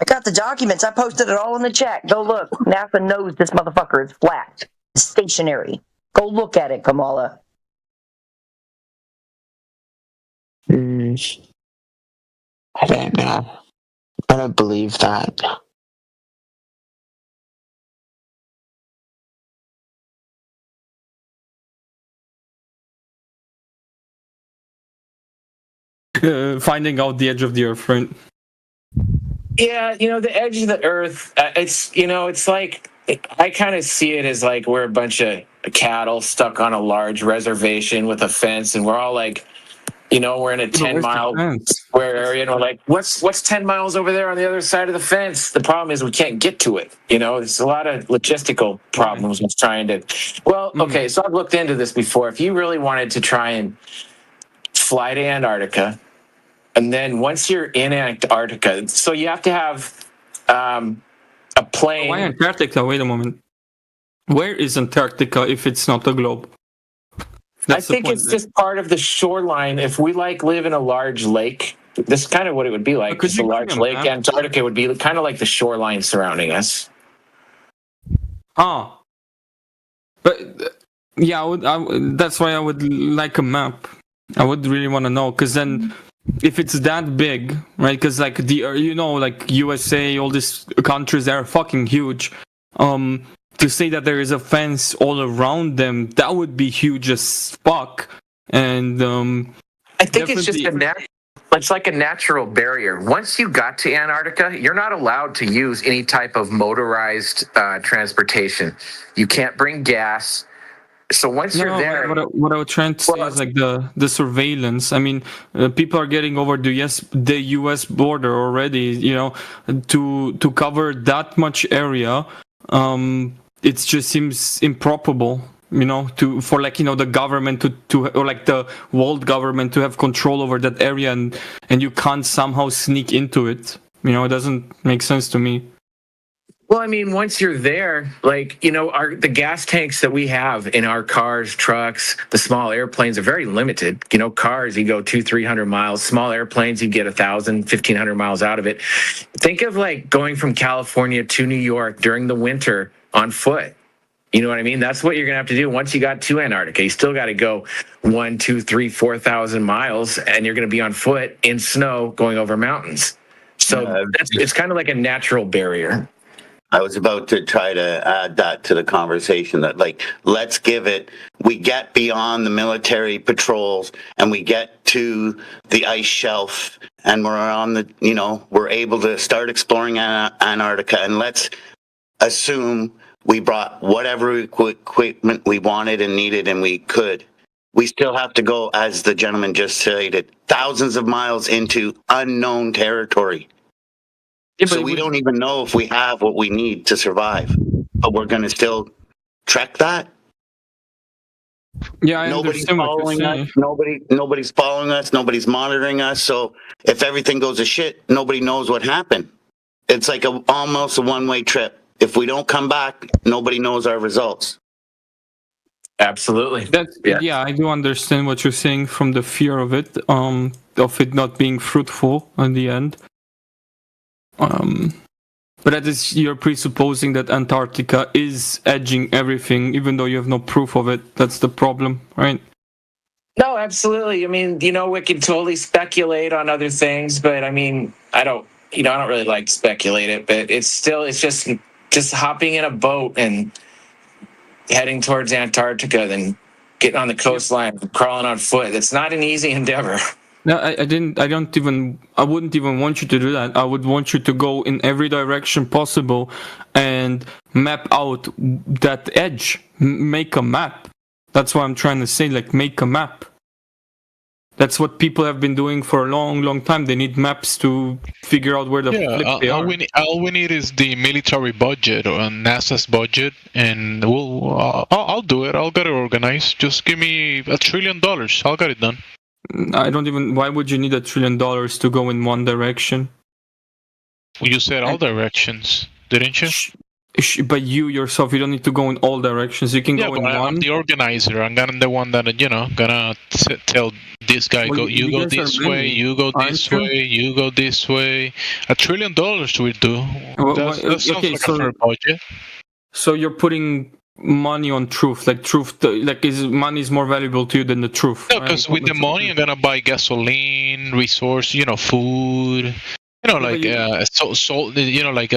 I got the documents. I posted it all in the chat. Go look. NASA knows this motherfucker is flat. It's stationary. Go look at it, Kamala. I don't know. I don't believe that. Finding out the edge of the Earth, right? Yeah, the edge of the Earth. It's like I kind of see it as like we're a bunch of cattle stuck on a large reservation with a fence, and we're all like, we're in a 10-mile square area, and we're like, what's 10 miles over there on the other side of the fence? The problem is we can't get to it. There's a lot of logistical problems with trying to. Well, okay, so I've looked into this before. If you really wanted to try and fly to Antarctica, and then once you're in Antarctica, so you have to have a plane. Why Antarctica? Wait a moment. Where is Antarctica if it's not a globe? I think it's just part of the shoreline. If we live in a large lake, this is kind of what it would be like. It's a large lake. Antarctica would be kind of like the shoreline surrounding us. But yeah, that's why I would like a map. I would really want to know, because then if it's that big, right? Because like USA, all these countries, they're fucking huge. To say that there is a fence all around them, that would be huge as fuck. And I think it's just it's like a natural barrier. Once you got to Antarctica, you're not allowed to use any type of motorized transportation. You can't bring gas. So once you're there, what I was trying to say is like the surveillance. I mean, people are getting over the U.S. border already. To cover that much area, it just seems improbable. For the government or like the world government to have control over that area, and you can't somehow sneak into it. It doesn't make sense to me. Well, I mean, once you're there, the gas tanks that we have in our cars, trucks, the small airplanes are very limited. Cars, you go 200-300 miles. Small airplanes, you get 1,000-1,500 miles out of it. Think of going from California to New York during the winter on foot. You know what I mean? That's what you're going to have to do once you got to Antarctica. You still got to go 1, 2, 3, 4,000 miles, and you're going to be on foot in snow going over mountains. So it's kind of like a natural barrier. I was about to try to add that to the conversation that we get beyond the military patrols and we get to the ice shelf and we're on we're able to start exploring Antarctica, and let's assume we brought whatever equipment we wanted and needed and we could. We still have to go, as the gentleman just stated, thousands of miles into unknown territory. So we don't even know if we have what we need to survive, but we're going to still trek that. Yeah, nobody's following us. Nobody's following us. Nobody's monitoring us. So if everything goes to shit, nobody knows what happened. It's like almost a one-way trip. If we don't come back, nobody knows our results. Absolutely. Yeah, I do understand what you're saying from the fear of it not being fruitful in the end. But that is, you're presupposing that Antarctica is edging everything, even though you have no proof of it. That's the problem, right? No, absolutely. I mean, we can totally speculate on other things, but I mean, I don't really like to speculate it, but it's just hopping in a boat and heading towards Antarctica, then getting on the coastline, crawling on foot. It's not an easy endeavor. No, I wouldn't even want you to do that. I would want you to go in every direction possible and map out that edge. Make a map. That's what I'm trying to say, make a map. That's what people have been doing for a long, long time. They need maps to figure out where the flip they are. All we need is the military budget or NASA's budget, and I'll do it. I'll get it organized. Just give me $1 trillion. I'll get it done. Why would you need $1 trillion to go in one direction? You said all directions, didn't you? But you yourself, you don't need to go in all directions. You can Yeah, go but in one. I'm the organizer. I'm gonna the one that gonna tell this guy Well, go. You go guys are this way. many, You go aren't this you? way. You go this way. $1 trillion we do. That sounds okay, like a fair budget. So you're putting money on truth, like truth, like money is more valuable to you than the truth. No, because with the money, I'm gonna buy gasoline, resource, food, like salt, like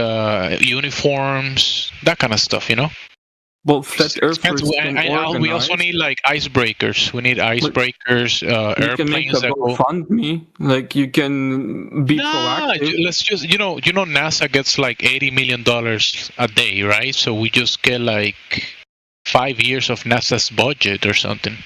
uniforms, that kind of stuff, Well, flat earthers we also need like icebreakers. We need icebreakers, you can make airplanes a that go. GoFundMe. Like you can be proactive. Let's just NASA gets like $80 million a day, right? So we just get like 5 years of NASA's budget or something.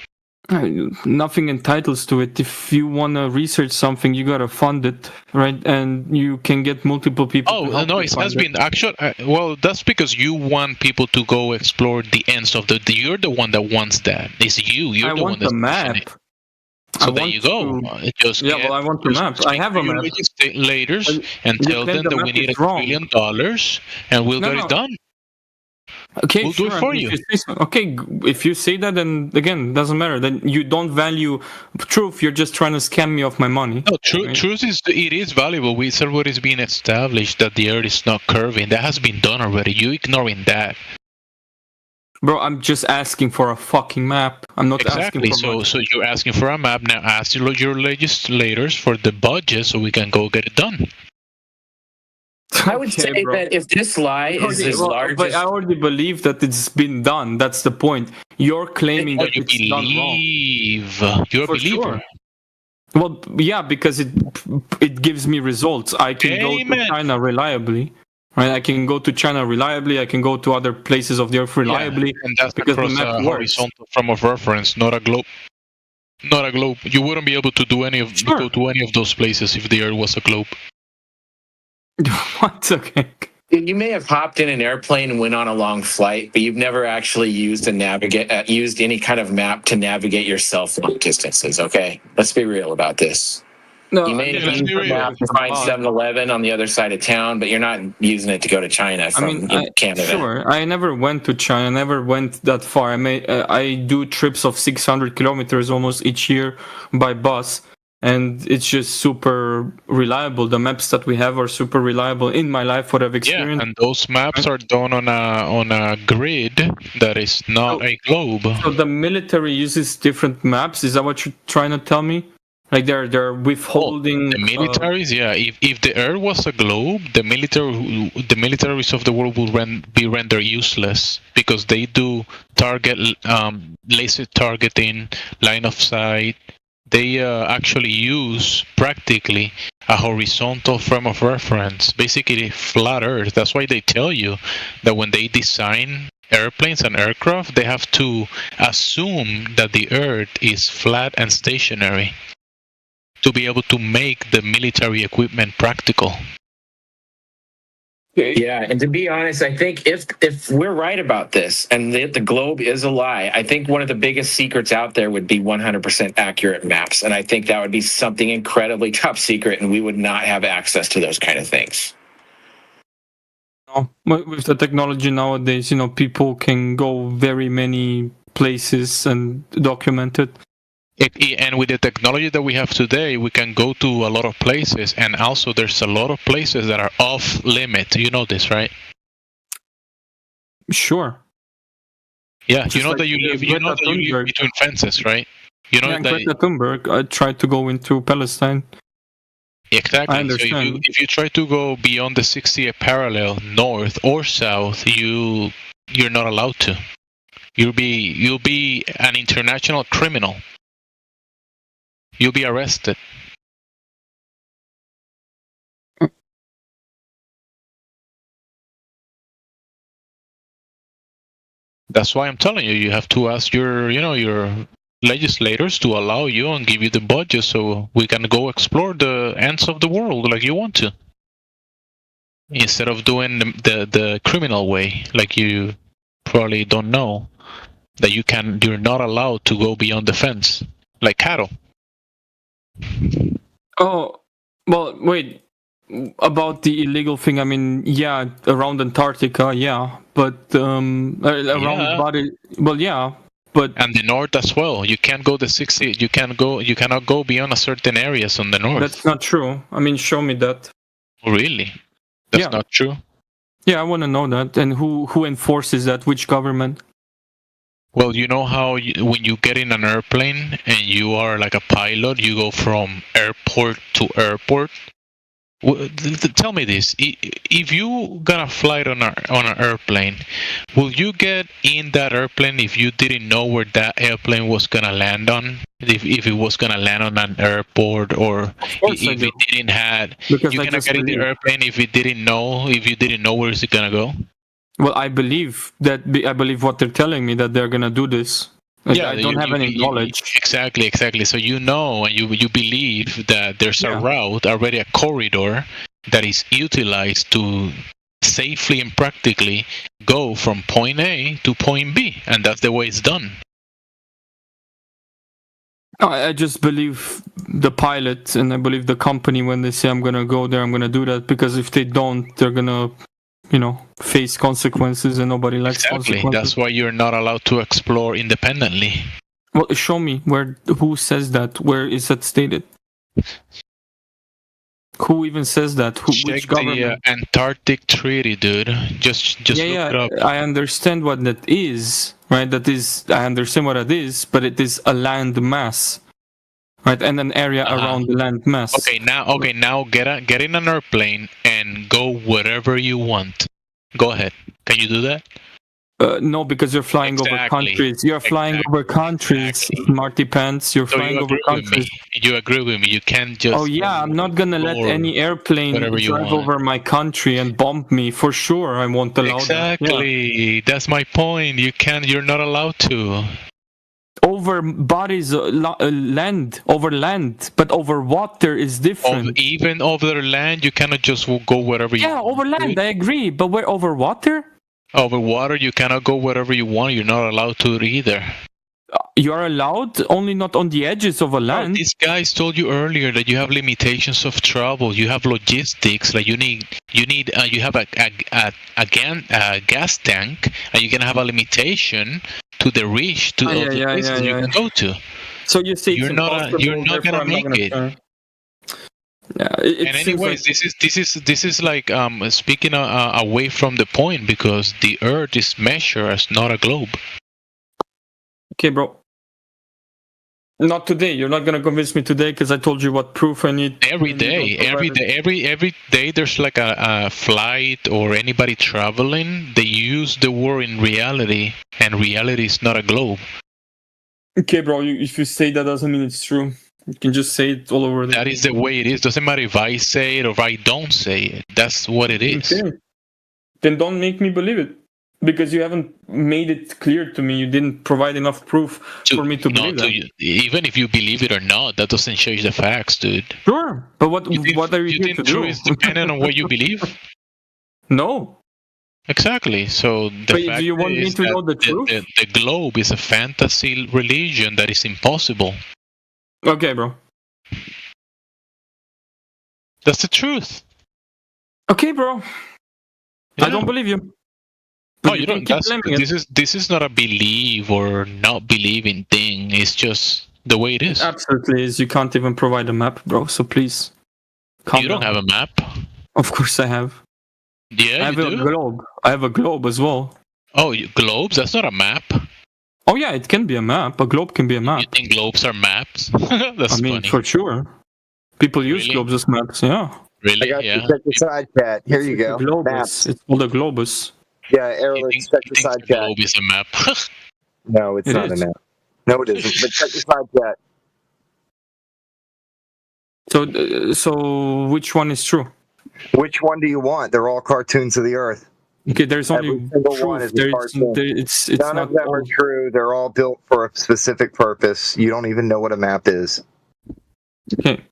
Nothing entitles to it. If you want to research something, you gotta fund it, right? And you can get multiple people. Oh no, it has been actually. Well, that's because you want people to go explore the ends of the. You're the one that wants that. It's you. You're the one that's map. it. So there you go. Well, I want the map. I have a map. Legislators and tell them that we need $1 trillion, and we'll get it done. Okay, we'll do it for you. Okay, if you say that, then again, doesn't matter. Then you don't value truth. You're just trying to scam me of my money. No, truth is valuable. It's already been established that the Earth is not curving. That has been done already. You ignoring that, bro? I'm just asking for a fucking map. I'm not asking for much. So you're asking for a map now. Ask your legislators for the budget so we can go get it done. I would say that if this lie is as large, but I already believe that it's been done. That's the point. You're claiming that it's done wrong. You're a believer. Sure. Well, yeah, because it gives me results. I can go to China reliably. Right? I can go to China reliably. I can go to other places of the Earth reliably. And that's because the map horizontal frame of reference, not a globe. Not a globe. You wouldn't be able to do go to any of those places if the Earth was a globe. What? Okay. You may have hopped in an airplane and went on a long flight, but you've never actually used any kind of map to navigate yourself long distances. Okay, let's be real about this. No, you may have used a map to find 7-Eleven on the other side of town, but you're not using it to go to China from Canada. Sure, I never went to China. Never went that far. I do trips of 600 kilometers almost each year by bus. And it's just super reliable. The maps that we have are super reliable in my life, what I've experienced. Yeah, and those maps are done on a grid that is not a globe. So the military uses different maps. Is that what you're trying to tell me? Like they're withholding. The militaries, yeah. If the Earth was a globe, the militaries of the world would be rendered useless because they do laser targeting, line of sight. They actually use practically a horizontal frame of reference, basically flat Earth. That's why they tell you that when they design airplanes and aircraft, they have to assume that the Earth is flat and stationary to be able to make the military equipment practical. Yeah, and to be honest, I think if we're right about this and the globe is a lie, I think one of the biggest secrets out there would be 100% accurate maps. And I think that would be something incredibly top secret, and we would not have access to those kind of things. No, with the technology nowadays, people can go very many places and document it. And with the technology that we have today, we can go to a lot of places, and also there's a lot of places that are off limit. You know this, right? Sure. Yeah, you know that you live between fences, right? You know that Greta Thunberg, I tried to go into Palestine. Exactly. I understand. So if you try to go beyond the 60th parallel, north or south, you're not allowed to. You'll be an international criminal. You'll be arrested. That's why I'm telling you, you have to ask your legislators to allow you and give you the budget so we can go explore the ends of the world like you want to. Instead of doing the criminal way, like you probably don't know, that you're not allowed to go beyond the fence, like cattle. Oh, well, wait. About the illegal thing, I mean, yeah, around Antarctica, yeah, but around Yeah. body, well, yeah, but And the north as well. You can't go the 60. You cannot go beyond a certain areas on the north. that's not true. I mean, show me that. Really? That's Yeah. not true. Yeah, I want to know that. And who enforces that? Which government? Well, you know how when you get in an airplane and you are like a pilot, you go from airport to airport. Tell me this: if you got a flight on an airplane, will you get in that airplane if you didn't know where that airplane was gonna land on? If it was gonna land on an airport, or course I if do. it didn't had, Because you I gonna just get in the believe. airplane if you didn't know where is it gonna go? Well, I believe that. I believe what they're telling me, that they're gonna do this. Like, I don't have any knowledge. Exactly. So you know, and you believe that there's a Yeah. route already, a corridor that is utilized to safely and practically go from point A to point B, and that's the way it's done. I just believe the pilot and I believe the company when they say I'm gonna go there, I'm gonna do that, because if they don't, they're gonna, face consequences, and nobody likes Exactly. consequences. That's why you're not allowed to explore independently. Well, show me who says that? Where is that stated? Who even says that? Which Check government? the Antarctic Treaty, dude. Just look it up. I understand what that is, right? I understand what it is, but it is a land mass, right? And an area around the land mass. Okay, now get in an airplane and go wherever you want. Go ahead. Can you do that? No, because you're flying over Exactly. countries. You're flying over countries, Marty Pants. You're So flying you over agree with me? countries. You agree with me? You can't just. Oh yeah, I'm not gonna let explore any airplane whatever you drive want. over my country and bomb me. For sure, I won't allow that. Yeah. Exactly. That's my point. You're not allowed to. Over bodies, land, over land, but over water is different. Even over land, you cannot just go wherever you Yeah, want. over land, I agree, but where over water? Over water, you cannot go wherever you want. You're not allowed to either. You are allowed, only not on the edges of a land. These guys told you earlier that you have limitations of travel. You have logistics. Like you have a gas tank, and you can have a limitation to the reach of the places you can go to. So you say You're not gonna make it. Yeah, And anyways, this is like speaking away from the point, because the Earth is measured as not a globe. Okay, bro. Not today. You're not gonna convince me today because I told you what proof I need. Every day, there's like a flight or anybody traveling. They use the word in reality, and reality is not a globe. Okay, bro. If you say that, doesn't mean it's true. You can just say it all over. That is the way it is. Doesn't matter if I say it or if I don't say it. That's what it is. Okay. Then don't make me believe it, because you haven't made it clear to me. You didn't provide enough proof for me to believe that. Even if you believe it or not, that doesn't change the facts, dude. Sure, but what are you here think to do? truth is dependent on what you believe? No. Exactly. So But do you want me to know the truth? The globe is a fantasy religion that is impossible. Okay, bro. That's the truth. Okay, bro. Yeah. I don't believe you. Oh, you don't. This is not a believe or not believing thing. It's just the way it is. Absolutely is. You can't even provide a map, bro. So please, calm You don't down. have a map. Of course I have. Yeah, I have you a do. globe. I have a globe as well. Oh, globes? That's not a map. Oh yeah, it can be a map. A globe can be a map. You think globes are maps? That's I mean, funny. for sure. People use Really? globes as maps. Yeah. Really? I got Yeah. you. Check the side chat. Here you go. Globus. Maps. It's called a globus. Yeah, You Aerolix, think, check you the think side the chat. globe is a map? No, it's It not is. a map. No, it isn't. But check the side chat. So which one is true? Which one do you want? They're all cartoons of the Earth. Okay, there's only Every single one proof. is a cartoon. It's None not of them are all. true. They're all built for a specific purpose. You don't even know what a map is. Okay.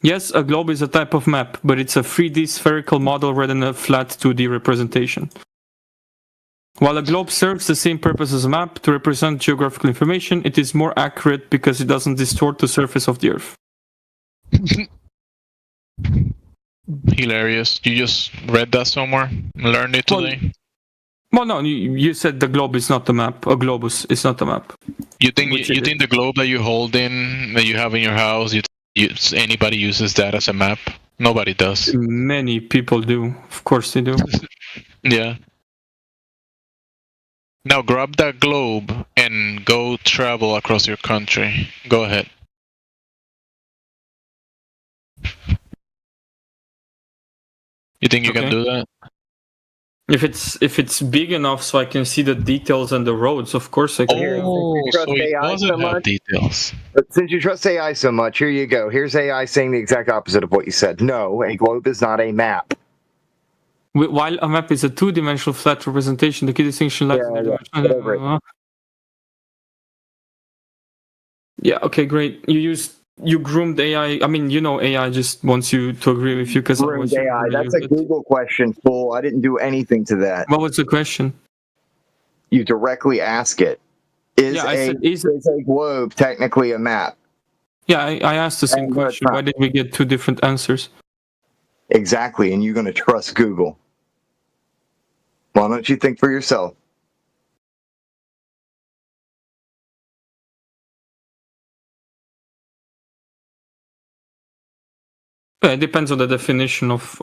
Yes, a globe is a type of map, but it's a 3D spherical model rather than a flat 2D representation. While a globe serves the same purpose as a map to represent geographical information, it is more accurate because it doesn't distort the surface of the Earth. hilarious. You just read that somewhere, learned it today. Well, no, you said the globe is not the map. A globus is not the map. You think the globe that you hold in, that you have in your house, anybody uses that as a map? Nobody does. Many people do. Of course they do. Yeah. Now grab that globe and go travel across your country. Go ahead. You think you can do that? If it's big enough so I can see the details and the roads, of course I can. Oh, so it doesn't have details. But since you trust AI so much, here you go. Here's AI saying the exact opposite of what you said. No, a globe is not a map. While a map is a two-dimensional flat representation, the key distinction lies in the okay, great. You groomed AI. I mean, AI just wants you to agree with you because groomed AI. That's a Google question, fool. I didn't do anything to that. What was the question? You directly ask it. Is a globe technically a map? Yeah, I asked the same question. Why did we get two different answers? Exactly, and you're going to trust Google. Why don't you think for yourself? Yeah, it depends on the definition of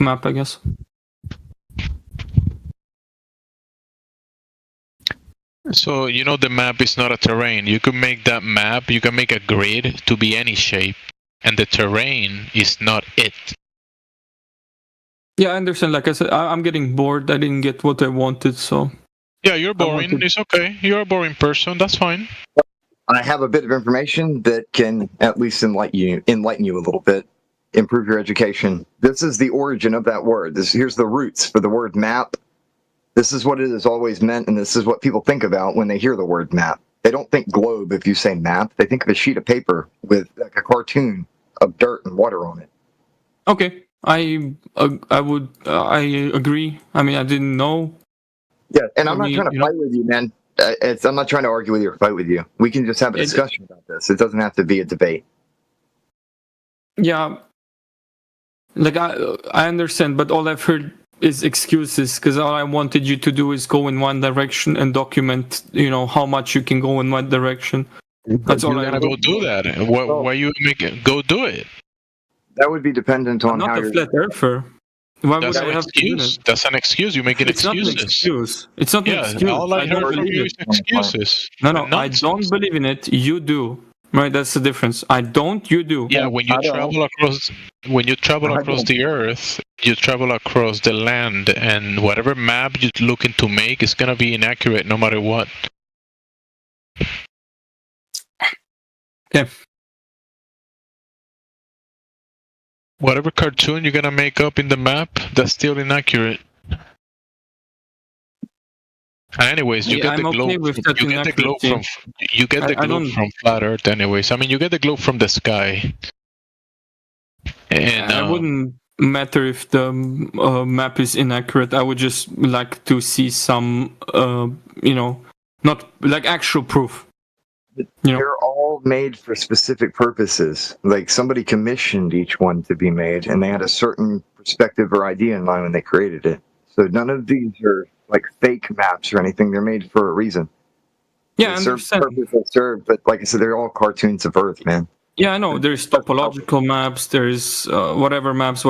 map, I guess. So the map is not a terrain. You can make that map. You can make a grid to be any shape, and the terrain is not it. Yeah, I understand. Like I said, I'm getting bored. I didn't get what I wanted, so. Yeah, you're boring. It's okay. You're a boring person. That's fine. I have a bit of information that can at least enlighten you a little bit, improve your education. This is the origin of that word. Here's the roots for the word map. This is what it has always meant, and this is what people think about when they hear the word map. They don't think globe if you say map. They think of a sheet of paper with like a cartoon of dirt and water on it. Okay, I agree. I mean, I didn't know. Yeah, and I'm not trying to fight with you, man. I'm not trying to argue with you or fight with you. We can just have a discussion about this. It doesn't have to be a debate. Yeah, like I understand, but all I've heard is excuses, because all I wanted you to do is go in one direction and document, how much you can go in one direction. That's all I go do that. Why you make it? Go do it. That would be dependent on I'm how not a flat earther. Why would I have to do that? That's an excuse. You're making excuses. Not an excuse. It's not an excuse. All I heard from you is excuses. No, I don't believe in it. You do. Right, that's the difference. I don't, you do. Yeah, when you travel across the earth, you travel across the land, and whatever map you're looking to make is gonna be inaccurate no matter what. Yeah. Whatever cartoon you're gonna make up in the map, that's still inaccurate. Anyways, you get the globe. You get the globe from flat Earth. Anyways, I mean, you get the globe from the sky. And it wouldn't matter if the map is inaccurate. I would just like to see some, not like actual proof. They're all made for specific purposes. Like somebody commissioned each one to be made, and they had a certain perspective or idea in mind when they created it. So none of these are like fake maps or anything. They're made for a reason. Yeah, I understand. Purpose they serve, but like I said, they're all cartoons of Earth, man. Yeah, I know. There's topological maps. There's whatever maps.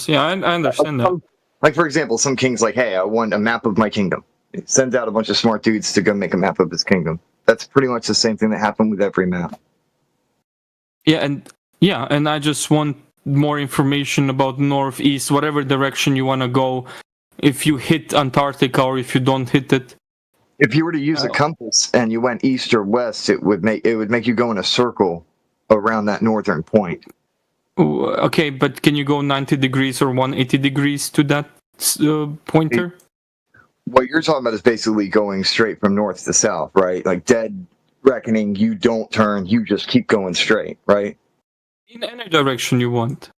Yeah, I understand that. Like, for example, some king's like, hey, I want a map of my kingdom. It sends out a bunch of smart dudes to go make a map of his kingdom. That's pretty much the same thing that happened with every map. Yeah, and I just want more information about north, east, whatever direction you want to go. If you hit Antarctica or if you don't hit it. If you were to use a compass and you went east or west, it would make you go in a circle around that northern point. Okay, but can you go 90 degrees or 180 degrees to that pointer? What you're talking about is basically going straight from north to south, right? Like dead reckoning, you don't turn, you just keep going straight, right? In any direction you want.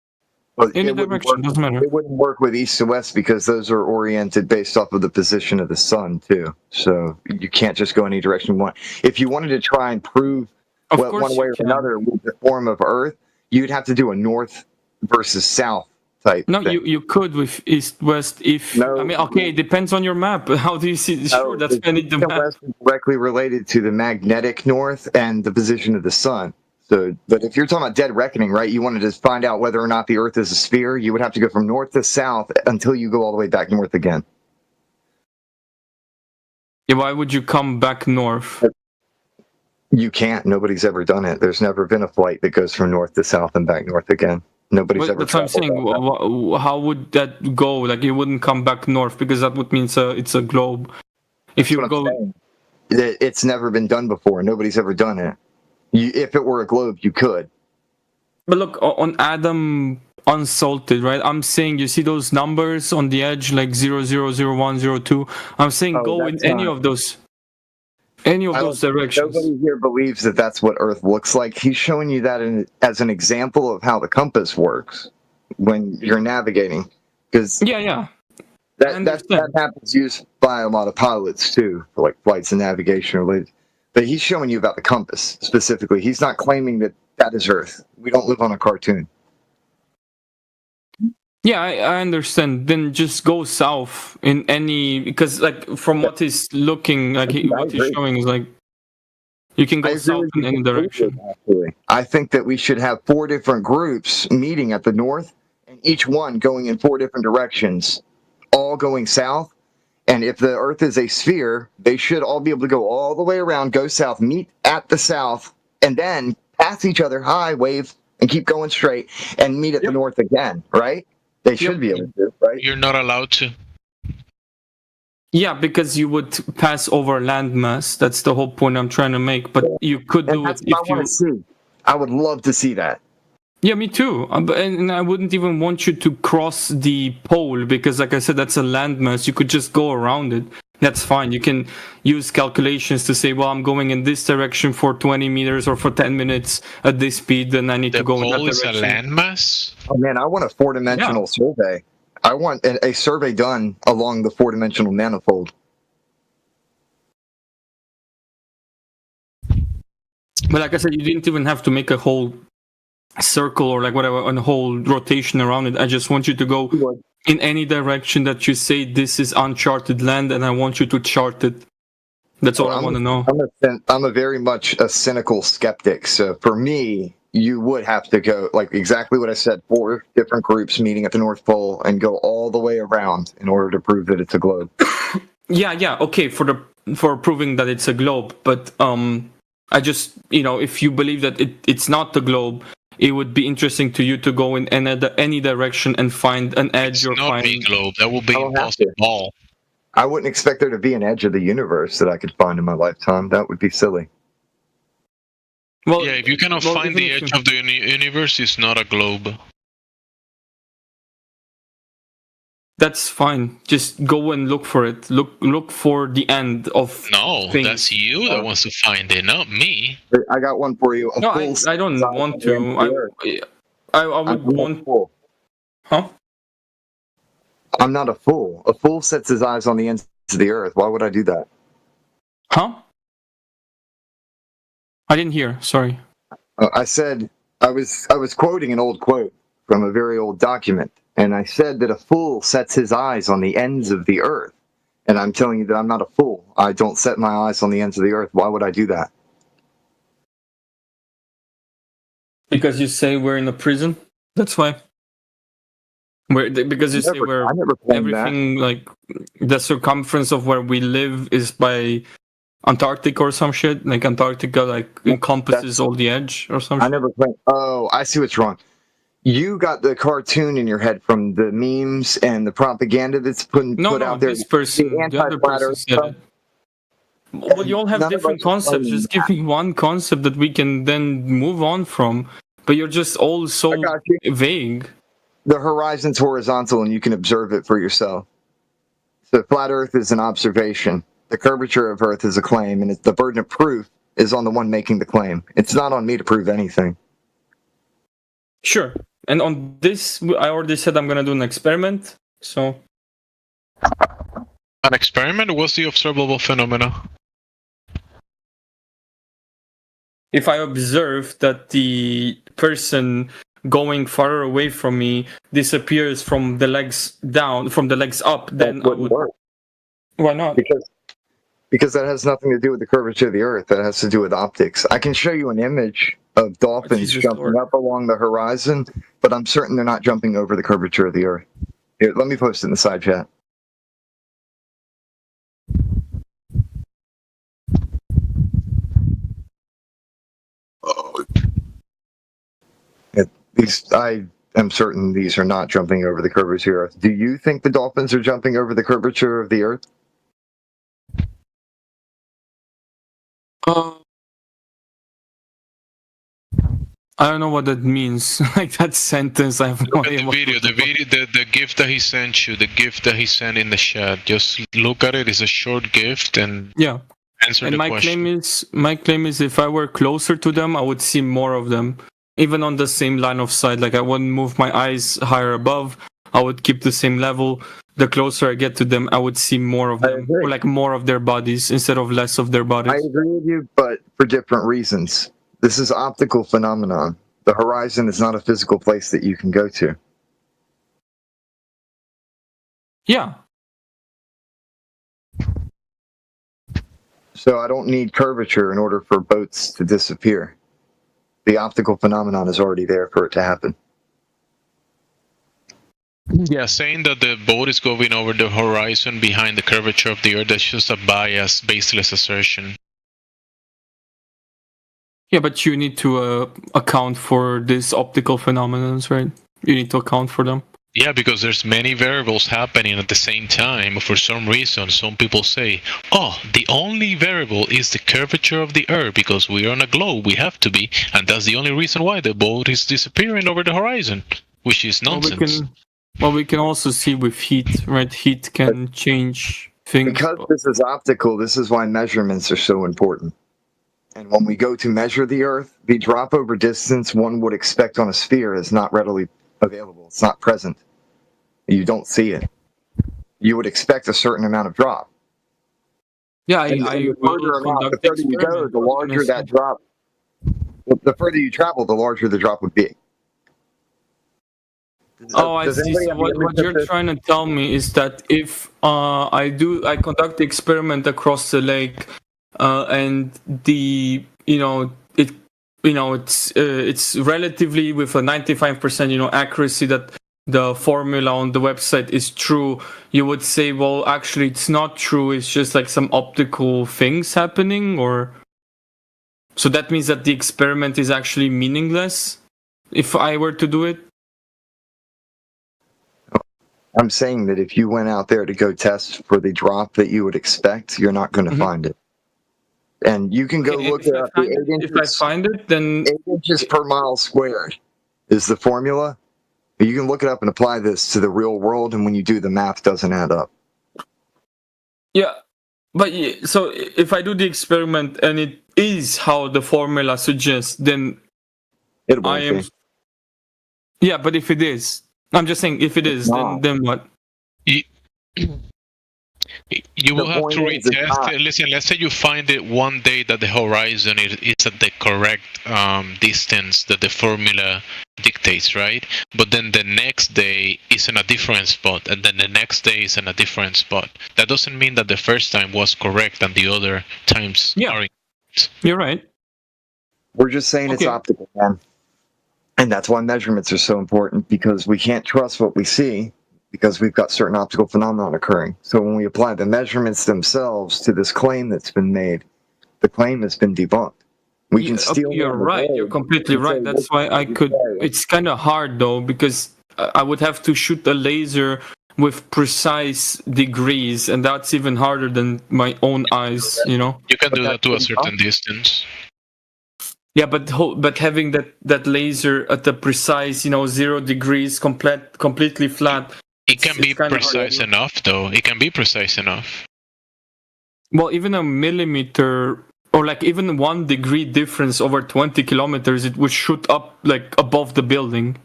Well, any direction, doesn't matter. It wouldn't work with east to west because those are oriented based off of the position of the sun, too. So you can't just go any direction you want. If you wanted to try and prove one way or another with the form of Earth, you'd have to do a north versus south type. No, thing. you could with east west if No. I mean okay, it depends on your map. How do you see? Sure, that's the when it the east and map. west is directly related to the magnetic north and the position of the sun. So, but if you're talking about dead reckoning, right? You wanted to find out whether or not the Earth is a sphere. You would have to go from north to south until you go all the way back north again. Yeah, why would you come back north? You can't. Nobody's ever done it. There's never been a flight that goes from north to south and back north again. Nobody's But ever. that's what I'm saying. traveled that. How would that go? Like you wouldn't come back north because that would mean it's a globe. If you That's what go, I'm saying. It's never been done before. Nobody's ever done it. If it were a globe, you could. but look on Adam Unsalted, right? I'm saying you see those numbers on the edge, like 000102. I'm saying Oh, go in that's any not- of those directions. Nobody here believes that that's what Earth looks like. He's showing you that as an example of how the compass works when you're navigating, because Yeah. that understand. happens used by a lot of pilots too, for like flights and navigation related. But he's showing you about the compass specifically. He's not claiming that is Earth. We don't live on a cartoon. Yeah, I understand. Then just go south in any because like from what he's looking like what he's agree. showing is like you can I go agree south with in you any completely, direction. actually. I think that we should have 4 different groups meeting at the north, and each one going in 4 different directions, all going south. And if the Earth is a sphere, they should all be able to go all the way around, go south, meet at the south, and then pass each other, hi, wave, and keep going straight, and meet at the north again, right? They should be able to, right? You're not allowed to. Yeah, because you would pass over landmass. That's the whole point I'm trying to make. But you could And do it that's what I if you. want to see. I would love to see that. Yeah, me too. And I wouldn't even want you to cross the pole because, like I said, that's a landmass. You could just go around it. That's fine. You can use calculations to say, well, I'm going in this direction for 20 meters or for 10 minutes at this speed, then I need The to go in that pole is a direction. landmass. Oh man, I want a 4-dimensional survey. I want a survey done along the 4-dimensional manifold. But like I said, you didn't even have to make a whole circle or like whatever, a whole rotation around it. I just want you to go in any direction that you say this is uncharted land, and I want you to chart it. That's all I want to know. I'm a very much a cynical skeptic. So for me, you would have to go like exactly what I said: 4 different groups meeting at the North Pole and go all the way around in order to prove that it's a globe. Yeah. Okay, for proving that it's a globe, but I just if you believe that it's not the globe, it would be interesting to you to go in any direction and find an edge or It's not find. a globe. That would be I don't have to. impossible. I wouldn't expect there to be an edge of the universe that I could find in my lifetime. That would be silly. Well, Yeah, if you cannot well, find even the if edge you- of the universe, it's not a globe. That's fine. Just go and look for it. Look for the end of. No, things. that's you that wants to find it, not me. I got one for you. No, I don't want to. I would want. Fool. Huh? I'm not a fool. A fool sets his eyes on the ends of the earth. Why would I do that? Huh? I didn't hear. Sorry. I said I was quoting an old quote from a very old document, and I said that a fool sets his eyes on the ends of the earth. And I'm telling you that I'm not a fool. I don't set my eyes on the ends of the earth. Why would I do that? Because you say we're in a prison. That's why. Because you say we're I never claimed that. everything like the circumference of where we live is by Antarctica or some shit. Like Antarctica like encompasses all the edge or some I shit. never claimed. Oh, I see what's wrong. You got the cartoon in your head from the memes and the propaganda that's put No, out there. this person, the other anti-flat person earth said stuff. it. Well, you all have None of different us are concepts. claiming Just give me one concept that we can then move on from. But you're just all so I got you. vague. The horizon's horizontal and you can observe it for yourself. So flat earth is an observation. The curvature of earth is a claim, and the burden of proof is on the one making the claim. It's not on me to prove anything. Sure. And on this, I already said I'm going to do an experiment. So An experiment? What's the observable phenomena? if I observe that the person going farther away from me disappears from the legs down, from the legs up, then That wouldn't work. Why not? Because that has nothing to do with the curvature of the Earth. That has to do with optics. I can show you an image of dolphins Jesus jumping Lord. up along the horizon, but I'm certain they're not jumping over the curvature of the Earth. Here, let me post it in the side chat. I am certain these are not jumping over the curvature of the Earth. Do you think the dolphins are jumping over the curvature of the Earth? I don't know what that means. Like that sentence, I have no Look at idea. the what video, the gift that he sent you, the gift that he sent in the chat. Just look at it. It's a short gift and Yeah. answer And the my question. claim is if I were closer to them, I would see more of them. Even on the same line of sight. Like I wouldn't move my eyes higher above. I would keep the same level. The closer I get to them, I would see more of I them. agree. Or like more of their bodies instead of less of their I bodies. agree with you, but for different reasons. This is optical phenomenon. The horizon is not a physical place that you can go to. Yeah. So I don't need curvature in order for boats to disappear. The optical phenomenon is already there for it to happen. Yeah, saying that the boat is going over the horizon behind the curvature of the Earth, that's just a biased, baseless assertion. Yeah, but you need to account for these optical phenomena, right? You need to account for them. Yeah, because there's many variables happening at the same time. For some reason, some people say, oh, the only variable is the curvature of the Earth because we're on a globe, we have to be, and that's the only reason why the boat is disappearing over the horizon, which is nonsense. Well, we can also see with heat, right? Heat can change things. Because this is optical, this is why measurements are so important. And when we go to measure the Earth, the drop over distance one would expect on a sphere is not readily available. It's not present. You don't see it. You would expect a certain amount of drop. Yeah, And the further amount, the further you go, the larger that drop. The further you travel, the larger the drop would be. Oh, I Does see. anybody So have what the image of you're this? trying to tell me is that if I conduct the experiment across the lake, and it's relatively with a 95% accuracy that the formula on the website is true, you would say, well, actually, it's not true. It's just like some optical things happening, or so that means that the experiment is actually meaningless if I were to do it. I'm saying that if you went out there to go test for the drop that you would expect, you're not going to find it. And you can go Okay, look at if I find it, then 8 inches per mile squared is the formula. You can look it up and apply this to the real world, and when you do, the math doesn't add up. yeah. But so if I do the experiment and it is how the formula suggests, then It I won't am. be. Yeah, but if it is, I'm just saying, if it is, then what? You will The have point to is, it's retest not. it. Listen, let's say you find it one day that the horizon is at the correct distance that the formula dictates, right? But then the next day is in a different spot, and then the next day is in a different spot. That doesn't mean that the first time was correct and the other times are incorrect. You're right. We're just saying it's Okay. optical, man. And that's why measurements are so important, because we can't trust what we see because we've got certain optical phenomena occurring. So when we apply the measurements themselves to this claim that's been made, the claim has been debunked. We can steal. You're right. You're completely right. That's why I could. It's kind of hard though, because I would have to shoot a laser with precise degrees, and that's even harder than my own eyes. You can do that to a certain distance. Yeah, but having that laser at the precise 0 degrees, completely flat. It can be kinda precise hard. enough, though. It can be precise enough. Well, even a millimeter or like even 1 degree difference over 20 kilometers, it would shoot up like above the building.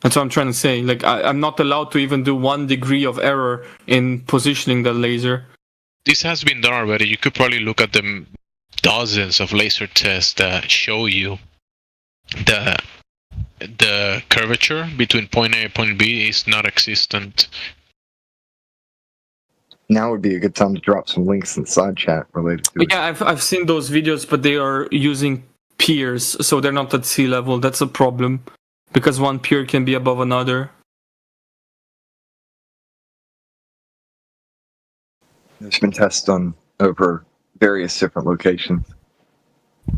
That's what I'm trying to say. Like I'm not allowed to even do 1 degree of error in positioning the laser. This has been done already. You could probably look at the dozens of laser tests that show you the the curvature between point A and point B is not existent. Now would be a good time to drop some links in the side chat related to it. Yeah, I've seen those videos, but they are using piers, so they're not at sea level. That's a problem, because one pier can be above another. There's been tests done over various different locations.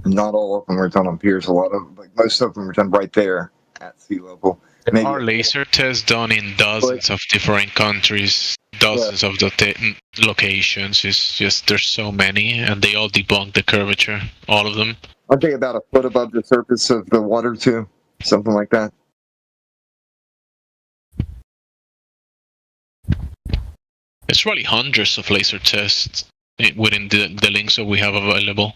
Not all of them were done on piers. Most of them were done right there at sea level. There are laser tests done in dozens of different countries, dozens of locations. It's just there's so many, and they all debunk the curvature, all of them. Aren't they about a foot above the surface of the water too? Something like that. It's really hundreds of laser tests within the links that we have available.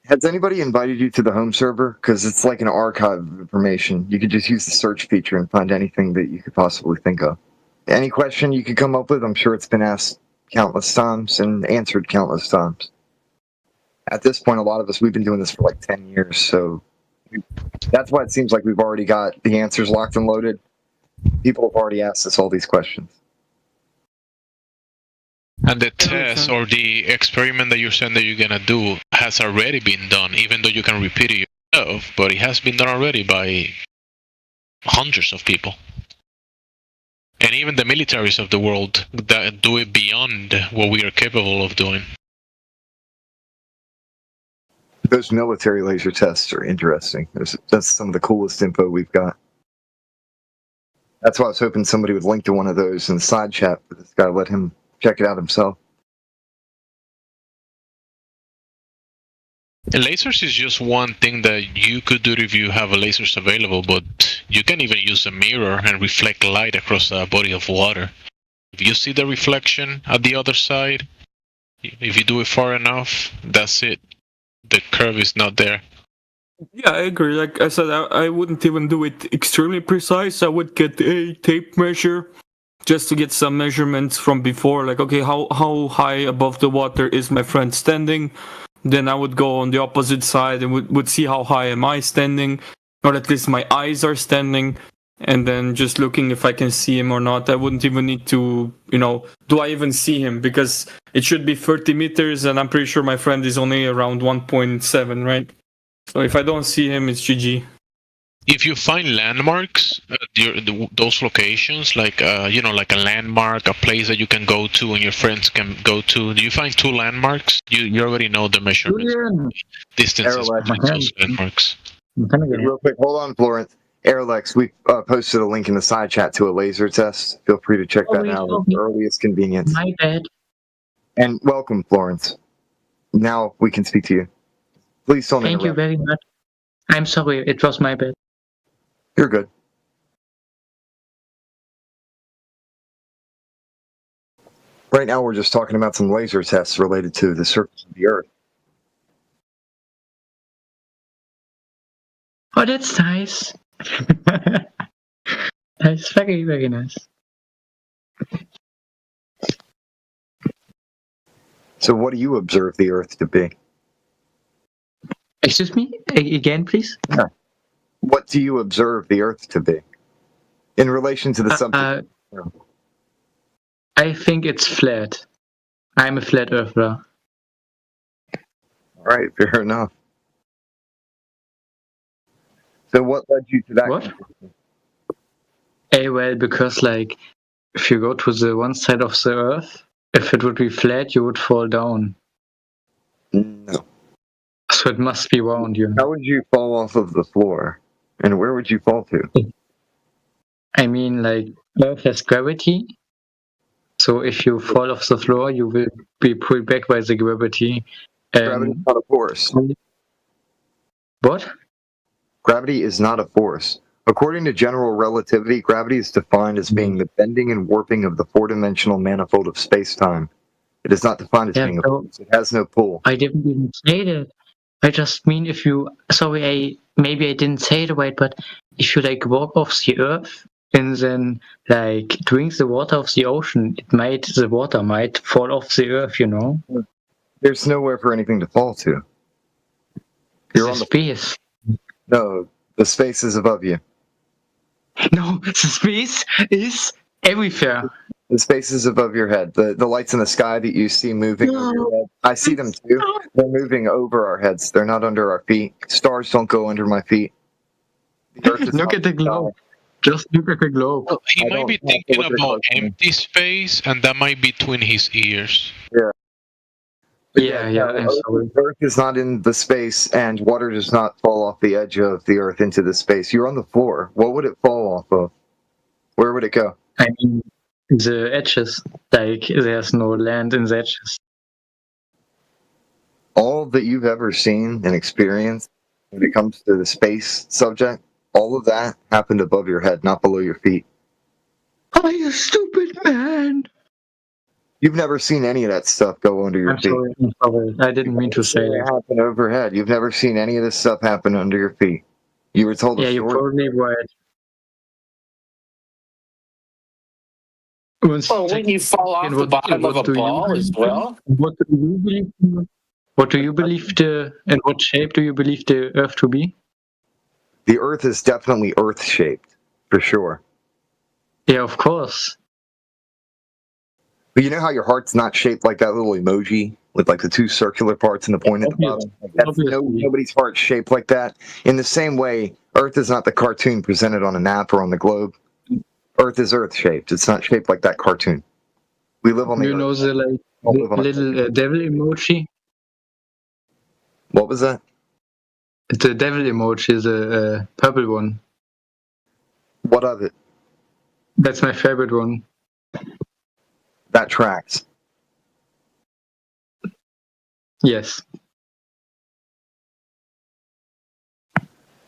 Has anybody invited you to the home server? Because it's like an archive of information. You could just use the search feature and find anything that you could possibly think of. Any question you could come up with, I'm sure it's been asked countless times and answered countless times. At this point, a lot of us, we've been doing this for like 10 years, so that's why it seems like we've already got the answers locked and loaded. People have already asked us all these questions. And the test or the experiment that you're saying that you're gonna do has already been done, even though you can repeat it yourself, but it has been done already by hundreds of people. And even the militaries of the world that do it beyond what we are capable of doing. Those military laser tests are interesting. That's some of the coolest info we've got. That's why I was hoping somebody would link to one of those in the side chat for this guy, let him check it out himself. And lasers is just one thing that you could do if you have a lasers available, but you can even use a mirror and reflect light across a body of water. If you see the reflection at the other side, if you do it far enough, that's it. The curve is not there. Yeah, I agree. Like I said, I wouldn't even do it extremely precise. I would get a tape measure just to get some measurements from before. Like, okay, how high above the water is my friend standing? Then I would go on the opposite side and would see how high am I standing, or at least my eyes are standing, and then just looking if I can see him or not. I wouldn't even need to, do I even see him? Because it should be 30 meters, and I'm pretty sure my friend is only around 1.7, right? So if I don't see him, it's GG. If you find landmarks at those locations, like like a landmark, a place that you can go to and your friends can go to, do you find two landmarks? You already know the measurements, distances between those landmarks. Real quick, hold on, Florence. Airlex, we posted a link in the side chat to a laser test. Feel free to check that out at the earliest convenience. My bad. And welcome, Florence. Now we can speak to you. Please don't interrupt. Thank you very much. I'm sorry, it was my bad. You're good. Right now we're just talking about some laser tests related to the surface of the Earth. Oh, that's nice. That's very, very nice. So what do you observe the Earth to be? Excuse me? Again, please? Yeah. What do you observe the Earth to be? In relation to the subject? I think it's flat. I'm a flat earther. All right, fair enough. So what led you to that? What? Well, because if you go to the one side of the Earth, if it would be flat, you would fall down. No. So it must be round, How would you fall off of the floor? And where would you fall to? I mean, Earth has gravity. So if you fall off the floor, you will be pulled back by the gravity. Gravity is not a force. What? Gravity is not a force. According to general relativity, gravity is defined as being the bending and warping of the four-dimensional manifold of space-time. It is not defined as being a force. It has no pull. I didn't even say that. I just mean if you... Sorry, maybe I didn't say it right, but if you walk off the Earth and then drink the water of the ocean, the water might fall off the Earth, There's nowhere for anything to fall to. You're on the space. No, the space is above you. No, the space is everywhere. The space is above your head. The lights in the sky that you see moving over your head, I see them too. They're moving over our heads. They're not under our feet. Stars don't go under my feet. The earth is Look not at the globe. Just look at the globe. Well, he I might be don't have to thinking look at about cartoon. empty space, and that might be between his ears. Yeah, no, I'm sorry. the earth is not in the space, and water does not fall off the edge of the earth into the space. You're on the floor. What would it fall off of? Where would it go? I mean, the edges. Like, there's no land in the edges. All that you've ever seen and experienced when it comes to the space subject, all of that happened above your head, not below your feet. Oh, you stupid man! You've never seen any of that stuff go under your I'm feet. sorry. I didn't mean to say It that. happened overhead. You've never seen any of this stuff happen under your feet. You were told a Yeah, you're story. probably right. Well, wouldn't you fall off the bottom of a ball as well? What do you believe? What do you believe and what shape do you believe the Earth to be? The Earth is definitely Earth-shaped, for sure. Yeah, of course. But you know how your heart's not shaped like that little emoji with like the two circular parts and the point at the bottom? Like that's nobody's heart's shaped like that. In the same way, Earth is not the cartoon presented on a map or on the globe. Earth is Earth-shaped. It's not shaped like that cartoon. We live on the You Earth. know the Don't live on a little devil emoji? What was that? The devil emoji is a purple one. What of it? That's my favorite one. That tracks. Yes.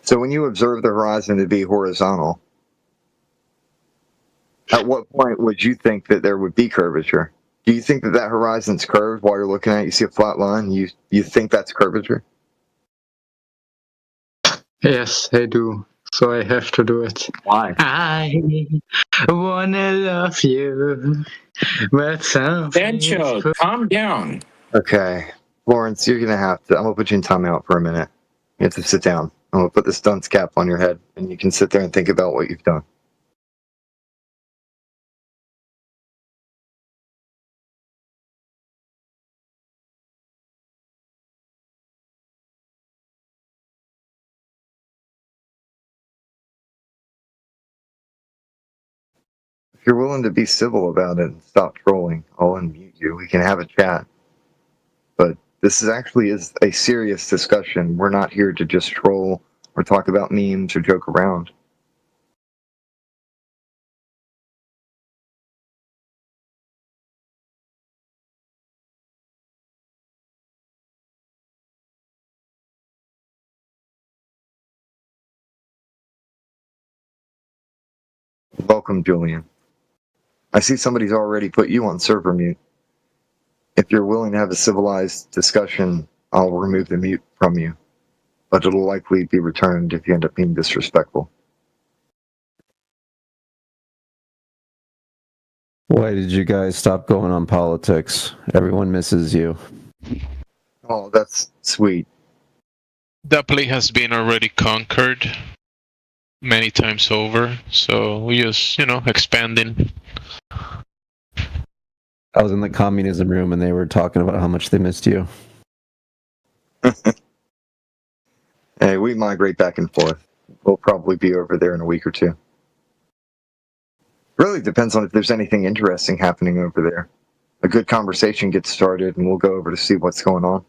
So when you observe the horizon to be horizontal, at what point would you think that there would be curvature? Do you think that that horizon's curved while you're looking at it? You see a flat line, you think that's curvature? Yes, I do. So I have to do it. Why? I wanna love you, but Sancho, calm down. Okay. Lawrence, you're going to have to, I'm going to put you in timeout for a minute. You have to sit down. I'm going to put this dunce cap on your head, and you can sit there and think about what you've done. If you're willing to be civil about it and stop trolling, I'll unmute you. We can have a chat. But this is a serious discussion. We're not here to just troll or talk about memes or joke around. Welcome, Julian. I see somebody's already put you on server mute. If you're willing to have a civilized discussion, I'll remove the mute from you. But it'll likely be returned if you end up being disrespectful. Why did you guys stop going on politics? Everyone misses you. Oh, that's sweet. That play has been already conquered many times over, so we just, expanding. I was in the communism room and they were talking about how much they missed you. Hey, we migrate back and forth. We'll probably be over there in a week or two. Really depends on if there's anything interesting happening over there. A good conversation gets started and we'll go over to see what's going on.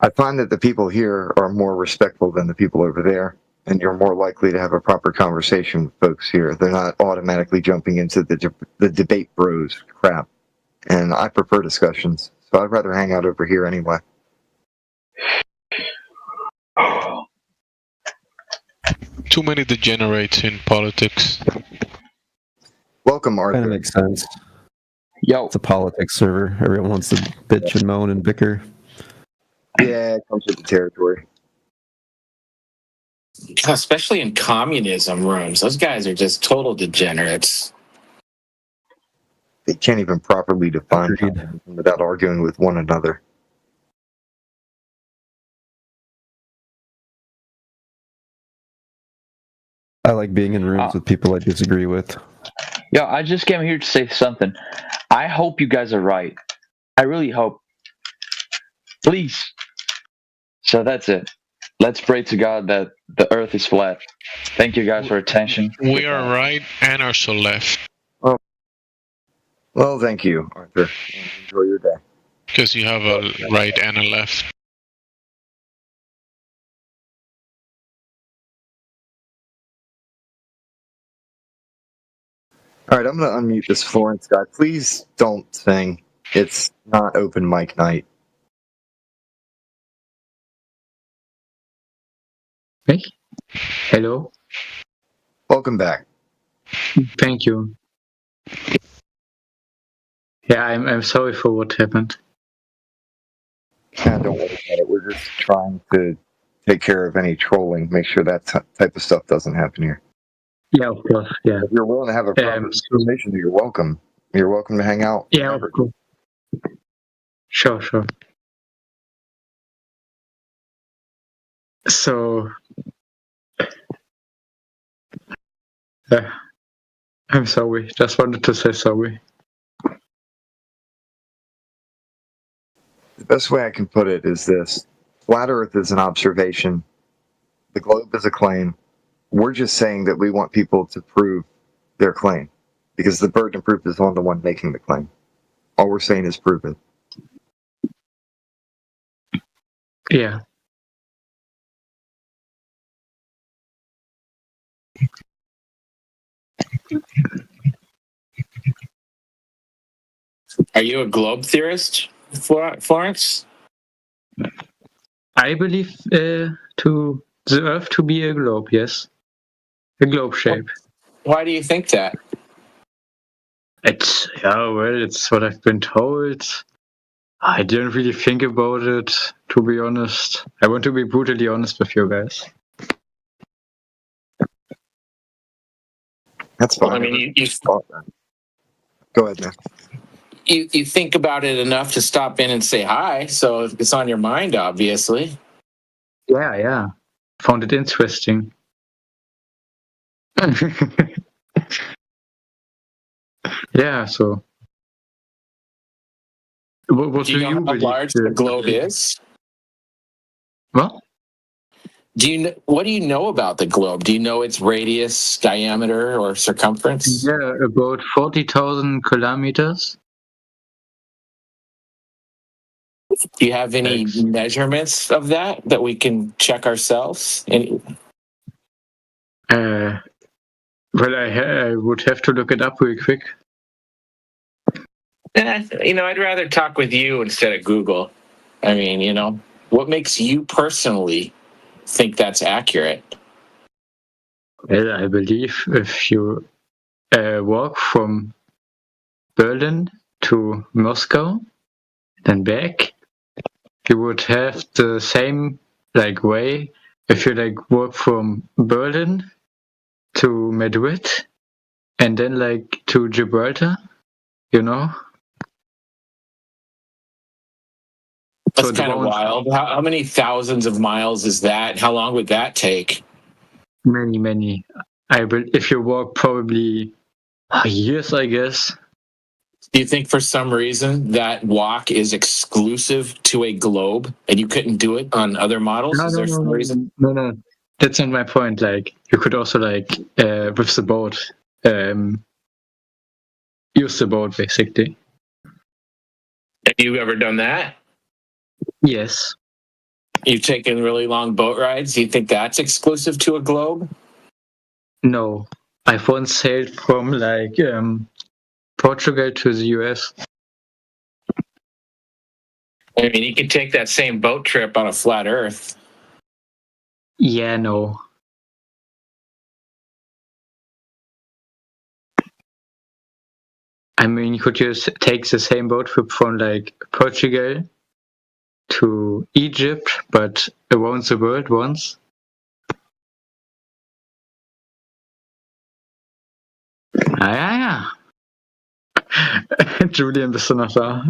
I find that the people here are more respectful than the people over there, and you're more likely to have a proper conversation with folks here. They're not automatically jumping into the debate bros crap. And I prefer discussions, so I'd rather hang out over here anyway. Too many degenerates in politics. Welcome, Kind Arthur. of makes sense. Yo, It's a politics server. Everyone wants to bitch and moan and bicker. Yeah, it comes with the territory. Especially in communism rooms. Those guys are just total degenerates. They can't even properly define Agreed. communism without arguing with one another. I like being in rooms with people I disagree with. Yo, I just came here to say something. I hope you guys are right. I really hope. Please. So that's it. Let's pray to God that the earth is flat. Thank you guys for attention. We are right and also left. Well, thank you, Arthur. Enjoy your day. Because you have a right and a left. All right, I'm going to unmute this Florence guy. Please don't sing. It's not open mic night. Hey? Hello? Welcome back. Thank you. Yeah, I'm sorry for what happened. Don't worry about it. We're just trying to take care of any trolling, make sure that type of stuff doesn't happen here. Yeah, of course, yeah. If you're willing to have a proper conversation, you're welcome. You're welcome to hang out. Yeah, of course. Sure. So, I'm sorry. Just wanted to say sorry. The best way I can put it is this. Flat Earth is an observation. The globe is a claim. We're just saying that we want people to prove their claim, because the burden of proof is on the one making the claim. All we're saying is prove it. Yeah. Are you a globe theorist, Florence? I believe to the Earth to be a globe, yes. A globe shape. Why do you think that? It's what I've been told. I didn't really think about it, to be honest. I want to be brutally honest with you guys. That's fine. Well, I mean, Go ahead, man. You think about it enough to stop in and say hi, so it's on your mind, obviously. Yeah. Found it interesting. Yeah, so. What do you know how large the globe is? What? What do you know about the globe? Do you know its radius, diameter, or circumference? Yeah, about 40,000 kilometers. Do you have any measurements of that we can check ourselves? Well, I would have to look it up real quick. I'd rather talk with you instead of Google. I mean, what makes you personally think that's accurate? Well, I believe if you walk from Berlin to Moscow, then back, you would have the same way if you walk from Berlin to Madrid and then to Gibraltar, That's kind of wild. How many thousands of miles is that? How long would that take? Many. If you walk probably years, I guess. Do you think for some reason that walk is exclusive to a globe and you couldn't do it on other models? Is there some reason? No. That's not my point. You could also with the boat, use the boat basically. Have you ever done that? Yes. You've taken really long boat rides? Do you think that's exclusive to a globe? No. I've once sailed from Portugal to the US. I mean, you could take that same boat trip on a flat Earth. Yeah, no. I mean, you could just take the same boat trip from Portugal to Egypt, but around the world once. Julian, bist du noch da?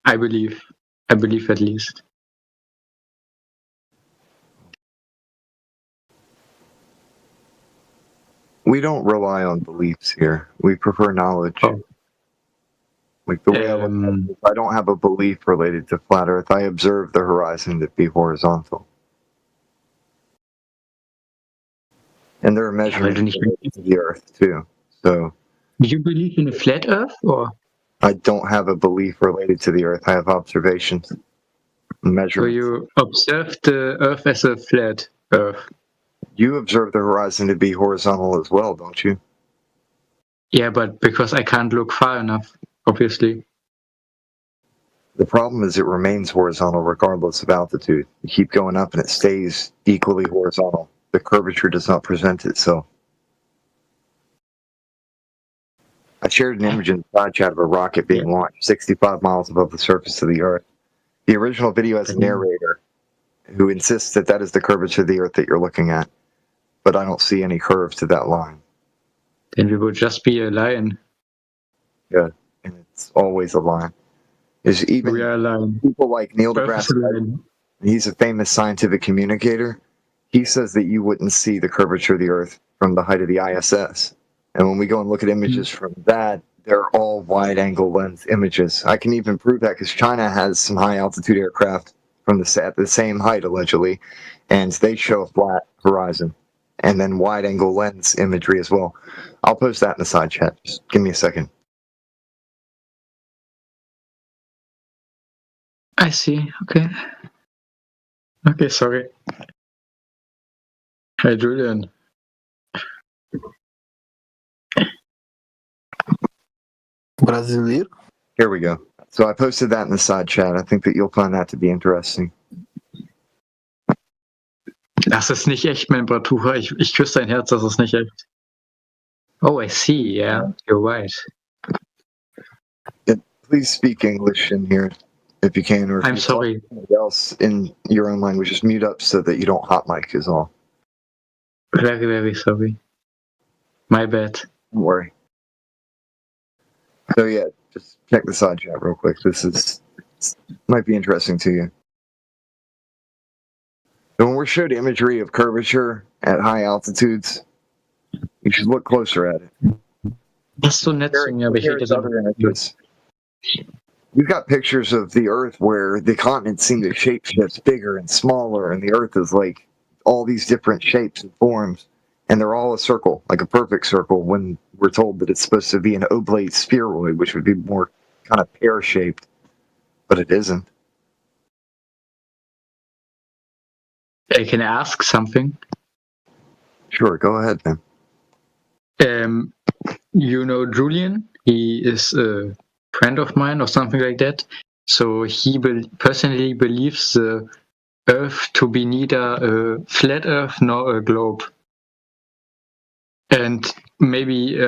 I believe at least. We don't rely on beliefs here. We prefer knowledge. Oh. Like the way I look at it, I don't have a belief related to flat Earth. I observe the horizon to be horizontal. And there are measurements related to the Earth too. So Do you believe in a flat Earth, or I don't have a belief related to the Earth. I have observations, so measurements. you observe the Earth as a flat Earth? You observe the horizon to be horizontal as well, don't you? Yeah, but because I can't look far enough, obviously. The problem is it remains horizontal regardless of altitude. You keep going up and it stays equally horizontal. The curvature does not present itself. I shared an image in the side chat of a rocket being launched 65 miles above the surface of the Earth. The original video has a narrator who insists that that is the curvature of the Earth that you're looking at, but I don't see any curve to that line. Then we would just be a lion. Yeah, and it's always a line. There's even We are a lion. people like Neil Earth is a deGrasse lion. He's a famous scientific communicator. He says that you wouldn't see the curvature of the Earth from the height of the ISS. And when we go and look at images from that, they're all wide-angle lens images. I can even prove that because China has some high-altitude aircraft from at the same height, allegedly, and they show a flat horizon. And then wide-angle lens imagery as well. I'll post that in the side chat. Just give me a second. I see. Okay. Okay, sorry. Hey, Julian. Brasileiro? Here we go. So I posted that in the side chat. I think that you'll find that to be interesting. Das ist nicht echt, mein Bratucher. Ich küsse dein Herz, das ist nicht echt. Oh, I see. Yeah, you're right. Please speak English in here if you can, or if I'm you sorry. talk to somebody else in your own language, just mute up so that you don't hot mic is all. Very, very sorry. My bad. Don't worry. So yeah, just check the side chat real quick. This might be interesting to you. So when we're showed imagery of curvature at high altitudes, you should look closer at it. Das ist so nett zu mir, aber ich Compare rede it to other images. We've got pictures of the Earth where the continents seem to shapeshift bigger and smaller, and the Earth is like all these different shapes and forms, and they're all a circle, like a perfect circle, when we're told that it's supposed to be an oblate spheroid, which would be more kind of pear-shaped, but it isn't. Can I ask something? Sure, go ahead, man. You know Julian? He is a friend of mine or something like that. So he personally believes the Earth to be neither a flat Earth nor a globe. And maybe,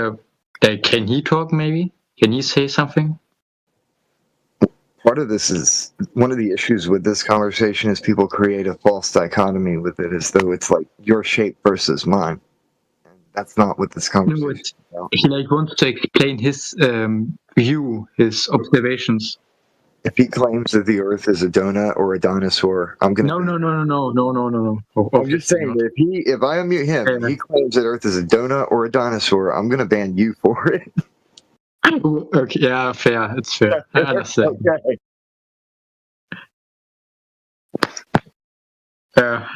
can he talk maybe? Can he say something? Part of this is, one of the issues with this conversation is people create a false dichotomy with it as though it's like your shape versus mine. And that's not what this conversation is about. He wants to explain his view, his observations. If he claims that the Earth is a donut or a dinosaur, I'm gonna. No. I'm just saying that if I unmute him, and he claims that Earth is a donut or a dinosaur, I'm gonna ban you for it. Okay, yeah, fair. It's fair. I understand. Okay.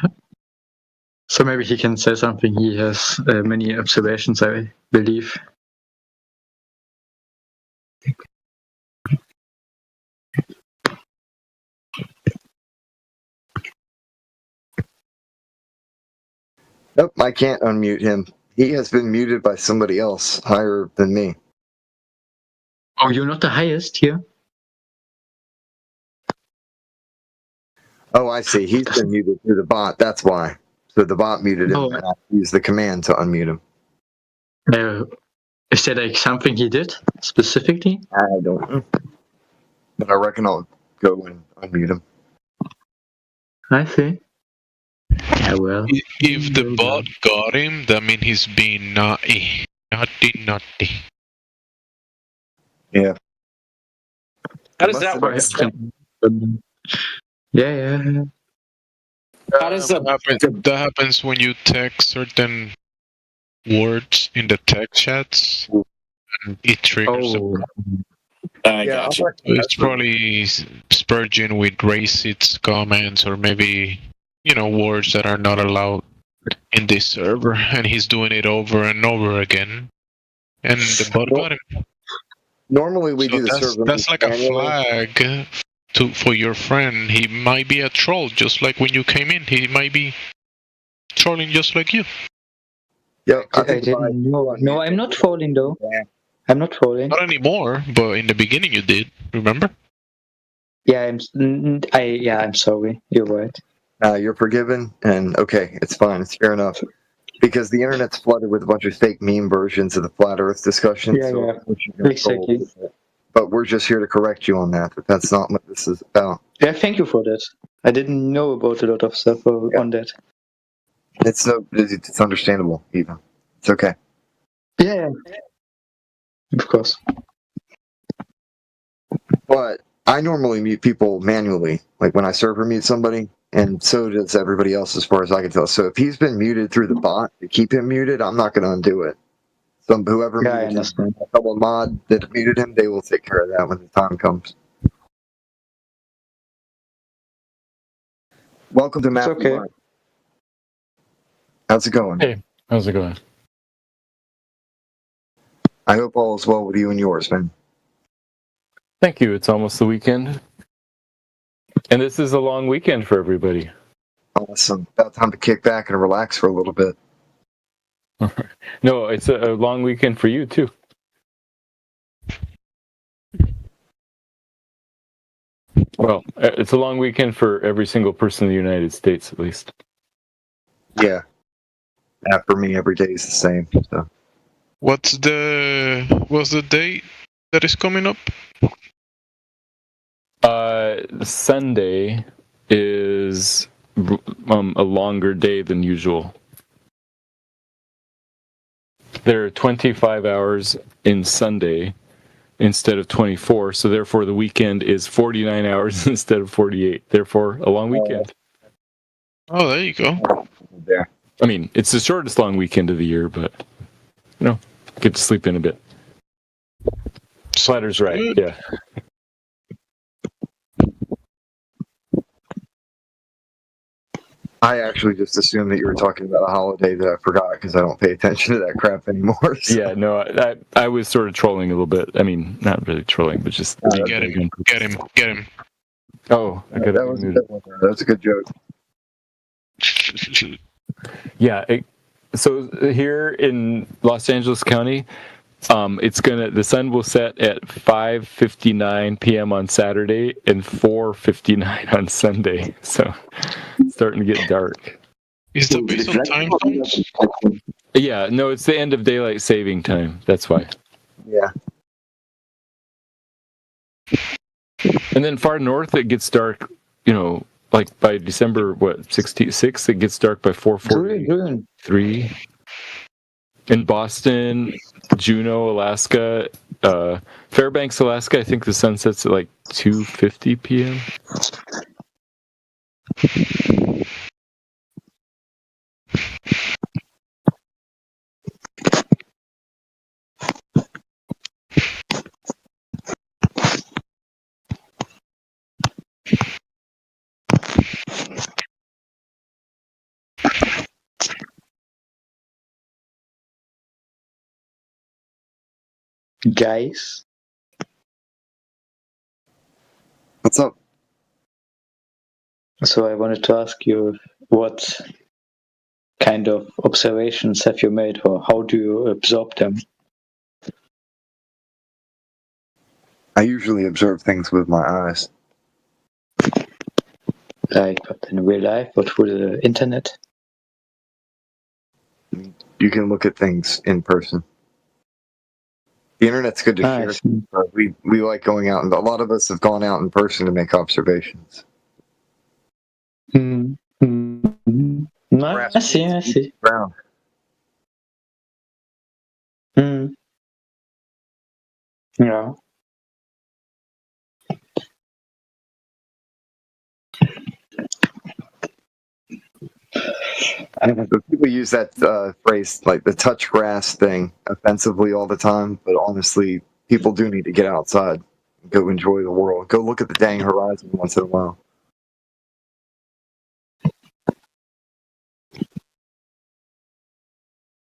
So maybe he can say something. He has many observations, I believe. Nope, I can't unmute him. He has been muted by somebody else higher than me. Oh, you're not the highest here? Oh, I see. He's been muted through the bot. That's why. So the bot muted him, and I used the command to unmute him. Is there something he did specifically? I don't know. But I reckon I'll go and unmute him. I see. Yeah, well. If the bot got him, that means he's being naughty. Naughty. Yeah. How does that work? Yeah. How does the That happens when you text certain words in the text chats, and it triggers. I got you. It's probably Spurgeon with racist comments, or maybe words that are not allowed in this server, and he's doing it over and over again, and the bot got him. Normally we do the server. That's like a flag for your friend. He might be a troll, just like when you came in. He might be trolling just like you. Yep. I didn't know. No, I'm not trolling though. I'm not trolling. Not anymore, but in the beginning you did. Remember? Yeah, I'm sorry. You're right. You're forgiven, and okay, it's fine. It's fair enough. Because the internet's flooded with a bunch of fake meme versions of the flat Earth discussion. Yeah. Exactly. But we're just here to correct you on that. That's not what this is about. Yeah, thank you for that. I didn't know about a lot of stuff on that. It's understandable, even. It's okay. Yeah. Of course. But I normally mute people manually, like when I server mute somebody, and so does everybody else as far as I can tell. So if he's been muted through the bot, to keep him muted, I'm not going to undo it. Whoever muted him, a fellow mod that muted him, they will take care of that when the time comes. Welcome to Map. Okay. How's it going? Hey, how's it going? I hope all is well with you and yours, man. Thank you. It's almost the weekend. And this is a long weekend for everybody. Awesome. About time to kick back and relax for a little bit. No, it's a long weekend for you, too. Well, it's a long weekend for every single person in the United States, at least. Yeah. For me, every day is the same. So. What's the date that is coming up? Sunday is a longer day than usual. There are 25 hours in Sunday instead of 24, so therefore the weekend is 49 hours instead of 48. Therefore, a long weekend. Oh, there you go. Yeah. I mean, it's the shortest long weekend of the year, but get to sleep in a bit. Slatter's right. Yeah. I actually just assumed that you were talking about a holiday that I forgot because I don't pay attention to that crap anymore. So. Yeah, no, I was sort of trolling a little bit. I mean, not really trolling, but just Get him. Oh, I got that was a good one. That's a good joke. Yeah. So here in Los Angeles County, the sun will set at 5:59 p.m. on Saturday and 4:59 on Sunday. So it's starting to get dark. Is that based on time zones? Yeah, no, it's the end of daylight saving time. That's why. Yeah. And then far north, it gets dark. Like by December 66, it gets dark by 4:43. In Boston, Juneau, Alaska, Fairbanks, Alaska, I think the sun sets at like 2:50 p.m. Guys, what's up? So I wanted to ask you, what kind of observations have you made, or how do you absorb them? I usually observe things with my eyes. Like, but in real life, or through the internet? You can look at things in person. The internet's good to share. But we like going out, and a lot of us have gone out in person to make observations. No, I see. Ground. Yeah. People use that phrase, like the touch grass thing, offensively all the time. But honestly, people do need to get outside, go enjoy the world, go look at the dang horizon once in a while.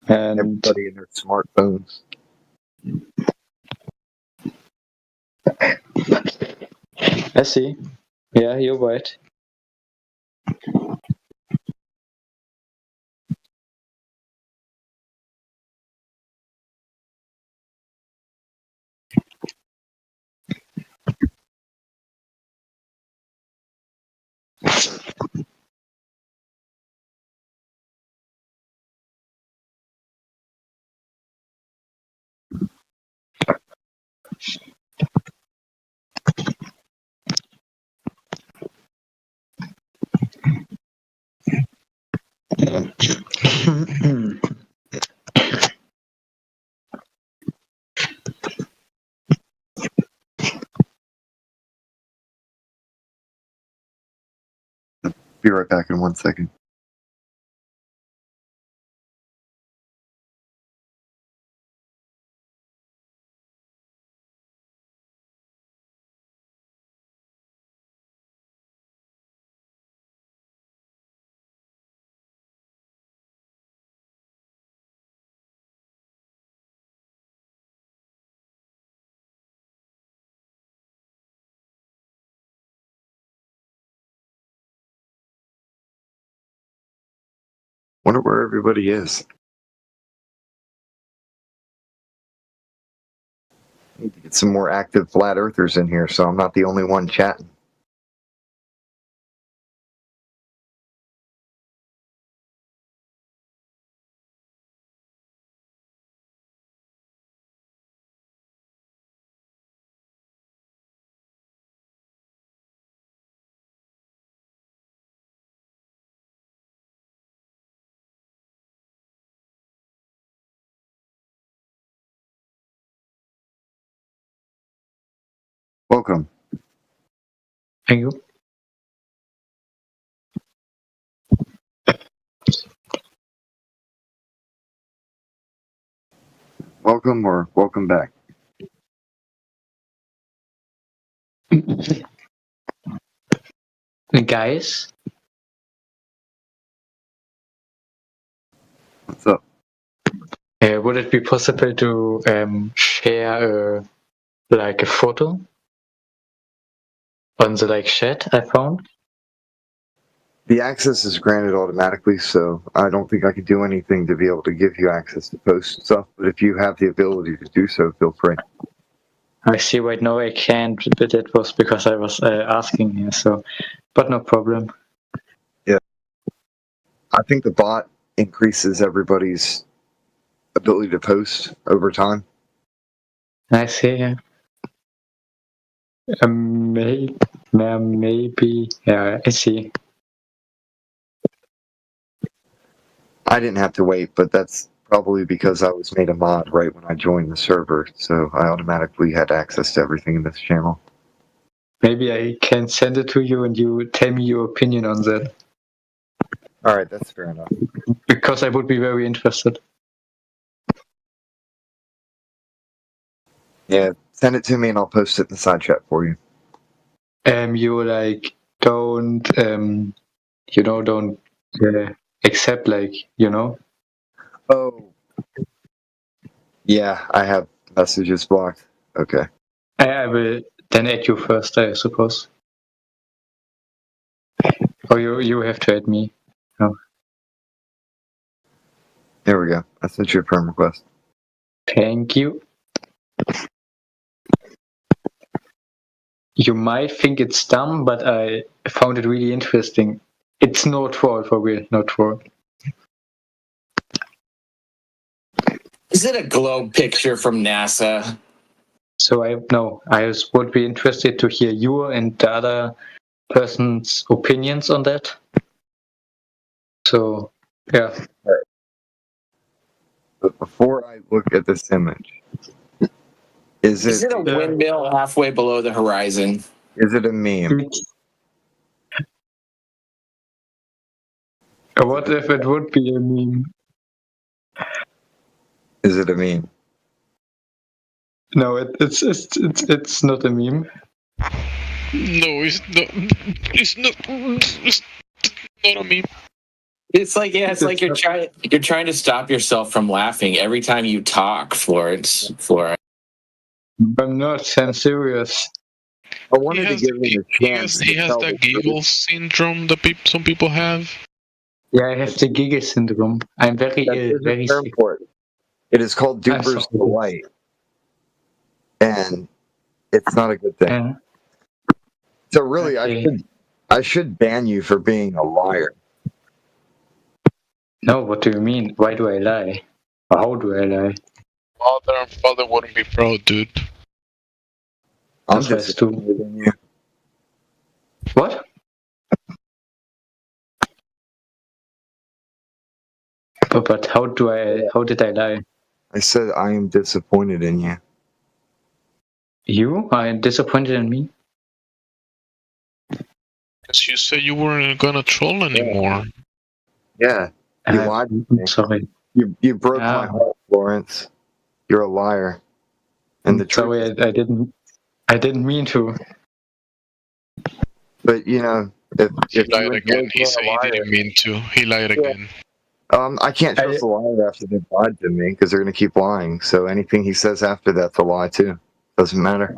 And everybody in their smartphones. I see. Yeah, you're right. Be right back in 1 second. Wonder where everybody is. Need to get some more active flat earthers in here, so I'm not the only one chatting. Welcome. Thank you. Welcome or welcome back. Guys, what's up? Would it be possible to share like a photo on the chat I found? The access is granted automatically, so I don't think I could do anything to be able to give you access to post stuff. But if you have the ability to do so, feel free. I see. Right now I can't, but it was because I was asking here. So, but no problem. Yeah, I think the bot increases everybody's ability to post over time. I see. Maybe. Yeah, I see. I didn't have to wait, but that's probably because I was made a mod right when I joined the server, so I automatically had access to everything in this channel. Maybe I can send it to you and you tell me your opinion on that. Alright, that's fair enough. Because I would be very interested. Yeah, send it to me and I'll post it in the side chat for you. You don't accept Oh. Yeah, I have messages blocked. Okay. I will then add you first, I suppose. Or you have to add me. Oh. There we go. I sent you a friend request. Thank you. You might think it's dumb, but I found it really interesting. It's no troll, for real, no troll. Is it a globe picture from NASA? So I would be interested to hear you and the other person's opinions on that. So, yeah. But before I look at this image, is it a windmill halfway below the horizon? Is it a meme? What if it would be a meme? Is it a meme? No, it's not a meme. No, it's not. It's not. It's not a meme. It's like you're trying to stop yourself from laughing every time you talk, Florence. Flora. I'm not. I'm serious. I wanted to give him a chance. He has that giggle syndrome that some people have. Yeah, I have the giggle syndrome. I'm very ill, very sick. It is called Duper's Delight, and it's not a good thing. Yeah. So really, I should ban you for being a liar. No, what do you mean? Why do I lie? Or how do I lie? Mother and father wouldn't be proud, dude. I'm disappointed in you. What? But how did I lie? I said I am disappointed in you. You are disappointed in me? Because you said you weren't gonna troll anymore. Yeah, you lied to me. Sorry. You broke my heart, Lawrence. You're a liar. And the truth. Sorry, I didn't mean to. But you know, if he lied again, he said he didn't mean to. He lied again. I can't trust a liar after they've lied to me because they're going to keep lying. So anything he says after that's a lie too. Doesn't matter.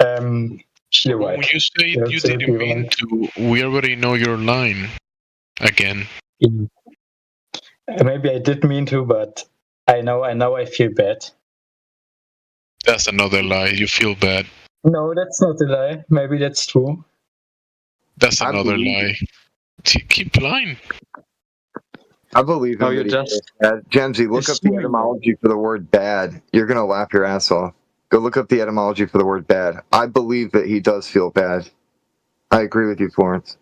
When you say you didn't mean to, we already know your line. Again. Maybe I did mean to, but I know I feel bad. That's another lie. You feel bad. No, that's not a lie. Maybe that's true. That's another lie. Keep lying. I believe him. Jamsy, look up the etymology for the word bad. You're going to laugh your ass off. Go look up the etymology for the word bad. I believe that he does feel bad. I agree with you, Florence.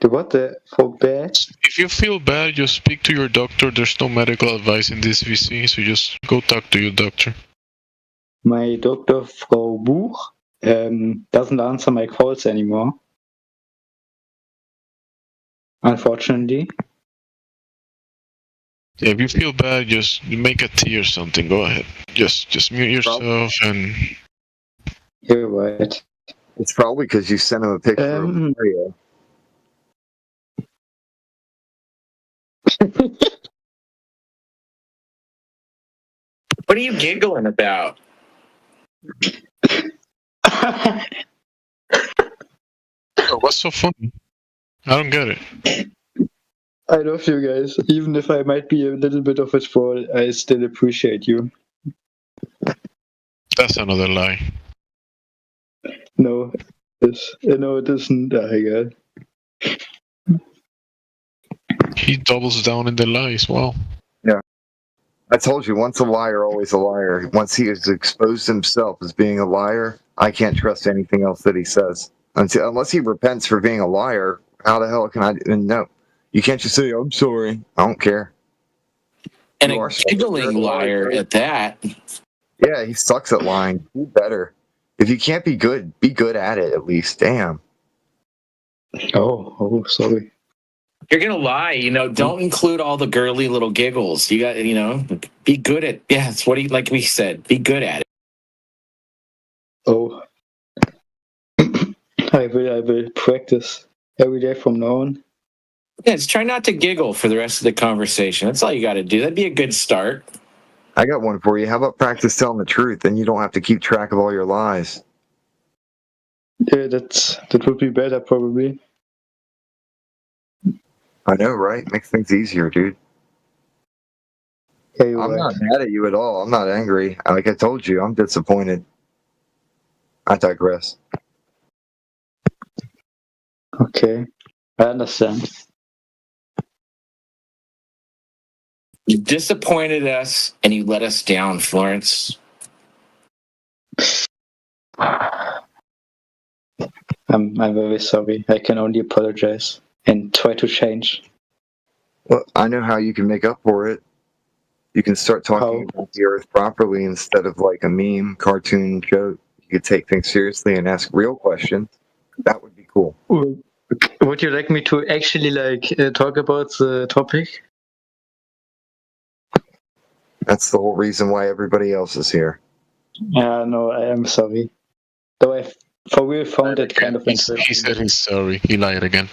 For bad? If you feel bad, just speak to your doctor. There's no medical advice in this VC, so just go talk to your doctor. My doctor, Frau Buch, doesn't answer my calls anymore. Unfortunately. Yeah, if you feel bad, just make a tea or something. Go ahead. Just mute yourself and... You're right. It's probably because you sent him a picture of Mario. What are you giggling about? What's so funny? I don't get it. I love you guys. Even if I might be a little bit of a troll, I still appreciate you. That's another lie. No, it isn't. He doubles down in the lies. Wow. Yeah. I told you, once a liar, always a liar. Once he has exposed himself as being a liar, I can't trust anything else that he says. Unless he repents for being a liar, how the hell can I... No. You can't just say, I'm sorry. I don't care. And a giggling liar at that. Yeah, he sucks at lying. Be better. If you can't be good at it at least. Damn. Oh, sorry. You're gonna lie, don't include all the girly little giggles. You got, be good at, it's what like we said, be good at it. Oh. I will practice every day from now on. Yeah, just try not to giggle for the rest of the conversation. That's all you got to do. That'd be a good start. I got one for you. How about practice telling the truth? Then you don't have to keep track of all your lies. Yeah, that would be better probably. I know, right? Makes things easier, dude. Yeah, I'm not mad at you at all. I'm not angry. Like I told you, I'm disappointed. I digress. Okay, I understand. You disappointed us and you let us down, Florence. I'm very sorry. I can only apologize and try to change. Well, I know how you can make up for it. You can start talking about the Earth properly instead of like a meme, cartoon joke. You could take things seriously and ask real questions. That would be cool. Would you like me to actually talk about the topic? That's the whole reason why everybody else is here. Yeah, no, I am sorry. Though I for real found it kind of interesting. He said he's sorry. He lied again.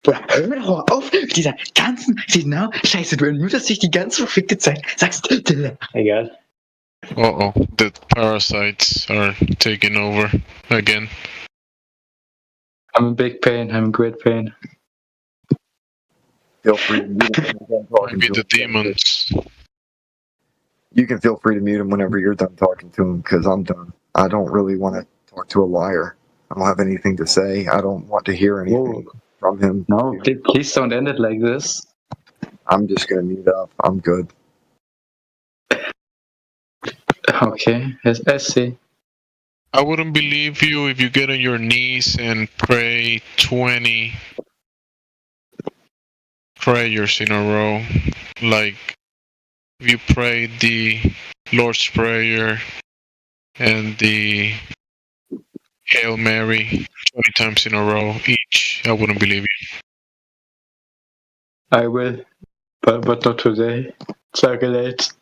Hör mir doch mal auf mit dieser ganzen Signal. Scheiße, du mutest dich die ganze verfickte Zeit. Sagst egal. Uh-oh, the parasites are taking over again. I'm in big pain. I'm in great pain. Feel free to mute him when you're done talking Maybe to the him. demons. You can feel free to mute him whenever you're done talking to him, because I'm done. I don't really want to talk to a liar. I don't have anything to say. I don't want to hear anything from him. No, please don't end it like this. I'm just going to mute up. I'm good. Okay, yes, I see. I wouldn't believe you if you get on your knees and pray 20 prayers in a row. Like, if you pray the Lord's Prayer and the Hail Mary 20 times in a row each, I wouldn't believe you. I will, but not today. Sage late.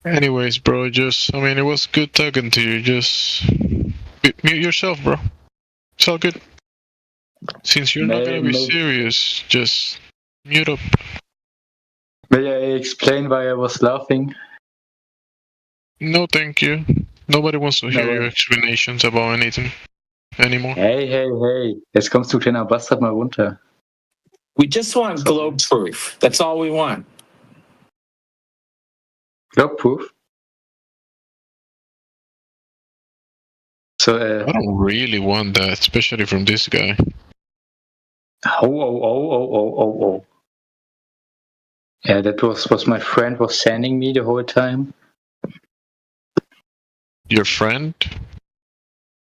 Anyways, bro, it was good talking to you. Just mute yourself, bro. It's all good. Since you're not gonna be serious, just mute up. May I explain why I was laughing? No, thank you. Nobody wants to hear your explanations about anything anymore. Hey. Jetzt kommst du, kleiner Bastard, mal runter. We just want globe proof. That's all we want. Globe proof? So, I don't really want that, especially from this guy. Oh. Yeah, that was what my friend was sending me the whole time. Your friend?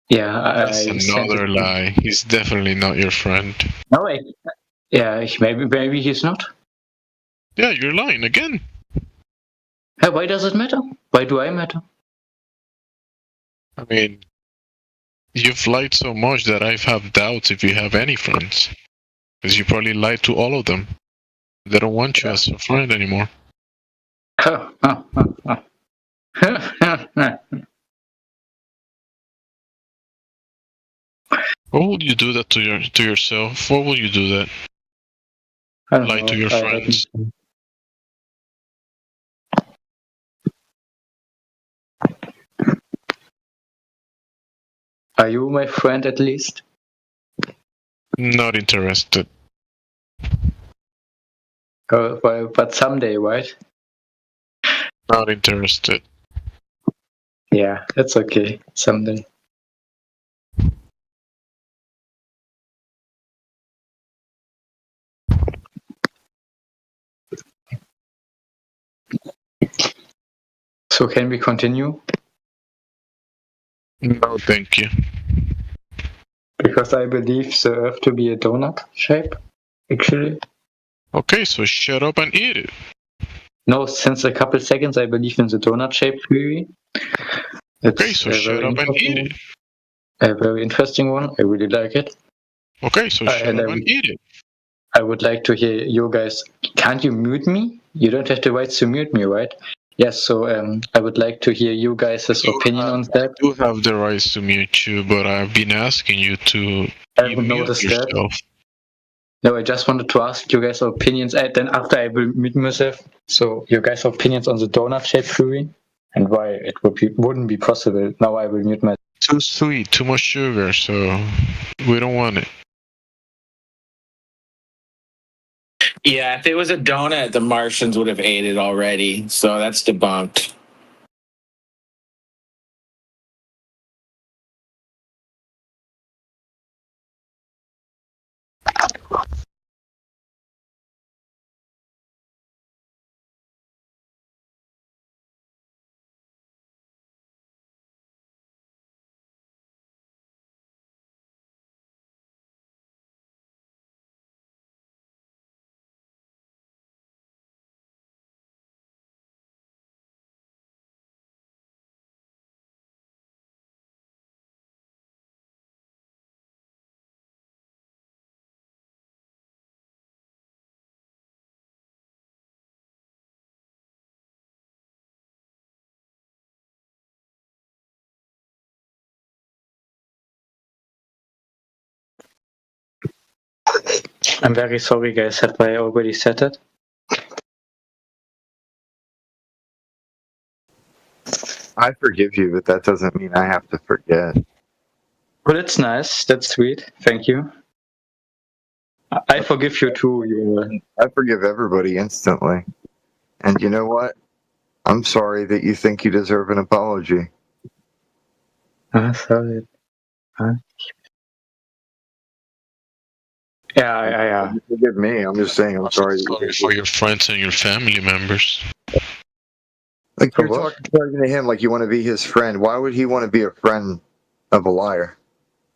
Yeah, That's another lie. He's definitely not your friend. No, maybe he's not. Yeah, you're lying again. Hey, why does it matter? Why do I matter? I mean, you've lied so much that I have doubts if you have any friends. Because you probably lied to all of them. They don't want you as a friend anymore. What would you do that to yourself? What would you do that? Lie to your friends. Are you my friend at least? Not interested. Well, but someday, right? Not interested. Yeah, that's okay. Someday. So can we continue? No, thank you. Because I believe the Earth to be a donut shape, actually. Okay, so shut up and eat it. No, since a couple seconds I believe in the donut shape theory. Okay, so shut up and eat it. A very interesting one. I really like it. Okay, so shut up and eat it. I would like to hear you guys. Can't you mute me? You don't have the rights to mute me, right? Yes, so I would like to hear you guys' opinion on that. I do have the rights to mute you, but I've been asking you to mute yourself. No, I just wanted to ask you guys' opinions. Then after I will mute myself. So you guys' opinions on the donut shape theory and why it wouldn't be possible. Now I will mute myself. Too sweet, too much sugar, so we don't want it. Yeah, if it was a donut, the Martians would have ate it already. So that's debunked. I'm very sorry, guys. Have I already said it? I forgive you, but that doesn't mean I have to forget. Well, that's nice. That's sweet. Thank you. I forgive you too. I forgive everybody instantly. And you know what? I'm sorry that you think you deserve an apology. Sorry. Yeah. Forgive me. I'm just saying I'm sorry. Sorry for your friends and your family members. Like you're talking to him like you want to be his friend. Why would he want to be a friend of a liar?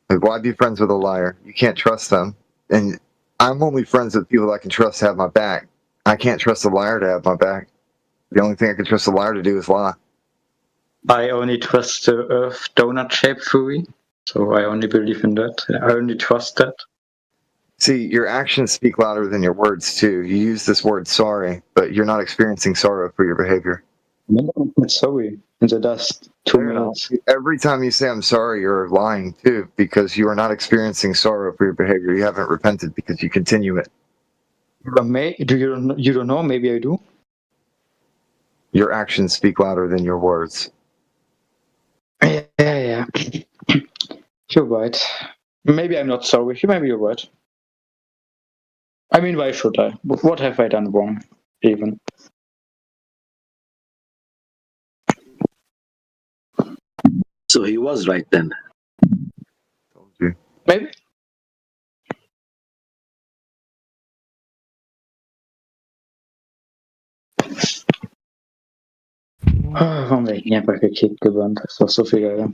Like, why be friends with a liar? You can't trust them. And I'm only friends with people I can trust to have my back. I can't trust a liar to have my back. The only thing I can trust a liar to do is lie. I only trust the Earth donut-shaped theory, so I only believe in that. I only trust that. See, your actions speak louder than your words, too. You use this word sorry, but you're not experiencing sorrow for your behavior. I'm sorry in the dust. 2 minutes. Every time you say I'm sorry, you're lying, too, because you are not experiencing sorrow for your behavior. You haven't repented because you continue it. You don't know? Maybe I do. Your actions speak louder than your words. Yeah. You're right. Maybe I'm not sorry. Maybe you're right. I mean, why should I? What have I done wrong, even? So he was right then. Told you. Maybe. Warum werde ich nie einfach gekickt gebannt? Das ist doch so viel geiler.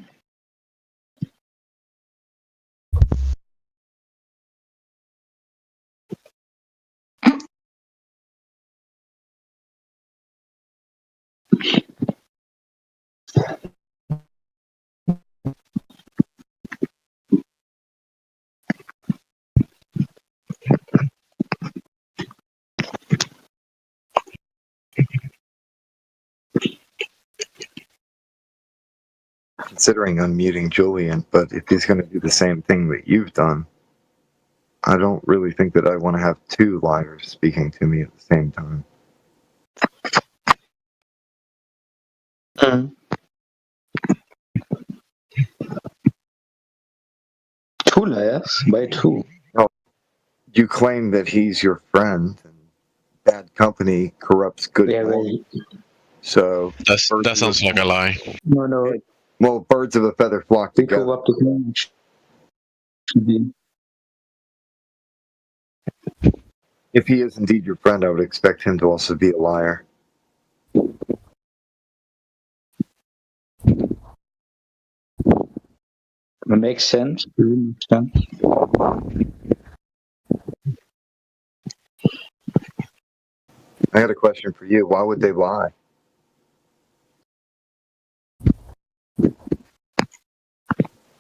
Considering unmuting Julian, but if he's going to do the same thing that you've done, I don't really think that I want to have two liars speaking to me at the same time. Two liars? By two? Well, you claim that he's your friend, and bad company corrupts good. Yeah, well, so that sounds like a lie. No. Well, birds of a feather flock together. Corrupted man. If he is indeed your friend, I would expect him to also be a liar. It makes sense. Makes sense. I had a question for you. Why would they lie?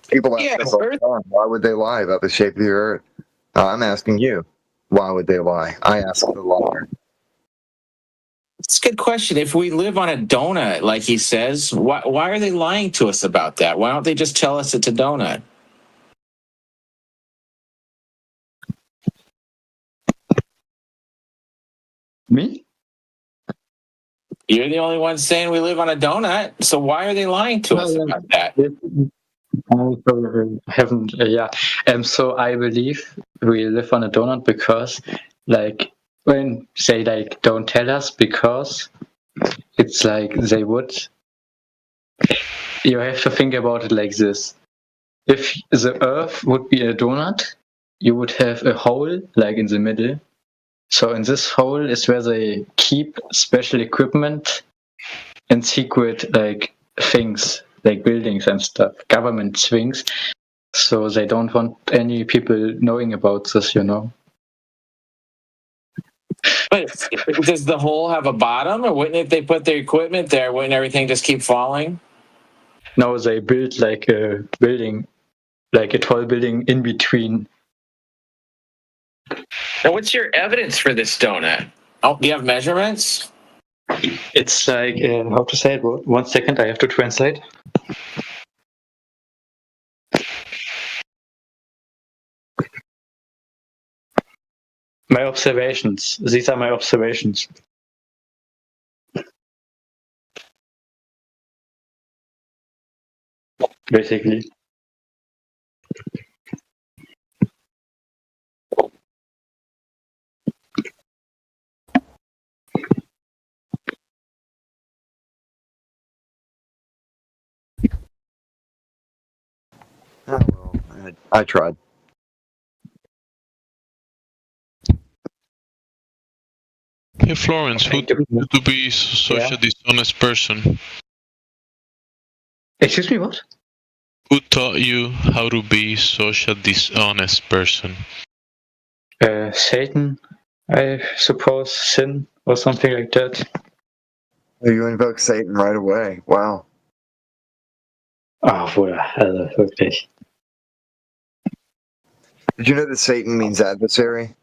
People ask us all the time, why would they lie about the shape of the earth? I'm asking you, why would they lie? I ask the liar. It's a good question. If we live on a donut, like he says, why are they lying to us about that? Why don't they just tell us it's a donut? Me? You're the only one saying we live on a donut, so why are they lying to us about that? I haven't, yeah. So I believe we live on a donut because, like, when say like don't tell us because it's like they would. You have to think about it like this: if the Earth would be a donut, you would have a hole like in the middle. So in this hole is where they keep special equipment and secret like things, like buildings and stuff, government things. So they don't want any people knowing about this, you know. But does the hole have a bottom, or wouldn't if they put their equipment there, wouldn't everything just keep falling? No, they built like a building, like a tall building in between. Now, what's your evidence for this donut? Oh, do you have measurements? It's like, how to say it? 1 second, I have to translate. My observations. These are my observations. Basically. Oh, well, I tried. Hey Florence, who to be such a dishonest person? Excuse me, what? Who taught you how to be such a dishonest person? Satan, I suppose, sin, or something like that. You invoke Satan right away. Wow. Ah, Bruder, also wirklich. Did you know that Satan means adversary?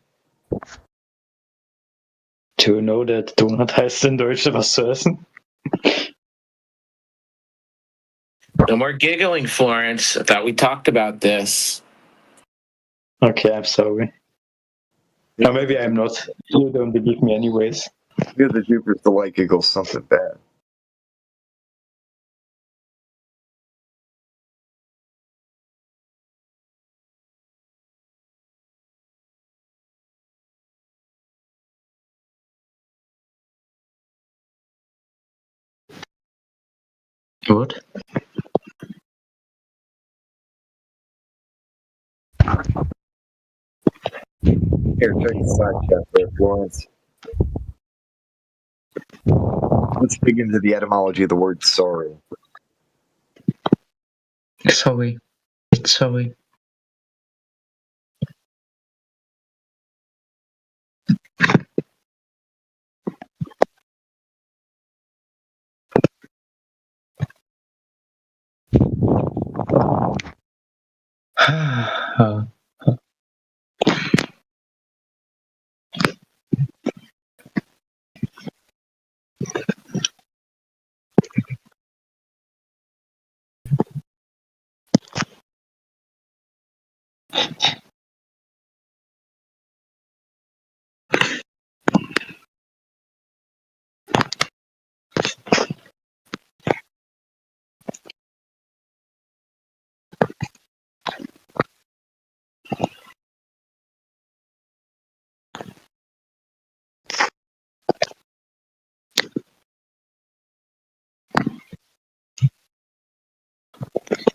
To know that Donut heißt in Deutsch was zu essen? No more giggling, Florence. I thought we talked about this. Okay, I'm sorry. Or maybe I'm not. You don't believe me anyways. You're the Jupiter's delight giggles something bad. What? Here, check the side chat there, Florence. Let's dig into the etymology of the word sorry. Sorry. It's sorry.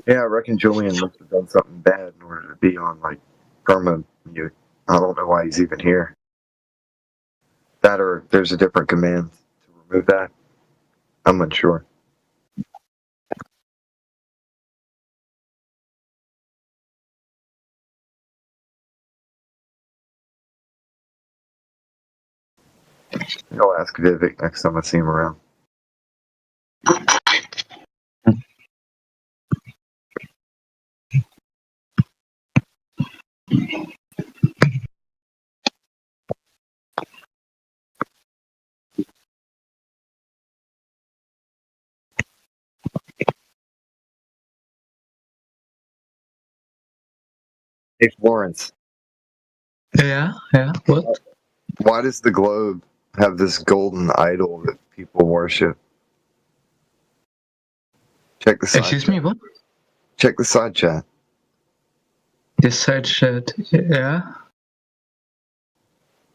Yeah, I reckon Julian must have done something bad in order to be on, like, Karma mute. I don't know why he's even here. That or there's a different command to remove that. I'm unsure. I'll ask Vivek next time I see him around. Hey, Florence. Yeah, what? Why does the globe have this golden idol that people worship? Check the side Excuse chat. me, what? Check the side chat. This side chat, yeah?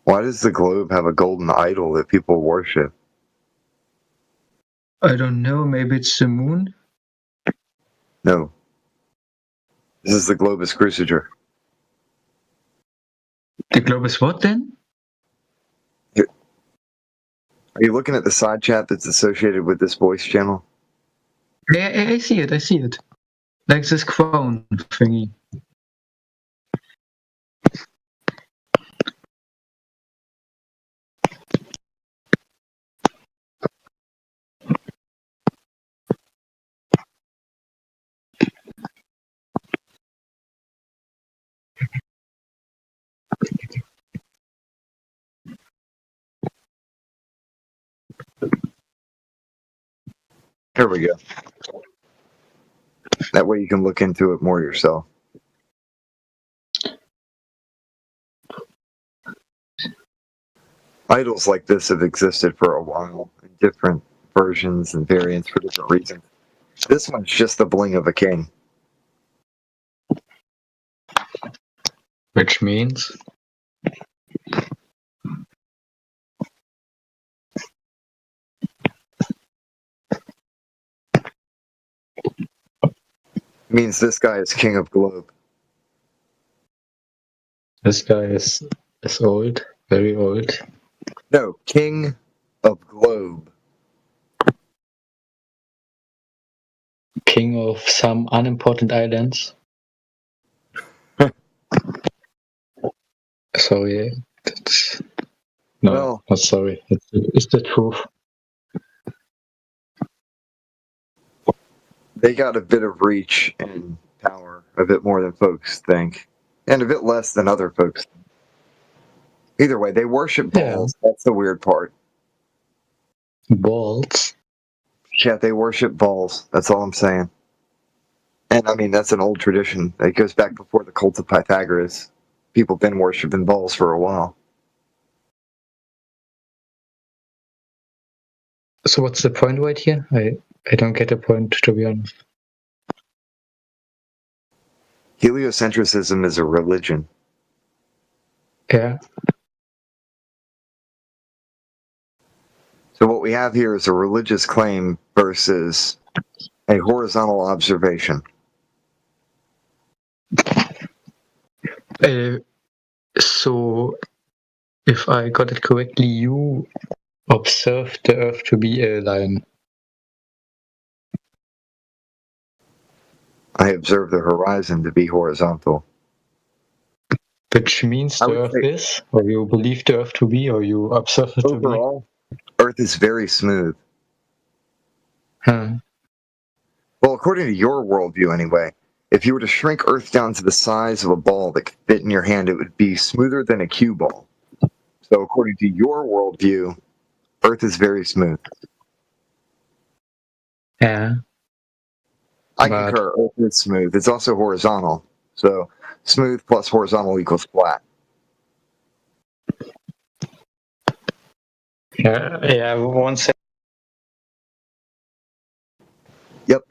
Why does the globe have a golden idol that people worship? I don't know, maybe it's the moon? No. This is the Globus Cruciger. The globe is what then? Are you looking at the side chat that's associated with this voice channel? Yeah, I see it. Like this crown thingy. Here we go. That way you can look into it more yourself. Idols like this have existed for a while in different versions and variants for different reasons. This one's just the bling of a king. Which means Means this guy is king of globe. this guy is old, very old. No, king of globe. King of some unimportant islands. Sorry, that's, no, Well, not sorry. It's the truth. they got a bit of reach and power, a bit more than folks think, and a bit less than other folks think. Either way, they worship balls. Yeah. That's the weird part. Balls? Yeah, they worship balls. That's all I'm saying. And I mean, that's an old tradition. It goes back before the cult of Pythagoras. People have been worshiping balls for a while. So what's the point right here? I don't get the point, to be honest. Heliocentrism is a religion. Yeah. So what we have here is a religious claim versus a horizontal observation. So, if I got it correctly, you observed the Earth to be a line. I observe the horizon to be horizontal. Which means the Earth is, or you believe the Earth to be, or you observe it to be? Overall, Earth is very smooth. Huh. Well, according to your worldview anyway, if you were to shrink Earth down to the size of a ball that could fit in your hand, it would be smoother than a cue ball. So according to your worldview, Earth is very smooth. Yeah. I concur, Earth is smooth. It's also horizontal. So smooth plus horizontal equals flat. Yeah, 1 second. Yep.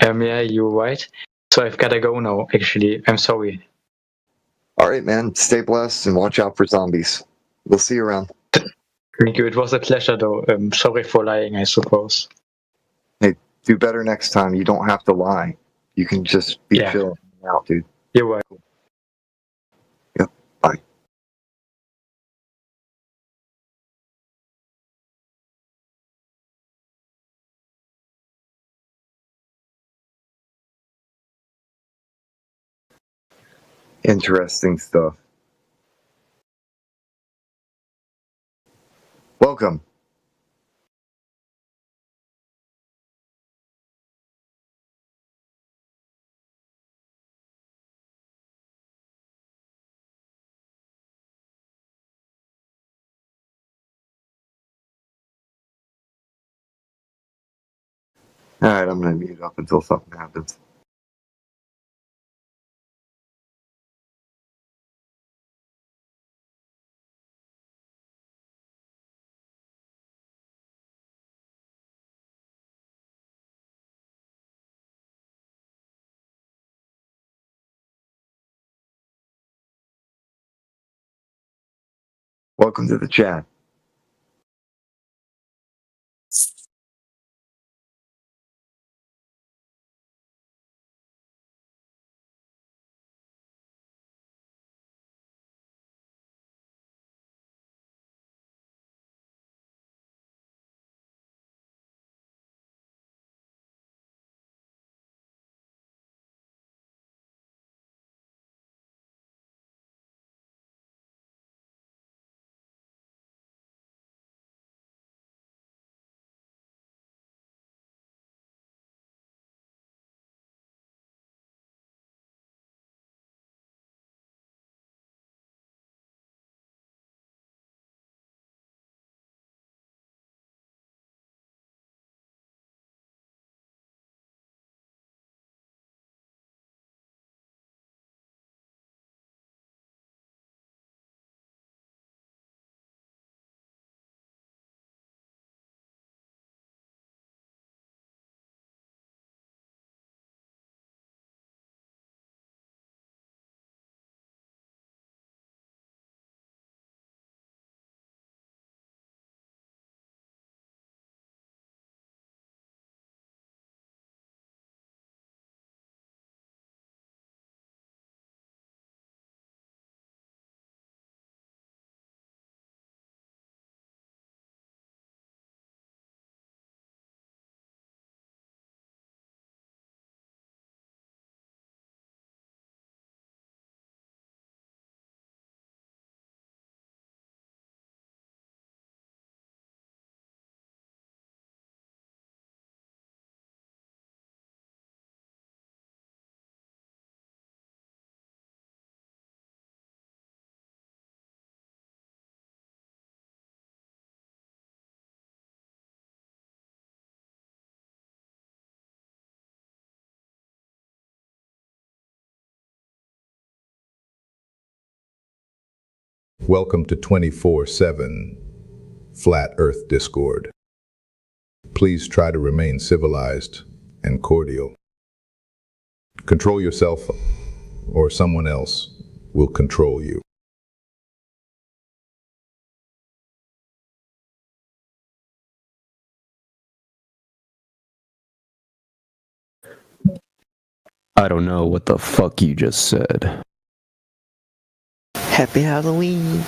Yeah, you're right. So I've gotta go now, actually. I'm sorry. Alright, man. Stay blessed and watch out for zombies. We'll see you around. Thank you. It was a pleasure, though. Sorry for lying, I suppose. Hey, do better next time. You don't have to lie. You can just be chill out, dude. You're right. Yep. Bye. Interesting stuff. Welcome. Alright, I'm going to mute up until something happens. Welcome to the chat. Welcome to 24/7 Flat Earth Discord. Please try to remain civilized and cordial. Control yourself, or someone else will control you. I don't know what the fuck you just said. Happy Halloween.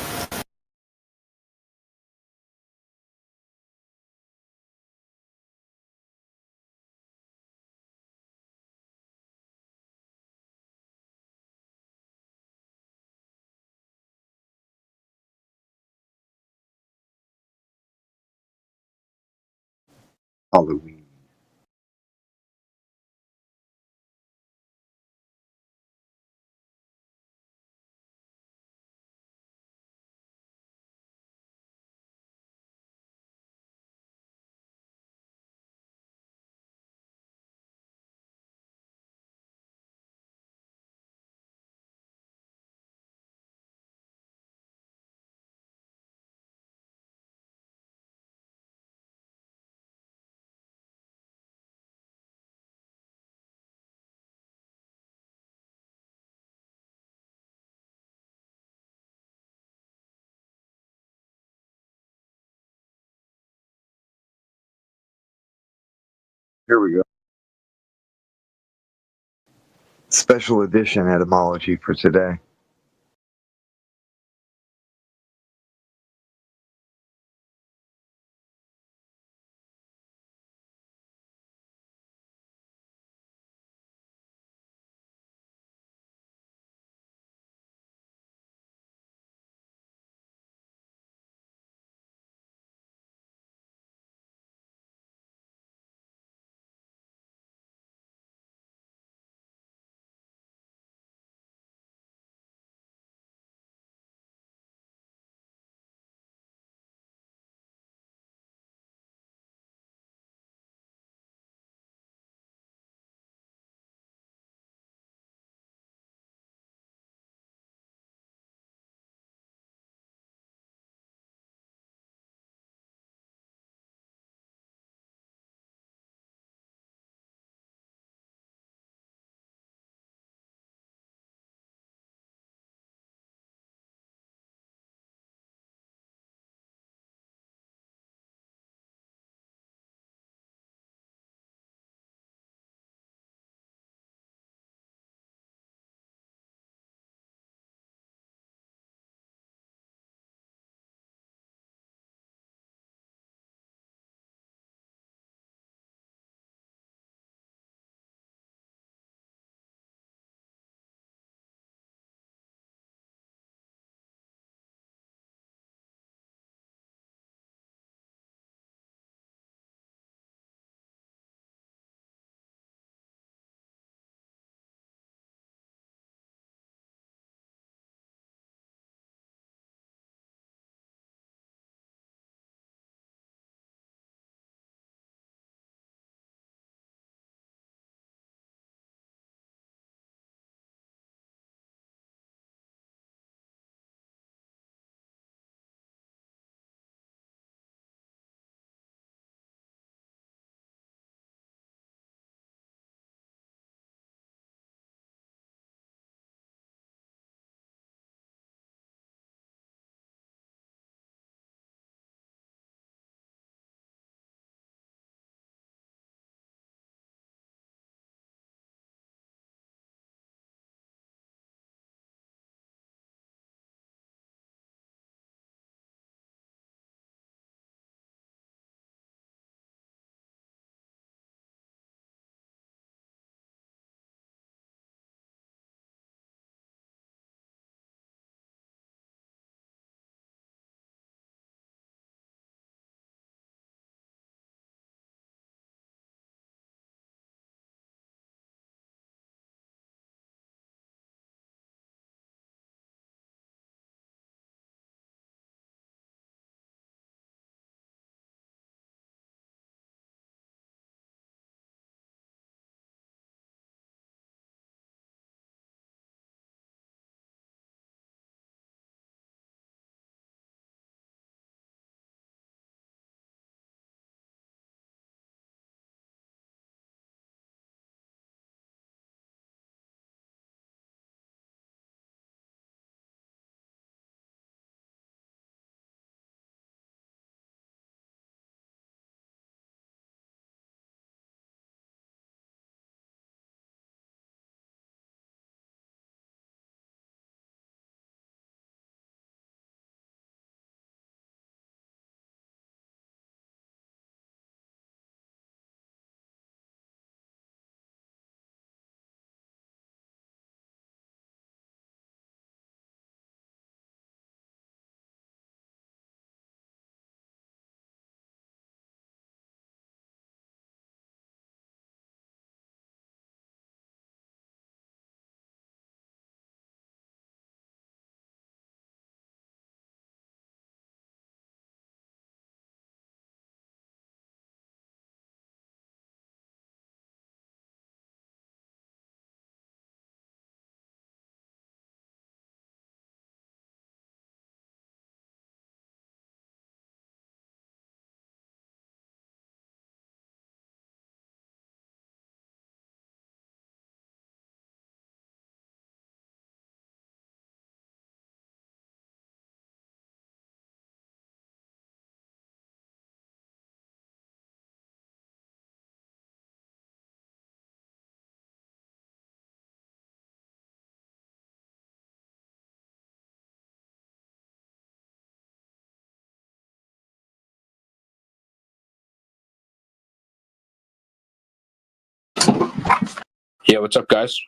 Halloween. Here we go. Special edition etymology for today. Yeah, what's up, guys?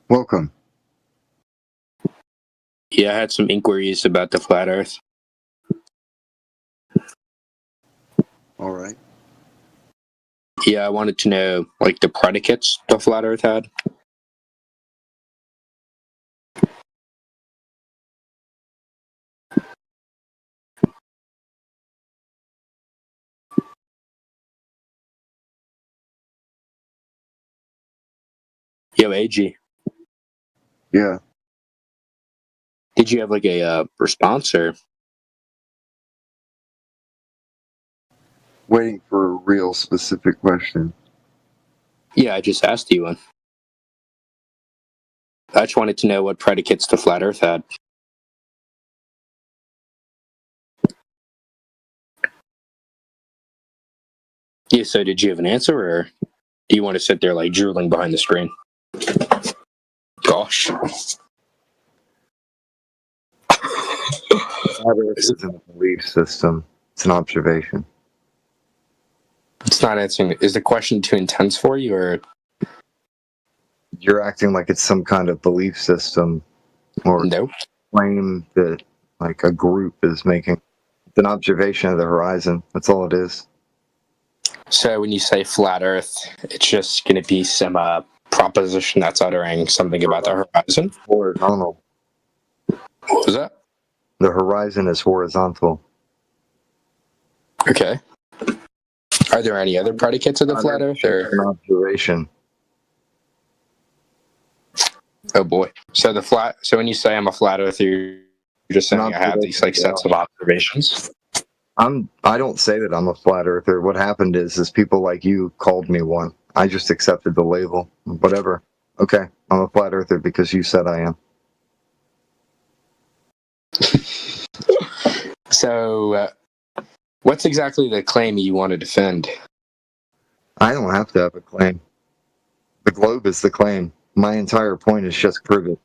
Welcome. Yeah, I had some inquiries about the flat Earth. All right. Yeah, I wanted to know, like, the predicates the flat Earth had. Yo, AG, Yeah. did you have, like, a response, or? Waiting for a real specific question. Yeah, I just asked you one. I just wanted to know what predicates the flat Earth had. Yeah, so did you have an answer, or do you want to sit there, like, drooling behind the screen? Gosh. Flat Earth isn't a belief system. It's an observation. It's not answering. Is the question too intense for you, or? You're acting like it's some kind of belief system or Nope. claim that like a group is making. It's an observation of the horizon. That's all it is. So when you say flat Earth, it's just going to be some proposition that's uttering something about the horizon? Horizontal. What was that? The horizon is horizontal. Okay. Are there any other predicates of the flat Earth, or? An observation. Oh boy. So when you say I'm a flat earther, you're just saying I have these like sets of observations? I don't say that I'm a flat earther. What happened is people like you called me one. I just accepted the label. Whatever. Okay, I'm a flat earther because you said I am. So, what's exactly the claim you want to defend? I don't have to have a claim. The globe is the claim. My entire point is just prove it.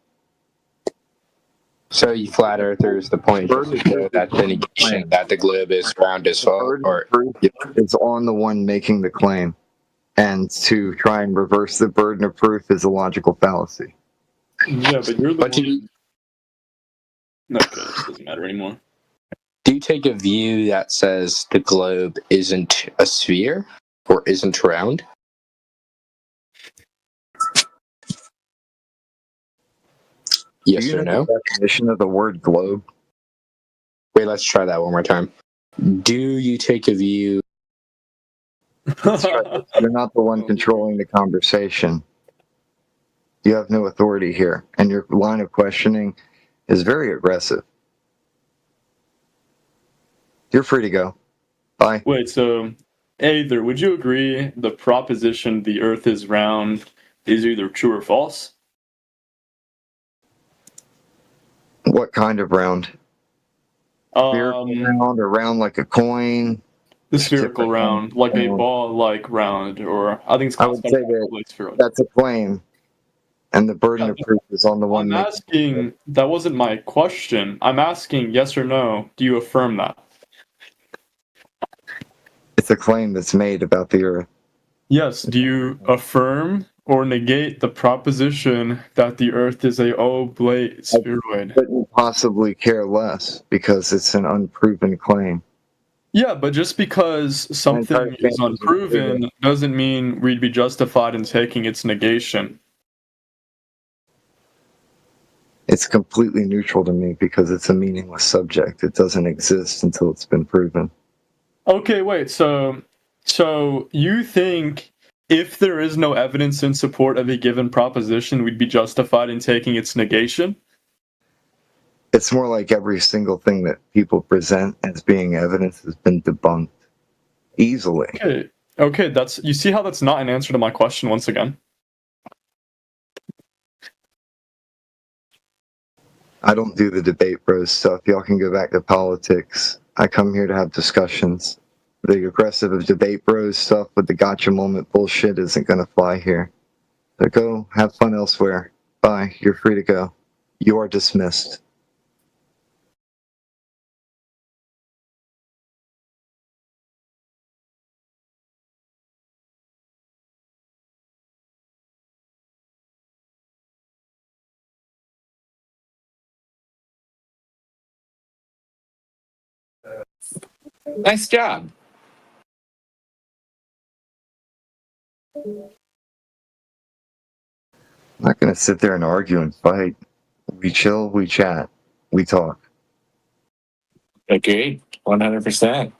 So you flat earthers, the point is to show that the negation that the globe is round as well, or is on the one making the claim, and to try and reverse the burden of proof is a logical fallacy. Yeah, but you're the But one. Okay, it doesn't matter anymore. Do you take a view that says the globe isn't a sphere or isn't round? Yes or no? The definition of the word globe. Wait, let's try that one more time. Do you take a view? You're not the one controlling the conversation. You have no authority here, and your line of questioning is very aggressive. You're free to go. Bye. Wait, so either would you agree the proposition the Earth is round is either true or false? What kind of round? Spherical round or round like a coin? The spherical round, like a ball-like round, or I think it's I would say that that's a claim, and the burden of proof is on the one. I'm asking. That wasn't my question. I'm asking yes or no. Do you affirm that? It's a claim that's made about the Earth. Yes. Do you affirm or negate the proposition that the Earth is a oblate spheroid? I couldn't possibly care less because it's an unproven claim. Yeah, but just because something is unproven doesn't mean we'd be justified in taking its negation. It's completely neutral to me because it's a meaningless subject. It doesn't exist until it's been proven. Okay, wait. So you think if there is no evidence in support of a given proposition, we'd be justified in taking its negation? It's more like every single thing that people present as being evidence has been debunked easily. Okay, that's, you see how that's not an answer to my question once again? I don't do the debate bros stuff. Y'all can go back to politics. I come here to have discussions. The aggressive debate bros stuff with the gotcha moment bullshit isn't going to fly here. So go have fun elsewhere. Bye. You're free to go. You are dismissed. Nice job. I'm not going to sit there and argue and fight. We chill, we chat, we talk. Agreed. 100%.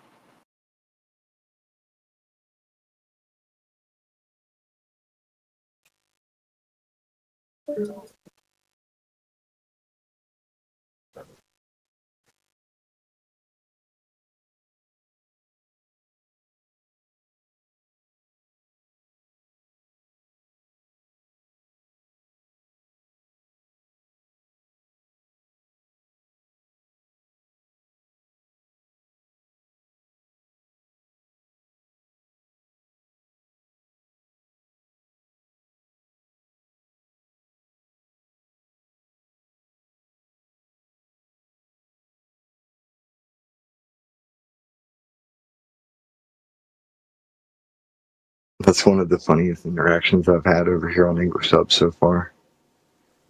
That's one of the funniest interactions I've had over here on English Sub so far.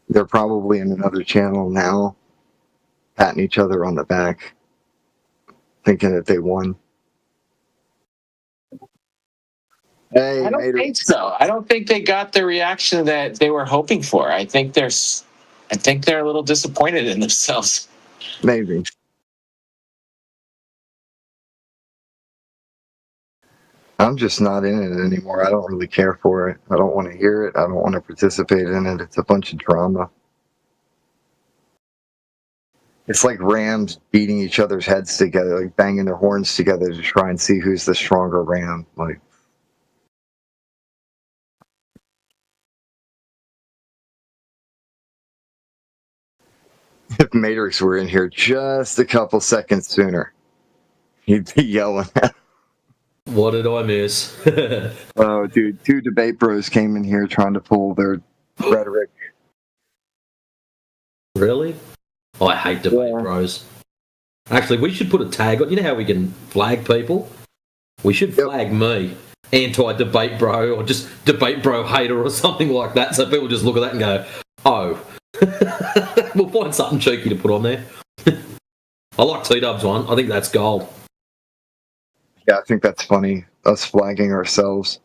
They're probably in another channel now, patting each other on the back, thinking that they won. Hey, I don't think so. I don't think they got the reaction that they were hoping for. I think they're a little disappointed in themselves. Maybe. I'm just not in it anymore. I don't really care for it. I don't want to hear it. I don't want to participate in it. It's a bunch of drama. It's like rams beating each other's heads together, like banging their horns together to try and see who's the stronger ram. Like, if Matrix were in here just a couple seconds sooner, he'd be yelling at. What did I miss? Oh, dude, two debate bros came in here trying to pull their rhetoric. Really? I hate debate bros. Actually, we should put a tag on. You know how we can flag people? We should flag me. Anti-debate bro, or just debate bro hater or something like that, so people just look at that and go, oh. We'll find something cheeky to put on there. I like T-Dub's one. I think that's gold. Yeah, I think that's funny. Us flagging ourselves.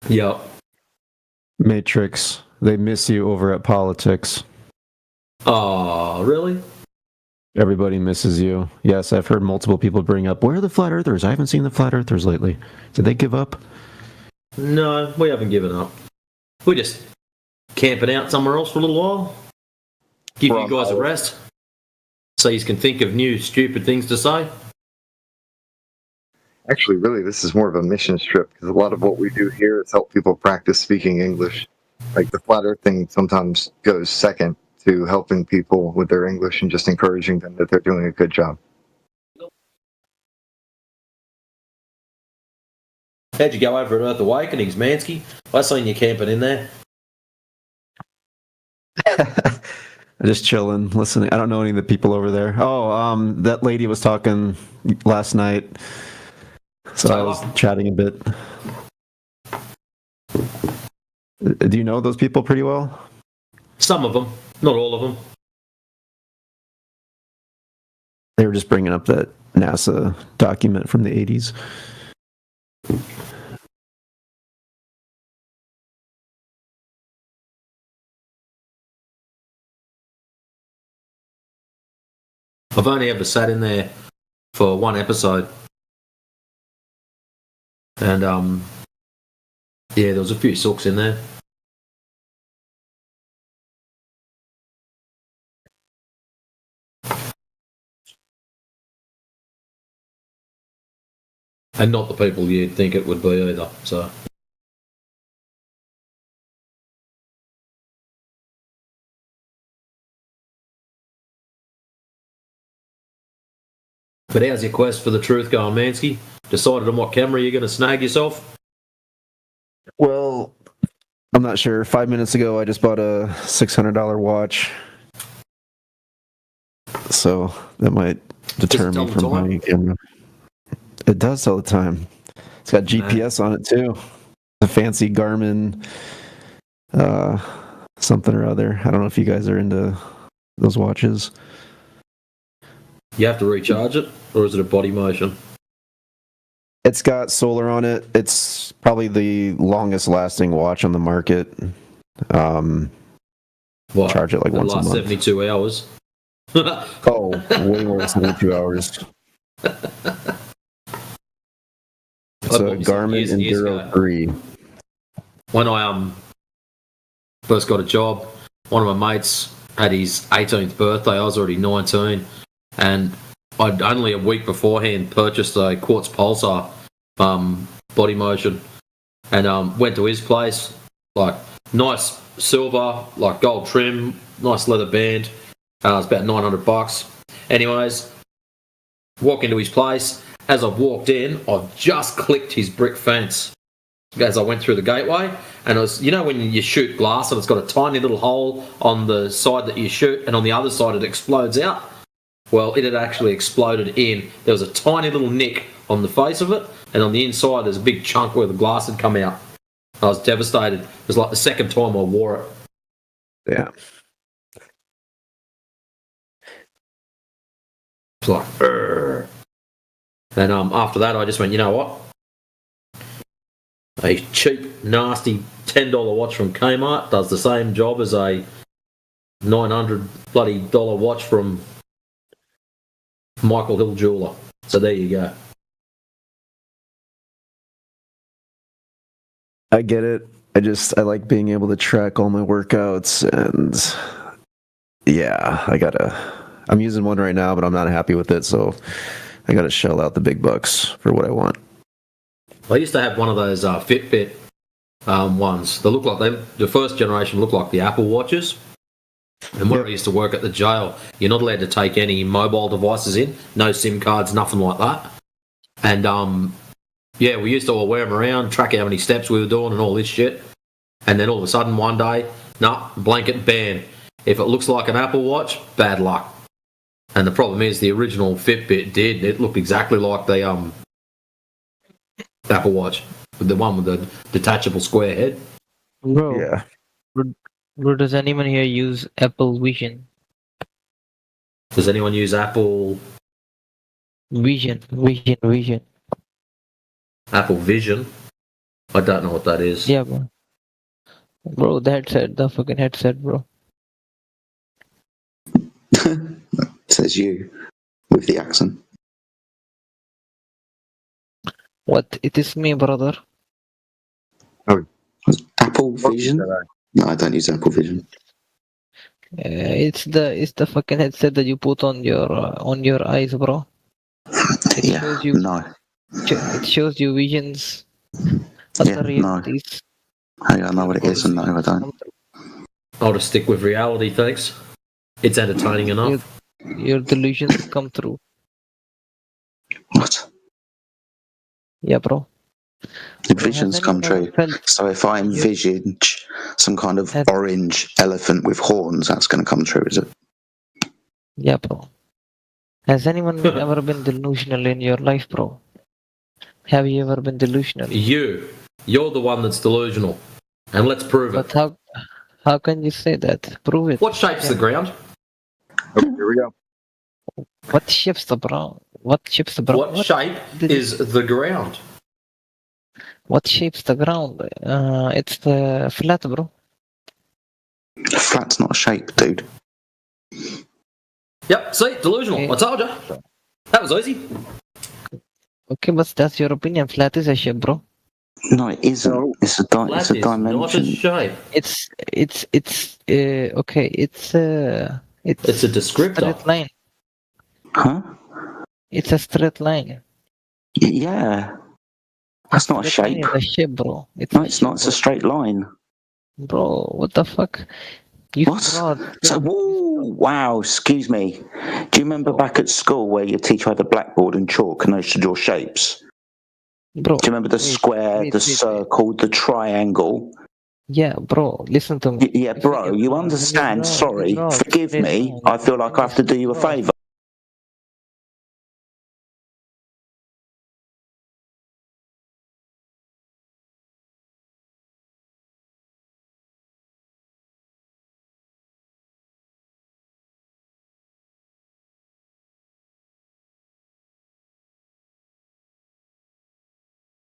Yep. Matrix, they miss you over at politics. Oh, really? Everybody misses you. Yes, I've heard multiple people bring up, where are the flat earthers? I haven't seen the flat earthers lately. Did they give up? No, we haven't given up. We're just camping out somewhere else for a little while. Give you guys a rest. So you can think of new stupid things to say. Actually, really, this is more of a mission trip because a lot of what we do here is help people practice speaking English. Like the flat earth thing sometimes goes second to helping people with their English and just encouraging them that they're doing a good job. How'd you go over at Earth Awakenings, Mansky? I seen you camping in there. Just chilling, listening. I don't know any of the people over there. Oh, that lady was talking last night. So I was chatting a bit. Do you know those people pretty well? Some of them, not all of them. They were just bringing up that NASA document from the 80s. I've only ever sat in there for one episode. And, yeah, there was a few sooks in there. And not the people you'd think it would be either, so. But how's your quest for the truth going, Mansky? Decided on what camera you're going to snag yourself? Well, I'm not sure. 5 minutes ago, I just bought a $600 watch. So that might deter me from buying a camera. It does tell the time. It's got GPS on it, too. A fancy Garmin something or other. I don't know if you guys are into those watches. You have to recharge it? or is it a body motion? It's got solar on it. It's probably the longest lasting watch on the market. What? Charge it like the once a last month. 72 hours. Oh, way more than 72 hours. It's a Garmin Enduro 3. When I first got a job, one of my mates had his 18th birthday. I was already 19, and I'd only a week beforehand purchased a Quartz Pulsar body motion, and went to his place. Like nice silver, like gold trim, nice leather band. It's about $900. Anyways, walk into his place. As I've walked in, I've just clicked his brick fence as I went through the gateway, and it was, you know, when you shoot glass and it's got a tiny little hole on the side that you shoot, and on the other side it explodes out. Well, it had actually exploded in. There was a tiny little nick on the face of it, and on the inside there's a big chunk where the glass had come out. I was devastated. It was like the second time I wore it. Yeah. It's like, Urgh. And after that, I just went, you know what? A cheap, nasty $10 watch from Kmart does the same job as a $900 bloody dollar watch from Michael Hill Jeweler. So there you go. I get it. I like being able to track all my workouts, and yeah, I'm using one right now, but I'm not happy with it, so I gotta shell out the big bucks for what I want. I used to have one of those Fitbit ones. They look like the first generation looked like the Apple Watches. And where I used to work at the jail, you're not allowed to take any mobile devices in, no SIM cards, nothing like that. And yeah, we used to all wear them around, track how many steps we were doing and all this shit. And then all of a sudden one day, blanket ban. If it looks like an Apple Watch, bad luck. And the problem is the original Fitbit did. It looked exactly like the Apple Watch, the one with the detachable square head. Bro, Yeah. bro, does anyone here use Apple Vision? Does anyone use Apple Vision. Apple Vision? I don't know what that is. Yeah, bro. Bro, the fucking headset, bro. Says you with the accent. What? It is me, brother. Apple Vision? No, I don't use Apple Vision. It's the fucking headset that you put on your eyes, bro. It shows you. No. It shows you visions. Other realities. Hey, I know what it is, and no, I don't. I'll just stick with reality, thanks. It's entertaining enough. Your delusions come true. What? Yeah, bro. The visions come true. So if I envisage some kind of orange elephant with horns, that's going to come true, is it? Yeah, bro. Has anyone ever been delusional in your life, bro? Have you ever been delusional? You're the one that's delusional. And let's prove it. But how can you say that? Prove it. What shape's the ground? Oh, here we go. What shapes the ground? What shapes the ground? What shape is the ground? What shapes the ground? It's the flat, bro. Flat's not a shape, dude. Yep, see, delusional. I told you. That was easy. Okay, but that's your opinion. Flat is a shape, bro. No, it isn't. It's a dimension. Not a shape. It's okay. It's a descriptor. Straight line. Huh? It's a straight line. Yeah. That's not a shape. It's a shape, bro. No, it's not. It's a straight line. Bro, what the fuck? What? So, wow, excuse me. Do you remember back at school where your teacher had a blackboard and chalk and those to draw shapes? Bro, do you remember the square, the circle, the triangle? Yeah, bro, listen to me. Yeah, bro, you understand. Sorry, forgive me. I feel like I have to do you a favour.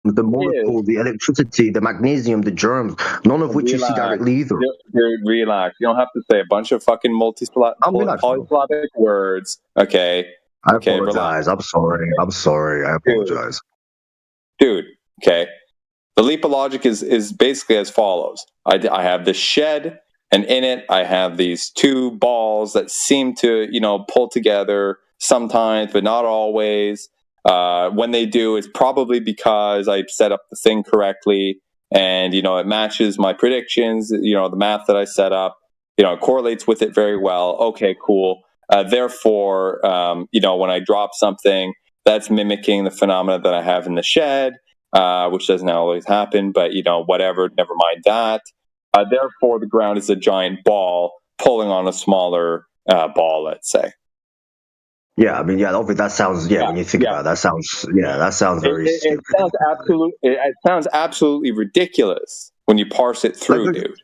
the molecule, the electricity, the magnesium, the germs, none of which you see directly either. Dude, relax. You don't have to say a bunch of fucking polysyllabic words. Okay. I apologize. I'm sorry. I apologize. Dude, okay. The leap of logic is basically as follows. I have this shed, and in it I have these two balls that seem to, pull together sometimes, but not always. When they do, it's probably because I set up the thing correctly, and it matches my predictions. The math that I set up, it correlates with it very well. Okay, cool. Therefore, when I drop something, that's mimicking the phenomena that I have in the shed, which doesn't always happen, but whatever. Never mind that. Therefore, the ground is a giant ball pulling on a smaller ball. Let's say. Yeah, I mean, obviously that sounds. When you think about it, that sounds very. It sounds absolutely ridiculous when you parse it through, dude.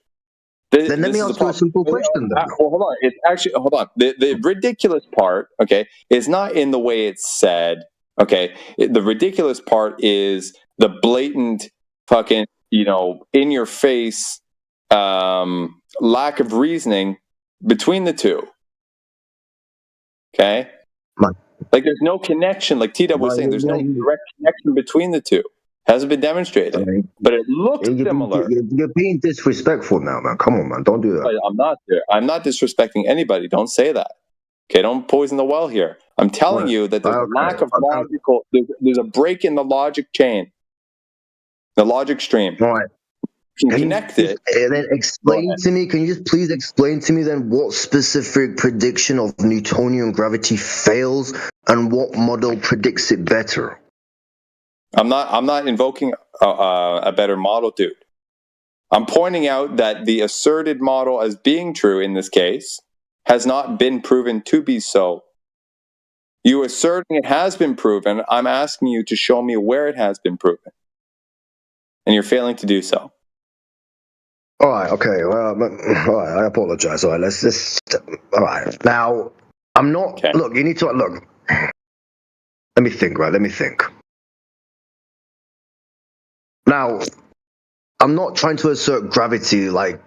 Then let me ask you a simple question. Hold on. It's actually hold on. The ridiculous part, okay, is not in the way it's said. Okay, the ridiculous part is the blatant fucking in your face lack of reasoning between the two. Okay. Like there's no connection, like T-Dub was saying, there's no direct connection between the two. Hasn't been demonstrated, but it looks similar. You're being disrespectful now, man. Come on, man. Don't do that. I'm not disrespecting anybody. Don't say that. Okay, don't poison the well here. I'm telling you that there's a lack of logical. There's a break in the logic chain, the logic stream. All right. You can connect it. And then explain to me. Can you just please explain to me then what specific prediction of Newtonian gravity fails and what model predicts it better? I'm not invoking a better model, dude. I'm pointing out that the asserted model as being true in this case has not been proven to be so. You asserting it has been proven. I'm asking you to show me where it has been proven. And you're failing to do so. All right, okay. Well, all right, I apologize. All right, let's just. All right. Now, I'm not. Okay. Look, you need to. Look. Let me think, right? Let me think. Now, I'm not trying to assert gravity like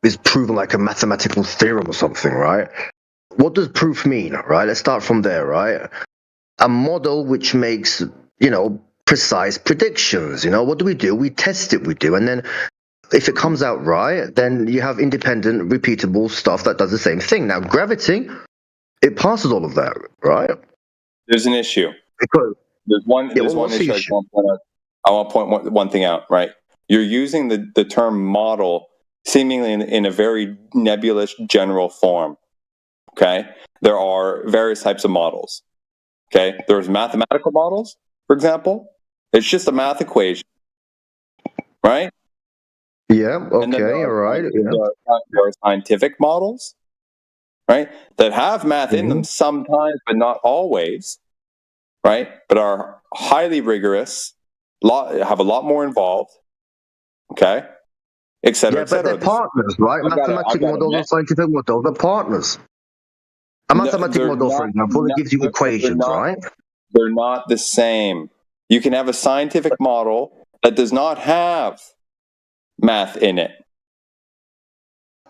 is proven like a mathematical theorem or something, right? What does proof mean, right? Let's start from there, right? A model which makes, precise predictions. What do? We test it, and then if it comes out right, then you have independent, repeatable stuff that does the same thing. Now, gravity, it passes all of that, right? There's an issue. There's one issue. I want to point one thing out, right? You're using the term model seemingly in a very nebulous general form, okay? There are various types of models, okay? There's mathematical models, for example. It's just a math equation, right? Yeah, okay, all right. There are scientific models, right, that have math in them sometimes, but not always, right, but are highly rigorous, have a lot more involved, okay, et cetera, et cetera. But they're partners, right? Mathematical models and scientific models, they're partners. A mathematical model, for example, it gives you equations, right? They're not the same. You can have a scientific model that does not have math in it.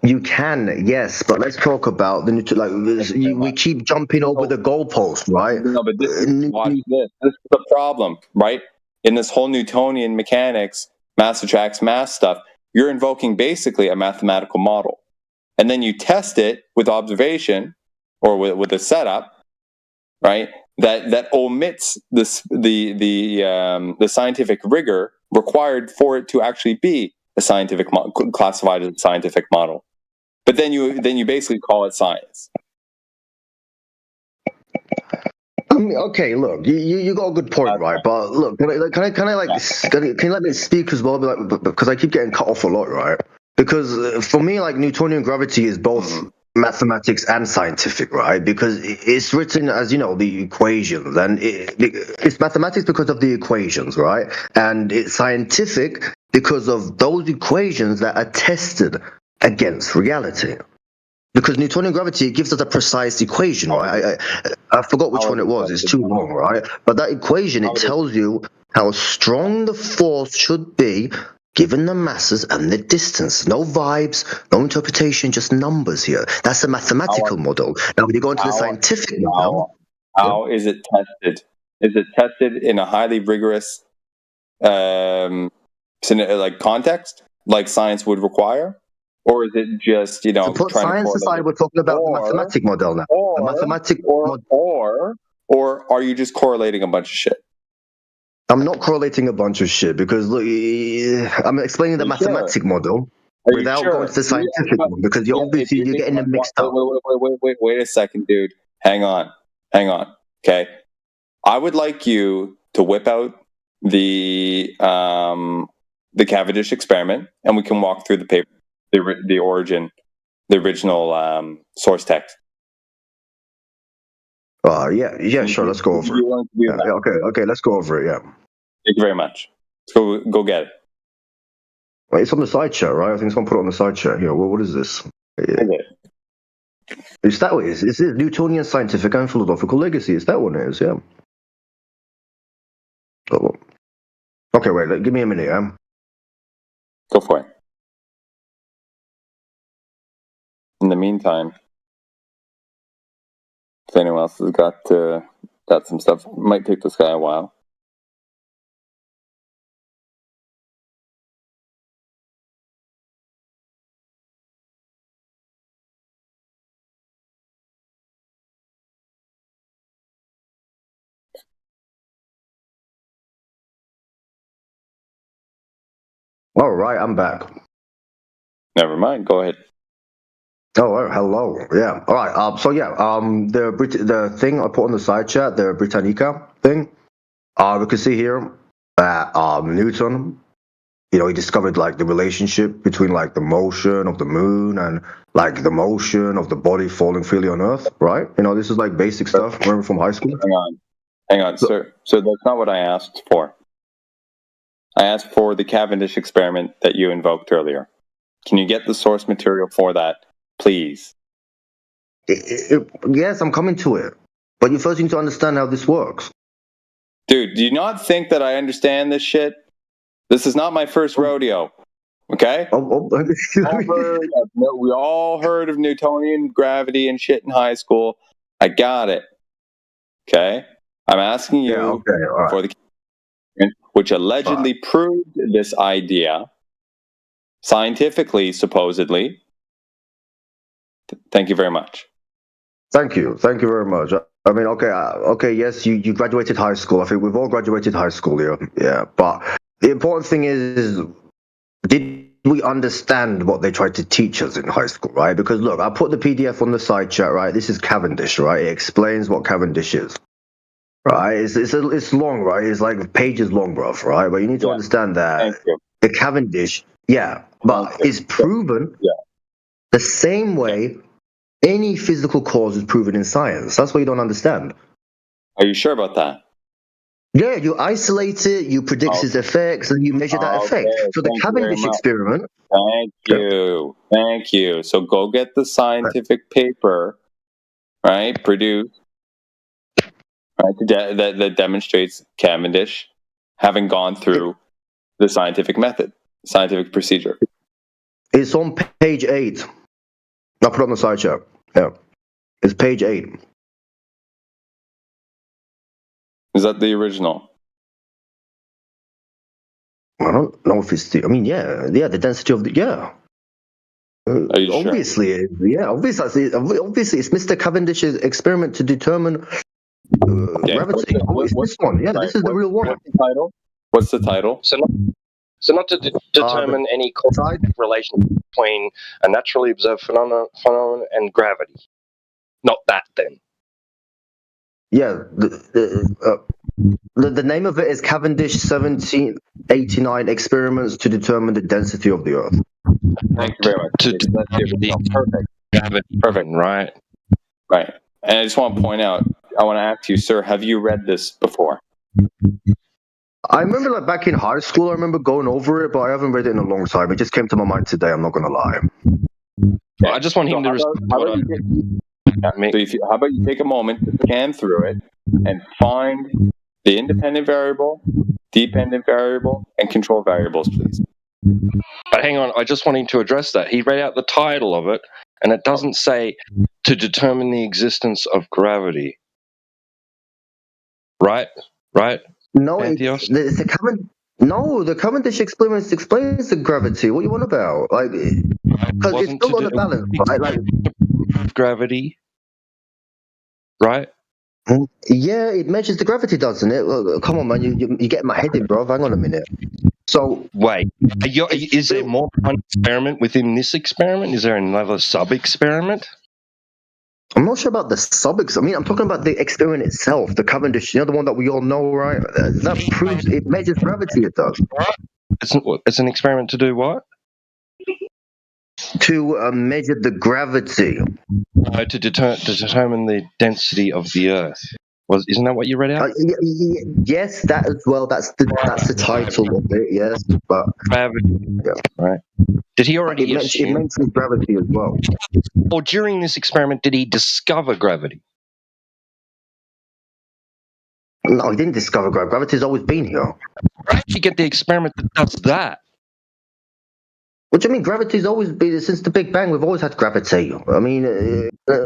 You can, yes, but let's talk about we keep jumping over the goalpost, right? No, but watch this. This is the problem, right? In this whole Newtonian mechanics, mass attracts mass stuff, you're invoking basically a mathematical model, and then you test it with observation or with a setup, right? That omits the scientific rigor required for it to actually be a scientific classified as a scientific model, but then you basically call it science. Okay, look, you got a good point, right? But look, can you let me speak as well? Because I keep getting cut off a lot, right? Because for me, like Newtonian gravity is both mathematics and scientific, right? Because it's written as the equations, and it's mathematics because of the equations, right? And it's scientific because of those equations that are tested against reality. Because Newtonian gravity gives us a precise equation, right? I forgot which one it was. It's too long, right? But that equation, it tells you how strong the force should be given the masses and the distance. No vibes, no interpretation, just numbers here. That's a mathematical model. Now, when you go into the scientific model, how is it tested? Is it tested in a highly rigorous like context, like science would require? Or is it just, you know, to put science aside, we're talking about the mathematic model now. Or are you just correlating a bunch of shit? I'm not correlating a bunch of shit because look, I'm explaining the mathematic model without going to the scientific one because you're getting them mixed up. Wait a second, dude. Hang on. Okay, I would like you to whip out the Cavendish experiment, and we can walk through the paper, the origin, the original source text. Yeah, sure. Let's go over it. Okay, let's go over it. Yeah. Thank you very much. Let's go get it. Wait, it's on the side chat, right? I think it's gonna put it on the side chat here. What is this? It's that way. It's Newtonian scientific and philosophical legacy. It's that one. It is, yeah. Oh. Okay, wait. Give me a minute. Go for it. In the meantime, if anyone else has got some stuff, it might take this guy a while. All right, I'm back. Never mind. Go ahead. Oh, hello. Yeah. All right. The thing I put on the side chat, the Britannica thing. We can see here that Newton, you know, he discovered like the relationship between like the motion of the moon and like the motion of the body falling freely on Earth, right? You know, this is like basic stuff. Remember from high school? Hang on, sir. So that's not what I asked for. I asked for the Cavendish experiment that you invoked earlier. Can you get the source material for that, please? Yes, I'm coming to it. But you first need to understand how this works. Dude, do you not think that I understand this shit? This is not my first rodeo. Okay? We all heard of Newtonian gravity and shit in high school. I got it. Okay? I'm asking you for the which allegedly proved this idea scientifically, supposedly. Thank you very much. Thank you very much. I mean, okay, yes, you graduated high school. I think we've all graduated high school here. Yeah, but the important thing is, did we understand what they tried to teach us in high school, right? Because look, I put the PDF on the side chat, right? This is Cavendish, right? It explains what Cavendish is. Right, it's long, right? It's like pages long, bruv, right? But you need to understand that the Cavendish, but it's proven the same way any physical cause is proven in science. That's what you don't understand. Are you sure about that? Yeah, you isolate it, you predict its effects, and you measure that effect. So the Cavendish experiment. Thank you. So go get the scientific paper, right? Produced. Right, that demonstrates Cavendish having gone through the scientific method, scientific procedure. It's on page 8. I'll put it on the side chat. Yeah. It's page 8. Is that the original? I don't know if it's the... I mean, the density of the... Yeah. Are you obviously, sure? Obviously it's Mr. Cavendish's experiment to determine... gravity. It's this one. Yeah, this is the real one. What's the title? So not to determine any causal relation between a naturally observed phenomenon and gravity. Not that, then. Yeah, the name of it is Cavendish 1789 Experiments to Determine the Density of the Earth. Thank you very much. Perfect. Right. And I just want to point out, I want to ask you, sir, have you read this before? I remember like back in high school, I remember going over it, but I haven't read it in a long time. It just came to my mind today, I'm not going to lie. Well, I just want him to respond. How about you take a moment to scan through it and find the independent variable, dependent variable, and control variables, please. But hang on, I just want him to address that. He read out the title of it, and it doesn't say to determine the existence of gravity. Right? No, Pantheos? the Cavendish experiment explains the gravity. What you want about? Like, because it's Wasn't still to on the balance, right? Like, gravity, right? Yeah, it measures the gravity, doesn't it? Come on, man, you get my head in, bro. Hang on a minute. So wait, is there more than one experiment within this experiment? Is there another sub-experiment? I'm not sure about the I mean, I'm talking about the experiment itself, the Cavendish, the one that we all know, right? That proves it measures gravity. It does. It's an experiment to do what? To measure the gravity. To determine the density of the Earth. Isn't that what you read out? Yes, that as well. That's the title of it. Yes, but gravity. Yeah. Right. Did he already It mentions gravity as well. Or during this experiment, did he discover gravity? No, he didn't discover gravity. Gravity's always been here. Where did you get the experiment that does that? What do you mean? Gravity's always been since the Big Bang. We've always had gravity. I mean,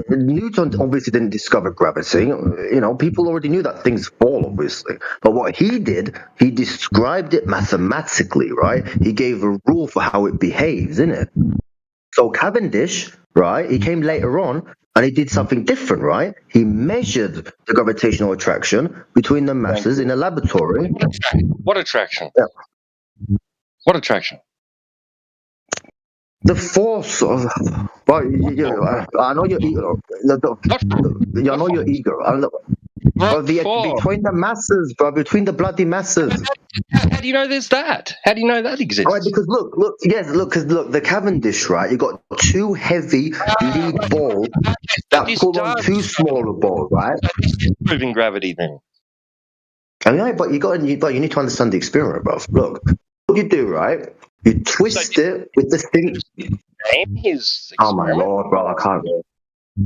Newton obviously didn't discover gravity. You know, people already knew that things fall, obviously. But what he did, he described it mathematically, right? He gave a rule for how it behaves, innit? So Cavendish, right? He came later on and he did something different, right? He measured the gravitational attraction between the masses in a laboratory. What attraction? Yeah. What attraction? The force of, well, I know you're eager. I know you're eager. Between the masses, bro, between the bloody masses. How do you know there's that? How do you know that exists? All right, because look, the Cavendish, right? You got two heavy lead balls that pull on two smaller balls, right? Proving gravity, then. I mean, but you need to understand the experiment, bro. Look, what you do, right? You twist it with the thing. Name his experiment. Oh my lord, bro! I can't.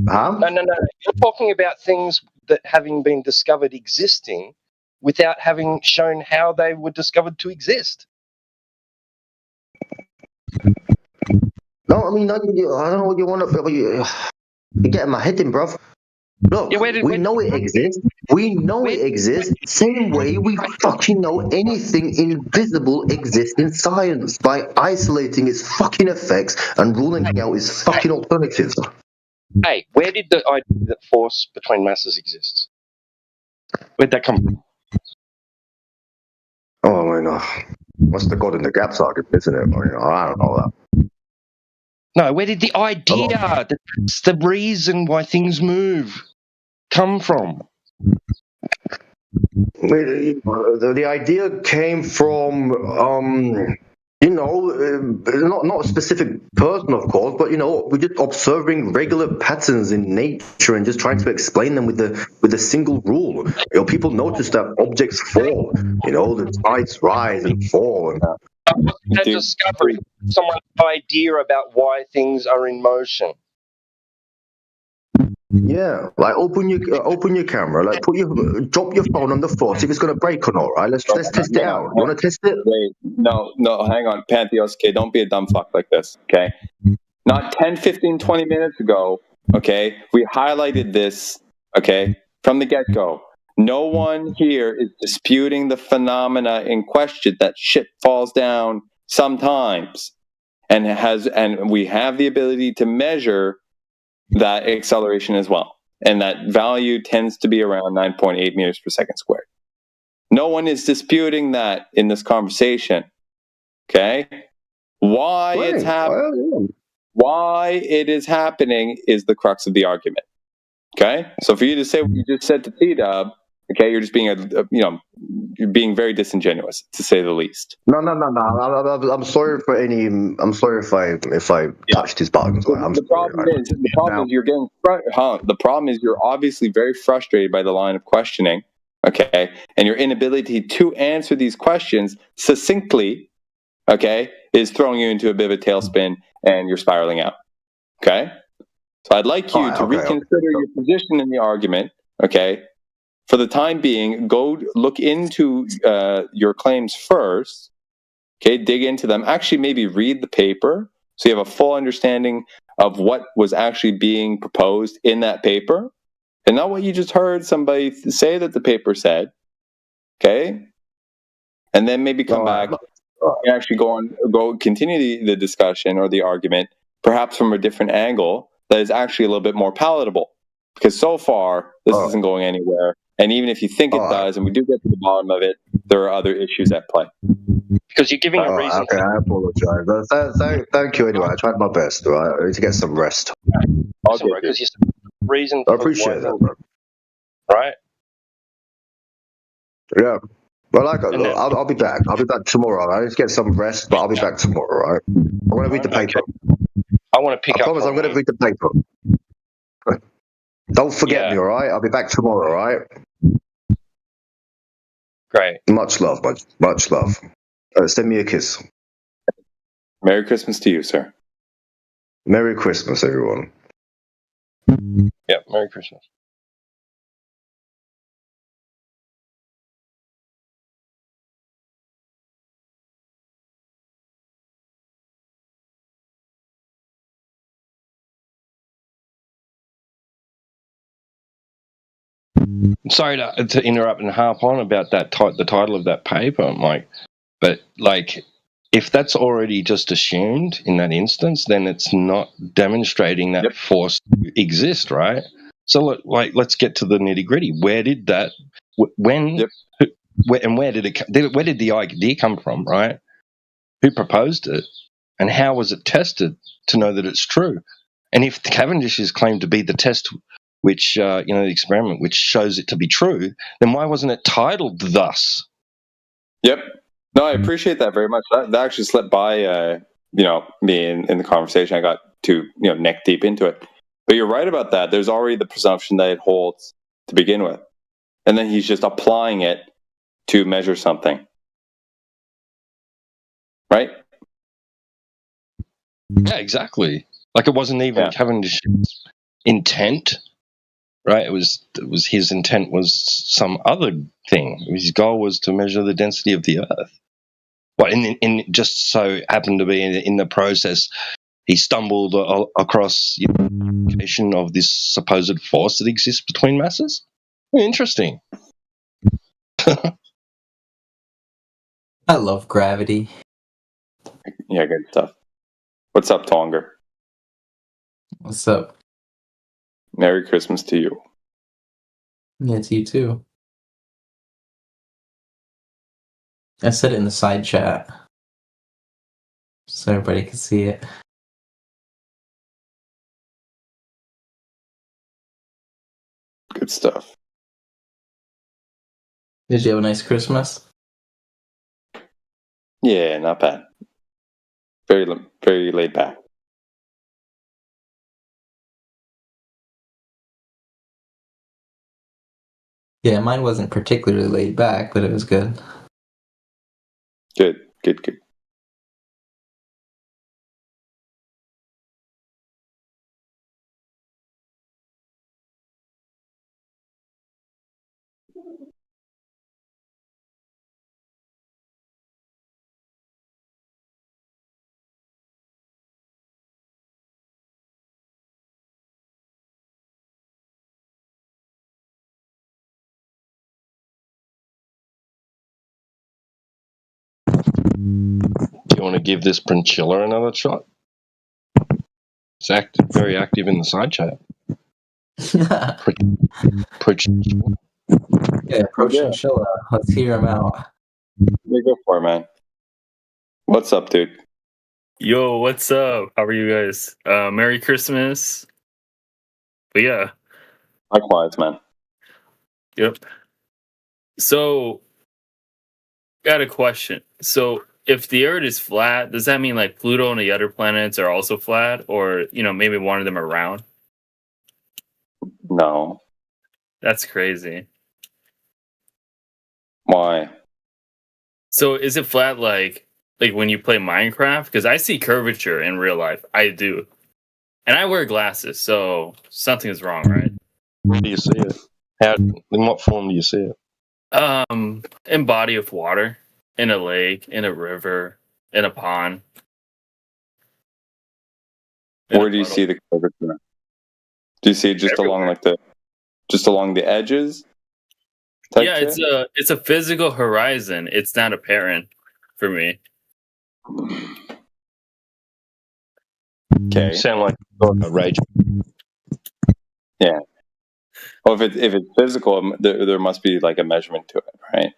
Huh? No. You're talking about things that having been discovered existing without having shown how they were discovered to exist. No, I mean, I don't know what you want to. You're getting my head in, bro. Look, we know it exists. We know it exists. Same way we fucking know anything invisible exists in science by isolating its fucking effects and ruling out its fucking alternatives. Hey, where did the idea that force between masses exists? Where'd that come from? Oh, I know. What's the God in the gaps argument, isn't it? Well, I don't know that. No, where did the idea, that's the reason why things move, come from? The idea came from, not a specific person, of course, but we're just observing regular patterns in nature and just trying to explain them with a single rule. People notice that objects fall. The tides rise and fall. And That discovery, someone's idea about why things are in motion. Yeah, like open your camera, like drop your phone on the floor, see if it's gonna break or not, right? Let's test it out. You wanna test it? Wait, no, hang on, Pantheos, okay, don't be a dumb fuck like this, okay? Not 10, 15, 20 minutes ago, okay, we highlighted this, okay, from the get-go. No one here is disputing the phenomena in question that shit falls down sometimes, and we have the ability to measure that acceleration as well. And that value tends to be around 9.8 meters per second squared. No one is disputing that in this conversation. Okay? Why it is happening is the crux of the argument. Okay? So for you to say what you just said to T-Dub, okay, you're just being you're being very disingenuous, to say the least. No. I'm sorry for if I touched his buttons. The problem is you're obviously very frustrated by the line of questioning, okay, and your inability to answer these questions succinctly, okay, is throwing you into a bit of a tailspin and you're spiraling out. Okay? So I'd like you to reconsider your position in the argument, okay? for the time being, go look into your claims first. Okay, dig into them. Actually, maybe read the paper so you have a full understanding of what was actually being proposed in that paper, and not what you just heard somebody say that the paper said. Okay, and then maybe come back and actually go continue the discussion or the argument, perhaps from a different angle that is actually a little bit more palatable. Because so far, this isn't going anywhere. And even if you think it does, and we do get to the bottom of it, there are other issues at play. Because you're giving a reason. Okay, I apologize. Thank you anyway. I tried my best. Right, I need to get some rest. Okay, because you reason. I appreciate that, bro. Right? Yeah. Well, I'll be back. I'll be back tomorrow. I need to get some rest, but I'll be back tomorrow. Right? I want to read the paper. I want to pick up. I promise I'm going to read the paper. Don't forget me, all right? I'll be back tomorrow, all right? Great. Much love, much love. Send me a kiss. Merry Christmas to you, sir. Merry Christmas, everyone. Yep, Merry Christmas. Sorry to interrupt and harp on about that the title of that paper, Mike. But like, if that's already just assumed in that instance, then it's not demonstrating that force exist, right? So let's get to the nitty gritty. Where did that? When? Where did it? Where did the idea come from? Right? Who proposed it? And how was it tested to know that it's true? And if Cavendish's claim to be the test, which the experiment which shows it to be true, then why wasn't it titled thus? Yep. No, I appreciate that very much. That actually slipped by, me in the conversation. I got too, neck deep into it. But you're right about that. There's already the presumption that it holds to begin with. And then he's just applying it to measure something. Right? Yeah, exactly. Like it wasn't even Cavendish's intent, right? It was his intent was some other thing. His goal was to measure the density of the Earth. But in just so happened to be in the process, he stumbled across the indication of this supposed force that exists between masses. Interesting. I love gravity. Yeah, good stuff. What's up, Tonger? What's up? Merry Christmas to you. Yeah, to you too. I said it in the side chat so everybody can see it. Good stuff. Did you have a nice Christmas? Yeah, not bad. Very, very laid back. Yeah, mine wasn't particularly laid back, but it was good. Good. Do you want to give this Princhilla another shot? It's very active in the side chat. Princhilla. Yeah, approach Chinchilla. Let's hear him out. Yeah, go for it, man. What's up, dude? Yo, what's up? How are you guys? Merry Christmas. But yeah. Likewise, man. Yep. So, got a question. So, if the Earth is flat, does that mean like Pluto and the other planets are also flat? Or, maybe one of them are round? No. That's crazy. Why? So, is it flat like when you play Minecraft? Because I see curvature in real life. I do. And I wear glasses, so something is wrong, right? Where do you see it? How? In what form do you see it? In body of water, in a lake, in a river, in a pond. Where do you see the curvature? Do you see it just along the edges? type Yeah, shit? it's a physical horizon. It's not apparent for me. Okay. Sound like a rage. Yeah. Well, if it's physical, there must be like a measurement to it, right?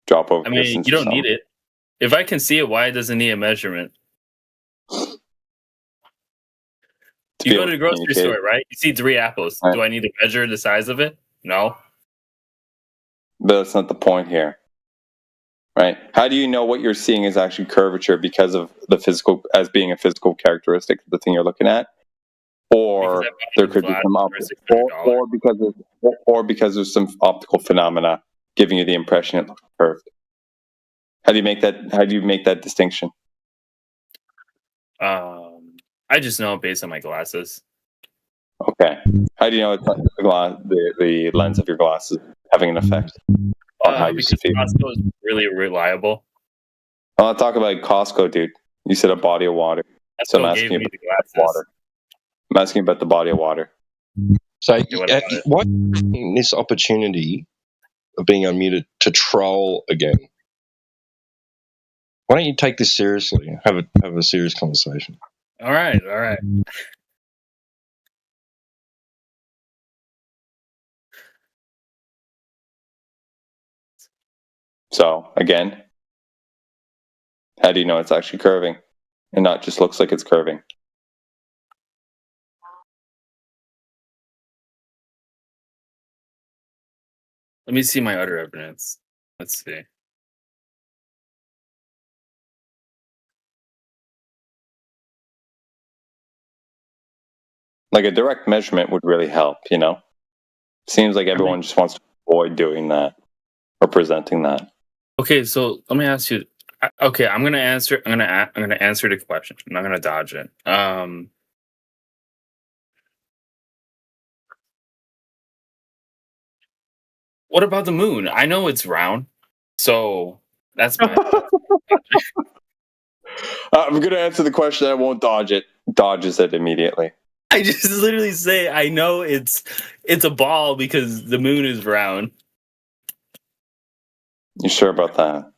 Drop over I mean, distance. you or don't need something. it. If I can see it, why does it need a measurement? To You be go able to the to grocery communicate. store, right? You see 3 apples. Right. Do I need to measure the size of it? No. But that's not the point here, right? How do you know what you're seeing is actually curvature because of the physical, as being a physical characteristic of the thing you're looking at, or there could be some because there's some optical phenomena giving you the impression it looks curved. How do you make that distinction? I just know based on my glasses. Okay. How do you know it's not the lens of your glasses having an effect on how you Because see? Costco is really reliable. I'm not talking about Costco, dude. You said a body of water. So I'm Costco asking gave you me the about glasses. water. I'm asking about the body of water. So, what about it? why this opportunity of being unmuted to troll again? Why don't you take this seriously? Have a serious conversation. All right. So again, how do you know it's actually curving and not just looks like it's curving? Let me see my other evidence. Let's see. Like a direct measurement would really help, you know? Seems like everyone just wants to avoid doing that or presenting that. Okay, so let me ask you. Okay, I'm gonna answer. I'm gonna answer the question. I'm not gonna dodge it. What about the moon? I know it's round, so that's my. I'm going to answer the question. I won't dodge it. Dodges it immediately. I just literally say I know it's a ball because the moon is round. You sure about that?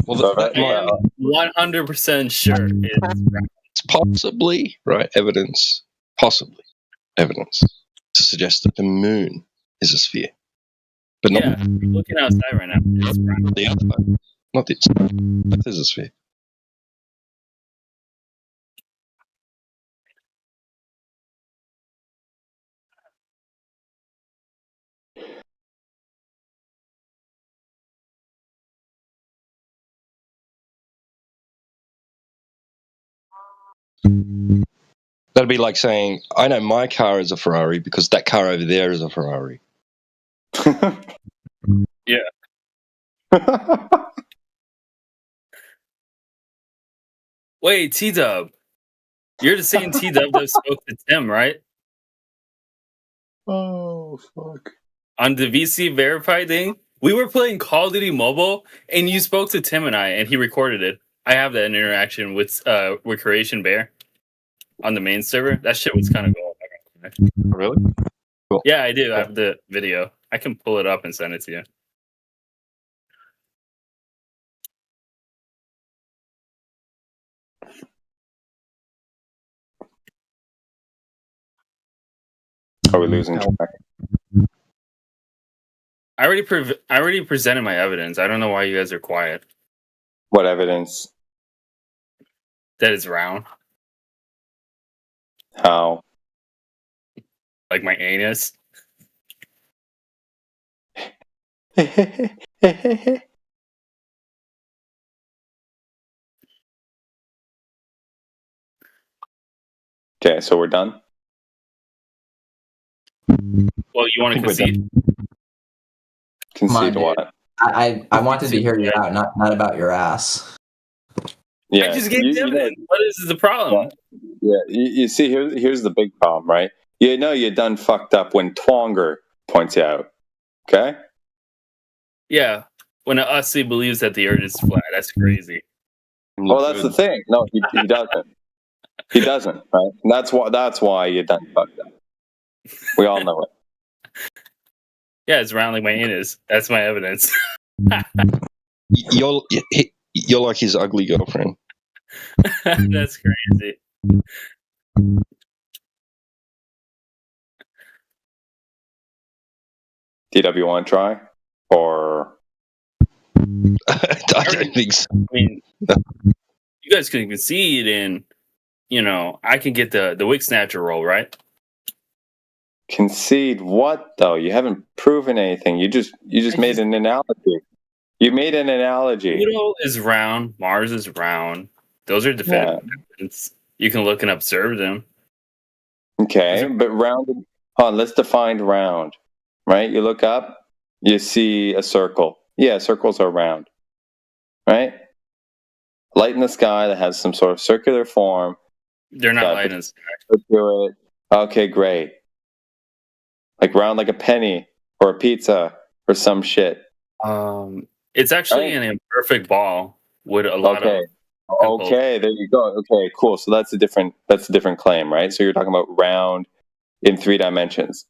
Well, I am 100% sure it's round. It's possibly possibly evidence to suggest that the moon is a sphere, but not I'm looking outside right now. It's round. the other side, not this. That is a sphere. That'd be like saying, I know my car is a Ferrari because that car over there is a Ferrari. Yeah. Wait, T-Dub. You're the same T-Dub that spoke to Tim, right? Oh, fuck. On the VC Verify thing, we were playing Call of Duty Mobile, and you spoke to Tim and I, and he recorded it. I have that interaction with Creation Bear on the main server. That shit was kind of cool. Really? Cool. Yeah, I do. I have the video. I can pull it up and send it to you. Are we losing track? I already presented my evidence. I don't know why you guys are quiet. What evidence? That it's round. How? Like my anus. Okay, so we're done. Well, you want to concede? Concede what? I wanted to hear you out, not about your ass. Yeah, I just gave evidence. What is the problem? Yeah, you see, here's the big problem, right? You know you done fucked up when Twonger points you out. Okay? Yeah, when an Aussie believes that the Earth is flat, that's crazy. Well, that's the thing. No, he doesn't. He doesn't, right? And that's why you done fucked up. We all know it. Yeah, it's round like my anus. That's my evidence. You're like his ugly girlfriend. That's crazy. DW want to try? Or I don't think so. I mean, you guys can concede, and I can get the Wick Snatcher roll, right? concede what though? You haven't proven anything. You just made an analogy. You made an analogy. Pluto is round. Mars is round. Those are definitive evidence. You can look and observe them. Okay, but round. Hold on, let's define round. Right? You look up, you see a circle. Yeah, circles are round. Right? Light in the sky that has some sort of circular form. They're not light in the sky. Do it. Okay, great. Like round like a penny or a pizza or some shit. It's actually an imperfect ball with a lot of. Okay, there you go. Okay, cool. So that's a different claim, right? So you're talking about round in 3 dimensions.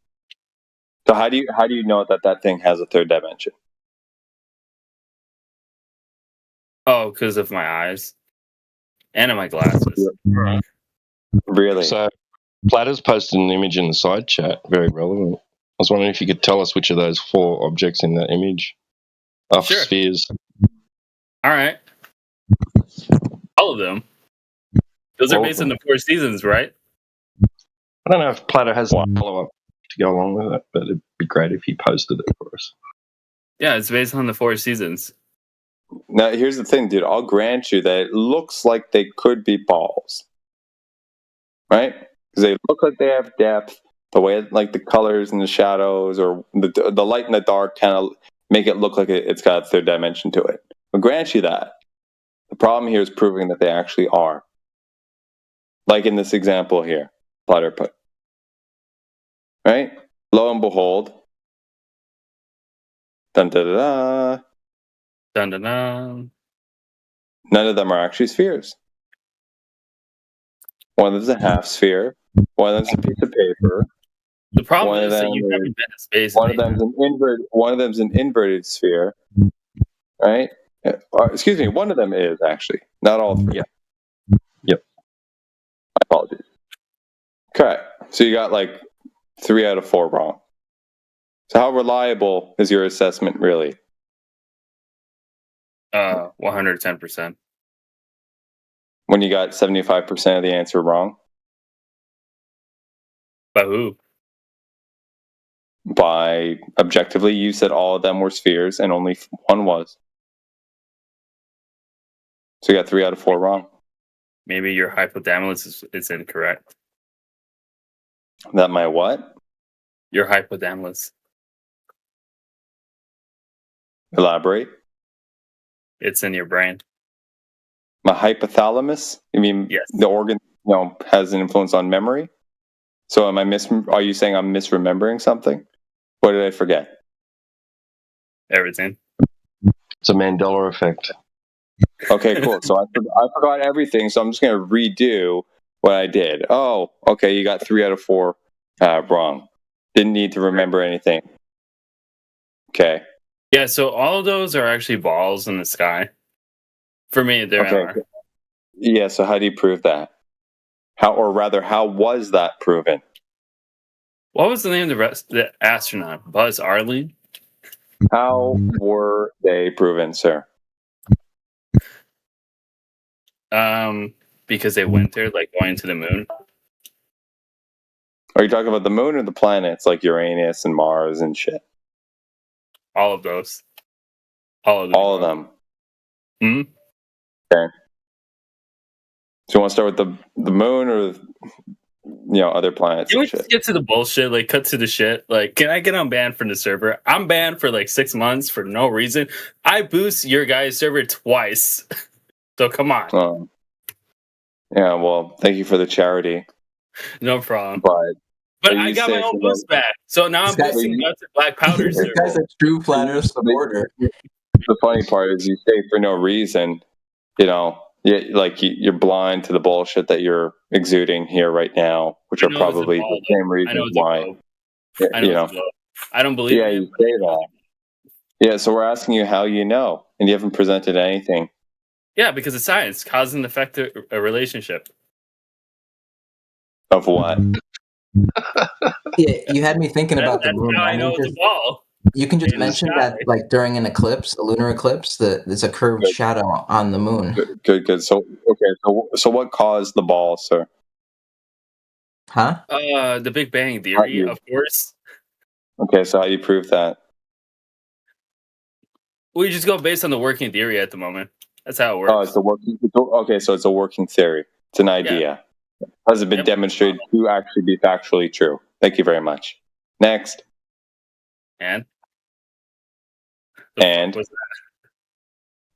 So how do you know that thing has a 3rd dimension? Oh, because of my eyes and of my glasses. Really? So Platter's posted an image in the side chat. Very relevant. I was wondering if you could tell us which of those 4 objects in that image are spheres. All right. All of them. Those are based on the 4 seasons, right? I don't know if Platter has a follow-up to go along with it, but it'd be great if he posted it for us. Yeah, it's based on the 4 seasons. Now, here's the thing, dude. I'll grant you that it looks like they could be balls. Right? Because they look like they have depth. The way, like, the colors and the shadows or the light and the dark kind of make it look like it's got a 3rd dimension to it. I'll grant you that. The problem here is proving that they actually are. Like in this example here, Platter put. Right? Lo and behold. Dun da da da. Dun dun dun. None of them are actually spheres. One of them's a half sphere. One of them's a piece of paper. The problem is that you haven't been to space. One of them's an inverted sphere. Right? Excuse me, one of them is actually. Not all 3. Yep. My apologies. Okay. So you got like 3 out of 4 wrong. So how reliable is your assessment really? 110%. When you got 75% of the answer wrong? By who? By objectively, you said all of them were spheres and only one was. So you got 3 out of 4 wrong. Maybe your hypothalamus is incorrect. That my what? Your hypothalamus. Elaborate. It's in your brain. My hypothalamus? You mean the organ, has an influence on memory? So are you saying I'm misremembering something? What did I forget? Everything. It's a Mandela effect. Okay, cool. So I forgot everything, so I'm just going to redo what I did. Oh, okay, you got 3 out of 4 wrong. Didn't need to remember anything. Okay. Yeah, so all of those are actually balls in the sky. For me, there are. Yeah, so how do you prove that? How was that proven? What was the name of the astronaut? Buzz Aldrin? How were they proven, sir? Because they went there, like going to the moon. Are you talking about the moon or the planets like Uranus and Mars and shit? All of those. All of them. Hmm? Okay. So you want to start with the moon or other planets? Can we just get to the bullshit? Like, cut to the shit. Like, can I get unbanned from the server? I'm banned for like 6 months for no reason. I boost your guys' server twice. So come on. Yeah, well, thank you for the charity. No problem. But But Are I you got my safe own from boost back, so now I'm This guy- boosting guts and black powder. This guy's a true flat Earth supporter. The funny part is you say for no reason, you know, you're blind to the bullshit that you're exuding here right now, which I are know it's a probably ball, the same though. I know reasons it's a why. ball. y- I know You it's know, a ball. I don't believe yeah, in you it. say that. Yeah, so we're asking you how you know, and you haven't presented anything. Yeah, because it's science. Cause and effect a relationship. Of what? Yeah, you had me thinking about the That's moon. how I I know mean, it's a ball. you can just In the mention sky. that, like during an eclipse, a lunar eclipse, there's a curved shadow on the moon. Good. So so what caused the ball, sir? Huh? The Big Bang Theory, of course. Okay, so how do you prove that? We just go based on the working theory at the moment. That's how it works. Oh, okay, so it's a working theory. It's an idea. Has it been demonstrated to actually be factually true? Thank you very much. Next. And was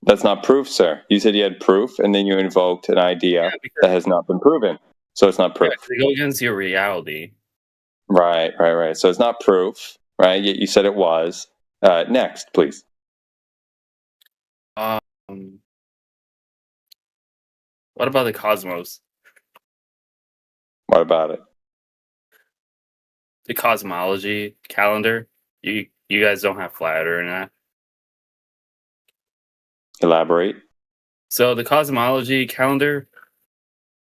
that's not proof, sir. You said you had proof, and then you invoked an idea that has not been proven. So it's not proof. They go against your reality. Right. So it's not proof, right? Yet you said it was. Next, please. What about the cosmos? What about it? The cosmology calendar. You guys don't have flat Earth in that. Elaborate. So the cosmology calendar,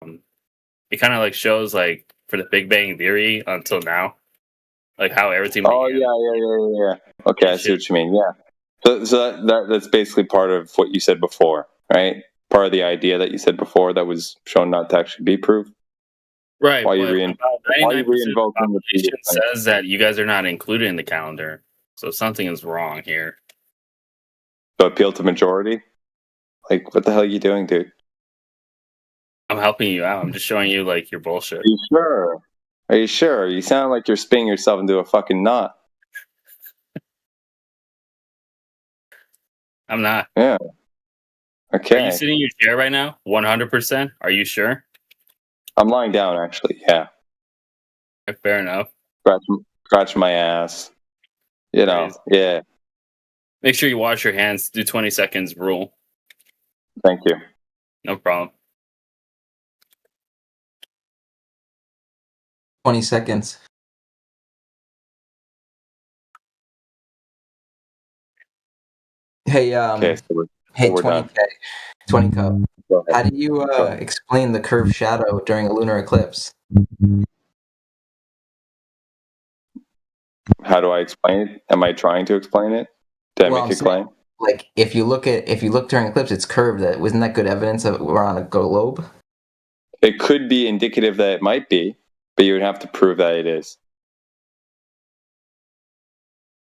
it kind of like shows like for the Big Bang Theory until now, like how everything. Oh yeah. Okay, I see what you mean. Yeah. So that's basically part of what you said before, right? Part of the idea that you said before that was shown not to actually be proof. Right. Why you but why you 99% of the reinvoking the population previous thing? says that you guys are not included in the calendar, so something is wrong here. So appeal to majority? Like, what the hell are you doing, dude? I'm helping you out. I'm just showing you like your bullshit. Are you sure? Are you sure? You sound like you're spinning yourself into a fucking knot. I'm not. Yeah. Okay. Are you sitting in your chair right now? 100%? Are you sure? I'm lying down, actually. Yeah. Fair enough. Scratch my ass. You know. Yeah. Make sure you wash your hands. Do 20 seconds rule. Thank you. No problem. 20 seconds. Hey, Okay, so hey, we're done. 20 cup. How do you explain the curved shadow during a lunar eclipse? How do I explain it? Am I trying to explain it? Did I Well, make I'm a claim? Like if you look during eclipse, it's curved. Isn't that good evidence that we're on a globe? It could be indicative that it might be, but you would have to prove that it is.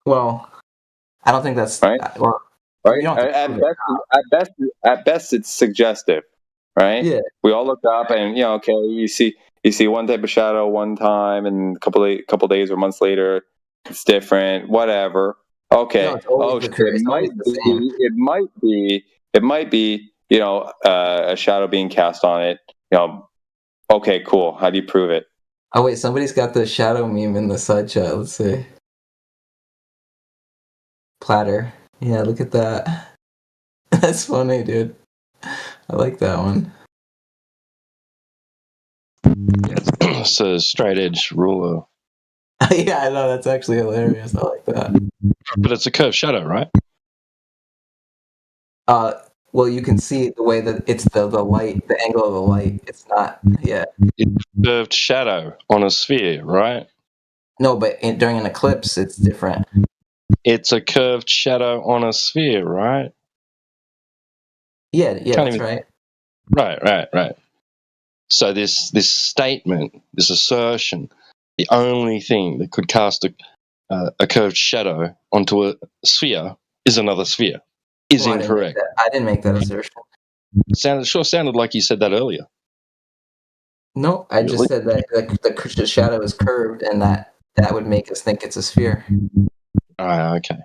Well, I don't think that's right. Well, Right. you don't have to At best, it's suggestive, right? Yeah. We all look up, and okay, you see one type of shadow one time, and a couple days or months later, it's different. Whatever. Okay. No, it's always the curve. It's always the same. It might be. A shadow being cast on it. Okay, cool. How do you prove it? Oh wait, somebody's got the shadow meme in the side chat. Let's see. Platter. Yeah, look at that. That's funny, dude. I like that one. It's a straight edge ruler. Yeah, I know. That's actually hilarious. I like that. But it's a curved shadow, right? Well, you can see the way that it's the light, the angle of the light. It's not. Yeah. It's a curved shadow on a sphere, right? No, but during an eclipse, it's different. It's a curved shadow on a sphere, right? Yeah, that's right. Right. So this statement, this assertion, the only thing that could cast a curved shadow onto a sphere is another sphere, is incorrect. I didn't make that assertion. Sounded like you said that earlier. No, I just said that the shadow is curved, and that would make us think it's a sphere. Okay.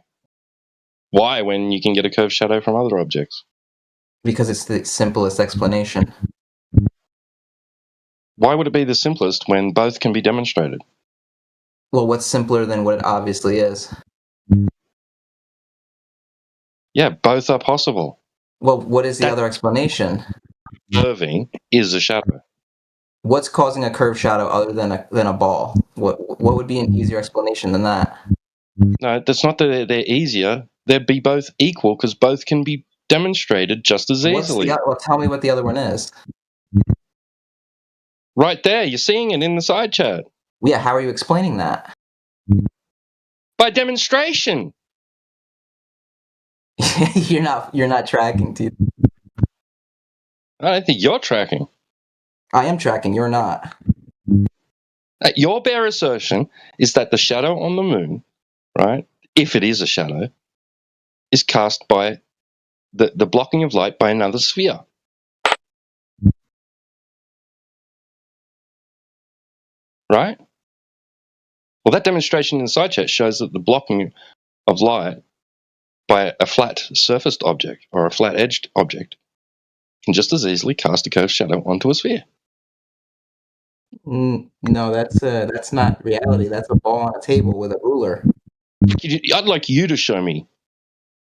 Why, when you can get a curved shadow from other objects? Because it's the simplest explanation. Why would it be the simplest when both can be demonstrated? Well, what's simpler than what it obviously is? Yeah, both are possible. Well, what is the other explanation? Curving is a shadow. What's causing a curved shadow other than a ball? What would be an easier explanation than that? No, that's not that they're easier. They'd be both equal because both can be demonstrated just as easily. Well, tell me what the other one is. Right there, you're seeing it in the side chat. Yeah, how are you explaining that? By demonstration. You're not tracking, dude. I don't think you're tracking. I am tracking. You're not. Your bare assertion is that the shadow on the moon, right, if it is a shadow, is cast by the blocking of light by another sphere. Right? Well, that demonstration in the side chat shows that the blocking of light by a flat surfaced object or a flat edged object can just as easily cast a curved shadow onto a sphere. No, that's not reality. That's a ball on a table with a ruler. I'd like you to show me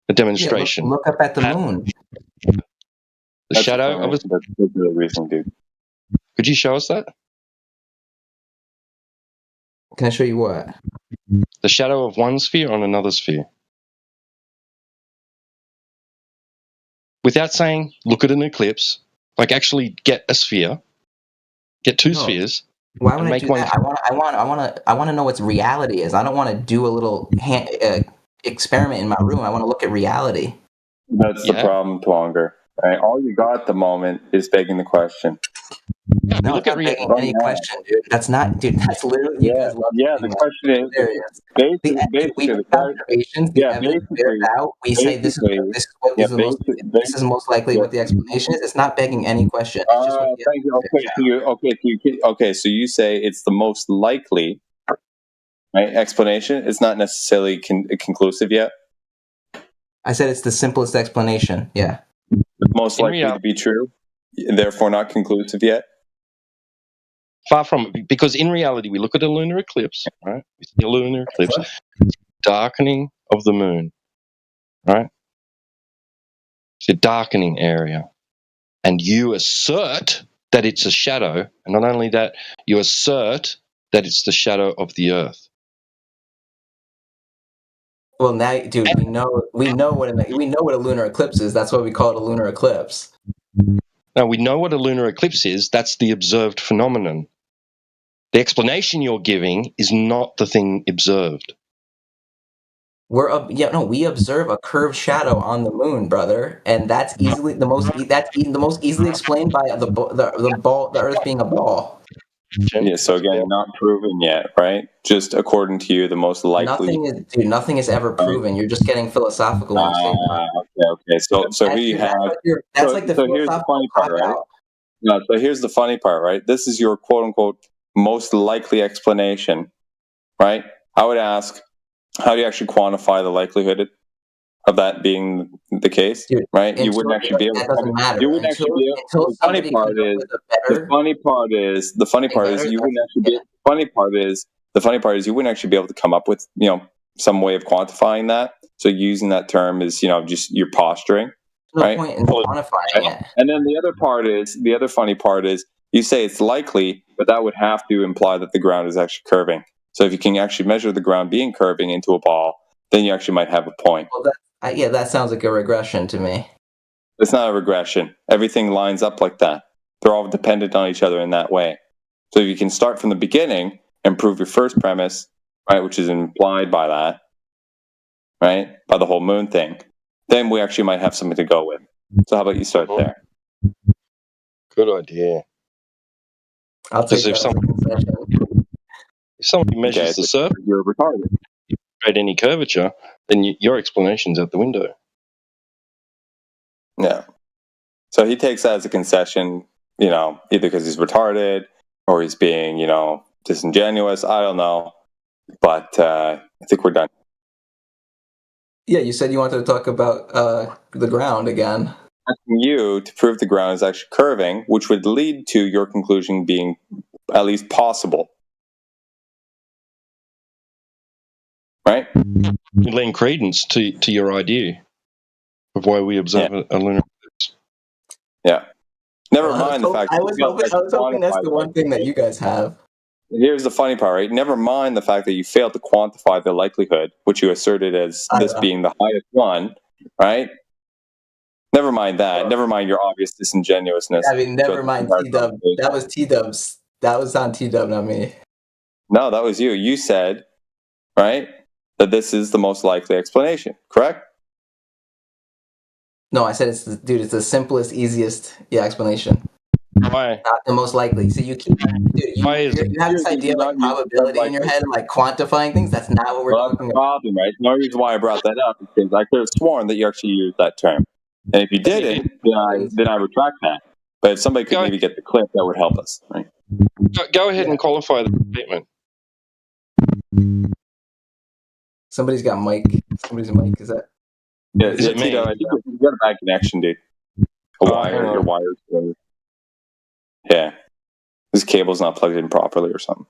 a demonstration. Yeah, look up at the moon. The shadow of a... That's the reason, dude. Could you show us that? Can I show you what? The shadow of one sphere on another sphere. Without saying, look at an eclipse, like actually get a sphere, get two spheres. Why would I do that? I want to know what reality is. I don't want to do a little experiment in my room. I want to look at reality. That's the problem, Twonger. Right? All you got at the moment is begging the question. No, look at begging any question, dude. That's not, dude. That's literally you guys love. Yeah, the question is basically the observations. The evidence bears out. We say this is most likely what the explanation is. It's not begging any question. It's just what so you say it's the most likely, right, explanation. It's not necessarily conclusive yet. I said it's the simplest explanation. Yeah. Most likely to be true, therefore not conclusive yet. Far from it, because in reality, we look at a lunar eclipse, right? We see a lunar eclipse, darkening of the moon, right? It's a darkening area. And you assert that it's a shadow, and not only that, you assert that it's the shadow of the Earth. Well, now, dude, we know what a lunar eclipse is. That's why we call it a lunar eclipse. Now, we know what a lunar eclipse is. That's the observed phenomenon. The explanation you're giving is not the thing observed. We observe a curved shadow on the moon, brother, and that's easily the most easily explained by the Earth being a ball. Yeah, so again, not proven yet, right? Just according to you, the most likely. Nothing is ever proven. You're just getting philosophical when you say that. Okay. So we have. That's like the here's the funny part, right? No, so here's the funny part, right? This is your quote unquote most likely explanation, right? I would ask, how do you actually quantify the likelihood of that being the case, right? You wouldn't actually be able to. That doesn't matter. You wouldn't actually be able. The funny part is you wouldn't actually be. The funny part is you wouldn't actually be able to come up with some way of quantifying that. So using that term is just you're posturing, right? No point in quantifying it. And then the other funny part is you say it's likely, but that would have to imply that the ground is actually curving. So if you can actually measure the ground being curving into a ball, then you actually might have a point. Well, that sounds like a regression to me. It's not a regression. Everything lines up like that. They're all dependent on each other in that way. So if you can start from the beginning and prove your first premise, right, which is implied by that, right, by the whole moon thing, then we actually might have something to go with. So how about you start there? Good idea. I'll take that. If somebody measures the surface, you're retarded. At any curvature, then your explanation's out the window. Yeah. So he takes that as a concession, either because he's retarded or he's being, disingenuous. I don't know. But I think we're done. Yeah, you said you wanted to talk about the ground again. Asking you to prove the ground is actually curving, which would lead to your conclusion being at least possible. You lend credence to your idea of why we observe a lunar eclipse. Yeah. Never mind the fact I that was you failed to hoping that's quantify the one thing that you guys have. Here's the funny part, right? Never mind the fact that you failed to quantify the likelihood, which you asserted as this being the highest one, right? Never mind that. Never mind your obvious disingenuousness. I mean, never mind T-Dub. That was T-Dub's. That was on T-Dub, not me. No, that was you. You said, right, that this is the most likely explanation, correct? No, I said it's the simplest, easiest explanation. Why? Not the most likely. So you keep, you have this idea of like probability in your head and like quantifying things. That's not what we're talking about. Problem, right? The only reason why I brought that up is because I could have sworn that you actually used that term, and if you didn't, then I retract that. But if somebody could maybe get the clip, that would help us, right? Go ahead and qualify the statement. Somebody's got mic. Somebody's mic. Is that? Yeah, Is it me? Tito, I think you got a bad connection, dude. Your wire's good. Yeah, this cable's not plugged in properly or something.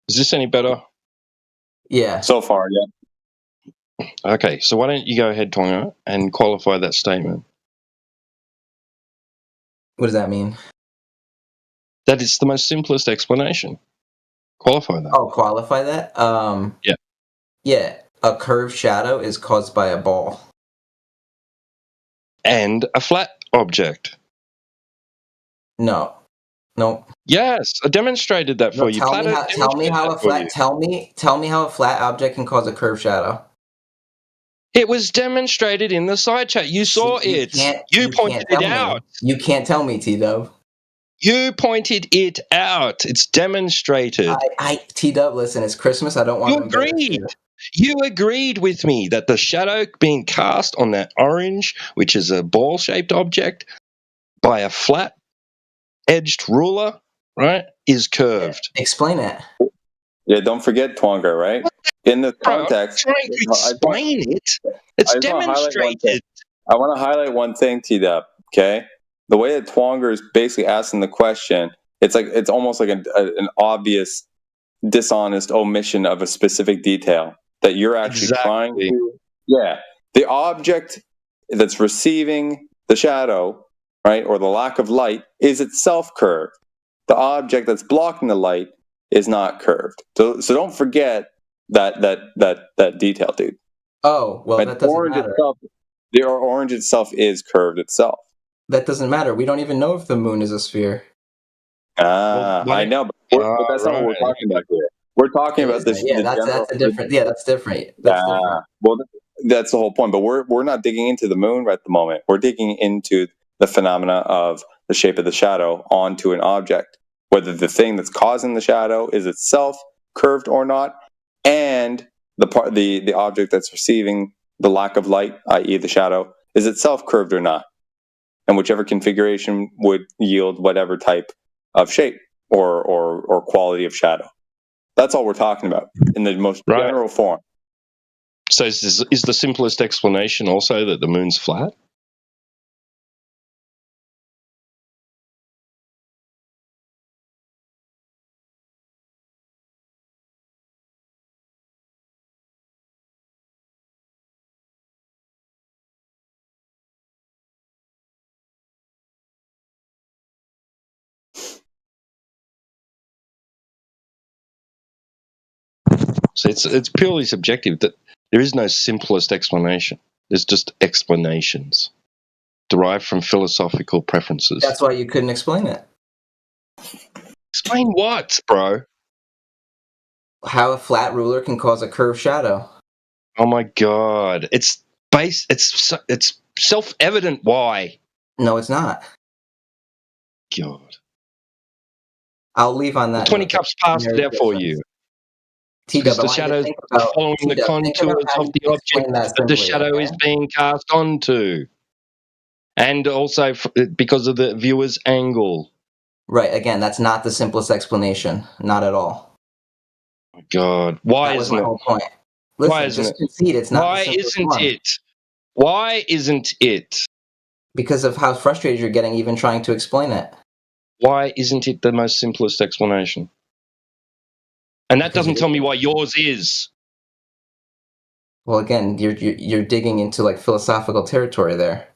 Is this any better? Yeah. So far, yeah. Okay, so why don't you go ahead, Tonga, and qualify that statement? What does that mean? That it's the most simplest explanation. Qualify that. Oh, qualify that? Yeah. Yeah. A curved shadow is caused by a ball. And a flat object. No. Nope. Yes, I demonstrated that for you. Tell me how a flat object can cause a curved shadow. It was demonstrated in the side chat. You saw it. You pointed it out. You can't tell me, T-Dub. You pointed it out. It's demonstrated. T-Dub, listen, it's Christmas. I don't want to embarrass you. You agreed with me that the shadow being cast on that orange, which is a ball-shaped object, by a flat-edged ruler, right, is curved. Yeah. Explain it. Yeah, don't forget Twonga, right? In the context, I'm trying to explain it. It's demonstrated. I want to highlight one thing, T-Dub, okay? The way that Twonger is basically asking the question, it's almost like an obvious, dishonest omission of a specific detail that you're actually trying to. Yeah, the object that's receiving the shadow, right, or the lack of light, is itself curved. The object that's blocking the light is not curved. So don't forget that detail, dude. Oh, well, that doesn't matter. The orange itself is curved itself. That doesn't matter. We don't even know if the moon is a sphere. I know, but that's not what we're talking about here. We're talking about this. Yeah, that's different. Yeah, that's different. Well, that's the whole point. But we're not digging into the moon right at the moment. We're digging into the phenomena of the shape of the shadow onto an object, whether the thing that's causing the shadow is itself curved or not, and the object that's receiving the lack of light, i.e., the shadow, is itself curved or not, and whichever configuration would yield whatever type of shape or quality of shadow. That's all we're talking about in the most general form. So is the simplest explanation also that the moon's flat? So it's purely subjective. That there is no simplest explanation. There's just explanations derived from philosophical preferences. That's why you couldn't explain it. Explain what, bro? How a flat ruler can cause a curved shadow. Oh my god! It's self-evident. Why? No, it's not. God. I'll leave on that. 20 cups passed it out for you. Because the shadows are following the contours of the object that the shadow is being cast onto. and also because of the viewer's angle. Right. Again, that's not the simplest explanation. Not at all. Oh, God, why That was isn't my it? whole point. Why Listen, isn't just it? concede it's not the Why simplest isn't one. it? Why isn't it? Because of how frustrated you're getting even trying to explain it. Why isn't it the most simplest explanation? And that Because doesn't it tell me isn't. why yours is. Well, again, you're digging into like philosophical territory there.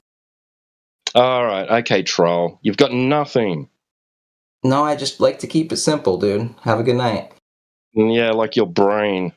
All right, okay, troll. You've got nothing. No, I just like to keep it simple, dude. Have a good night. Yeah, like your brain.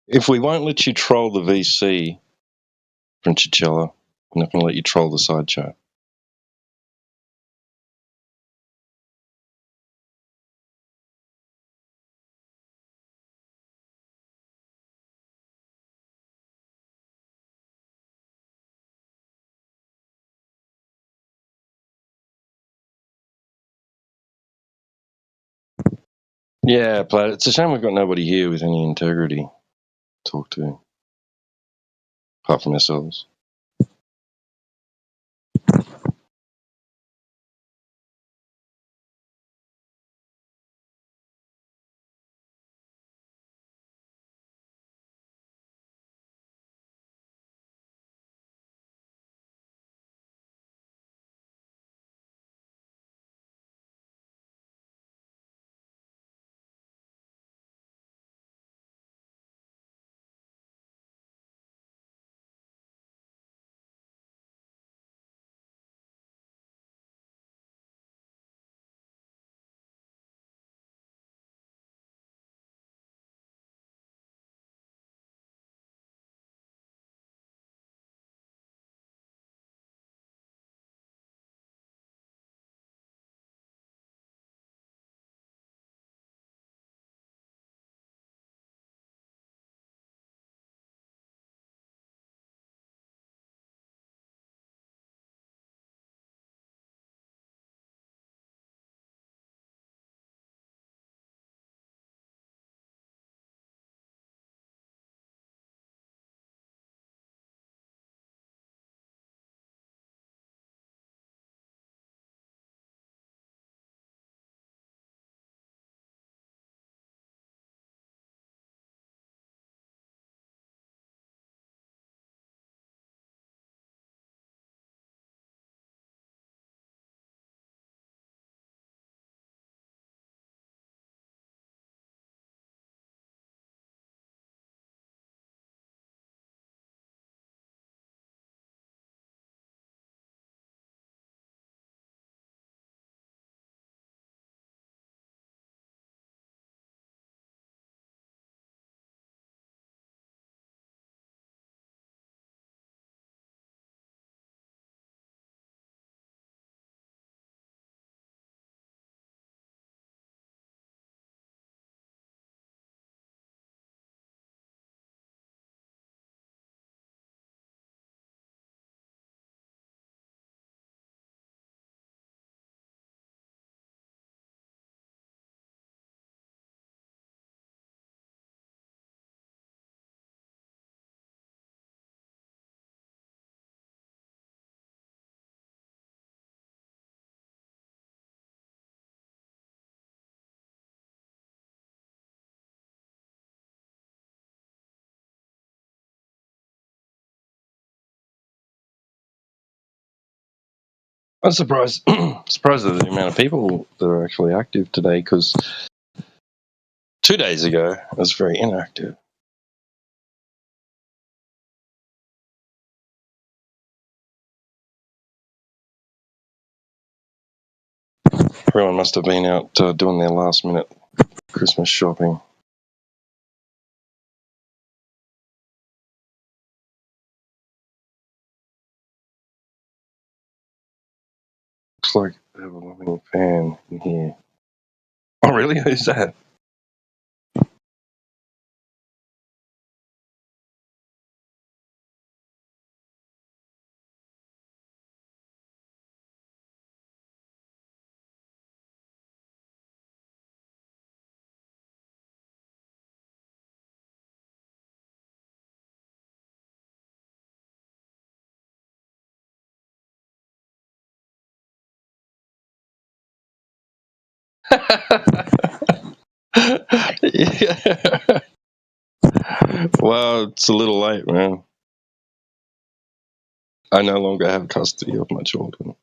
If we won't let you troll the VC, Princichella, we're not going to let you troll the side chat. Yeah, but it's a shame we've got nobody here with any integrity to talk to, apart from ourselves. I'm surprised surprised at the amount of people that are actually active today, because 2 days ago it was very inactive. Everyone must have been out doing their last minute Christmas shopping. Looks like I have a loving fan in here. Oh, really? Who's that? Yeah. Well, it's a little late, man. I no longer have custody of my children.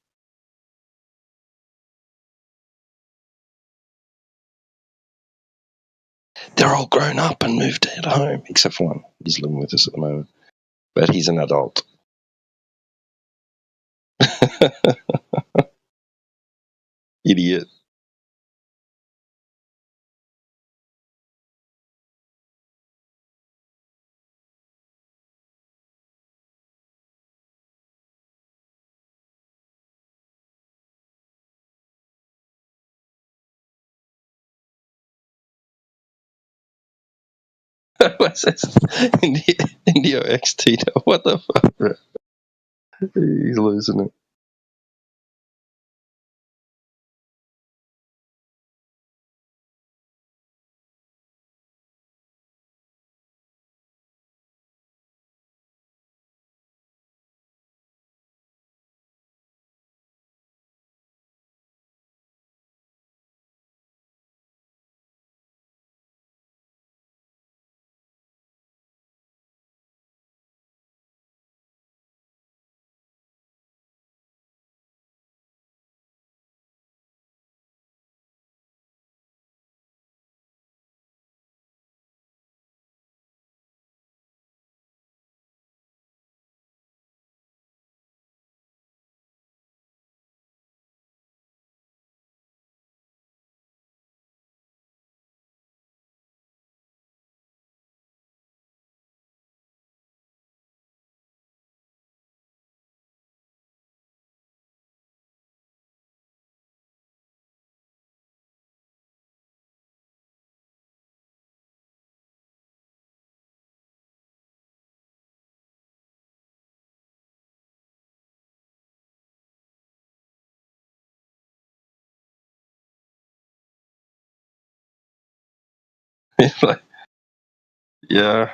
They're all grown up and moved at home, except for one. He's living with us at the moment, but he's an adult. Idiot. What's this? Indio X Tito. What the fuck, bro? He's losing it. Yeah,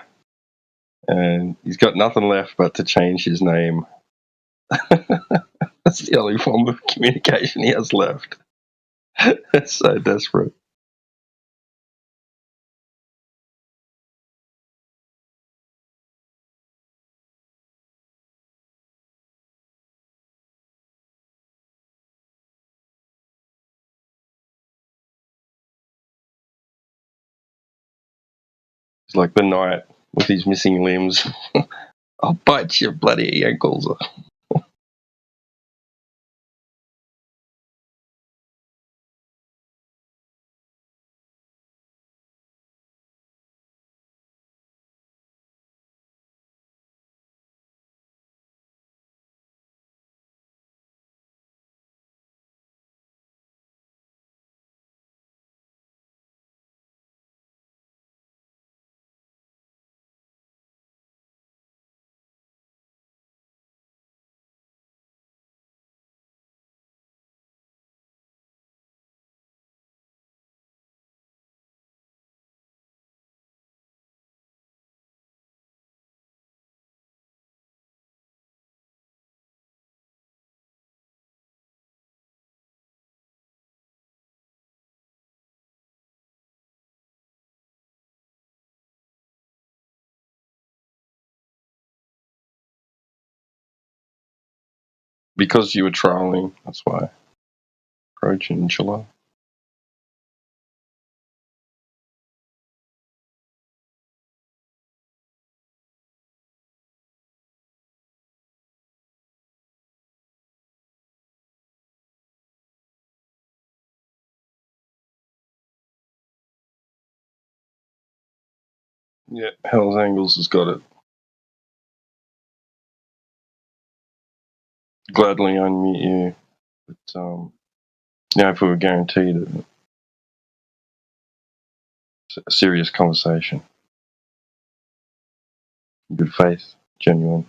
and he's got nothing left but to change his name. That's the only form of communication he has left. It's so desperate. It's like the knight with his missing limbs. I'll bite your bloody ankles. Because you were trolling, that's why. Approaching in July. Yeah, Hell's Angles has got it. Gladly unmute you, but now if we were guaranteed a serious conversation, good faith, genuine.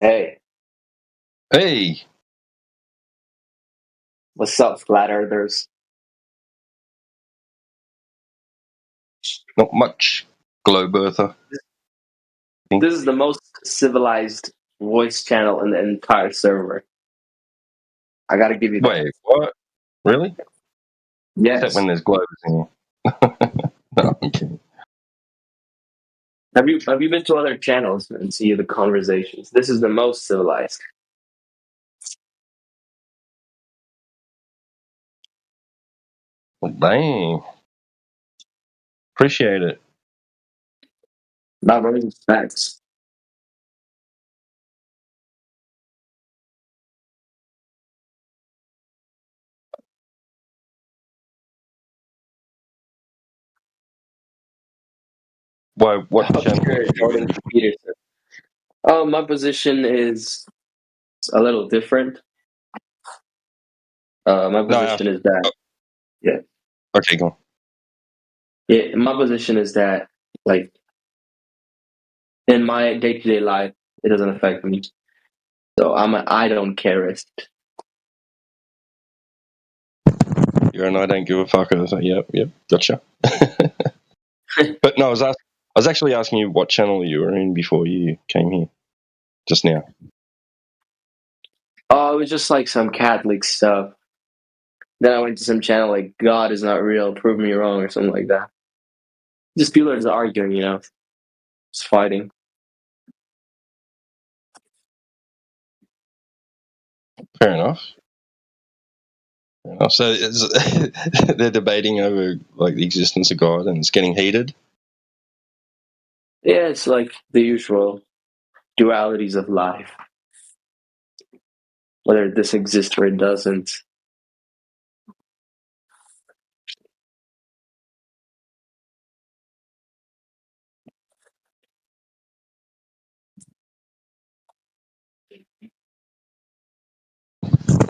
Hey, Hey, what's up, flat earthers? not much, Globe Earther. This is the most civilized voice channel in the entire server. I gotta give you that. Wait, what? Really? Yes. Except when there's globes in here. No, I'm kidding. Have you been to other channels and see the conversations? This is the most civilized. Well, dang. Appreciate it. Not running facts. Why? What channel? Sure, Jordan Peterson. My position is a little different. My position is that, yeah. Okay, go on. Yeah, my position is that, like, in my day-to-day life, it doesn't affect me. So I don't careist. You're an I don't give a fuck. Yep, gotcha. But no, I was actually asking you what channel you were in before you came here, just now. Oh, it was just like some Catholic stuff. Then I went to some channel like God is not real, prove me wrong, or something like that. Just people are just arguing, just fighting. Fair enough. So they're debating over like the existence of God, and it's getting heated. Yeah, it's like the usual dualities of life. Whether this exists or it doesn't.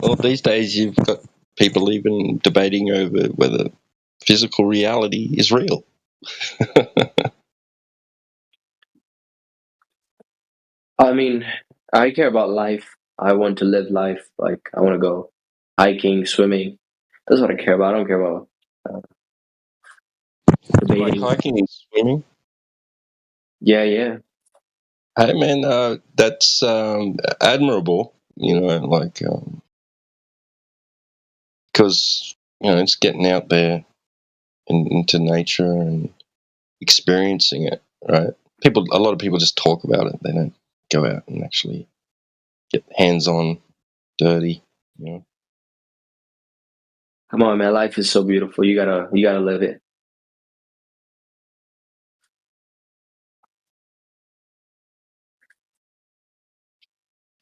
Well, these days you've got people even debating over whether physical reality is real. I mean, I care about life. I want to live life. Like, I want to go hiking, swimming. That's what I care about. I don't care about debating. Like hiking and swimming? Yeah. Hey, man, that's admirable, because, it's getting out there into nature and experiencing it, right? A lot of people just talk about it. They don't go out and actually get hands-on, dirty, Come on, man. Life is so beautiful. You gotta live it.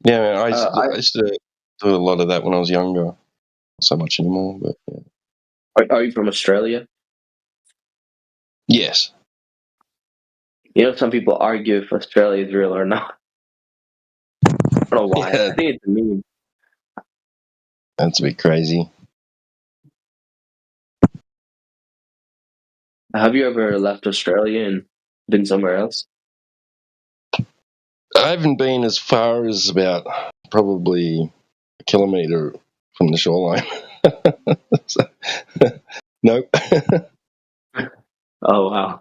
Yeah, man, I used to do a lot of that when I was younger. Not so much anymore, but yeah. Are you from Australia? Yes. Some people argue if Australia is real or not. I don't know why. Yeah. I think it's a meme. That's a bit crazy. Have you ever left Australia and been somewhere else? I haven't been as far as about probably a kilometre from the shoreline. Nope. Oh, wow.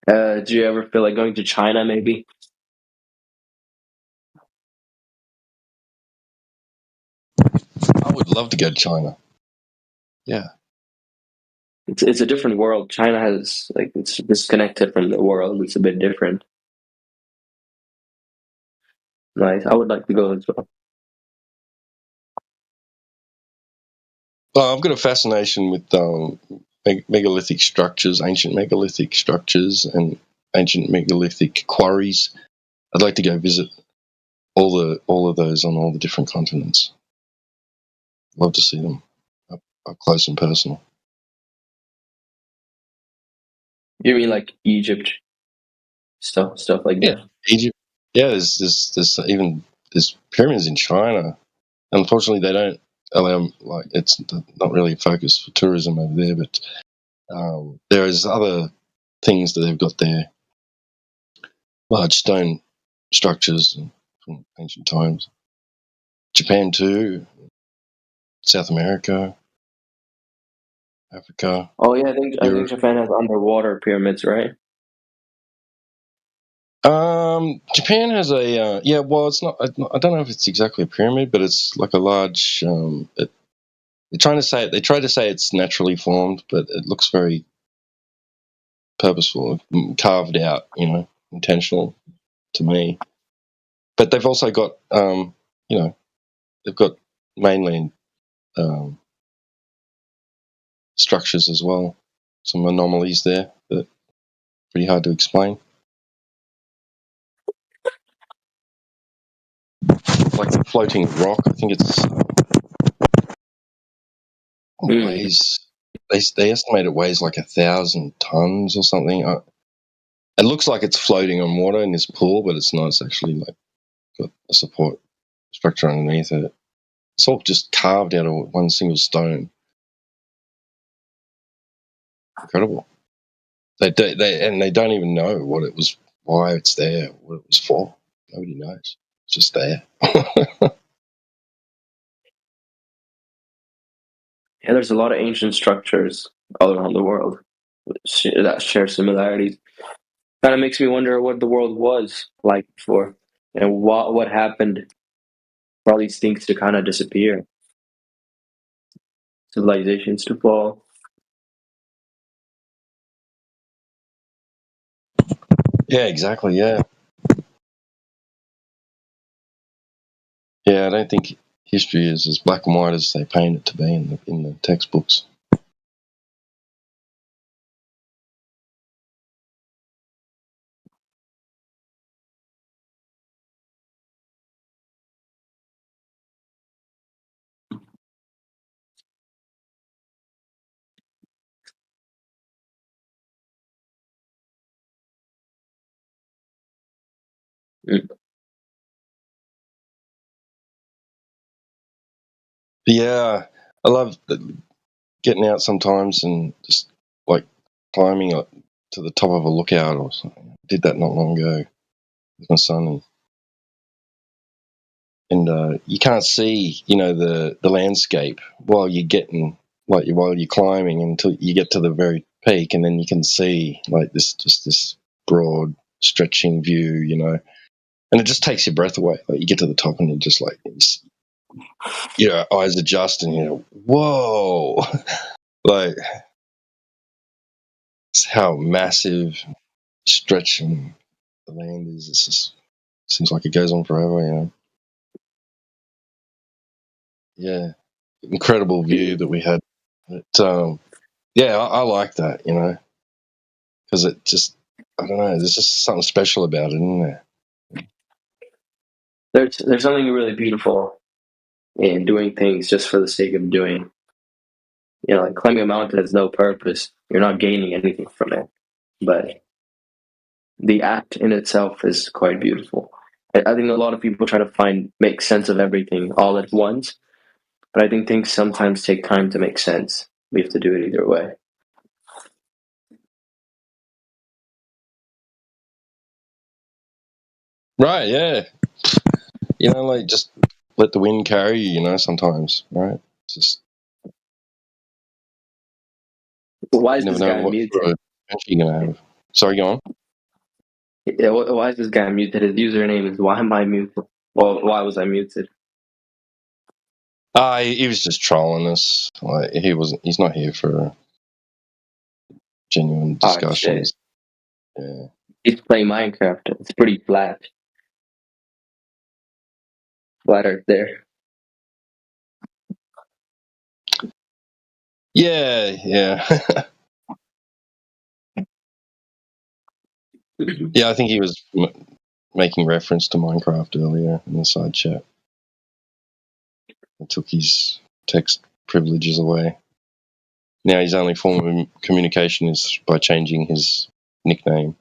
Do you ever feel like going to China? Maybe. I would love to go to China. Yeah. It's a different world. China has like it's disconnected from the world. It's a bit different. Nice. I would like to go as well. Well, I've got a fascination with megalithic structures, ancient megalithic structures, and ancient megalithic quarries. I'd like to go visit all of those on all the different continents. Love to see them up close and personal. You mean like Egypt stuff like that? Egypt. Yeah, there's even there's pyramids in China. Unfortunately, they don't allow like it's not really a focus for tourism over there. But there is other things that they've got there, large stone structures from ancient times. Japan too, South America, Africa. Oh yeah, I think Japan has underwater pyramids, right? Japan has a yeah. Well, it's not. I don't know if it's exactly a pyramid, but it's like a large. They're trying to say it. They try to say it's naturally formed, but it looks very purposeful, carved out. You know, intentional to me. But they've also got you know, they've got mainland structures as well. Some anomalies there that are pretty hard to explain. Like the floating rock, I think it's weighs. They estimate it weighs like 1,000 tons or something. It looks like it's floating on water in this pool, but it's not. It's actually like got a support structure underneath it. It's all just carved out of one single stone. Incredible. They don't even know what it was, why it's there, what it was for. Nobody knows. It's just there. Yeah, there's a lot of ancient structures all around the world that share similarities. Kind of makes me wonder what the world was like before, and what happened for all these things to kind of disappear, civilizations to fall. Yeah, exactly. Yeah. Yeah, I don't think history is as black and white as they paint it to be in the textbooks. But yeah, I love getting out sometimes and just like climbing to the top of a lookout or something. I did that not long ago with my son, and you can't see, you know, the landscape while you're getting while you're climbing until you get to the very peak, and then you can see like this broad stretching view, you know, and it just takes your breath away. Like you get to the top and you're just like, your eyes adjust and you know, whoa, like it's how massive stretching the land is. It just seems like it goes on forever, you know. Yeah, incredible view that we had. But yeah, I like that, you know, because it just, I don't know, there's just something special about it, isn't there? There's something really beautiful in doing things just for the sake of doing. You know, like climbing a mountain has no purpose. You're not gaining anything from it, but the act in itself is quite beautiful. I think a lot of people try to make sense of everything all at once, but I think things sometimes take time to make sense. We have to do it either way. Right, yeah. You know, like just let the wind carry you, you know, sometimes, right? It's just. Why is You this never guy know what muted? sort of adventure you're going to have. Sorry, go on. Yeah, why is this guy muted? His username is why am I muted? Well, why was I muted? He was just trolling us. Like he's not here for genuine discussions. Yeah. He's playing Minecraft. It's pretty flat. Flat Earth there. Yeah. Yeah, I think he was making reference to Minecraft earlier in the side chat. I took his text privileges away. Now his only form of communication is by changing his nickname.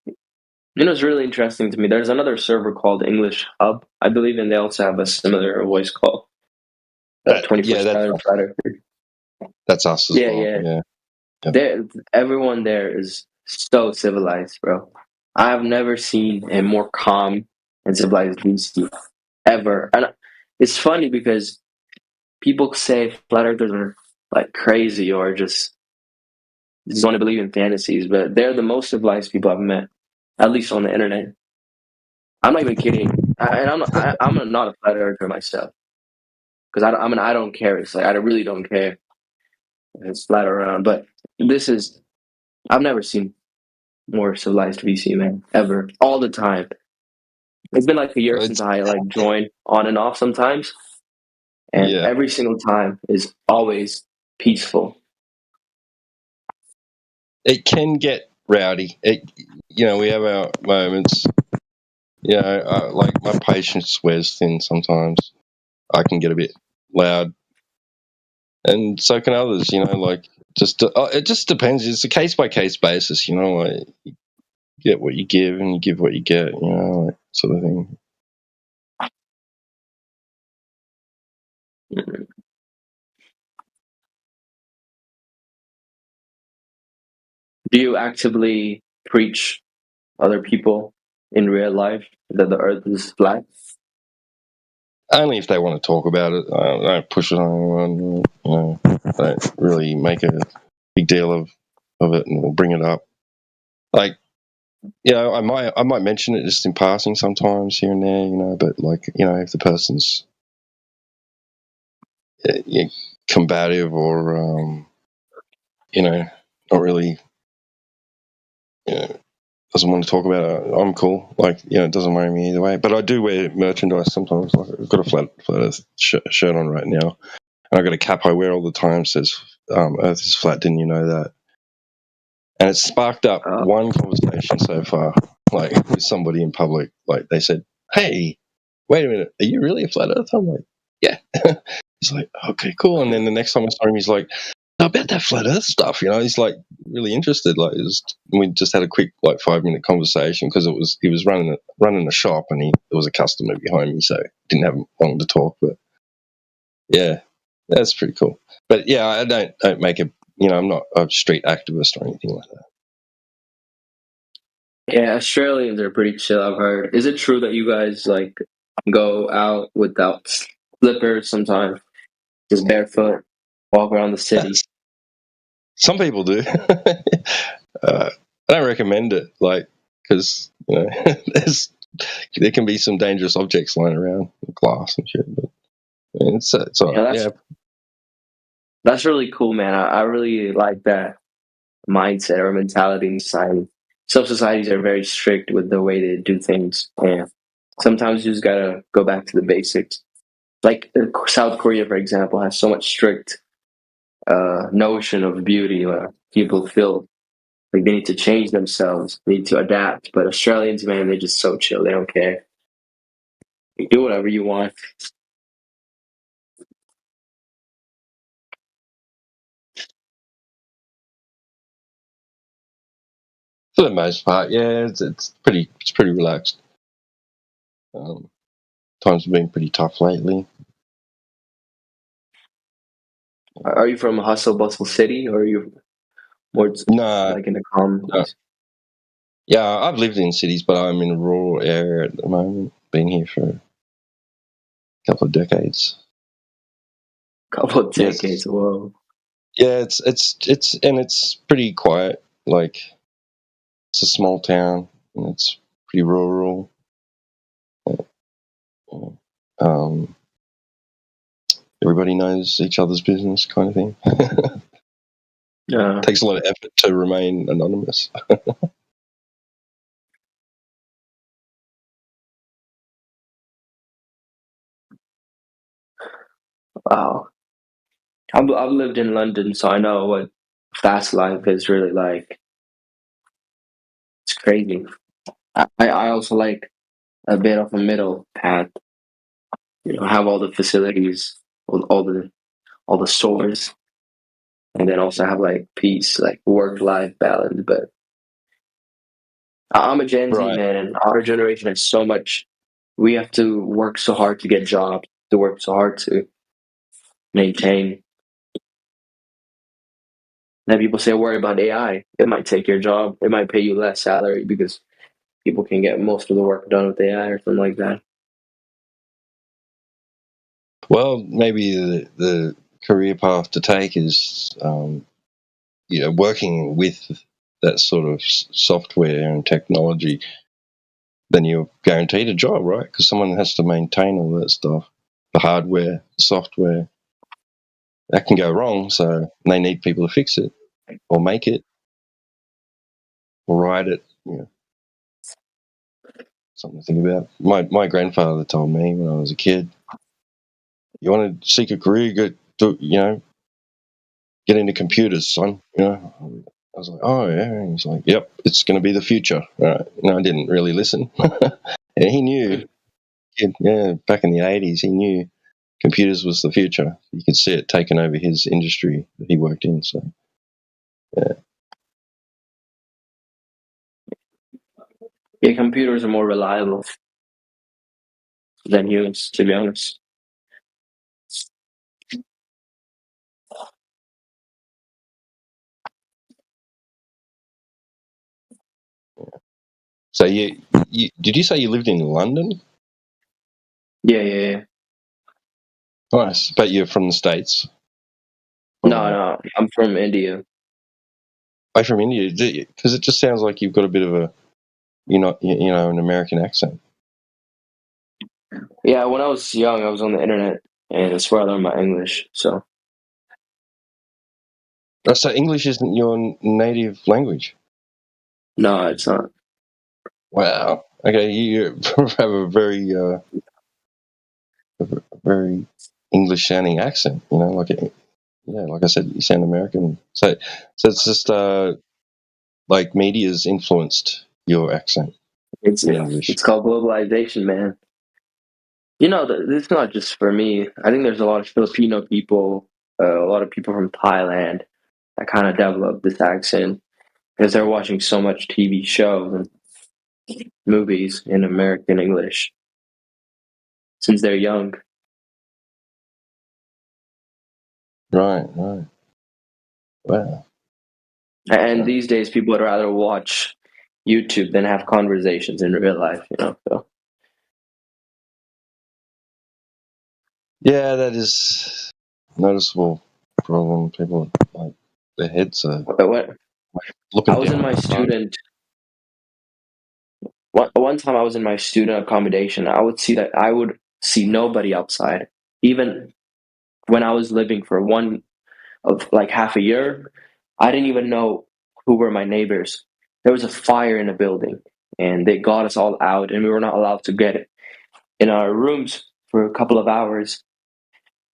You know, it's really interesting to me. There's another server called English Hub, I believe, and they also have a similar voice call. 24/7 Flat Earth. That's us as well. Yeah. Everyone there is so civilized, bro. I've never seen a more calm and civilized VC ever. And it's funny because people say flat earthers are like crazy or just want to believe in fantasies, but they're the most civilized people I've met, at least on the internet. I'm not even kidding, I'm not a flat earther myself because I don't care. It's like I really don't care. It's flat around, but I've never seen more civilized VC, man, ever, all the time. It's been like a year since I like join on and off sometimes, and every single time is always peaceful. It can get rowdy. We have our moments. Like my patience wears thin sometimes. I can get a bit loud, and so can others. Like it just depends. It's a case by case basis. Like you get what you give, and you give what you get. Like sort of thing. Do you actively preach other people in real life that the earth is flat? Only if they want to talk about it. I don't push it on anyone. I don't really make a big deal of it and we'll bring it up. Like, I might mention it just in passing sometimes here and there, but like, if the person's combative or, not really, doesn't want to talk about it, I'm cool. Like, it doesn't worry me either way. But I do wear merchandise sometimes. Like, I've got a flat Earth shirt on right now. And I've got a cap I wear all the time that says, Earth is flat, didn't you know that? And it's sparked up one conversation so far, like with somebody in public. Like they said, "Hey, wait a minute, are you really a flat earther?" I'm like, "Yeah." He's like, "Okay, cool." And then the next time I saw him, he's like, "About that flat earth stuff," He's like really interested. Like we just had a quick 5-minute conversation because he was running a shop and there was a customer behind me, so didn't have long to talk. But yeah, that's pretty cool. But yeah, I don't make a I'm not a street activist or anything like that. Yeah, Australians are pretty chill, I've heard. Is it true that you guys like go out without slippers sometimes, just barefoot, walk around the city? Some people do. I don't recommend it, because there can be some dangerous objects lying around, glass and shit. But it's all right. That's really cool, man. I really like that mindset or mentality in society. Some societies are very strict with the way they do things, and sometimes you just gotta go back to the basics. Like South Korea, for example, has so much strict notion of beauty where people feel like they need to change themselves, they need to adapt. But Australians, man, they're just so chill. They don't care. You do whatever you want. For the most part, yeah, it's pretty relaxed. Times have been pretty tough lately. Are you from a hustle bustle city, or are you more like in a calm place? Yeah, I've lived in cities, but I'm in a rural area at the moment. Been here for a couple of decades. Couple of decades, whoa. Yeah, it's pretty quiet. Like, it's a small town and it's pretty rural. Everybody knows each other's business, kind of thing. Yeah. Takes a lot of effort to remain anonymous. Wow. I've lived in London, so I know what fast life is really like. It's crazy. I also like a bit of a middle path. You know, have all the facilities, all the stores, and then also have like peace, like work-life balance. But I'm a Gen Z Right. man, and our generation has so much. We have to work so hard to get jobs, to work so hard to maintain. Then people say, worry about AI. It might take your job. It might pay you less salary because people can get most of the work done with AI or something like that. Well, maybe the career path to take is, working with that sort of software and technology. Then you're guaranteed a job, right? Because someone has to maintain all that stuff, the hardware, the software. That can go wrong, so they need people to fix it or make it or write it. Something to think about. My grandfather told me when I was a kid, you want to seek a career, get into computers, son. I was like, oh yeah. And he's like, yep, it's going to be the future. Right. No, I didn't really listen. And he knew, back in the 80s, he knew computers was the future. You could see it taking over his industry that he worked in. So, yeah. Yeah, computers are more reliable than humans, to be honest. So you did you say you lived in London? Yeah. Nice, but you're from the States. No, I'm from India. I'm from India, because it just sounds like you've got a bit of a, an American accent. Yeah, when I was young, I was on the internet, and that's where I learned my English. So, So English isn't your native language? no, it's not. Wow. Okay, you have a very English-sounding accent. Like I said, you sound American. So it's just like media's influenced your accent. It's called globalization, man. It's not just for me. I think there's a lot of Filipino people, a lot of people from Thailand that kind of develop this accent because they're watching so much TV shows and movies in American English since they're young. Right. Wow. And these days, people would rather watch YouTube than have conversations in real life. So. Yeah, that is noticeable problem. People, like, their heads are looking I was down in my the phone. student. One time I was in my student accommodation. I would see nobody outside. Even when I was living for half a year, I didn't even know who were my neighbors. There was a fire in the building, and they got us all out, and we were not allowed to get in our rooms for a couple of hours.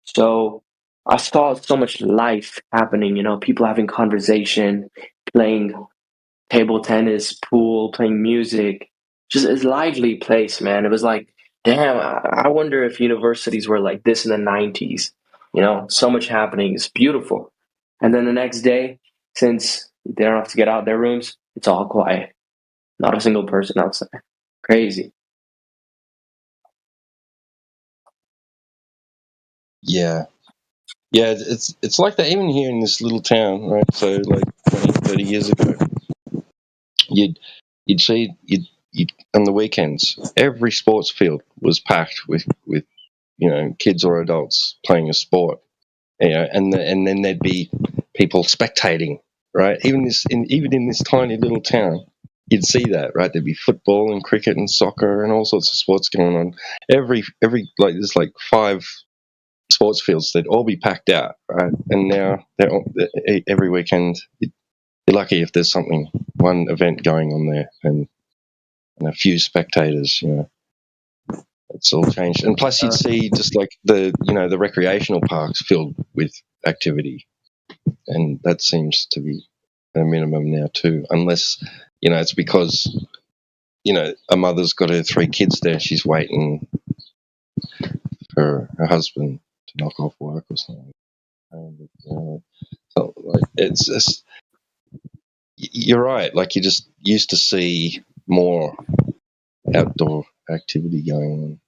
So I saw so much life happening. People having conversation, playing table tennis, pool, playing music. Just a lively place, man. It was like, damn, I wonder if universities were like this in the 90s. So much happening. It's beautiful. And then the next day, since they don't have to get out of their rooms, it's all quiet. Not a single person outside. Crazy. Yeah. It's like that even here in this little town, right? So like 20, 30 years ago, you'd see on the weekends every sports field was packed with kids or adults playing a sport, and then there'd be people spectating, right? Even in this tiny little town, you'd see that, right? There'd be football and cricket and soccer and all sorts of sports going on. Every like there's like 5 sports fields. They'd all be packed out, right? And now every weekend you're lucky if there's one event going on there and a few spectators. It's all changed. And plus, you'd see just like the recreational parks filled with activity, and that seems to be a minimum now too. Unless it's because a mother's got her 3 kids there. She's waiting for her husband to knock off work or something. So like it's just, you're right. Like you just used to see more outdoor activity going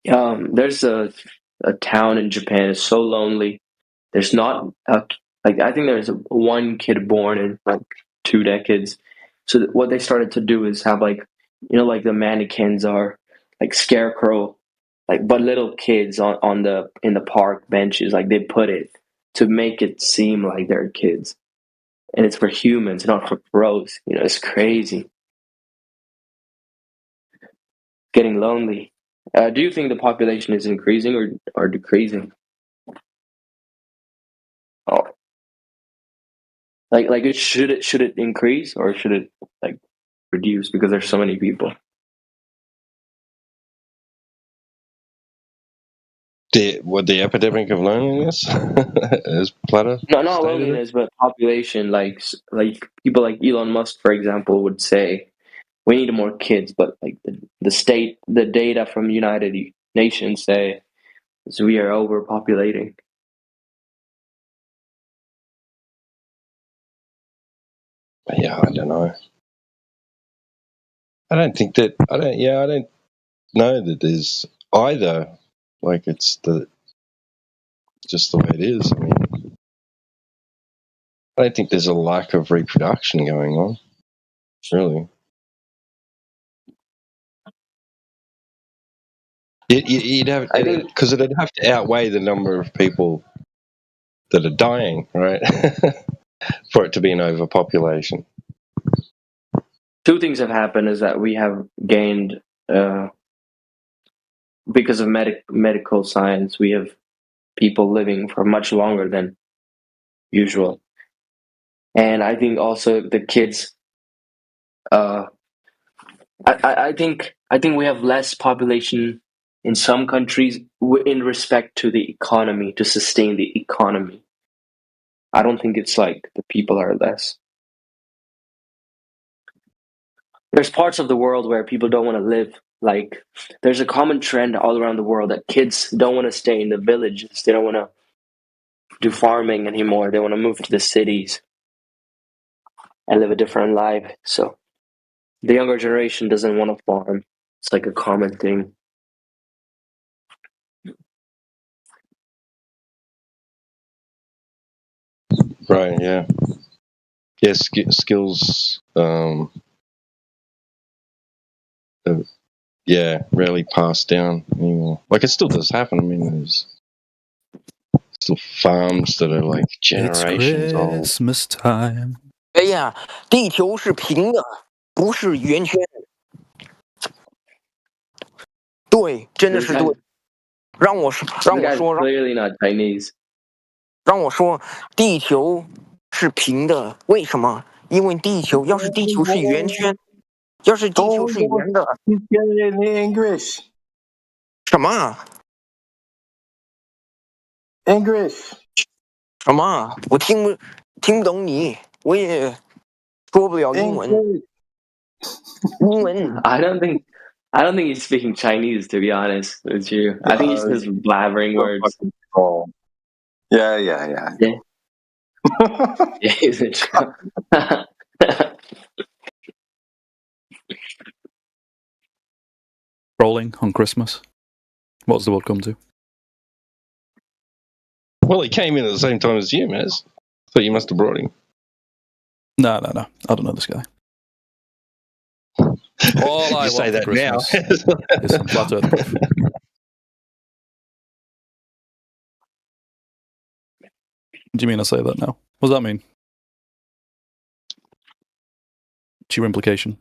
on. There's a town in Japan. It's so lonely. There's not I think there's one kid born in like 2 decades. So what they started to do is have like the mannequins are like scarecrow, but little kids in the park benches. Like they put it to make it seem like they're kids, and it's for humans, not for pros. It's crazy. Getting lonely. Do you think the population is increasing or decreasing? Oh, should it increase or should it reduce because there's so many people? The epidemic of loneliness, as Platter. No, not loneliness, but population. Like people like Elon Musk, for example, would say we need more kids, but like the data from United Nations say we are overpopulating. Yeah, I don't know. I don't know that there's either. Like it's just the way it is. I mean, I don't think there's a lack of reproduction going on, really. You'd have, because it'd have to outweigh the number of people that are dying, right? For it to be an overpopulation. 2 things have happened is that we have gained because of medical science, we have people living for much longer than usual. And I think also the kids I think we have less population in some countries in respect to the economy, to sustain the economy. I don't think it's like the people are less. There's parts of the world where people don't want to live. Like, there's a common trend all around the world that kids don't want to stay in the villages. They don't want to do farming anymore. They want to move to the cities and live a different life. So the younger generation doesn't want to farm. It's like a common thing. Right, yeah. Yeah, skills, rarely passed down anymore. Like, it still does happen. I mean, there's still farms that are like generations old. Christmas time. 哎呀，地球是平的，不是圆圈。对，真的是对。让我说， Clearly not Chinese. 让我说，地球是平的，为什么？因为要是地球是圆圈，要是地球是圆的。English. 什么 ？English. 什么？我听不懂你，我也说不了英文。英文。I don't think he's speaking Chinese, to be honest with you. I think he's just blabbering words. Yeah. Yeah, is it? Rolling on Christmas. What does the world come to? Well, he came in at the same time as you, Maz. So you must have brought him. No. I don't know this guy. All I say want that for Christmas now. is some flat earth proof. do you mean I say that now? What does that mean? What's your implication?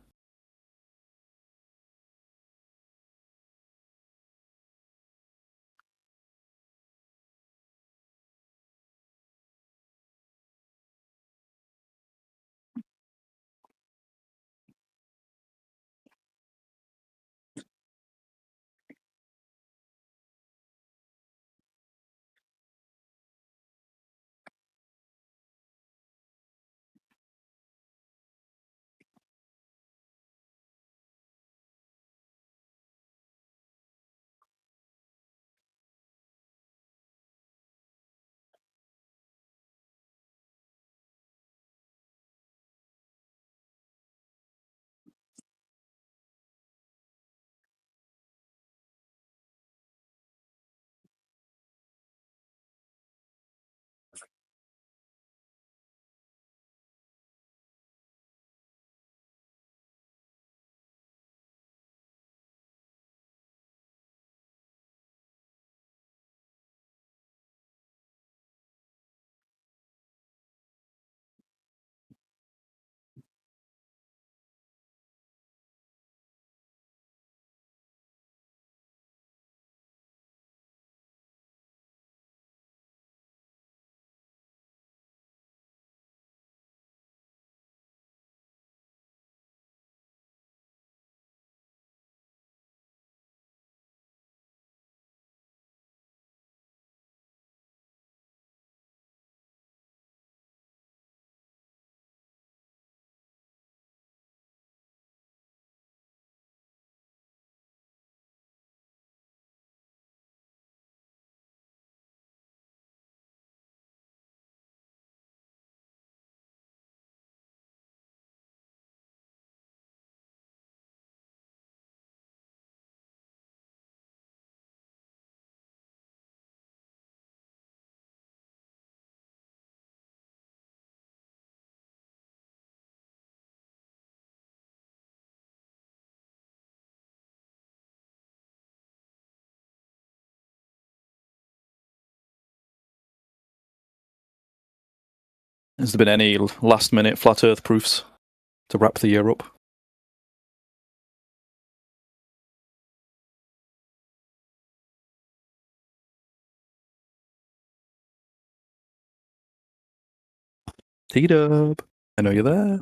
Has there been any last-minute flat Earth proofs to wrap the year up? T-Dub, I know you're there.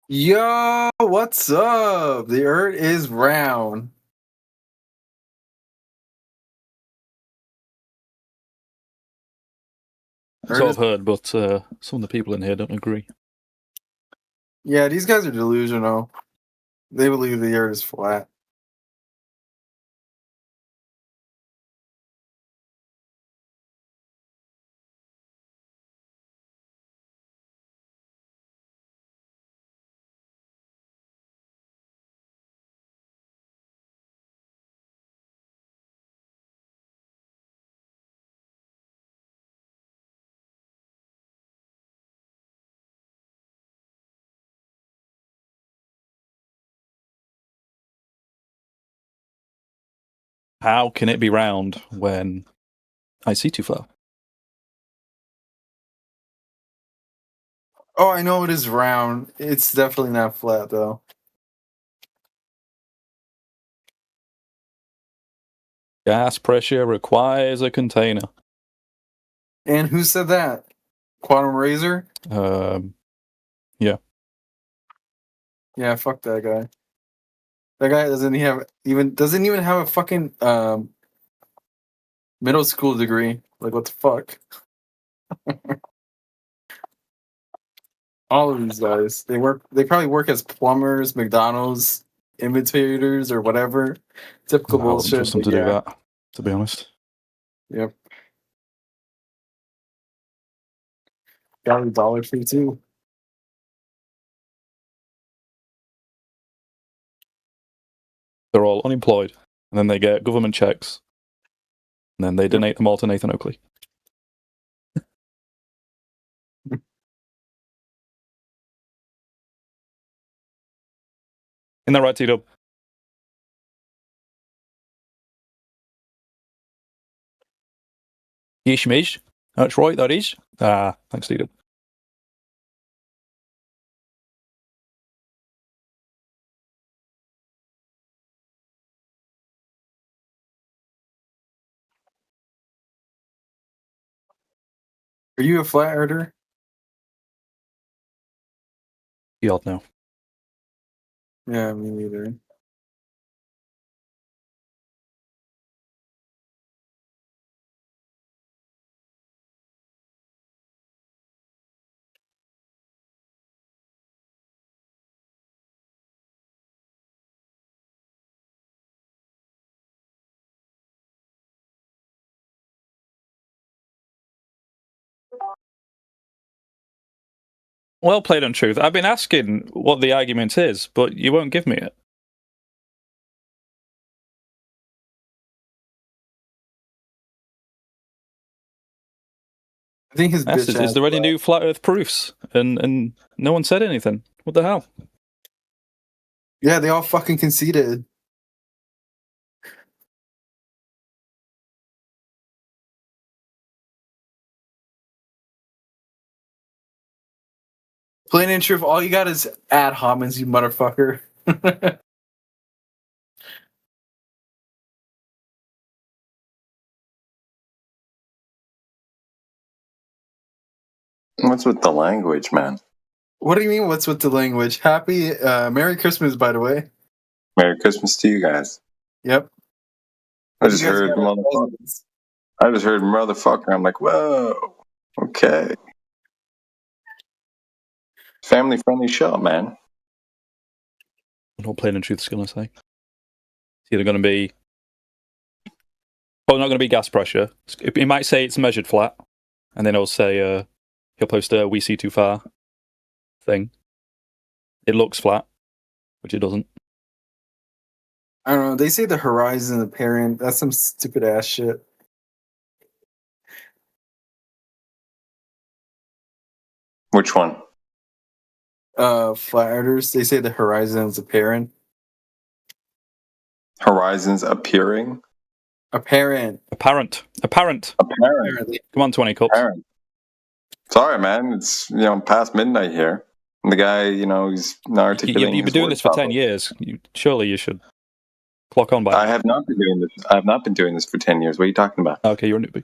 Yo, what's up? The Earth is round. So I've heard, but some of the people in here don't agree. Yeah, these guys are delusional. They believe the Earth is flat. How can it be round when I see too far? Oh, I know it is round. It's definitely not flat, though. Gas pressure requires a container. And who said that? Quantum Razor? Yeah. Yeah, fuck that guy. That guy doesn't even have a fucking middle school degree. Like, what the fuck? All of these guys, they probably work as plumbers, McDonald's imitators, or whatever. Typical I wouldn't bullshit. trust them to do that, to be honest. Yep. Got a Dollar Tree too. They're all unemployed, and then they get government checks, and then they donate them all to Nathan Oakley. Isn't that right, T-Dub? Yishmish? That's right, that is. Ah, thanks, T-Dub. Are you a flat earther? You ought know. Yeah, me neither. Well played on Truth. I've been asking what the argument is, but you won't give me it. I think his Asked, bitch is there any new flat Earth proofs? And no one said anything. What the hell? Yeah, they all fucking conceded. Plain and truth, all you got is ad homine's, you motherfucker. What's with the language, man? What do you mean, what's with the language? Happy, Merry Christmas, by the way. Merry Christmas to you guys. Yep. I just heard motherfucker. I'm like, whoa, okay. Family friendly show, man. What Plain and Truth's going to say? It's either going to be... Probably not going to be gas pressure. He might say it's measured flat, and then he'll say, he'll post a "we see too far" thing. It looks flat, which it doesn't. I don't know. They say the horizon apparent. That's some stupid ass shit. Which one? Flat earthers. They say the horizon is apparent. Horizons appearing? Apparent. Apparent. Come on, 20 cups. Apparent. Sorry, man. It's past midnight here. And the guy, he's not articulating. You've been doing this for 10 years. Surely you should clock on by. I have not been doing this. I have not been doing this for 10 years. What are you talking about? Okay, you're a newbie.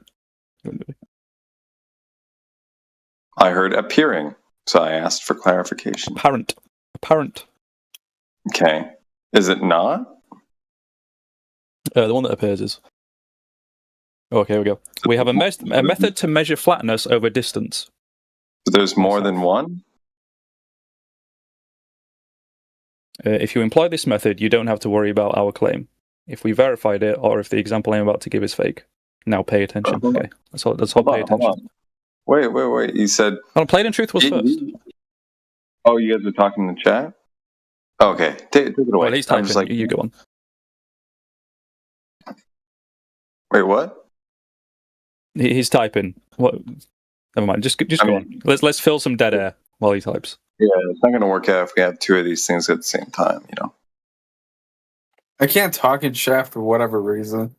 I heard appearing, so I asked for clarification. Apparent. Okay. Is it not? The one that appears is. Okay, here we go. We have a method to measure flatness over distance. There's more than one? If you employ this method, you don't have to worry about our claim. If we verified it, or if the example I'm about to give is fake. Now pay attention. Okay, that's all. Pay attention. Wait. You said... Oh, Played in Truth was first. Oh, you guys were talking in the chat? Okay, take it away. Well, he's typing. You go on. Wait, what? He's typing. What? Never mind. Just go on. Let's fill some dead air while he types. Yeah, it's not going to work out if we have two of these things at the same time, you know. I can't talk in chat for whatever reason.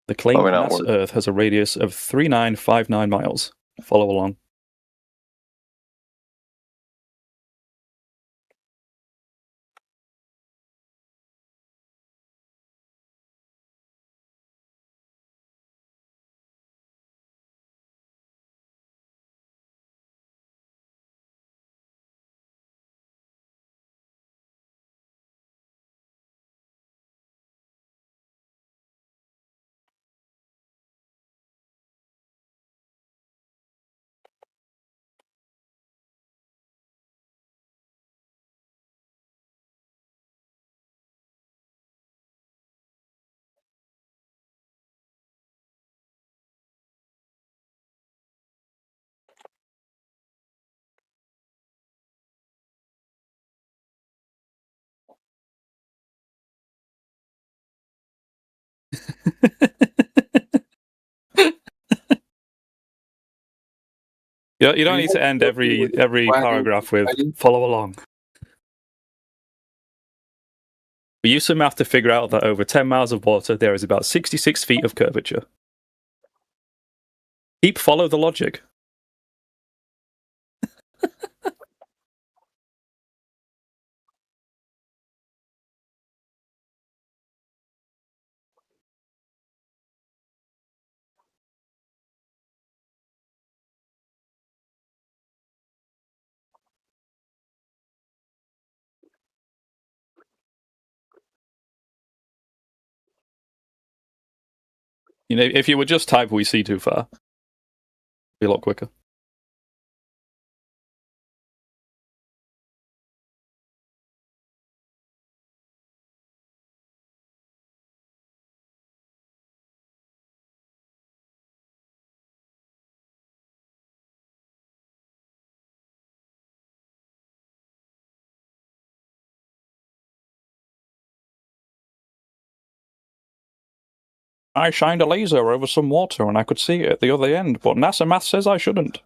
The claimed mass Earth has a radius of 3959 miles. Follow along. You don't need to end every paragraph with follow along. We use some math to figure out that over 10 miles of water there is about 66 feet of curvature. Follow the logic. You know, if you would just type "we see too far," it'd be a lot quicker. I shined a laser over some water and I could see it at the other end, but NASA math says I shouldn't.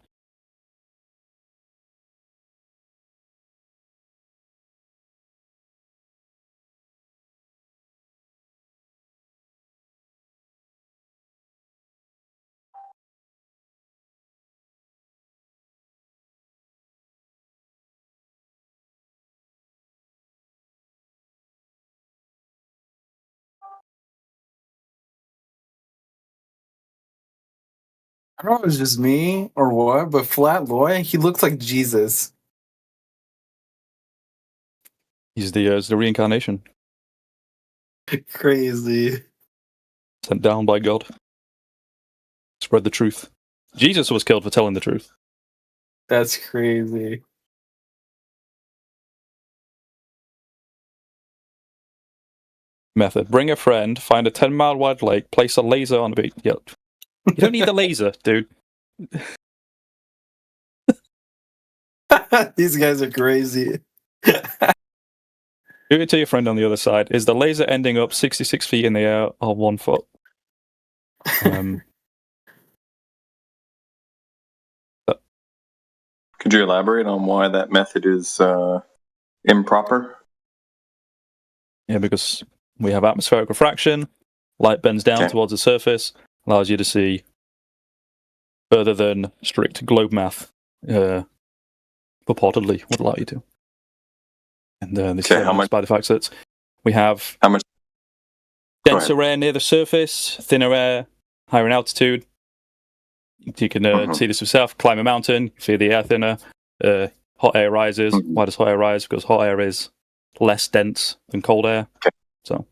I don't know if it's just me or what, but Flat Loy, he looks like Jesus. He's the reincarnation. Crazy. Sent down by God. Spread the truth. Jesus was killed for telling the truth. That's crazy. Method. Bring a friend, find a 10-mile wide lake, place a laser on the beach. Yep. You don't need the laser, dude. These guys are crazy. Do it to your friend on the other side. Is the laser ending up 66 feet in the air or 1 foot? Could you elaborate on why that method is improper? Yeah, because we have atmospheric refraction. Light bends down towards the surface, allows you to see further than strict globe math purportedly would allow you to. And this is by the fact that we have denser air near the surface, thinner air, higher in altitude. You can see this yourself. Climb a mountain, see the air thinner. Hot air rises. Why does hot air rise? Because hot air is less dense than cold air. So,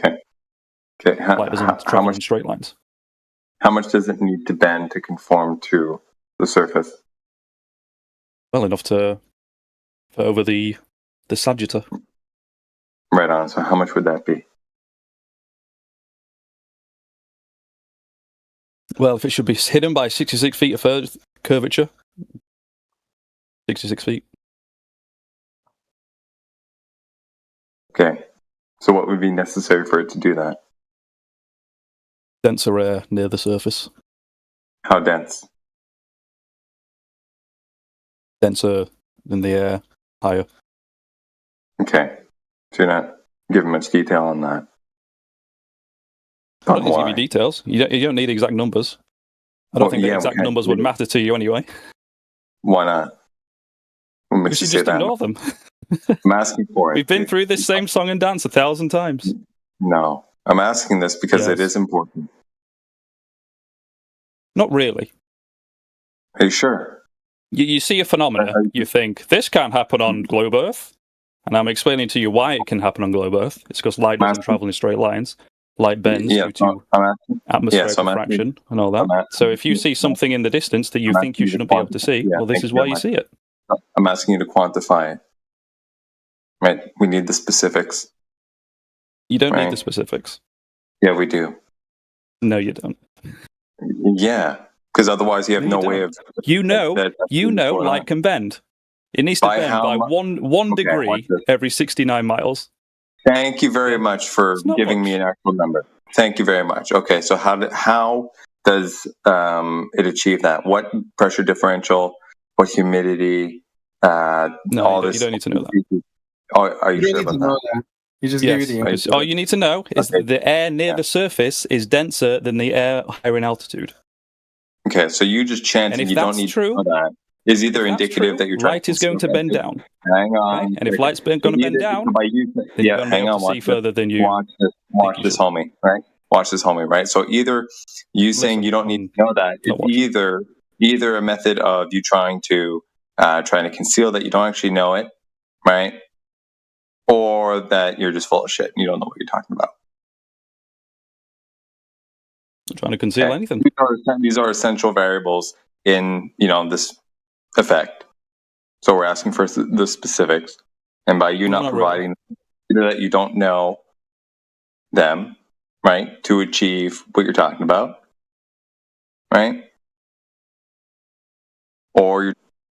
light doesn't travel in straight lines. How much does it need to bend to conform to the surface? Well enough for over the sagitta. Right on. So how much would that be? Well, if it should be hidden by 66 feet of curvature, 66 feet. Okay. So what would be necessary for it to do that? Denser air near the surface. How dense? Denser than the air, higher. Okay. So you're not giving much detail on that. I don't need to give you details. You don't need exact numbers. I don't think the exact numbers would matter to you anyway. Why not? What You makes you should say just that? ignore them. I'm asking for it. We've been through this same song and dance 1,000 times. No. I'm asking this because it Yes. is important. Not really. Are you sure? You see a phenomena, you think, this can't happen on globe Earth. And I'm explaining to you why it can happen on globe Earth. It's because light doesn't travel in straight lines. Light bends due to atmospheric refraction and all that. So if you see something in the distance that you think you shouldn't be able to see, well, this is why you see it. I'm asking you to quantify it. Right? We need the specifics. You don't need the specifics. Yeah, we do. No, you don't. Yeah, because otherwise you have no way of... You know light can bend. It needs to bend by one degree every 69 miles. Thank you very much for giving me an actual number. Thank you very much. Okay, so how does it achieve that? What pressure differential? What humidity? All this. You don't need to know that. Are you sure about that? He just gave you the answer. All you need to know is that the air near the surface is denser than the air higher in altitude. Okay, so you just chanting, you don't need to know that, is either indicative that you're trying light is going to bend down. Hang on. Okay? And if light's going to bend down, then you're going to be able to see further than you... Watch this, homie, right? Watch this, homie, right? So either you saying you don't need to know that, it's either a method of you trying to conceal that you don't actually know it, right? Or that you're just full of shit and you don't know what you're talking about. I'm trying to conceal anything. These are essential variables in this effect. So we're asking for the specifics, and by you not providing either that you don't know them, right, to achieve what you're talking about, right, or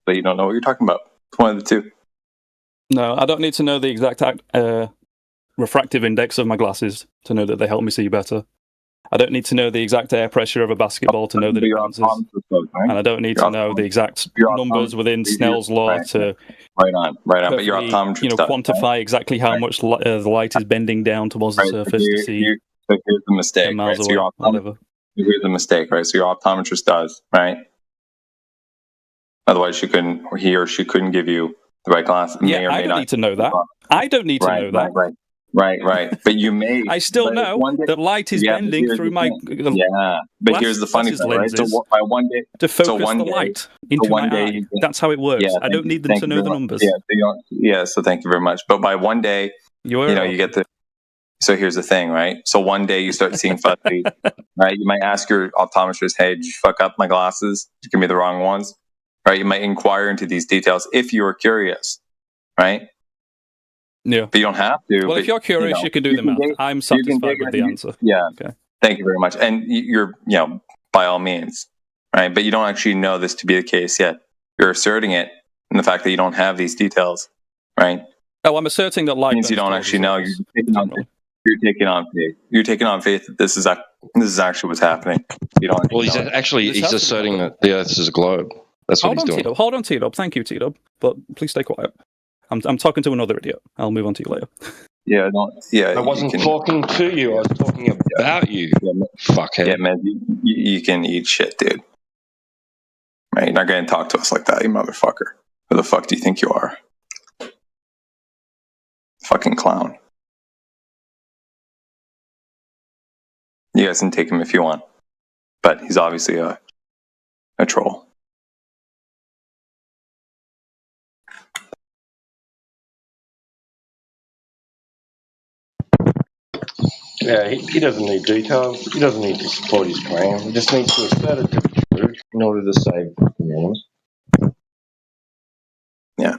that you don't know what you're talking about. It's one of the two. No, I don't need to know the exact refractive index of my glasses to know that they help me see better. I don't need to know the exact air pressure of a basketball to know that it bounces. And I don't need to know the exact numbers within Snell's law to right on. But your optometrist quantify exactly how much the light is bending down towards the surface to see. So here's the mistake, miles right? away, whatever. Here's the mistake, right? So your optometrist does, right? Otherwise, he or she couldn't give you the right glass. Yeah, I don't need to know that. I don't need to know that. Right. But you may. I still know that light is bending through my. But here's the funny thing, right? So by one day, to focus the light into my eye. That's how it works. I don't need them to know the numbers. So thank you very much. But by one day, you get the. So here's the thing, right? So one day you start seeing fuzzy, right? You might ask your optometrist, "Hey, did you fuck up my glasses? Did you give me the wrong ones?" Right? You might inquire into these details if you are curious, right? Yeah. But you don't have to. Well, if you're curious, you can do the math. I'm satisfied with the answer. Yeah. Okay. Thank you very much. And you're, by all means, right? But you don't actually know this to be the case yet. You're asserting it in the fact that you don't have these details, right? Oh, I'm asserting that light means you don't actually know. You're taking on faith. You're taking on faith that this is actually what's happening. You don't. Well, he's asserting that the Earth is a globe. That's what he's doing. Hold on, T-Dub. Thank you, T-Dub. But please stay quiet. I'm talking to another idiot. I'll move on to you later. I wasn't talking to you. I was talking about you. Fuckhead. Yeah, man. You can eat shit, dude. Right? You're not going to talk to us like that, you motherfucker. Who the fuck do you think you are? Fucking clown. You guys can take him if you want, but he's obviously a troll. Yeah, he doesn't need details. He doesn't need to support his claim. He just needs to assert it to be true in order to save the community. Yeah.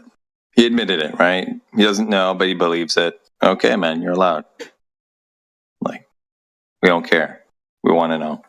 He admitted it, right? He doesn't know, but he believes it. Okay, man, you're allowed. Like, we don't care. We want to know.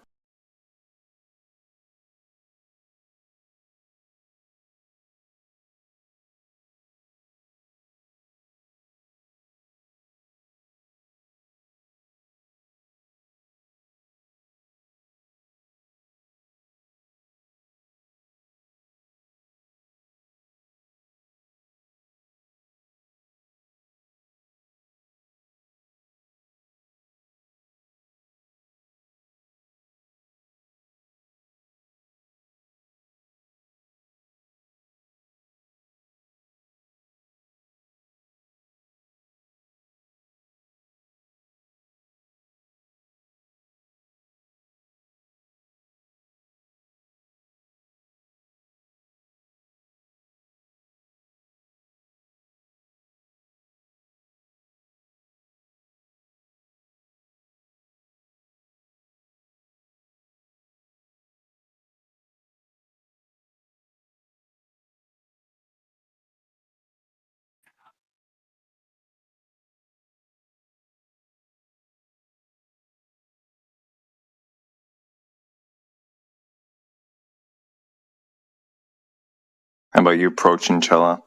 How about you, Pro Chinchilla?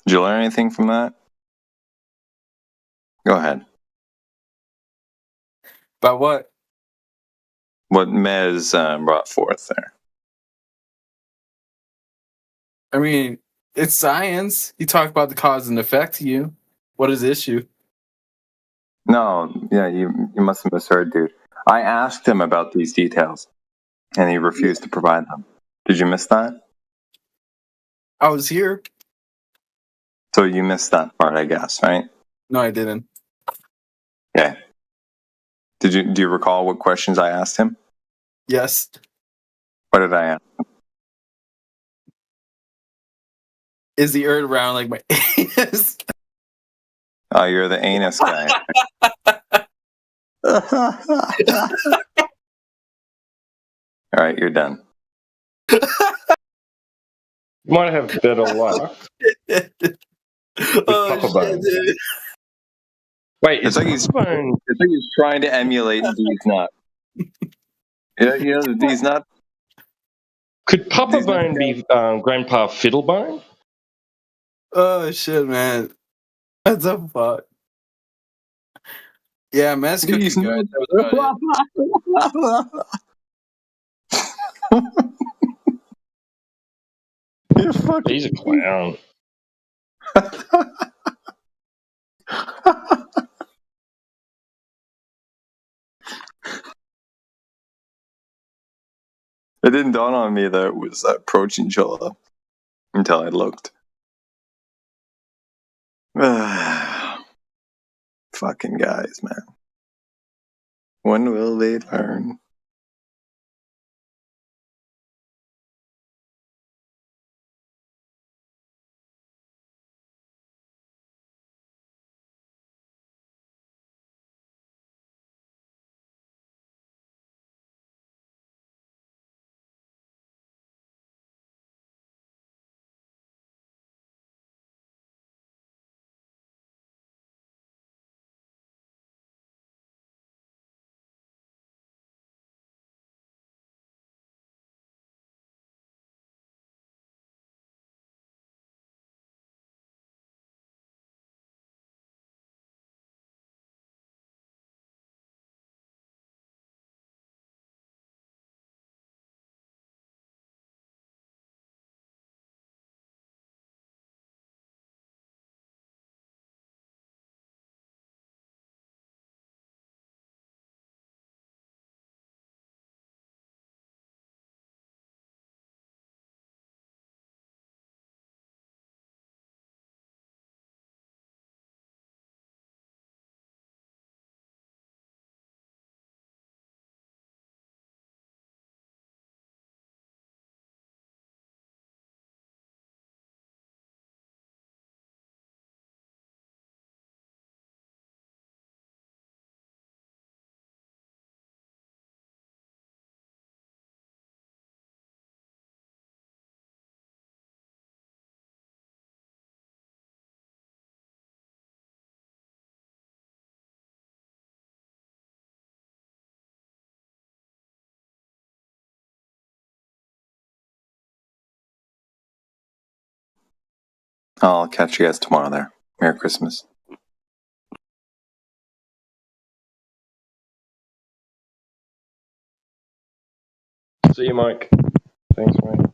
Did you learn anything from that? Go ahead. About what? What Mez brought forth there. I mean, it's science. He talked about the cause and effect to you. What is the issue? No, yeah, you must have misheard, dude. I asked him about these details, and he refused to provide them. Did you miss that? I was here. So you missed that part, I guess, right? No, I didn't. Okay. Do you recall what questions I asked him? Yes. What did I ask? Is the earth round like my anus? Oh, you're the anus guy. All right, you're done. You might have better luck. Oh, Papa Bone. dude. Wait, it's like he's trying to emulate D's nut. You know the D's nut. Could Papa Bone be Grandpa Fiddlebone? Oh shit, man. What the fuck? Yeah, man's cookie These good. That was about it. He's a clown. It didn't dawn on me that it was Pro Chinchilla until I looked. Fucking guys, man. When will they learn? I'll catch you guys tomorrow there. Merry Christmas. See you, Mike. Thanks, mate.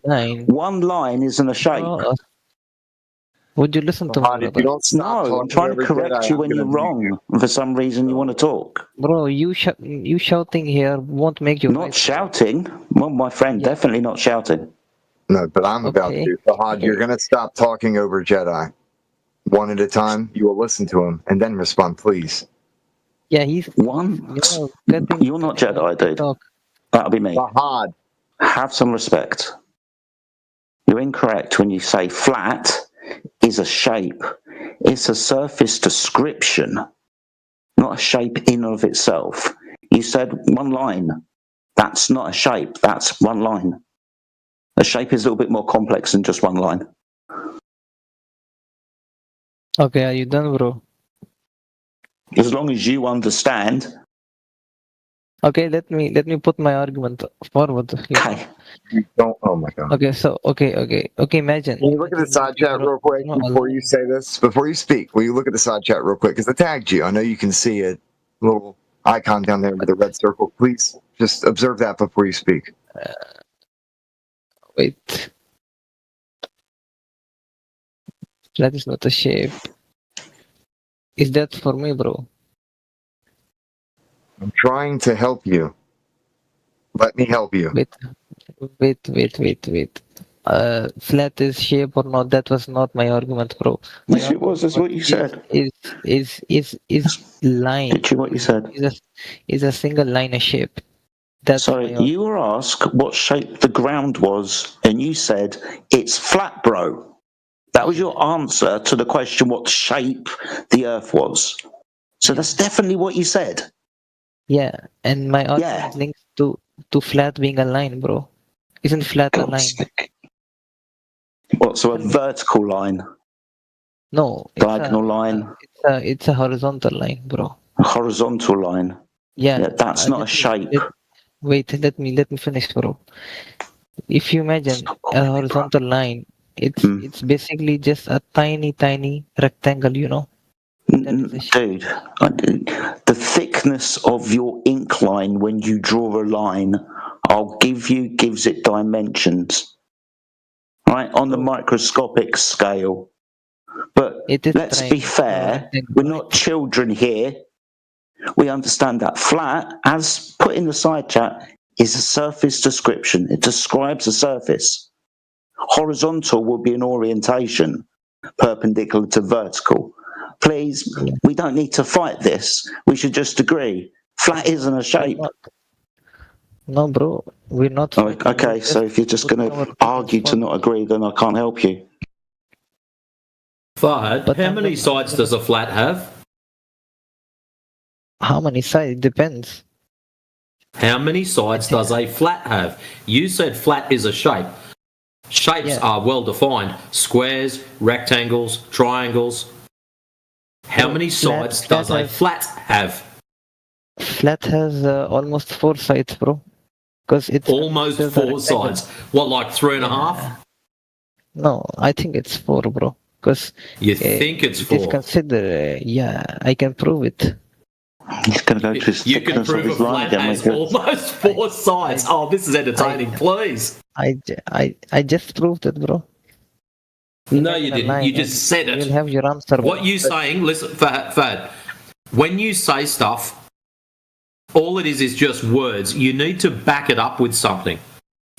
Line. One line isn't a shape. Would you listen to me? If you don't stop No, I'm trying to correct you when you're wrong. For some reason, you want to talk. Bro, you shouting here won't make you. Not shouting. Well, my friend, definitely not shouting. No, but I'm about to. Fahad, you're going to stop talking over Jedi. One at a time. You will listen to him and then respond, please. Yeah, he's one. You're not Jedi, dude. That'll be me. Fahad, have some respect. You're incorrect when you say flat is a shape. It's a surface description, not a shape in of itself. You said one line. That's not a shape. That's one line. A shape is a little bit more complex than just one line. Okay, are you done, bro? As long as you understand. Okay, let me put my argument forward. Okay. Don't. Oh my God. Okay, so okay. Imagine. Can you look at the side chat real quick before you say this? Before you speak, will you look at the side chat real quick? Because I tagged you. I know you can see a little icon down there with a red circle. Please just observe that before you speak. Wait. That is not a shape. Is that for me, bro? I'm trying to help you. Let me help you. Wait. Flat is shape or not? That was not my argument, bro. Yes, it was. That's what you said. Is line? Did you what you said? Is a single line a shape? That's sorry. You were asked what shape the ground was, and you said it's flat, bro. That was your answer to the question what shape the Earth was. So that's definitely what you said. Yeah, and my argument links to flat being a line, bro. Isn't flat a line? What? So a vertical line? No. Diagonal line? It's a horizontal line, bro. A horizontal line? Yeah. That's not a shape. Wait, let me finish, bro. If you imagine a horizontal line, it's basically just a tiny rectangle, you know. Dude, the thickness of your incline when you draw a line, gives it dimensions, right, on the microscopic scale. But let's be fair, we're not children here. We understand that flat, as put in the side chat, is a surface description. It describes a surface. Horizontal would be an orientation, perpendicular to vertical. Please, we don't need to fight this. We should just agree. Flat isn't a shape. No, bro, we're not. Oh, okay, so if you're just going to argue to not agree, then I can't help you. Fahad, how many sides does a flat have? How many sides? It depends. How many sides does a flat have? You said flat is a shape. Shapes are well defined. Squares, rectangles, triangles. How many sides does a flat have? Flat has almost 4 sides, bro. Because it's almost 4 sides. What, like 3.5? No, I think it's 4, bro. Because you think it's 4? It is considered. I can prove it. He's going to go to his You can prove a flat has almost 4 sides. Oh, this is entertaining. Please. I just proved it, bro. No, you didn't. You just said it. You'll have your answer. What you saying? Listen, Fahad. When you say stuff, all it is just words. You need to back it up with something.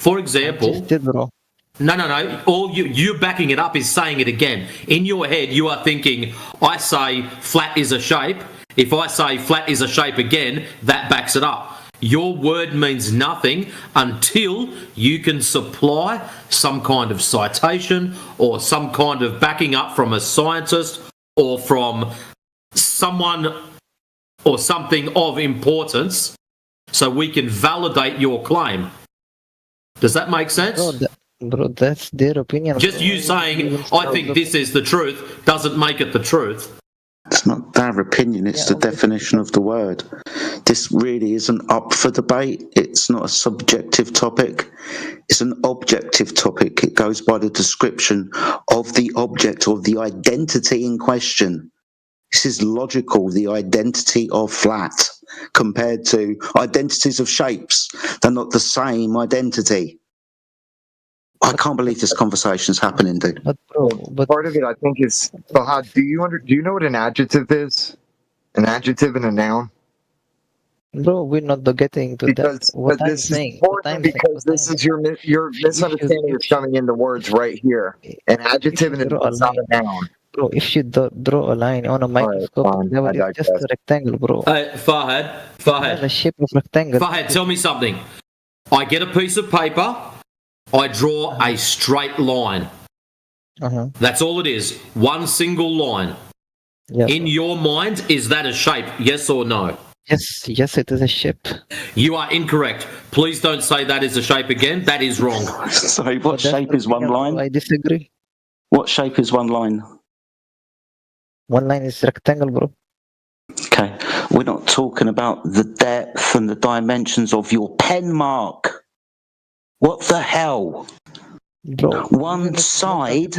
For example, I just did, bro. No. All you're backing it up is saying it again. In your head, you are thinking, I say flat is a shape. If I say flat is a shape again, that backs it up. Your word means nothing until you can supply some kind of citation or some kind of backing up from a scientist or from someone or something of importance so we can validate your claim. Does that make sense? Bro, that's their opinion. Just you saying, I think this is the truth, doesn't make it the truth. It's not their opinion, it's the definition of the word. This really isn't up for debate. It's not a subjective topic. It's an objective topic. It goes by the description of the object or the identity in question. This is logical, the identity of flat compared to identities of shapes. They're not the same identity. I can't believe this conversation's happening, dude. But bro, part of it, I think, is Fahad. Do you know what an adjective is? An adjective and a noun. Bro, we're not getting to that. What I'm saying. Because this is your misunderstanding is coming into words right here. An adjective and it's not a noun. Bro, if you draw a line on a microscope, it's just a rectangle, bro. Fahad. The shape of rectangle. Fahad, tell me something. I get a piece of paper. I draw a straight line. That's all it is. One single line. In your mind, is that a shape? Yes or no? Yes, it is a shape. You are incorrect. Please don't say that is a shape again. That is wrong. Sorry, what shape is one line? I disagree. What shape is one line? One line is rectangle, bro. Okay, we're not talking about the depth and the dimensions of your pen mark. What the hell? Bro, one side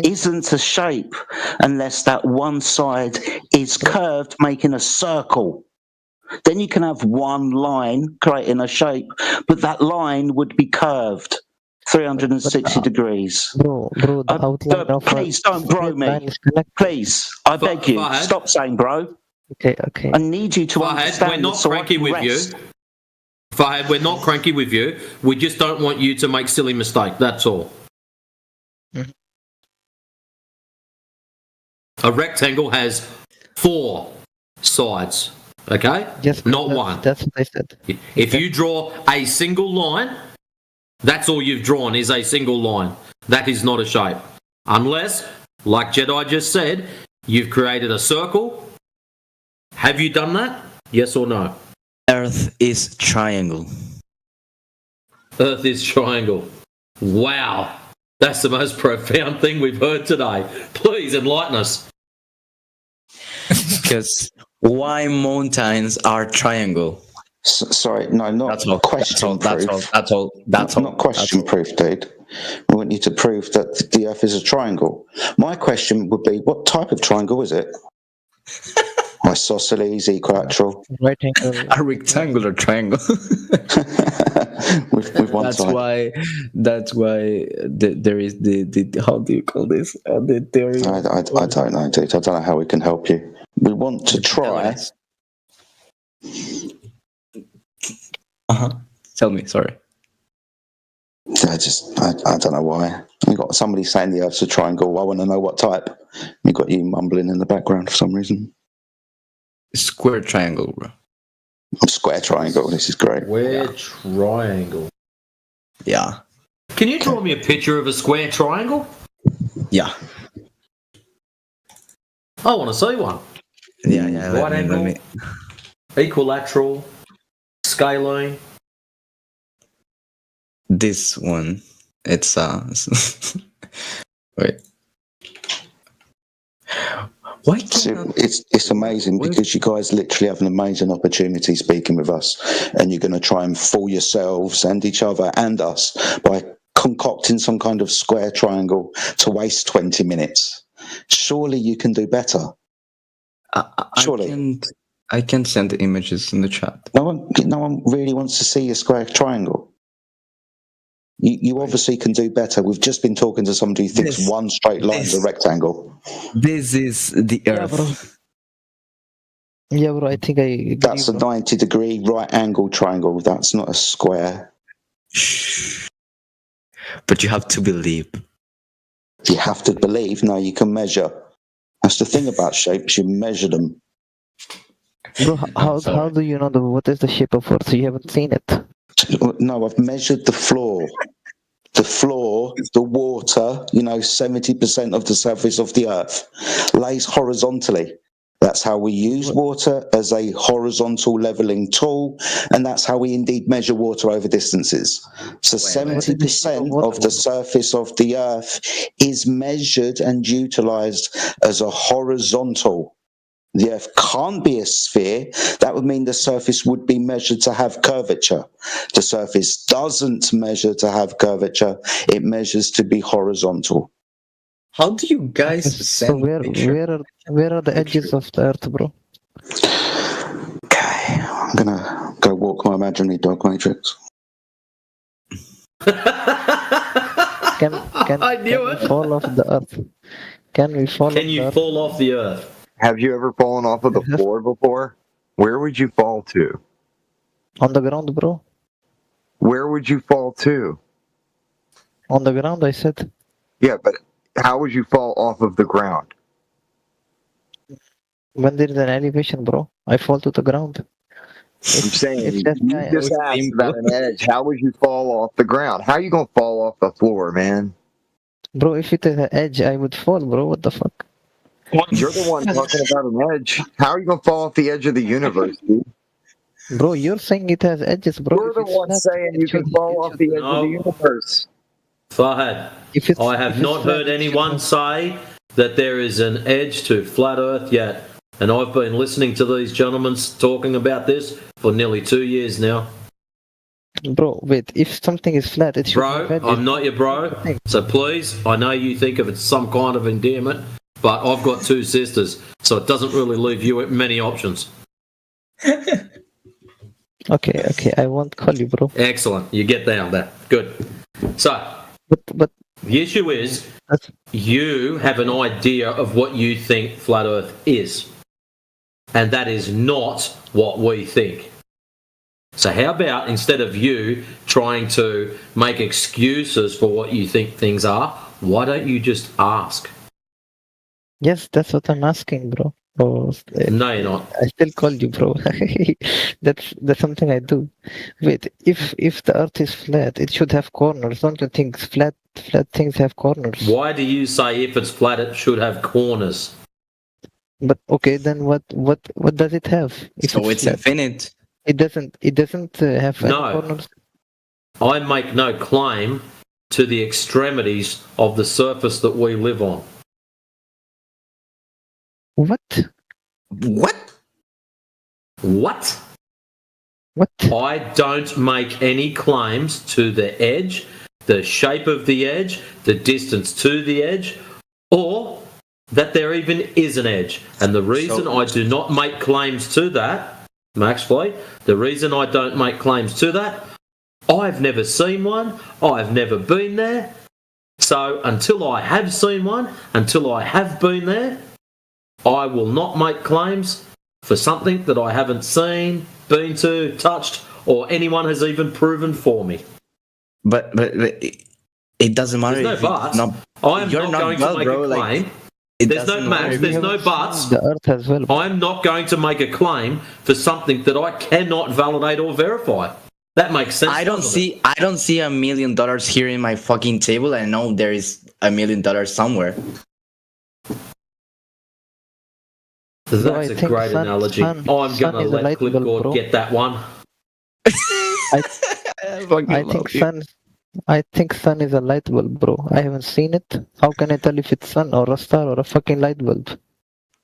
isn't a shape unless that one side is curved, making a circle. Then you can have one line creating a shape, but that line would be curved 360 degrees. Bro, the outline of please don't bro me. Please, I beg you, stop saying bro. Okay. I need you to understand. We're not cranky with you. Fahad, we're not cranky with you. We just don't want you to make silly mistake. That's all. A rectangle has 4 sides. Okay? Yes, not one. That's what I said. If you draw a single line, that's all you've drawn is a single line. That is not a shape. Unless, like Jedi just said, you've created a circle. Have you done that? Yes or no? Earth is triangle. Earth is triangle. Wow. That's the most profound thing we've heard today. Please enlighten us. Because why mountains are triangle? Sorry, no, not question proof. That's all. Not question proof, dude. We want you to prove that the Earth is a triangle. My question would be, what type of triangle is it? Isosceles, equilateral. A rectangular triangle. with one side. That's why there is the how do you call this? The theory. I don't know, dude. I don't know how we can help you. We want to try. Tell me, sorry. I don't know why. We got somebody saying the Earth's a triangle. I want to know what type. We got you mumbling in the background for some reason. Square triangle, bro. Square triangle. This is great. Square triangle. Yeah. Can you draw me a picture of a square triangle? Yeah. I want to see one. Yeah. Right angle, equilateral, scalene. This one, it's wait. Why it's amazing because you guys literally have an amazing opportunity speaking with us, and you're going to try and fool yourselves and each other and us by concocting some kind of square triangle to waste 20 minutes. Surely you can do better. Surely. I can send the images in the chat. No one really wants to see a square triangle. You obviously can do better. We've just been talking to somebody who thinks one straight line is a rectangle. This is the Earth. Yeah, bro. I think I agree, that's a 90-degree right angle triangle. That's not a square. Shh. But you have to believe. You have to believe. No, you can measure. That's the thing about shapes. You measure them. Bro, how do you know what is the shape of Earth? You haven't seen it. No, I've measured the floor. The floor, the water, 70% of the surface of the Earth lays horizontally. That's how we use water, as a horizontal leveling tool, and that's how we indeed measure water over distances. So 70% of the surface of the Earth is measured and utilized as a horizontal. The Earth can't be a sphere. That would mean the surface would be measured to have curvature. The surface doesn't measure to have curvature. It measures to be horizontal. How do you guys send where are the edges of the Earth, bro? Okay, I'm gonna go walk my imaginary dog matrix. I knew we fall off the earth? Can we fall Can off you the earth? fall off the earth? Have you ever fallen off of the floor before? Where would you fall to? On the ground, bro. Where would you fall to? On the ground, I said. Yeah, but how would you fall off of the ground? When there is an elevation, bro, I fall to the ground. I'm saying, If you that guy, just asked about an edge. How would you fall off the ground? How are you going to fall off the floor, man? bro, if it is an edge, I would fall, bro. What the fuck? You're the one talking about an edge. How are you going to fall off the edge of the universe, dude? Bro, you're saying it has edges, bro. You're the one saying you can fall off the edge of the universe. Fahad, I have not heard anyone say that there is an edge to flat Earth yet. And I've been listening to these gentlemen talking about this for nearly 2 years now. Bro, wait. If something is flat, it should Bro, have edges. I'm not your bro. So please, I know you think of it as some kind of endearment, but I've got 2 sisters, so it doesn't really leave you many options. Okay, I won't call you, bro. Excellent. You get down there. Good. So, but the issue is, you have an idea of what you think flat Earth is. And that is not what we think. So how about, instead of you trying to make excuses for what you think things are, why don't you just ask? Yes, that's what I'm asking, bro. Oh, No, you're not. I still call you, bro. that's something I do. Wait, if the Earth is flat, it should have corners. Don't you think flat things have corners? Why do you say if it's flat it should have corners? But okay, then what does it have? If So it's flat? infinite. It doesn't have any No. corners. I make no claim to the extremities of the surface that we live on. What? What? What? What? I don't make any claims to the edge, the shape of the edge, the distance to the edge, or that there even is an edge. And the reason I do not make claims to that, Max Fleet, the reason I don't make claims to that, I've never seen one, I've never been there. So until I have seen one, until I have been there, I will not make claims for something that I haven't seen, been to, touched, or anyone has even proven for me. But it doesn't matter. There's no buts. I am not going to make a claim. There's no max, there's no buts. The Earth as well. I'm not going to make a claim for something that I cannot validate or verify. That makes sense. I don't see $1 million here in my fucking table. I know there is $1 million somewhere. That's a great analogy. I'm going to let Clipboard get that one. I think sun is a light bulb, bro. I haven't seen it. How can I tell if it's sun or a star or a fucking light bulb?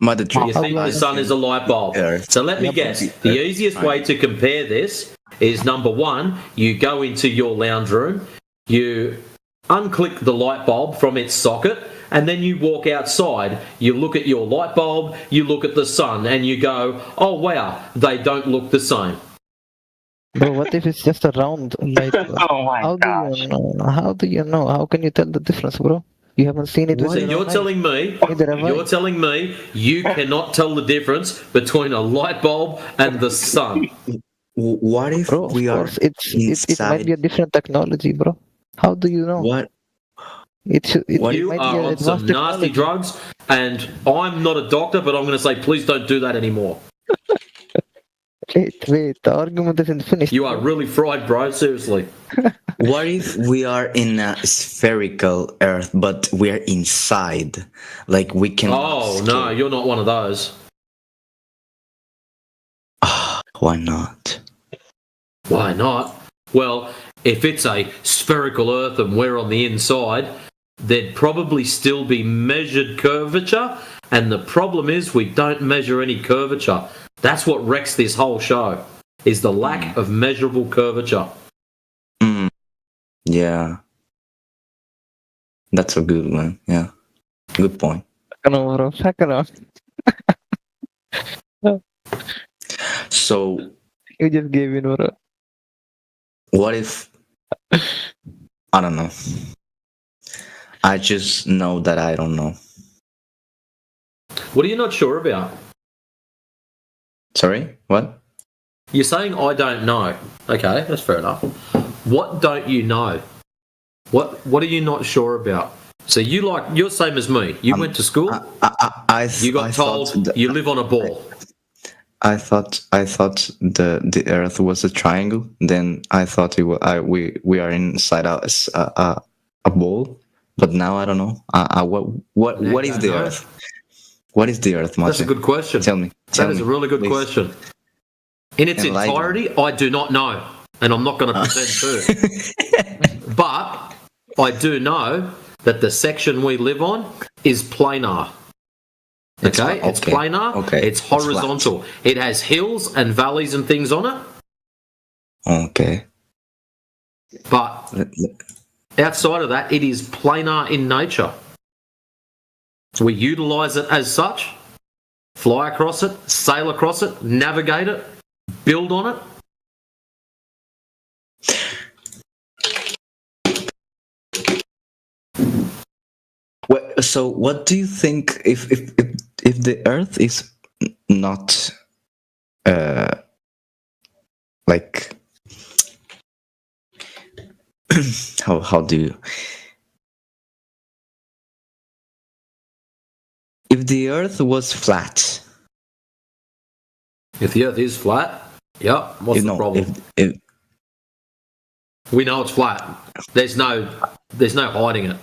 Mother Tree. You think the sun is a light bulb. So let me guess. The easiest way to compare this is, number one, you go into your lounge room, you unclick the light bulb from its socket, and then you walk outside. You look at your light bulb, you look at the sun, and you go, oh wow, they don't look the same. Bro, what if it's just a round light bulb? Oh my gosh. Do you know? How do you know? How can you tell the difference, bro? You haven't seen it. So you're telling me you cannot tell the difference between a light bulb and the sun. What if bro, we are it might be a different technology, bro. How do you know? What? You are on some nasty drugs, and I'm not a doctor, but I'm going to say, please don't do that anymore. Wait, the argument isn't finished. You are really fried, bro, seriously. What if we are in a spherical Earth, but we are inside? Like we can. Oh, no, you're not one of those. Why not? Why not? Well, if it's a spherical Earth and we're on the inside, there'd probably still be measured curvature, and the problem is we don't measure any curvature. That's what wrecks this whole show, is the lack of measurable curvature. Yeah. That's a good one, yeah. Good point. So you just gave in, bro. What if, I don't know, I just know that I don't know. What are you not sure about? Sorry, what? You're saying I don't know. Okay, that's fair enough. What don't you know? What are you not sure about? So you're same as me. You went to school. You got told you live on a ball. I thought the Earth was a triangle. Then I thought we are inside a ball. But now I don't know. What is the Earth? What is the Earth, Martin? That's a good question. Tell me. That is a really good question. In its entirety, I do not know, and I'm not going to pretend to. But I do know that the section we live on is planar. Okay, it's planar. Okay, it's horizontal. It has hills and valleys and things on it. Okay. But outside of that, it is planar in nature. We utilize it as such, fly across it, sail across it, navigate it, build on it. So what do you think if the Earth is not like how do you, if the Earth was flat? If the Earth is flat, yeah, what's the problem? We know it's flat. There's no hiding it.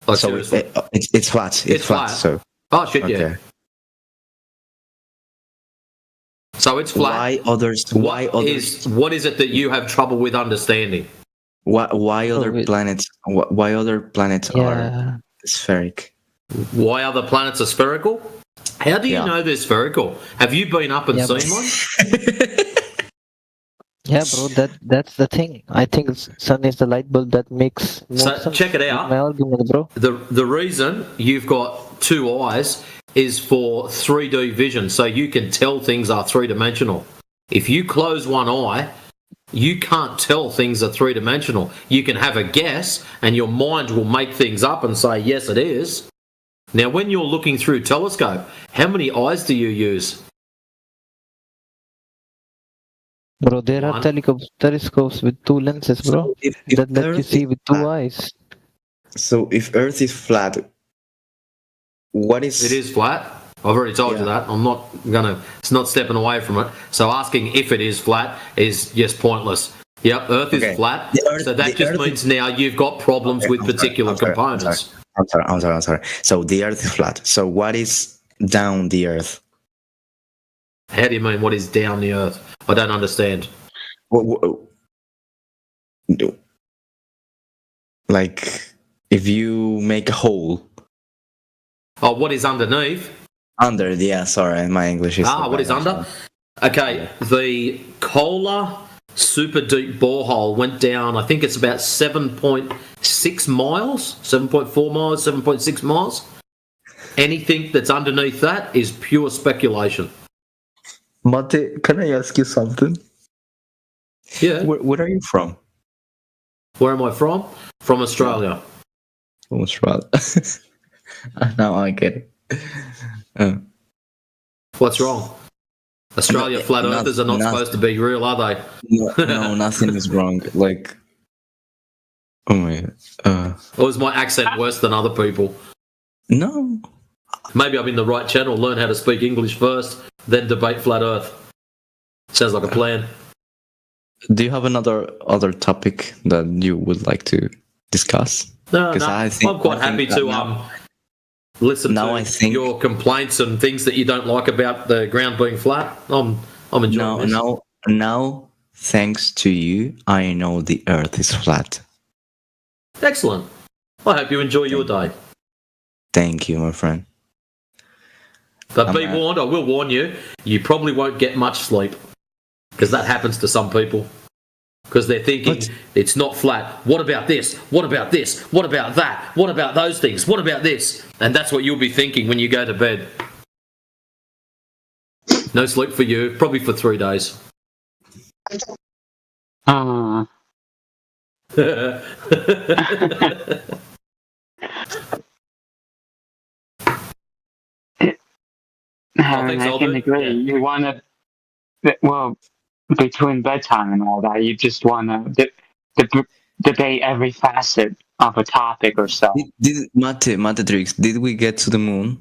Like, so it's flat. It's flat. So yeah. So it's flat. What is it that you have trouble with understanding? Why other planets? Why other planets are spheric? Why other planets are spherical? How do you know they're spherical? Have you been up and seen one? Yeah, bro, that's the thing. I think sun is the light bulb that makes more sense. Check it out. My argument, bro. The reason you've got two eyes is for 3D vision, so you can tell things are three-dimensional. If you close one eye, you can't tell things are three-dimensional. You can have a guess, and your mind will make things up and say, yes, it is. Now, when you're looking through telescope, how many eyes do you use? Bro, there are telescopes with two lenses, bro, that let you see with two eyes. So if Earth is flat, what is... It is flat. I've already told you that. I'm not gonna... It's not stepping away from it. So asking if it is flat is just pointless. Yep, Earth is flat. So that just means now you've got problems with particular components. I'm sorry. So the Earth is flat. So what is down the Earth? How do you mean, what is down the Earth? I don't understand. Like, if you make a hole. Oh, what is underneath? Under, yeah, sorry, my English is... what is under? Okay, the Kohler super deep borehole went down, I think it's about 7.6 miles, 7.4 miles, 7.6 miles. Anything that's underneath that is pure speculation. Mate, can I ask you something? Yeah. Where are you from? Where am I from? From Australia. From Australia. Now I get it. What's wrong? Australia flat earthers are not supposed to be real, are they? No, nothing is wrong. Like, oh my god. Or is my accent worse than other people? No. Maybe I'm in the right channel. Learn how to speak English first, then debate flat Earth. Sounds like a plan. Do you have other topic that you would like to discuss? No. I'm quite happy to listen to your complaints and things that you don't like about the ground being flat. I'm enjoying this. Now, thanks to you, I know the Earth is flat. Excellent. I hope you enjoy your day. Thank you, my friend. But be warned, I will warn you, you probably won't get much sleep. Because that happens to some people. Because they're thinking, it's not flat. What about this? What about this? What about that? What about those things? What about this? And that's what you'll be thinking when you go to bed. No sleep for you, probably for 3 days. I can agree. You want to, well, between bedtime and all that, you just want to debate every facet of a topic or so. Matetrix, did we get to the moon?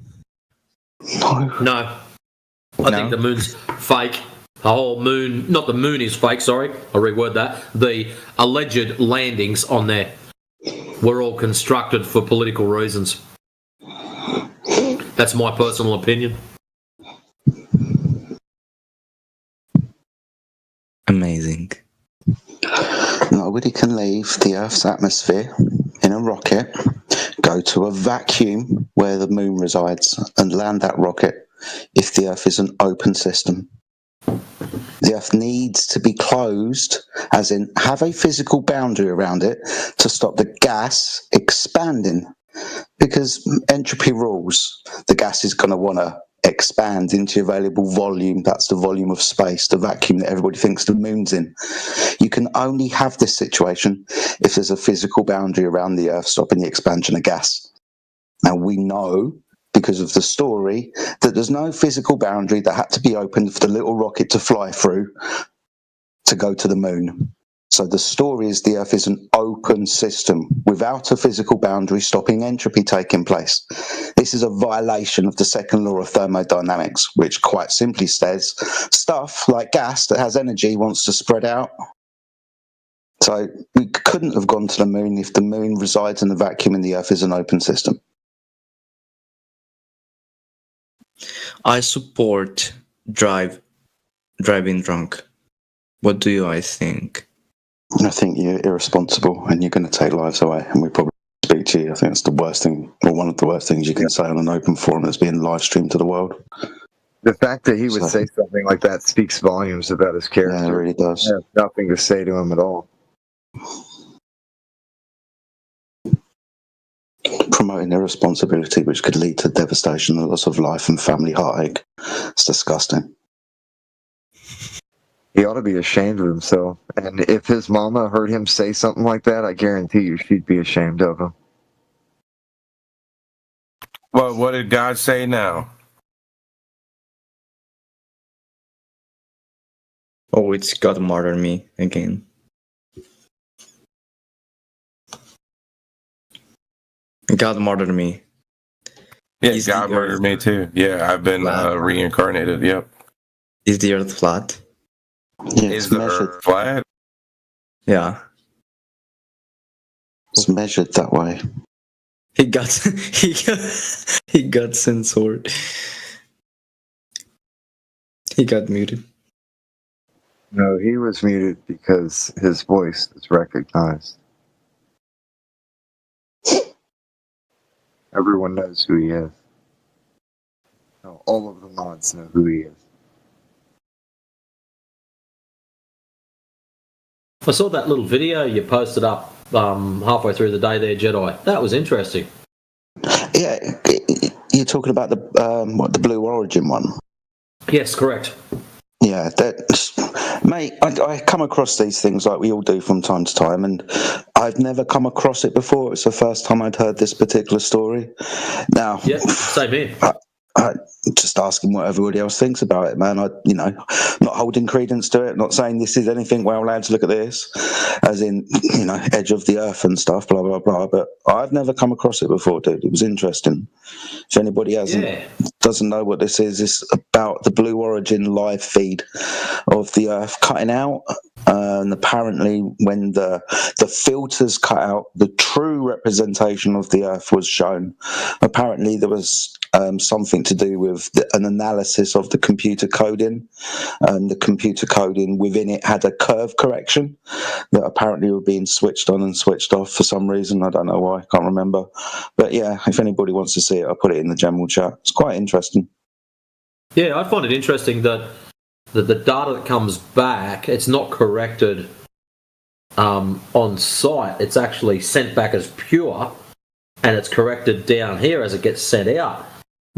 No. I think the moon's fake. The whole moon, not the moon is fake, sorry, I'll reword that. The alleged landings on there were all constructed for political reasons. That's my personal opinion. Amazing. Nobody can leave the Earth's atmosphere in a rocket, go to a vacuum where the moon resides, and land that rocket if the Earth is an open system. The Earth needs to be closed, as in have a physical boundary around it to stop the gas expanding. Because entropy rules, the gas is going to want to expand into available volume. That's the volume of space, the vacuum that everybody thinks the moon's in. You can only have this situation if there's a physical boundary around the Earth stopping the expansion of gas. Now we know, because of the story, that there's no physical boundary that had to be opened for the little rocket to fly through to go to the moon. So the story is the Earth is an open system without a physical boundary stopping entropy taking place. This is a violation of the second law of thermodynamics, which quite simply says stuff like gas that has energy wants to spread out. So we couldn't have gone to the moon if the moon resides in the vacuum and the Earth is an open system. I support driving drunk. What do you guys think? I think you're irresponsible and you're going to take lives away, and we probably speak to you. I think it's the worst thing, or one of the worst things you can say on an open forum that's being live streamed to the world. The fact that he would say something like that speaks volumes about his character. Yeah, it really does. I have nothing to say to him at all. Promoting irresponsibility, which could lead to devastation, the loss of life and family heartache. It's disgusting. He ought to be ashamed of himself. And if his mama heard him say something like that, I guarantee you she'd be ashamed of him. Well, what did God say now? Oh, it's God murder me again. God murdered me. Yeah, God murdered me too. Yeah, I've been reincarnated. Yep. Is the Earth flat? Yeah, is the Earth flat? Yeah. It's measured that way. He got he got censored. He got muted. No, he was muted because his voice is recognized. Everyone knows who he is. No, all of the mods know who he is. I saw that little video you posted up halfway through the day there, Jedi. That was interesting. Yeah, you're talking about the Blue Origin one? Yes, correct. Yeah, mate, I come across these things like we all do from time to time, and I've never come across it before. It's the first time I'd heard this particular story. Now, yeah, same here. I just asking what everybody else thinks about it, man. Not holding credence to it, not saying this is anything. Well, lads, look at this, as in, edge of the earth and stuff, blah blah blah. But I've never come across it before, dude. It was interesting. If anybody doesn't know what this is, it's about the Blue Origin live feed of the Earth cutting out. And apparently, when the filters cut out, the true representation of the Earth was shown. Apparently, there was something to do with an analysis of the computer coding. The computer coding within it had a curve correction that apparently were being switched on and switched off for some reason. I don't know why, I can't remember. But yeah, if anybody wants to see it, I'll put it in the general chat. It's quite interesting. Yeah, I find it interesting that the data that comes back, it's not corrected on site. It's actually sent back as pure, and it's corrected down here as it gets sent out.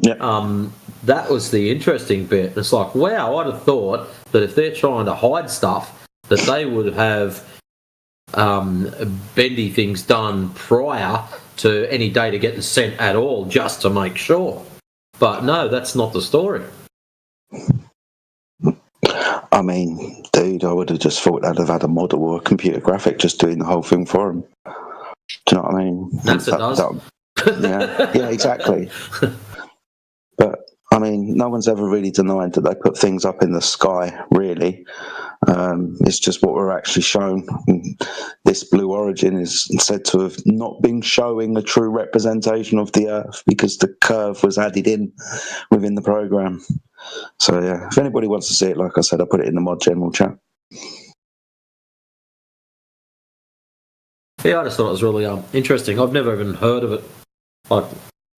That was the interesting bit. It's like, wow, I'd have thought that if they're trying to hide stuff, that they would have bendy things done prior to any data getting sent at all, just to make sure. But no, that's not the story. I mean, dude, I would have just thought they'd have had a model or a computer graphic just doing the whole thing for them. Do you know what I mean? NASA does. Yeah, exactly. But I mean, no one's ever really denied that they put things up in the sky, really. It's just what we're actually shown. This Blue Origin is said to have not been showing a true representation of the Earth because the curve was added in within the program. So yeah, if anybody wants to see it, like I said, I'll put it in the mod general chat. Yeah, I just thought it was really interesting. I've never even heard of it. I'd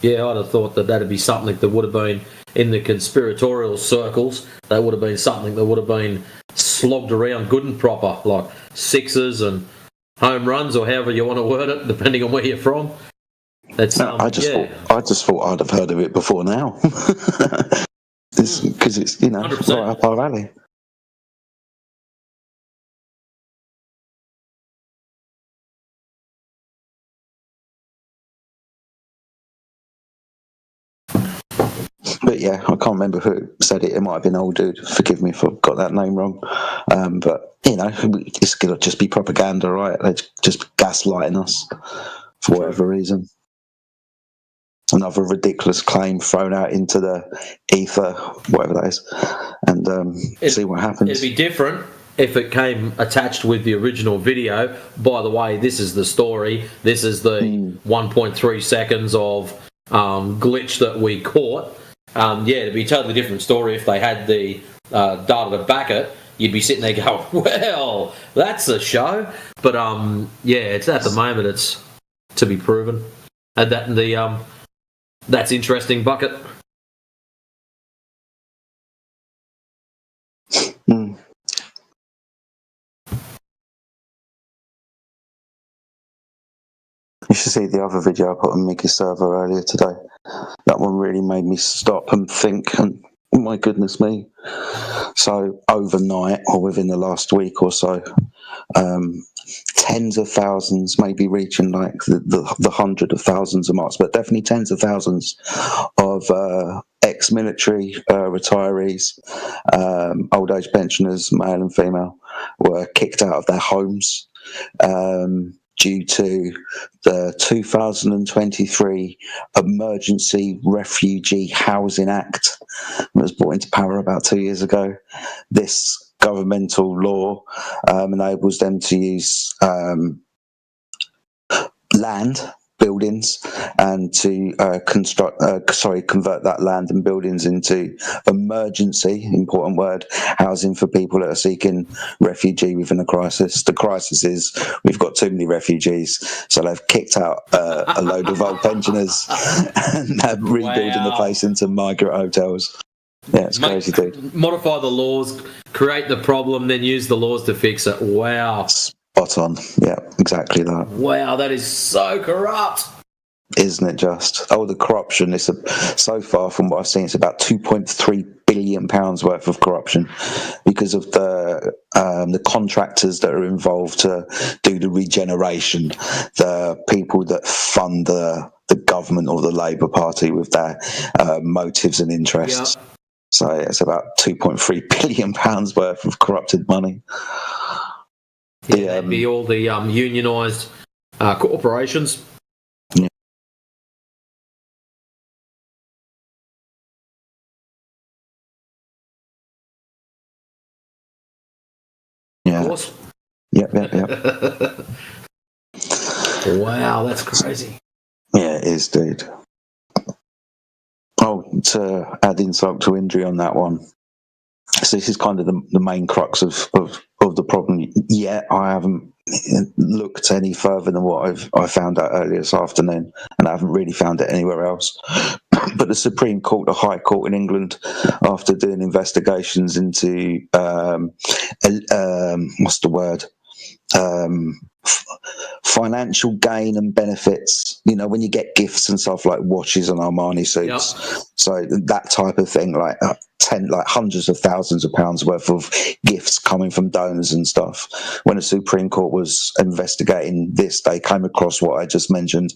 have thought that that'd be something that would have been in the conspiratorial circles. That would have been something that would have been slogged around good and proper, like sixes and home runs, or however you want to word it, depending on where you're from. That's I just thought I'd have heard of it before now, because it's 100%. Right up our alley. But yeah, I can't remember who said it. It might have been old dude. Forgive me if I got that name wrong. But it's going to just be propaganda, right? They're just gaslighting us for whatever reason. Another ridiculous claim thrown out into the ether, whatever that is, and see what happens. It'd be different if it came attached with the original video. By the way, this is the story. This is the 1.3 seconds of glitch that we caught. It'd be a totally different story if they had the data to back it. You'd be sitting there going, well, that's a show. But it's at the moment, it's to be proven. And that's interesting, Bucket. You should see the other video I put on Mickey's server earlier today. That one really made me stop and think, and my goodness me. So overnight, or within the last week or so, tens of thousands, maybe reaching like the hundred of thousands of marks, but definitely tens of thousands of ex-military retirees, old age pensioners, male and female, were kicked out of their homes due to the 2023 Emergency Refugee Housing Act that was brought into power about 2 years ago. This governmental law enables them to use land, buildings, and to convert that land and buildings into emergency, important word, housing for people that are seeking refugee within a crisis. The crisis is we've got too many refugees, so they've kicked out a load of old pensioners and they're rebuilding the place into migrant hotels. Yeah, it's crazy, dude. Modify the laws, create the problem, then use the laws to fix it. Wow. Spot on. Yeah, exactly that. Wow, that is so corrupt. Isn't it just? Oh, the corruption is so far from what I've seen, it's about £2.3 billion worth of corruption because of the contractors that are involved to do the regeneration, the people that fund the government or the Labour Party with their motives and interests. Yeah. So it's about £2.3 billion worth of corrupted money. Yeah, that'd be all the unionised corporations. Yeah. Of course. Yep. Wow, that's crazy. Yeah, it is, dude. Oh, to add insult to injury on that one. So this is kind of the main crux of the problem. Yet I haven't looked any further than what I found out earlier this afternoon, and I haven't really found it anywhere else. But the Supreme Court, the High Court in England, after doing investigations into what's the word? Financial gain and benefits, when you get gifts and stuff like watches and Armani suits. Yep. So that type of thing, like hundreds of thousands of pounds worth of gifts coming from donors and stuff. When the Supreme Court was investigating this, they came across what I just mentioned,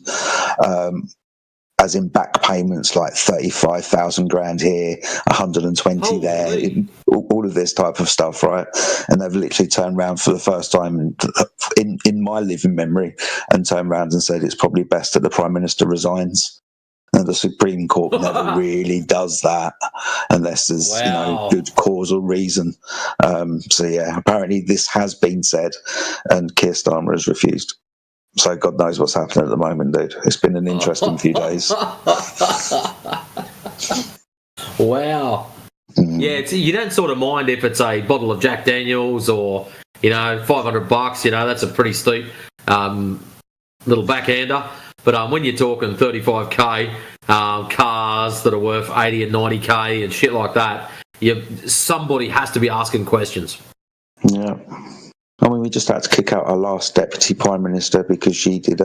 as in back payments like 35,000 grand here, 120 there, all of this type of stuff, right? And they've literally turned around for the first time in my living memory and turned around and said it's probably best that the Prime Minister resigns. And the Supreme Court never really does that unless there's good causal reason. So yeah, apparently this has been said, and Keir Starmer has refused. So God knows what's happening at the moment, dude. It's been an interesting few days. Wow. Yeah, you don't sort of mind if it's a bottle of Jack Daniels or $500. That's a pretty steep little backhander. But when you're talking 35k, cars that are worth 80 and 90k and shit like that, somebody has to be asking questions. Yeah. I mean, we just had to kick out our last deputy prime minister because she did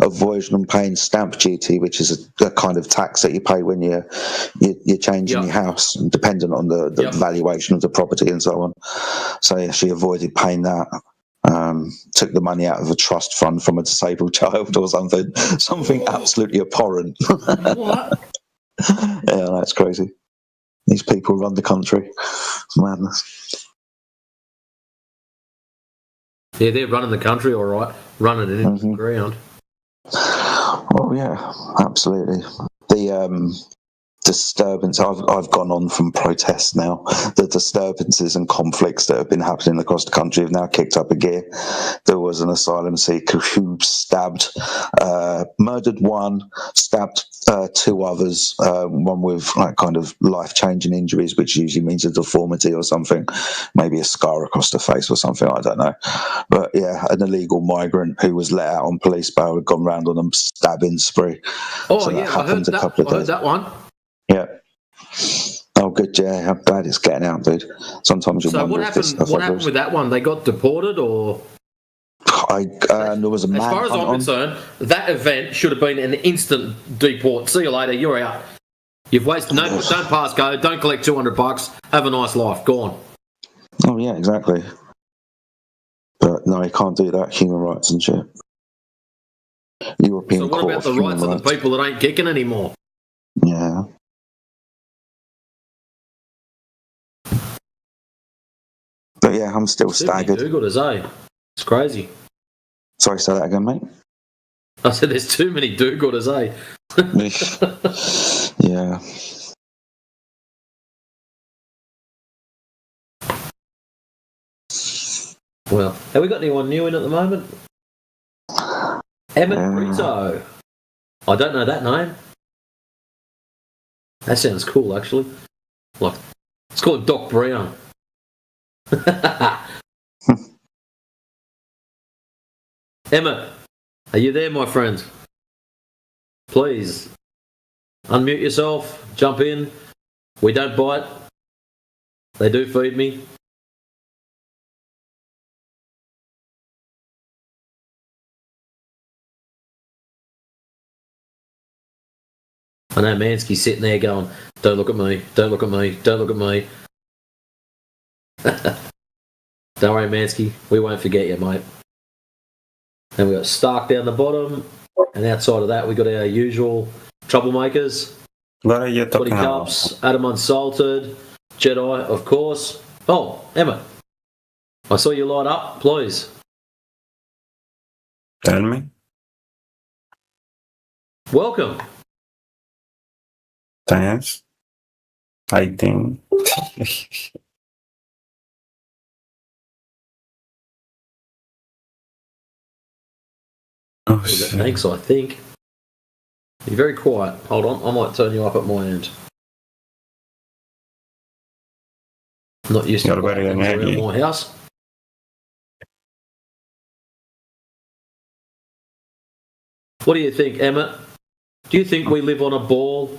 avoiding and paying stamp duty, which is a kind of tax that you pay when you're changing your house, dependent on the valuation of the property and so on. So yeah, she avoided paying that. Took the money out of a trust fund from a disabled child or something absolutely abhorrent. What? Yeah, that's crazy. These people run the country. It's madness. Yeah, they're running the country all right, running it into the ground. Oh yeah, absolutely. The disturbance, I've gone on from protests now. The disturbances and conflicts that have been happening across the country have now kicked up a gear. There was an asylum seeker who murdered one, stabbed two others, one with like kind of life-changing injuries, which usually means a deformity or something, maybe a scar across the face or something, I don't know. But yeah, an illegal migrant who was let out on police bail had gone round on a stabbing spree. Oh So yeah, I heard that one. Yeah. Oh, good. Yeah, I'm glad it's getting out, dude. Sometimes you wonder if this stuff what happened with that one? They got deported, or? There was a man. As far as I'm concerned, that event should have been an instant deport. See you later. You're out. You've wasted. No, don't pass go. Don't collect $200. Have a nice life. Go on. Oh yeah, exactly. But no, you can't do that. Human rights and shit. European. So what about the rights of the people that ain't kicking anymore? Yeah. But yeah, I'm still staggered. Do-gooders, eh? It's crazy. Sorry, say that again, mate. I said there's too many do-gooders, eh? Yeah. Well, have we got anyone new in at the moment? Emmett Brito. I don't know that name. That sounds cool, actually. Like, let's call it Doc Brown. Emmett, are you there, my friend? Please, unmute yourself, jump in. We don't bite. They do feed me. I know Mansky's sitting there going, don't look at me, don't look at me, don't look at me. Don't worry, Mansky, we won't forget you, mate. And we've got Stark down the bottom, and outside of that, we've got our usual troublemakers. What are you talking Footy about? Cups, Adam Unsalted, Jedi, of course. Oh, Emma, I saw you light up, please. Tell me. Welcome. Thanks. I think. Oh, shit. Thanks, I think. You're very quiet. Hold on, I might turn you up at my end. Not used to quiet things around my house. What do you think, Emmett? Do you think we live on a ball,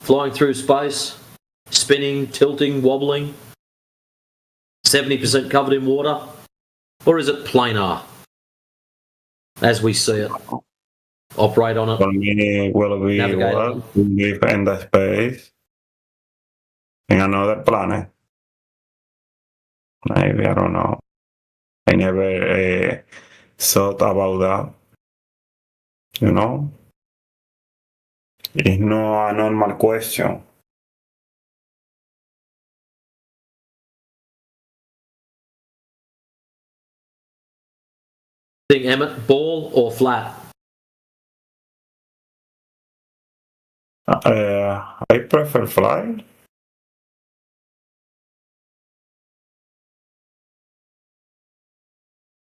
flying through space, spinning, tilting, wobbling, 70% covered in water? Or is it planar, as we see it? Operate on it. For me, will be what? We live in the space in another planet. Maybe, I don't know. I never thought about that. You know? It's not a normal question. Think Emmett, ball or flat? I prefer fly.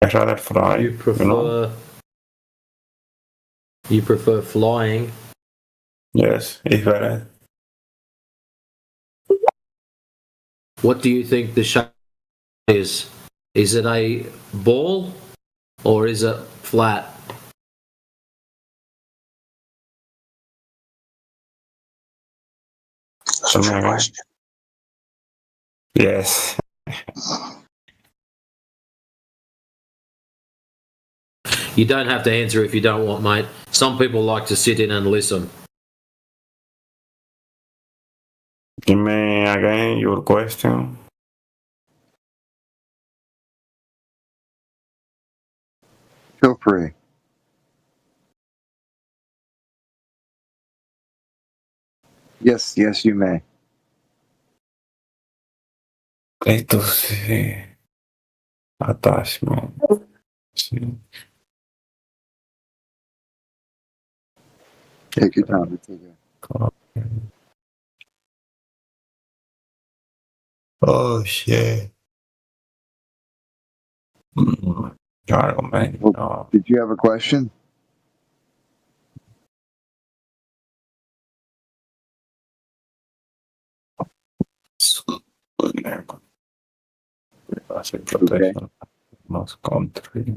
I rather fly. You prefer? You know? You prefer flying? Yes, it's better. What do you think the shape is? Is it a ball or is it flat? That's a good question. Yes. You don't have to answer if you don't want, mate. Some people like to sit in and listen. Give me again your question. Feel free. Yes, you may. Esto sí. Attachment. Sí. Take your time. Oh shit. Did you have a question? Okay. Most country.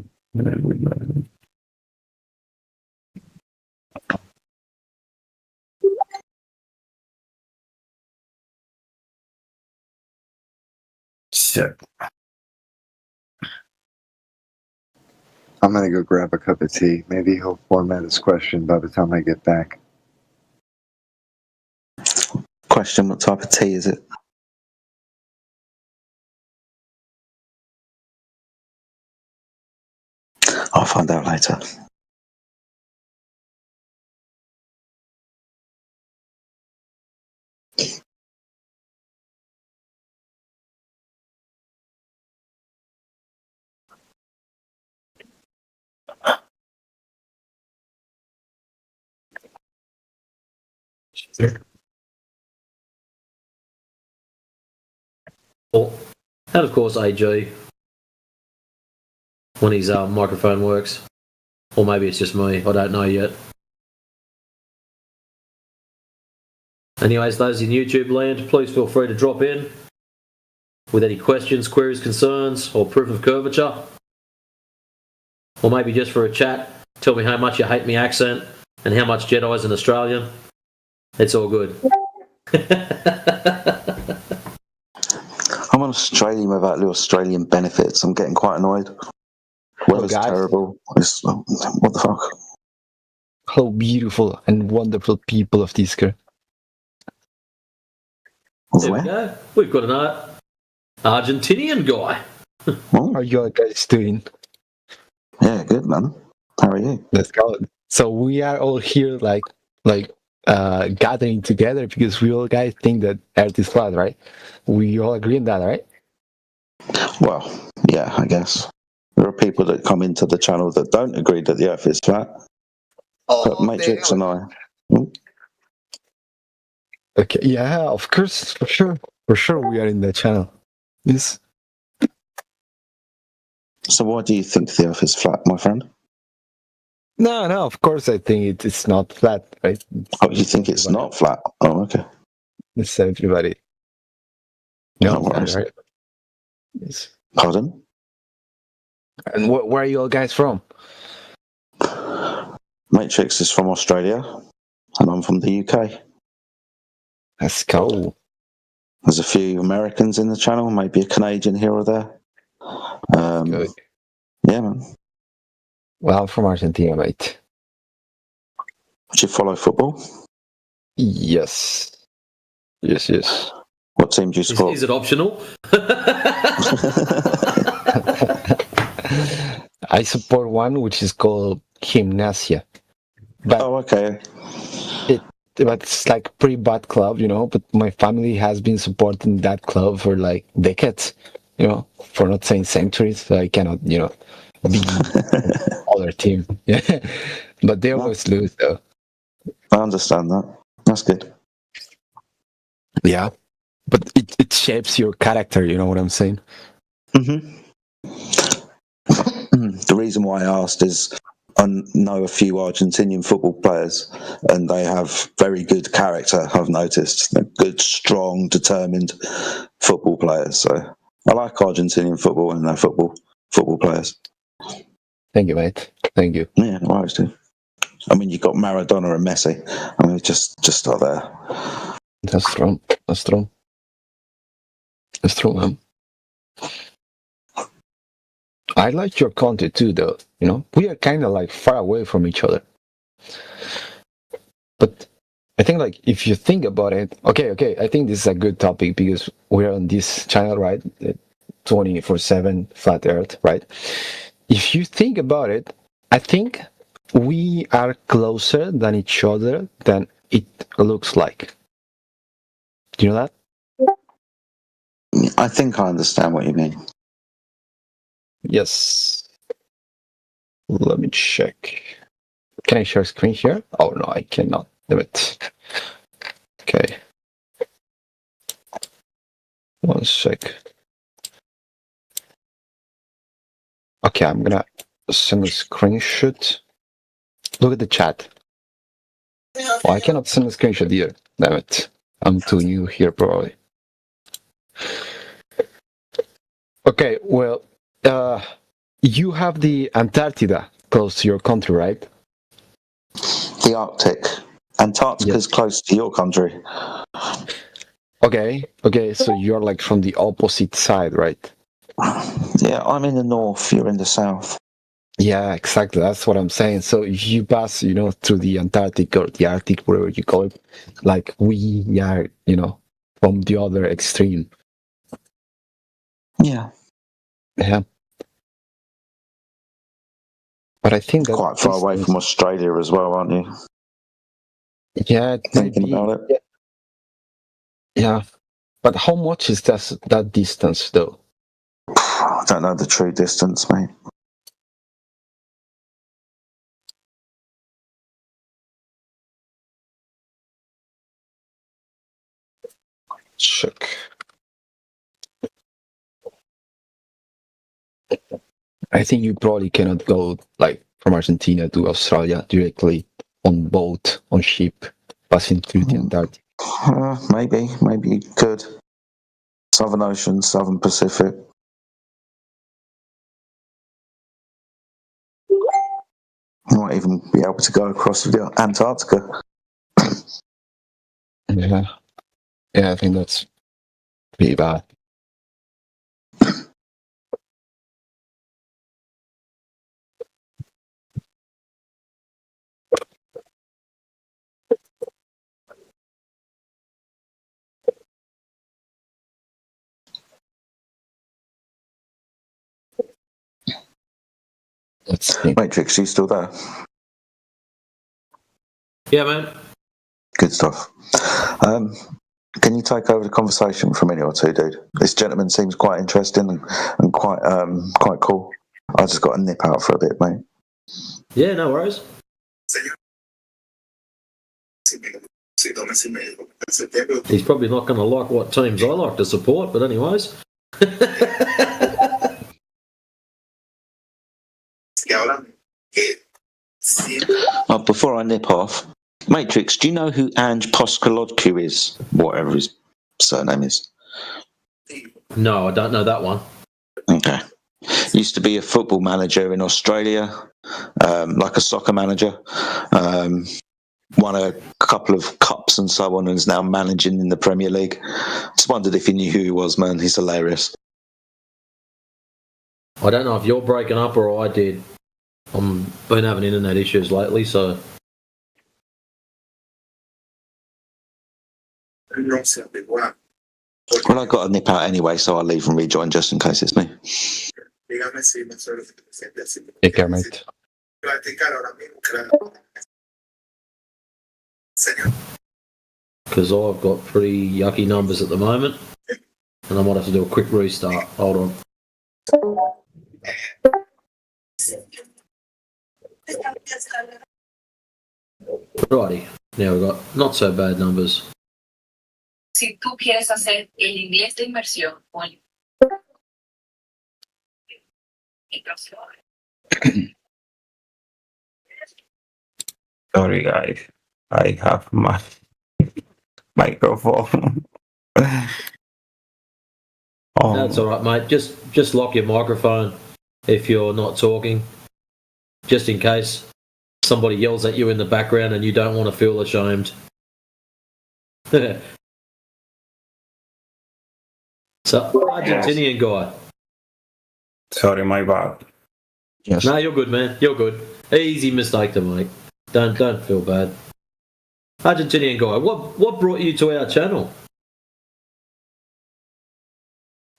Shit. I'm gonna go grab a cup of tea. Maybe he'll format his question by the time I get back. Question: what type of tea is it? I'll find out later. Or, and of course AG, when his microphone works. Or maybe it's just me, I don't know yet. Anyways, those in YouTube land, please feel free to drop in with any questions, queries, concerns, or proof of curvature. Or maybe just for a chat, tell me how much you hate my accent and how much Jedi's an Australian. It's all good. I'm an Australian without the Australian benefits. I'm getting quite annoyed. Weather's terrible. What the fuck? How beautiful and wonderful people of Discord. There we go. We've got an Argentinian guy. How are you guys doing? Yeah, good man. How are you? Let's go. So we are all here like gathering together because we all guys think that Earth is flat, right? We all agree on that, right? Well, yeah, I guess. There are people that come into the channel that don't agree that the Earth is flat. But Matrix and I... Okay, yeah, of course, for sure. For sure we are in that channel. Yes. So why do you think the Earth is flat, my friend? No, of course I think it's not flat, right? Oh, you think it's not flat? Oh, okay. It's everybody. No, worries. right? Yes. Pardon? And where are you all guys from? Matrix is from Australia, and I'm from the UK. Let's go. There's a few Americans in the channel, maybe a Canadian here or there. Good. Yeah, man. Well, I'm from Argentina, mate. Do you follow football? Yes. Yes. What team do you support? Is it optional? I support one which is called Gimnasia. But okay. it's like pretty bad club, you know. But my family has been supporting that club for like decades, you know, for not saying centuries. So I cannot, you know, be other team. Yeah, but they always lose though. I understand that. That's good. Yeah, but it shapes your character. You know what I'm saying? Mm-hmm. The reason why I asked is I know a few Argentinian football players, and they have very good character. I've noticed they're good, strong, determined football players. So I like Argentinian football and their football players. Thank you, mate. Thank you. Yeah, no worries, dude. I mean, you got Maradona and Messi. I mean, just are there. That's true. That's true. That's true, man. I like your country too, though. You know, we are kind of like far away from each other. But I think, like, if you think about it, okay, I think this is a good topic because we're on this channel, right? 24/7 flat Earth, right? If you think about it, I think we are closer than each other than it looks like. Do you know that? I think I understand what you mean. Yes. Let me check. Can I share screen here? Oh no, I cannot. Damn it. Okay. 1 sec. Okay, I'm gonna send a screenshot. Look at the chat. Oh, I cannot send a screenshot here. Damn it. I'm too new here, probably. Okay, well, you have the Antarctica close to your country, right? The Arctic. Antarctica is close to your country. Okay, so you're like from the opposite side, right? Yeah, I'm in the north, you're in the south. Yeah, exactly. That's what I'm saying. So if you pass, you know, through the Antarctic or the Arctic, wherever you call it, like we are, you know, from the other extreme. Yeah. Yeah. But I think that quite far away from Australia as well, aren't you? Yeah, Thinking about it. Yeah. But how much is that distance though? I don't know the true distance, mate. Check. I think you probably cannot go like from Argentina to Australia directly on boat, on ship, passing through the Antarctic. Maybe you could. Southern Ocean, Southern Pacific. You might even be able to go across the Antarctica. Yeah, I think that's pretty bad. Let's see. Matrix, you still there? Yeah, man. Good stuff. Can you take over the conversation for a minute or two, dude? This gentleman seems quite interesting and quite cool. I just got to nip out for a bit, mate. Yeah, no worries. He's probably not going to like what teams I like to support, but anyways. Before I nip off, Matrix, do you know who Ange Postecoglou is? Whatever his surname is. No, I don't know that one. Okay. Used to be a football manager in Australia, like a soccer manager. Won a couple of cups and so on, and is now managing in the Premier League. Just wondered if you knew who he was, man. He's hilarious. I don't know if you're breaking up or I did. I've been having internet issues lately, so. Well, I got to nip out anyway, so I'll leave and rejoin just in case it's me. Take care, mate. because I've got pretty yucky numbers at the moment, and I might have to do a quick restart. Hold on. Righty, now we've got not so bad numbers. Si tú quieres hacer el inglés de inmersión o el Sorry, guys. I have my microphone. That's all right, mate. Just lock your microphone if you're not talking, just in case somebody yells at you in the background and you don't want to feel ashamed. So, Argentinian guy. Sorry, my bad. Yes. No, you're good, man. You're good. Easy mistake to make. Don't feel bad. Argentinian guy, what brought you to our channel?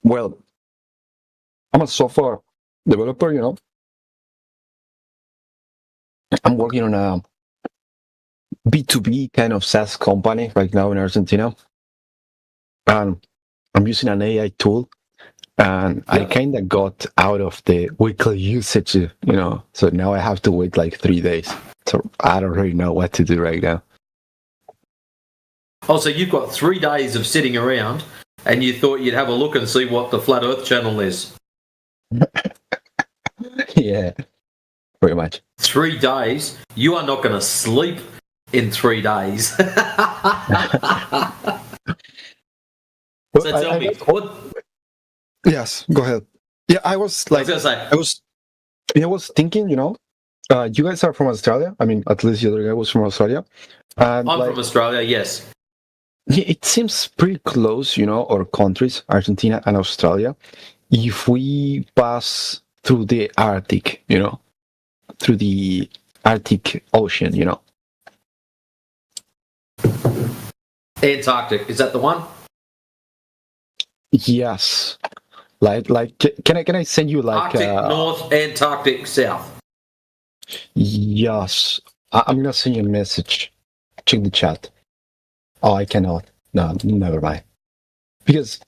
Well, I'm a software developer, you know. I'm working on a B2B kind of SaaS company right now in Argentina. And I'm using an AI tool. And I kind of got out of the weekly usage, you know. So now I have to wait like 3 days. So I don't really know what to do right now. Oh, so you've got 3 days of sitting around and you thought you'd have a look and see what the Flat Earth channel is. Yeah, pretty much. 3 days? You are not going to sleep in 3 days. So tell me, what... Yes, go ahead. Yeah, I was like... I was thinking, you know, you guys are from Australia. I mean, at least the other guy was from Australia. And I'm from Australia, yes. It seems pretty close, you know, our countries, Argentina and Australia, if we pass through the Arctic, you know, through the Arctic Ocean, you know. Antarctic, is that the one? Yes. Like, can I send you like Arctic North, Antarctic South? Yes. I'm gonna send you a message. Check the chat. Oh, I cannot. No, never mind. Because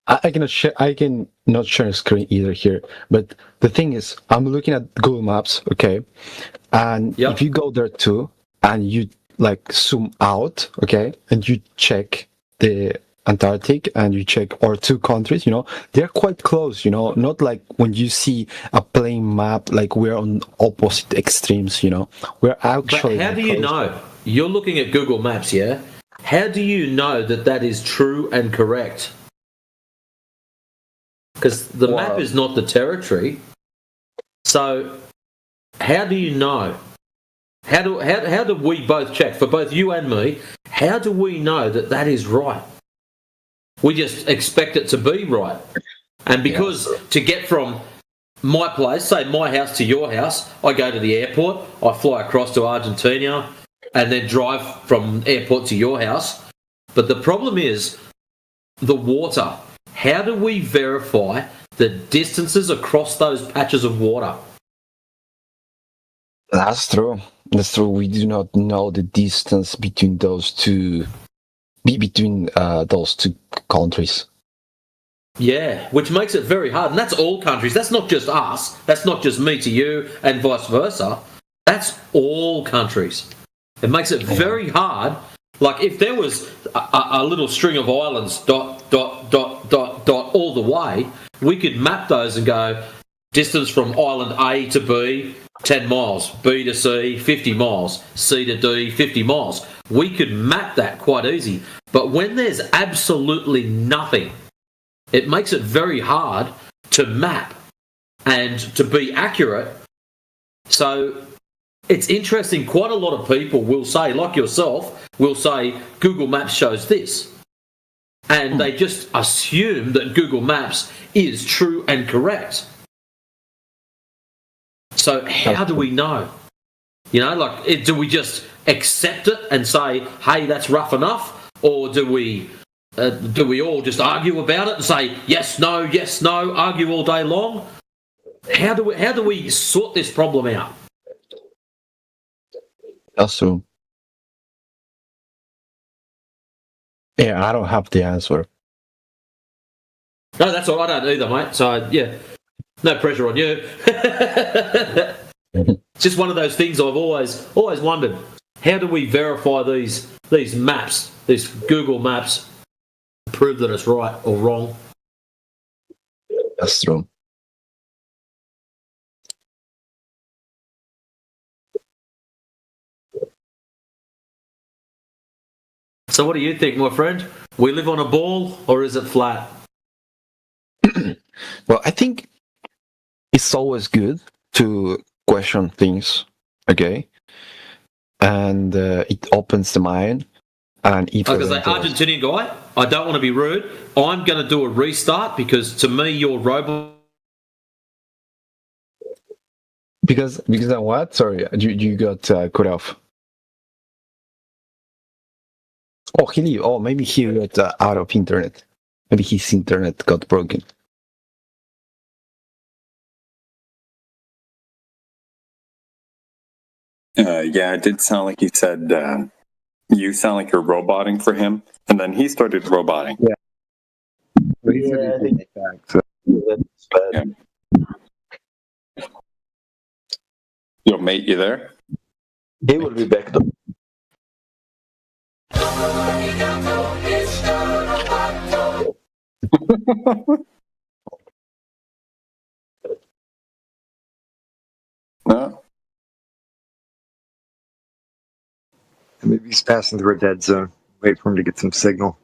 I cannot share. I can not share a screen either here. But the thing is, I'm looking at Google Maps, okay, and if you go there too, and you like zoom out, okay, and you check the Antarctic and you check our two countries, you know, they're quite close, you know, not like when you see a plain map, like we're on opposite extremes, you know, we're actually. But how do you know? You're looking at Google Maps, yeah? How do you know that that is true and correct? Because the map is not the territory. So how do you know? How do we both check, for both you and me, how do we know that that is right? We just expect it to be right. And because to get from my place, say my house to your house, I go to the airport, I fly across to Argentina, and then drive from airport to your house. But the problem is the water. How do we verify the distances across those patches of water? That's true. That's true. We do not know the distance between those two, those two countries. Yeah, which makes it very hard. And that's all countries. That's not just us. That's not just me to you and vice versa. That's all countries. It makes it very hard. Like if there was a little string of islands, dot, dot, dot, dot, dot, all the way, we could map those and go, distance from island A to B, 10 miles, B to C, 50 miles, C to D, 50 miles. We could map that quite easy. But when there's absolutely nothing, it makes it very hard to map and to be accurate. So it's interesting, quite a lot of people will say, like yourself, will say Google Maps shows this. And they just assume that Google Maps is true and correct. So how do we know? You know, like, do we just accept it and say, hey, that's rough enough? Or do we all just argue about it and say, yes, no, argue all day long? How do we sort this problem out? Also, Yeah, I don't have the answer. No, that's all. I don't either, mate. So yeah, no pressure on you. It's just one of those things I've always wondered. How do we verify these maps, these Google Maps, prove that it's right or wrong? That's true. So what do you think, my friend? We live on a ball, or is it flat? Well, I think it's always good to question things, okay? And it opens the mind. And if Like I say, Argentinian guy, I don't want to be rude. I'm going to do a restart because to me, your robot. Because of what? Sorry, you got cut off. Oh, maybe he got out of internet. Maybe his internet got broken. Yeah, it did sound like he said you sound like you're roboting for him, and then he started roboting. Yeah. I think that's bad. Yeah. Yo, mate, you there? He will be back though. No. Maybe he's passing through a dead zone. Wait for him to get some signal.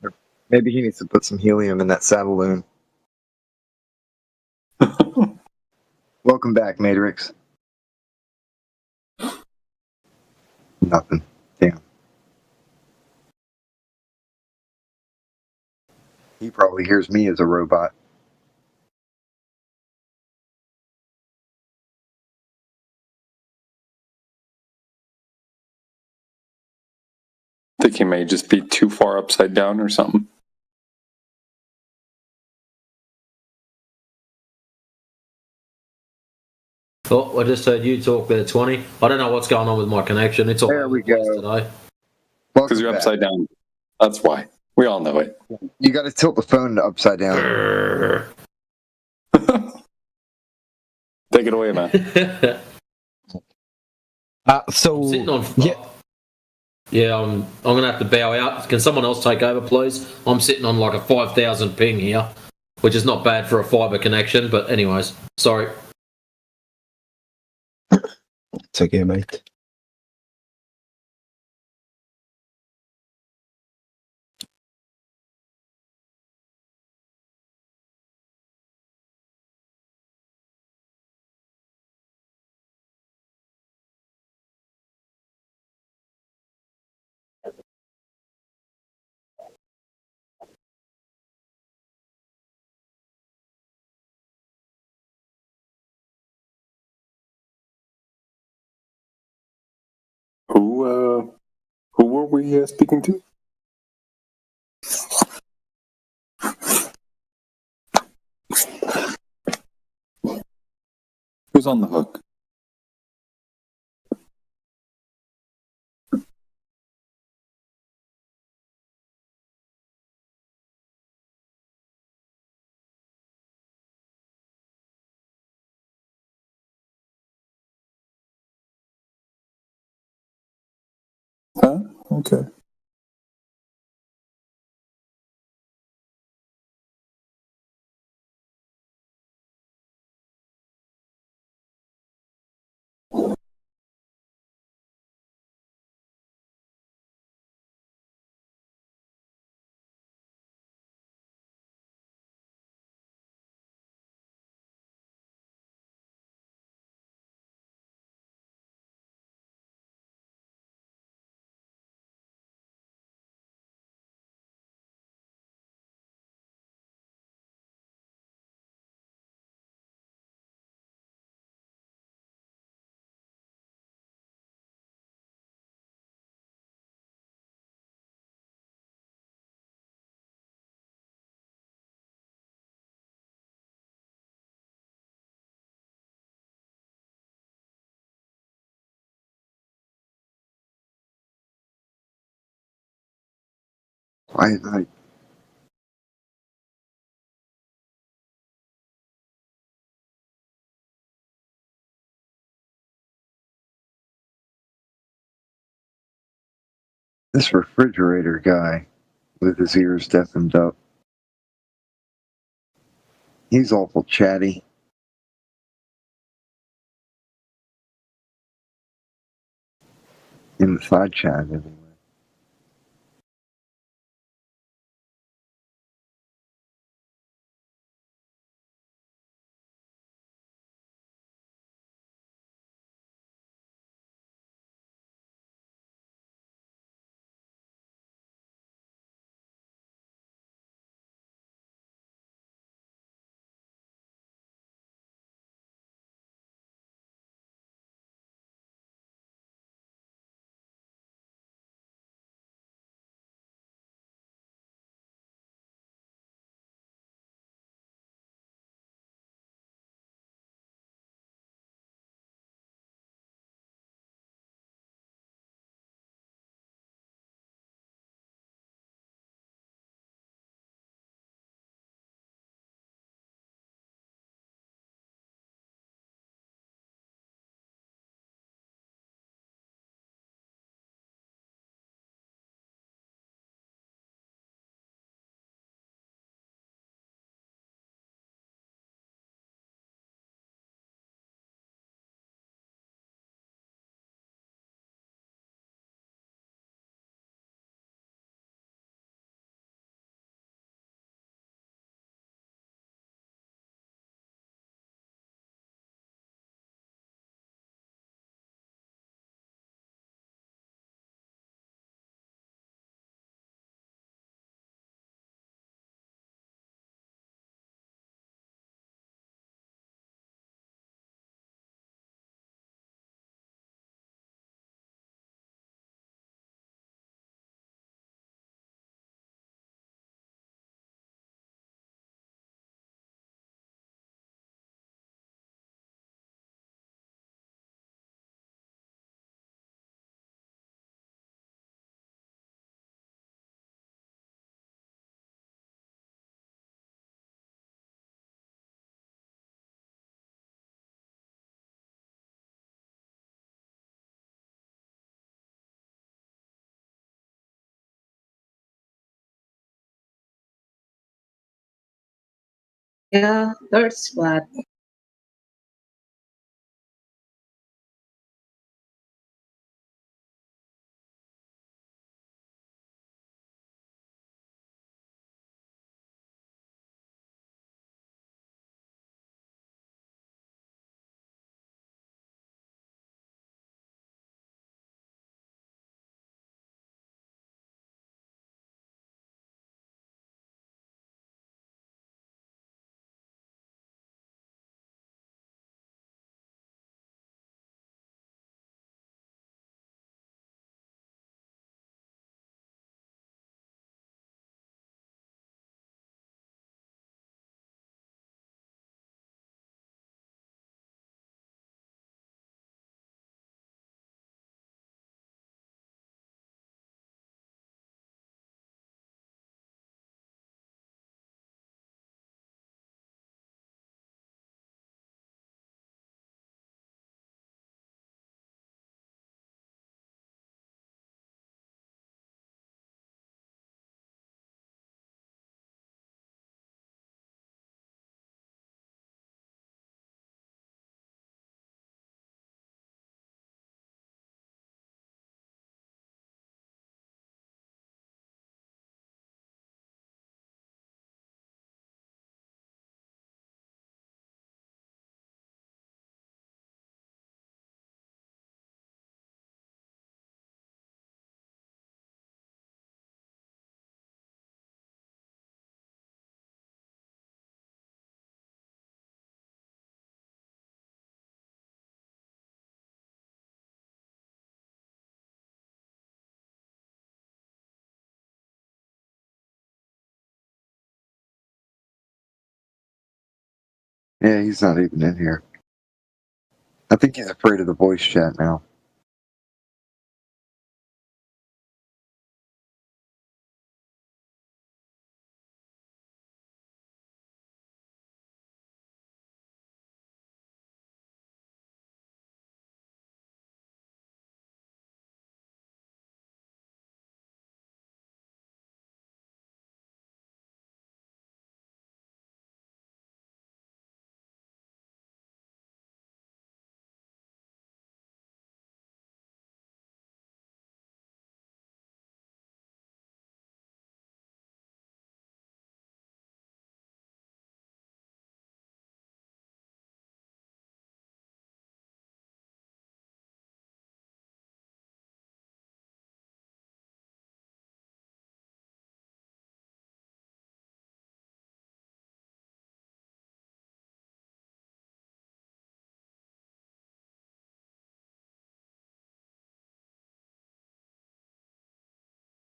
Or maybe he needs to put some helium in that saddle loon. Welcome back, Matrix. Nothing. Damn. He probably hears me as a robot. I think he may just be too far upside down or something. Oh, I just heard you talk there, 20. I don't know what's going on with my connection. It's all there we go today. Because you're upside down. That's why. We all know it. You got to tilt the phone to upside down. Take it away, man. So I'm sitting on. Yeah, I'm going to have to bow out. Can someone else take over, please? I'm sitting on like a 5,000 ping here, which is not bad for a fiber connection. But anyways, sorry. It's okay, mate. Who were we speaking to? Who's on the hook? Huh? Okay. I this refrigerator guy with his ears deafened up. He's awful chatty. In the side chat, anyway. Yeah, Earth's flat. Yeah, he's not even in here. I think he's afraid of the voice chat now.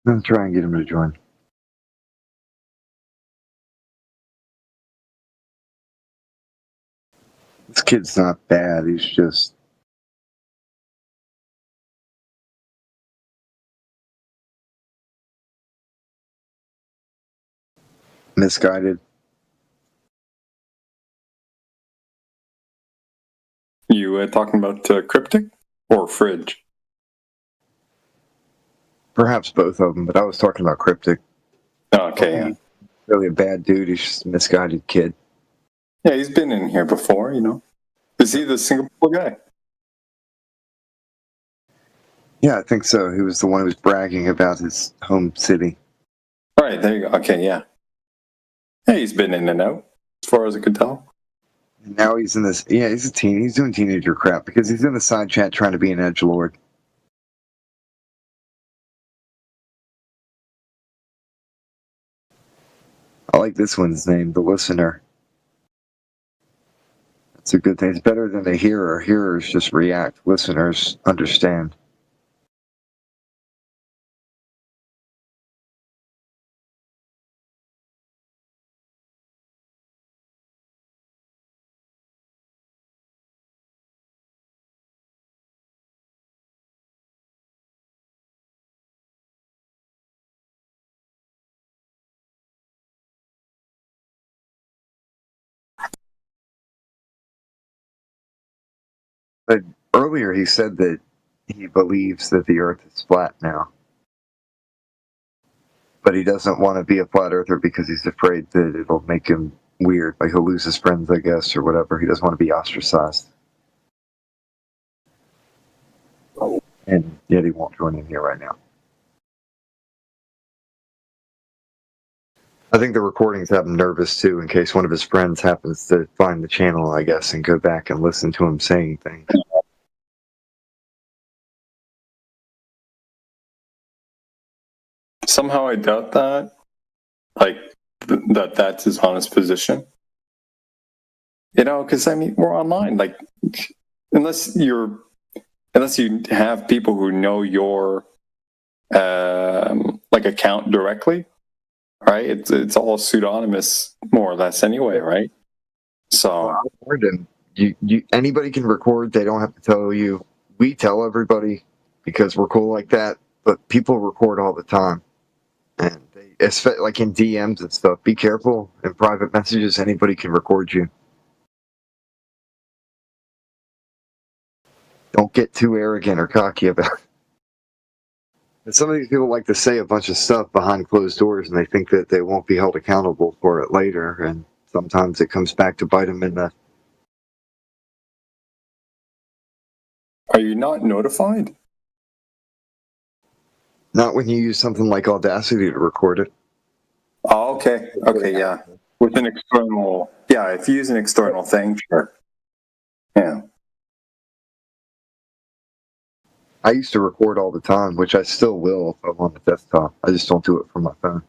I'll try and get him to join. This kid's not bad. He's just misguided. You talking about Cryptic or Fridge? Perhaps both of them, but I was talking about Cryptic. Oh, okay, yeah. Really a bad dude. He's just a misguided kid. Yeah, he's been in here before, you know. Is he the Singapore guy? Yeah, I think so. He was the one who was bragging about his home city. All right, there you go. Okay, yeah. Yeah, he's been in and out, as far as I could tell. And now he's in this. Yeah, he's a teen. He's doing teenager crap because he's in the side chat trying to be an edgelord. I like this one's name, the listener. That's a good thing. It's better than the hearer. Hearers just react. Listeners understand. But earlier he said that he believes that the Earth is flat now. But he doesn't want to be a flat earther because he's afraid that it'll make him weird. Like he'll lose his friends, I guess, or whatever. He doesn't want to be ostracized. And yet he won't join in here right now. I think the recordings have him nervous too, in case one of his friends happens to find the channel, I guess, and go back and listen to him saying things. Somehow I doubt that. Like, that's his honest position. You know, because, I mean, we're online. Like, unless you have people who know your, like, account directly, right? It's all pseudonymous, more or less, anyway, right? So anybody can record. They don't have to tell you. We tell everybody because we're cool like that. But people record all the time, and like in DMs and stuff. Be careful in private messages. Anybody can record you. Don't get too arrogant or cocky about it. And some of these people like to say a bunch of stuff behind closed doors, and they think that they won't be held accountable for it later, and sometimes it comes back to bite them in the... Are you not notified? Not when you use something like Audacity to record it. Oh, okay. Okay, yeah. With an external... Yeah, if you use an external thing, sure. Yeah. I used to record all the time, which I still will if I'm on the desktop. I just don't do it from my phone.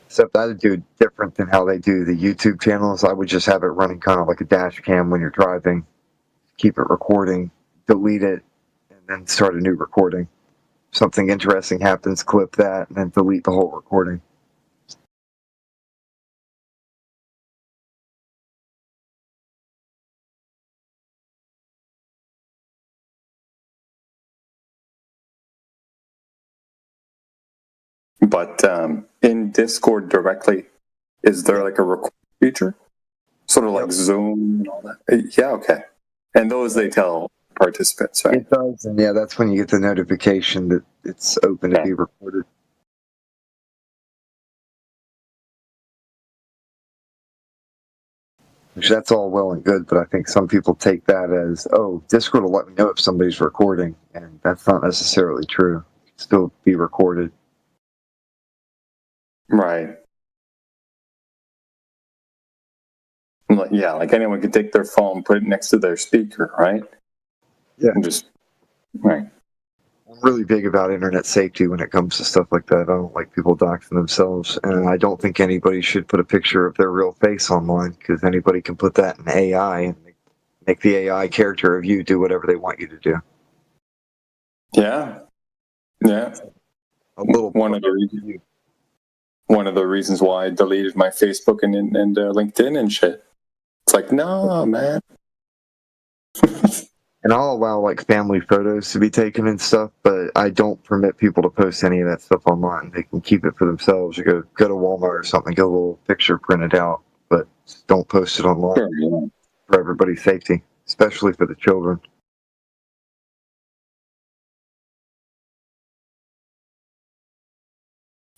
Except I'd do it different than how they do the YouTube channels. I would just have it running kind of like a dash cam when you're driving. Keep it recording, delete it, and then start a new recording. If something interesting happens, clip that, and then delete the whole recording. But in Discord directly, is there like a record feature? Sort of like Zoom and all that? Yeah, okay. And those they tell participants, right? It does, and yeah, that's when you get the notification that it's open to be recorded. Which that's all well and good, but I think some people take that as, oh, Discord will let me know if somebody's recording, and that's not necessarily true. It can still be recorded. Right. Yeah, like anyone could take their phone, put it next to their speaker, right? Yeah. And just, right. I'm really big about internet safety when it comes to stuff like that. I don't like people doxing themselves, and I don't think anybody should put a picture of their real face online, because anybody can put that in AI and make the AI character of you do whatever they want you to do. Yeah. Yeah. A little. One of the reasons why I deleted my Facebook and LinkedIn and shit. It's like, no, man. And I'll allow like family photos to be taken and stuff, but I don't permit people to post any of that stuff online. They can keep it for themselves. You go to Walmart or something, get a little picture printed out, but don't post it online for everybody's safety, especially for the children.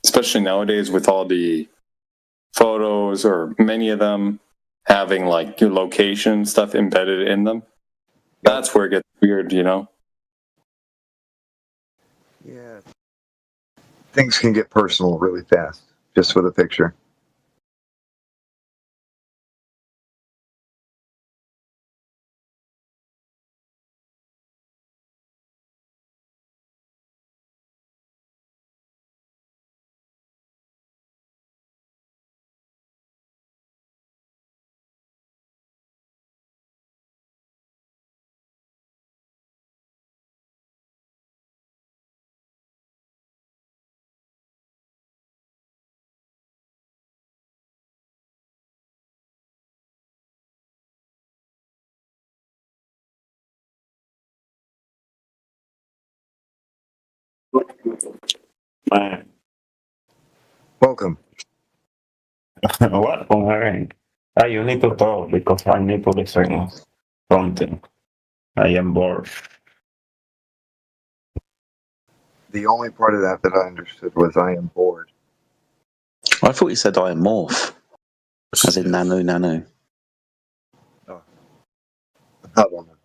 Especially nowadays with all the photos, or many of them having like your location stuff embedded in them. That's where it gets weird, you know? Yeah. Things can get personal really fast just with a picture. Man. Welcome. What? You need to talk because I need to listen something. I am bored. The only part of that I understood was I am bored. I thought you said I am morph. As in Nanu. Oh. I don't know.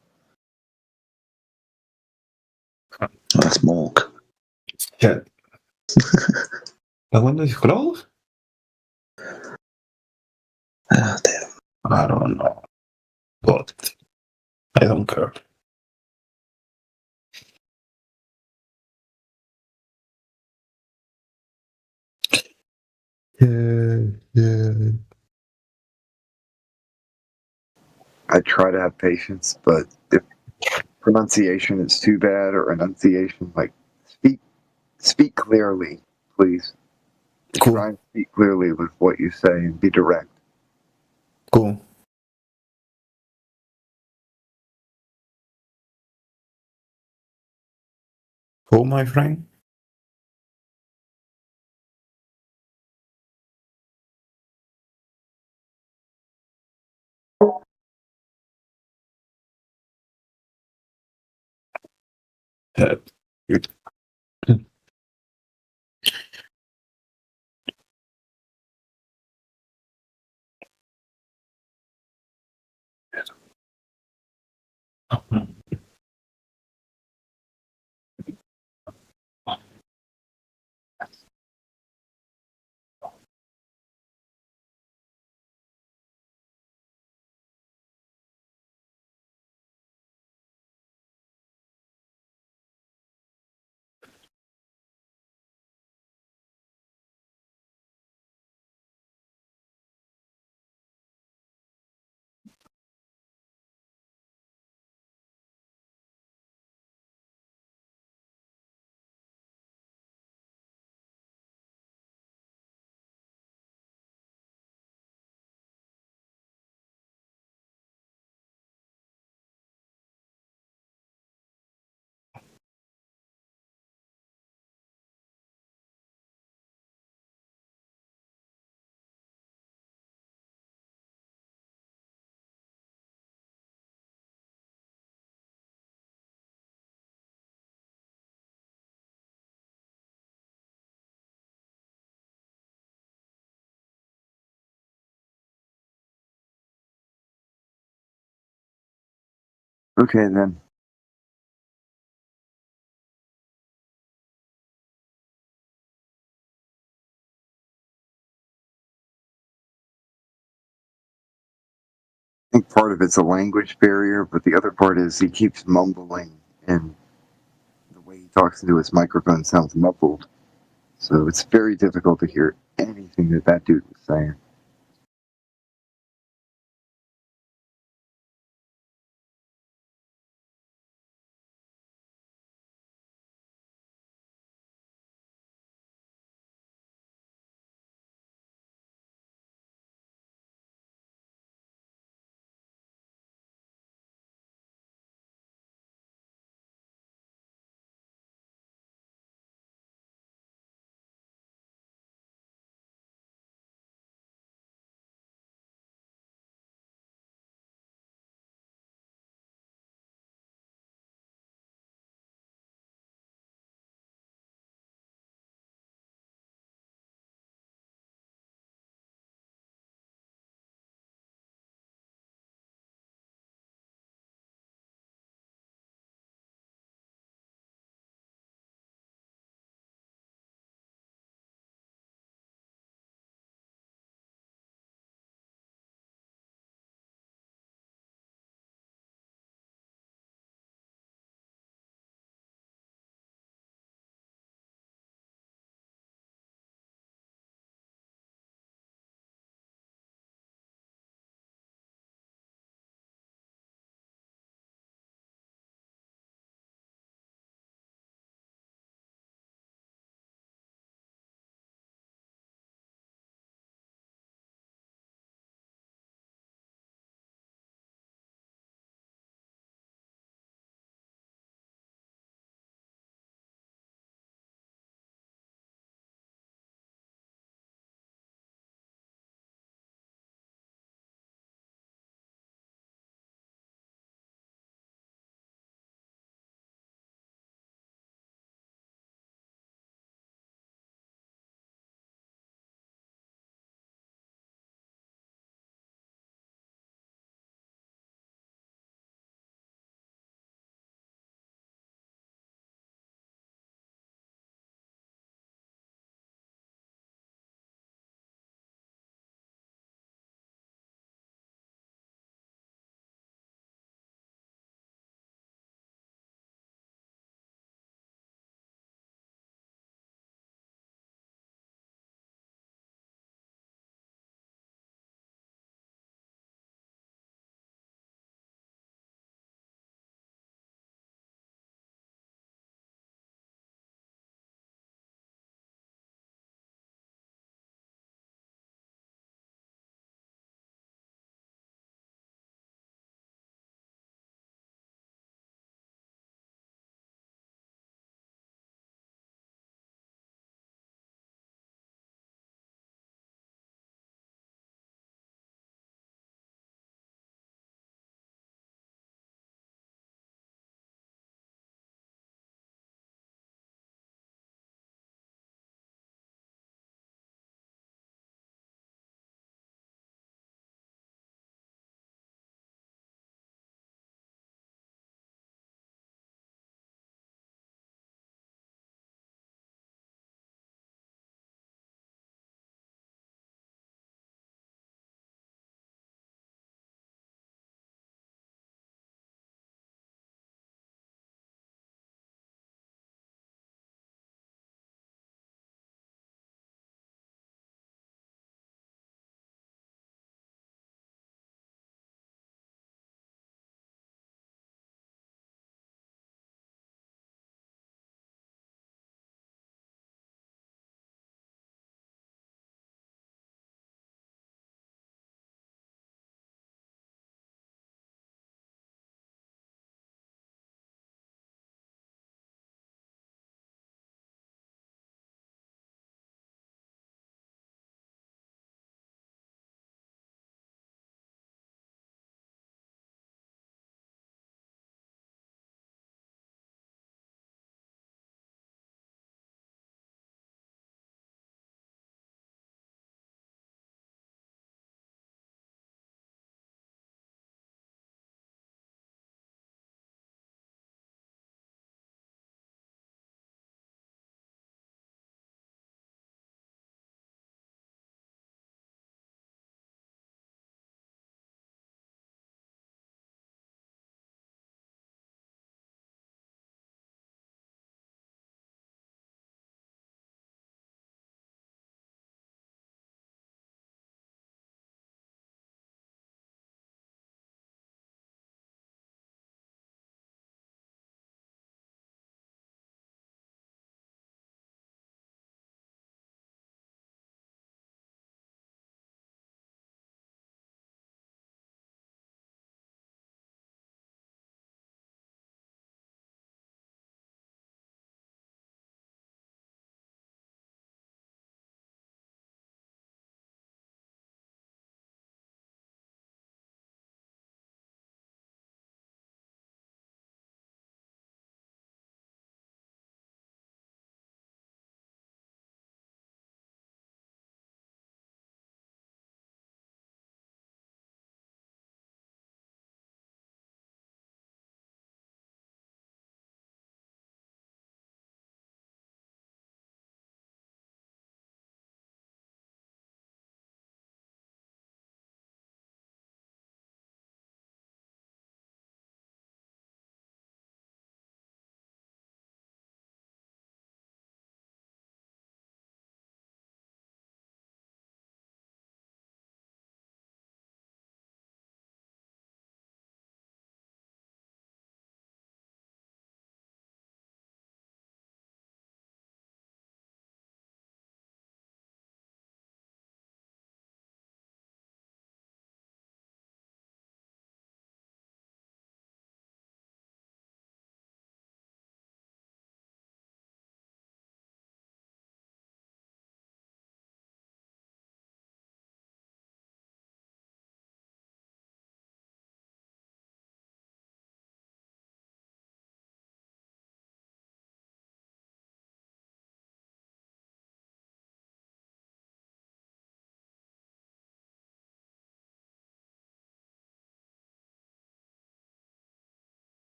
Oh, that's Mork. Shit. The window is closed? Oh, damn. I don't know. But I don't care. Yeah. I try to have patience, but if pronunciation is too bad or enunciation, like speak clearly, please. Cool. Try and speak clearly with what you say and be direct. Cool. Cool, my friend. Good. Okay, then. I think part of it's a language barrier, but the other part is he keeps mumbling, and the way he talks into his microphone sounds muffled. So it's very difficult to hear anything that dude was saying.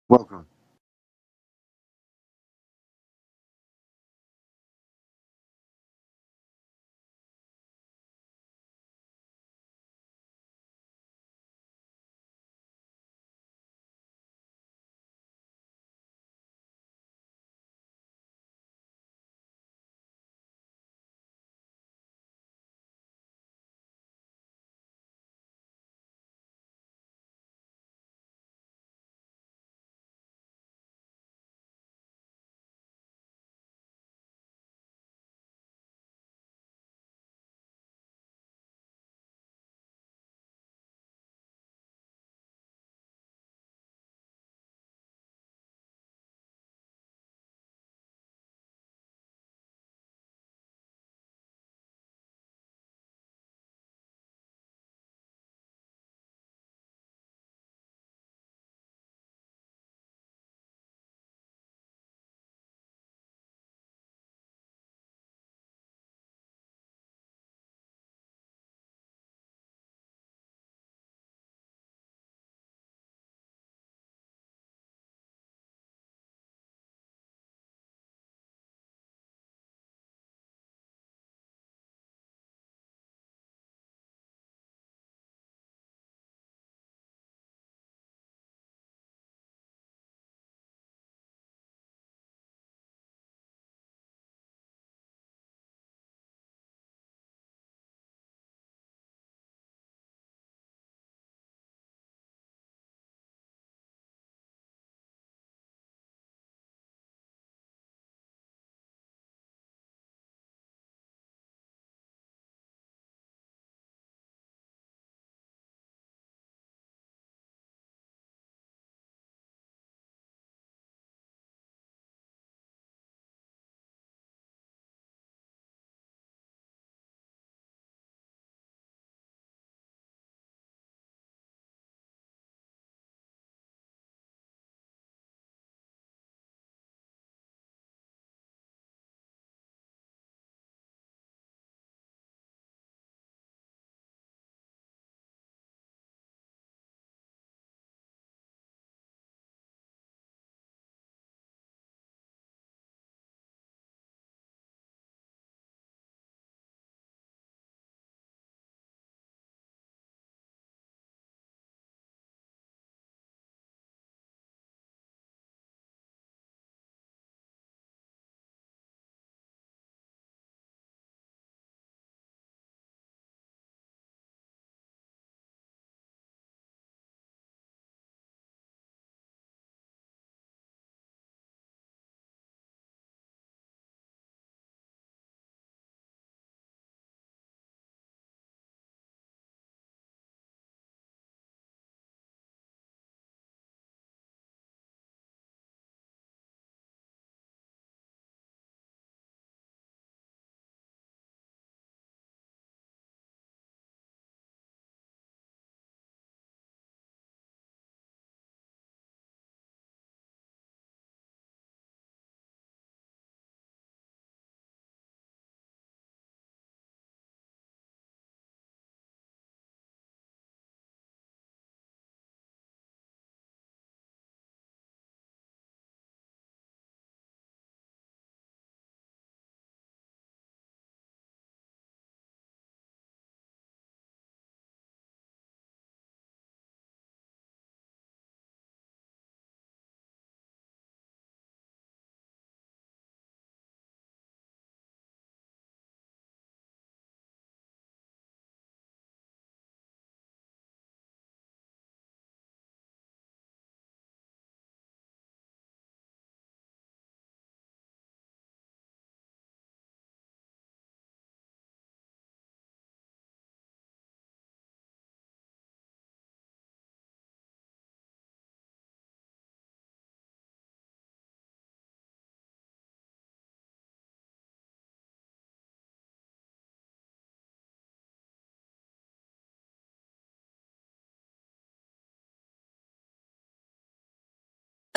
Welcome.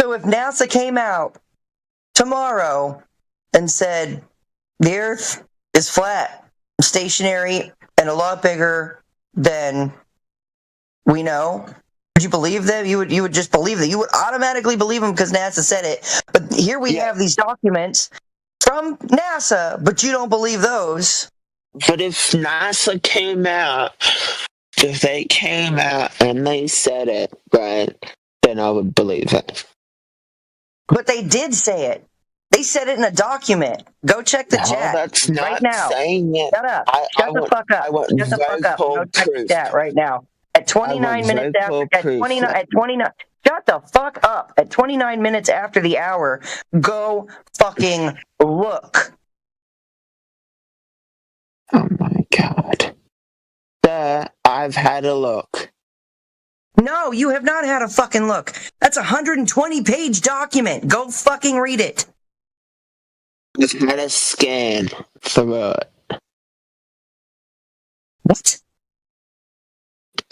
So if NASA came out tomorrow and said the Earth is flat, stationary, and a lot bigger than we know, would Would you believe them? You would just believe that. You would automatically believe them because NASA said it. But here we have these documents from NASA, but you don't believe those. But if NASA came out, if they came out and they said it, right, then I would believe it. But they did say it. They said it in a document. Go check the chat that's not right now. Saying it. Shut up. Shut the fuck up. Shut the fuck up. Go check the chat right now. At 29 minutes after, at 29, shut the fuck up. At 29 minutes after the hour, go fucking look. Oh my god. There, I've had a look. No, you have not had a fucking look. That's a 120-page document. Go fucking read it. I've had a scan through it. What?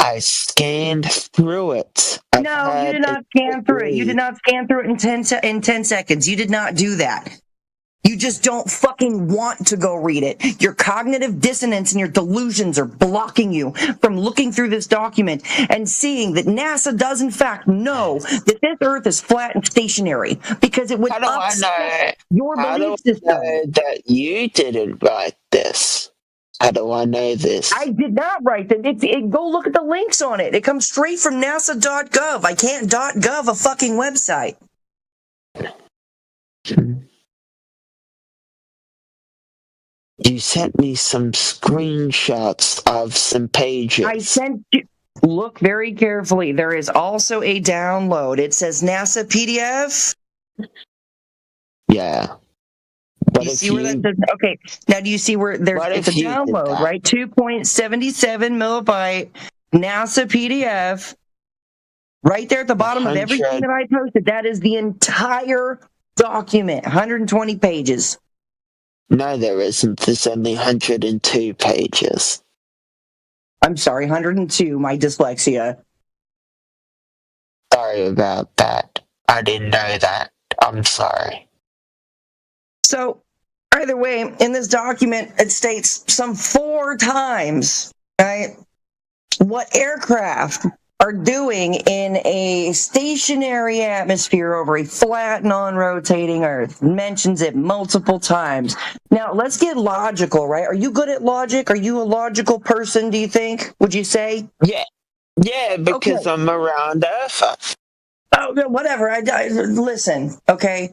I scanned through it. No, you did not scan through it. You did not scan through it in 10 seconds. You did not do that. You just don't fucking want to go read it. Your cognitive dissonance and your delusions are blocking you from looking through this document and seeing that NASA does in fact know that this Earth is flat and stationary because it would upset your belief system. How do I know that you didn't write this? How do I know this? I did not write it. Go look at the links on it. It comes straight from NASA.gov. I can't .gov a fucking website. You sent me some screenshots of some pages. I sent you. Look very carefully. There is also a download. It says NASA PDF. Yeah. But you see where that says? Okay. Now, do you see where there's? It's a download, right? 2.77 megabyte NASA PDF. Right there at the bottom of everything that I posted. That is the entire document. 120 pages. No, there isn't. There's only 102 pages. I'm sorry, 102, my dyslexia. Sorry about that. I didn't know that. I'm sorry. So, either way, in this document, it states some 4 times, right, what aircraft are doing in a stationary atmosphere over a flat, non-rotating Earth. Mentions it multiple times. Now, let's get logical, right? Are you good at logic? Are you a logical person, do you think? Would you say? Yeah, because I'm a round earther. Oh, whatever. Listen, okay?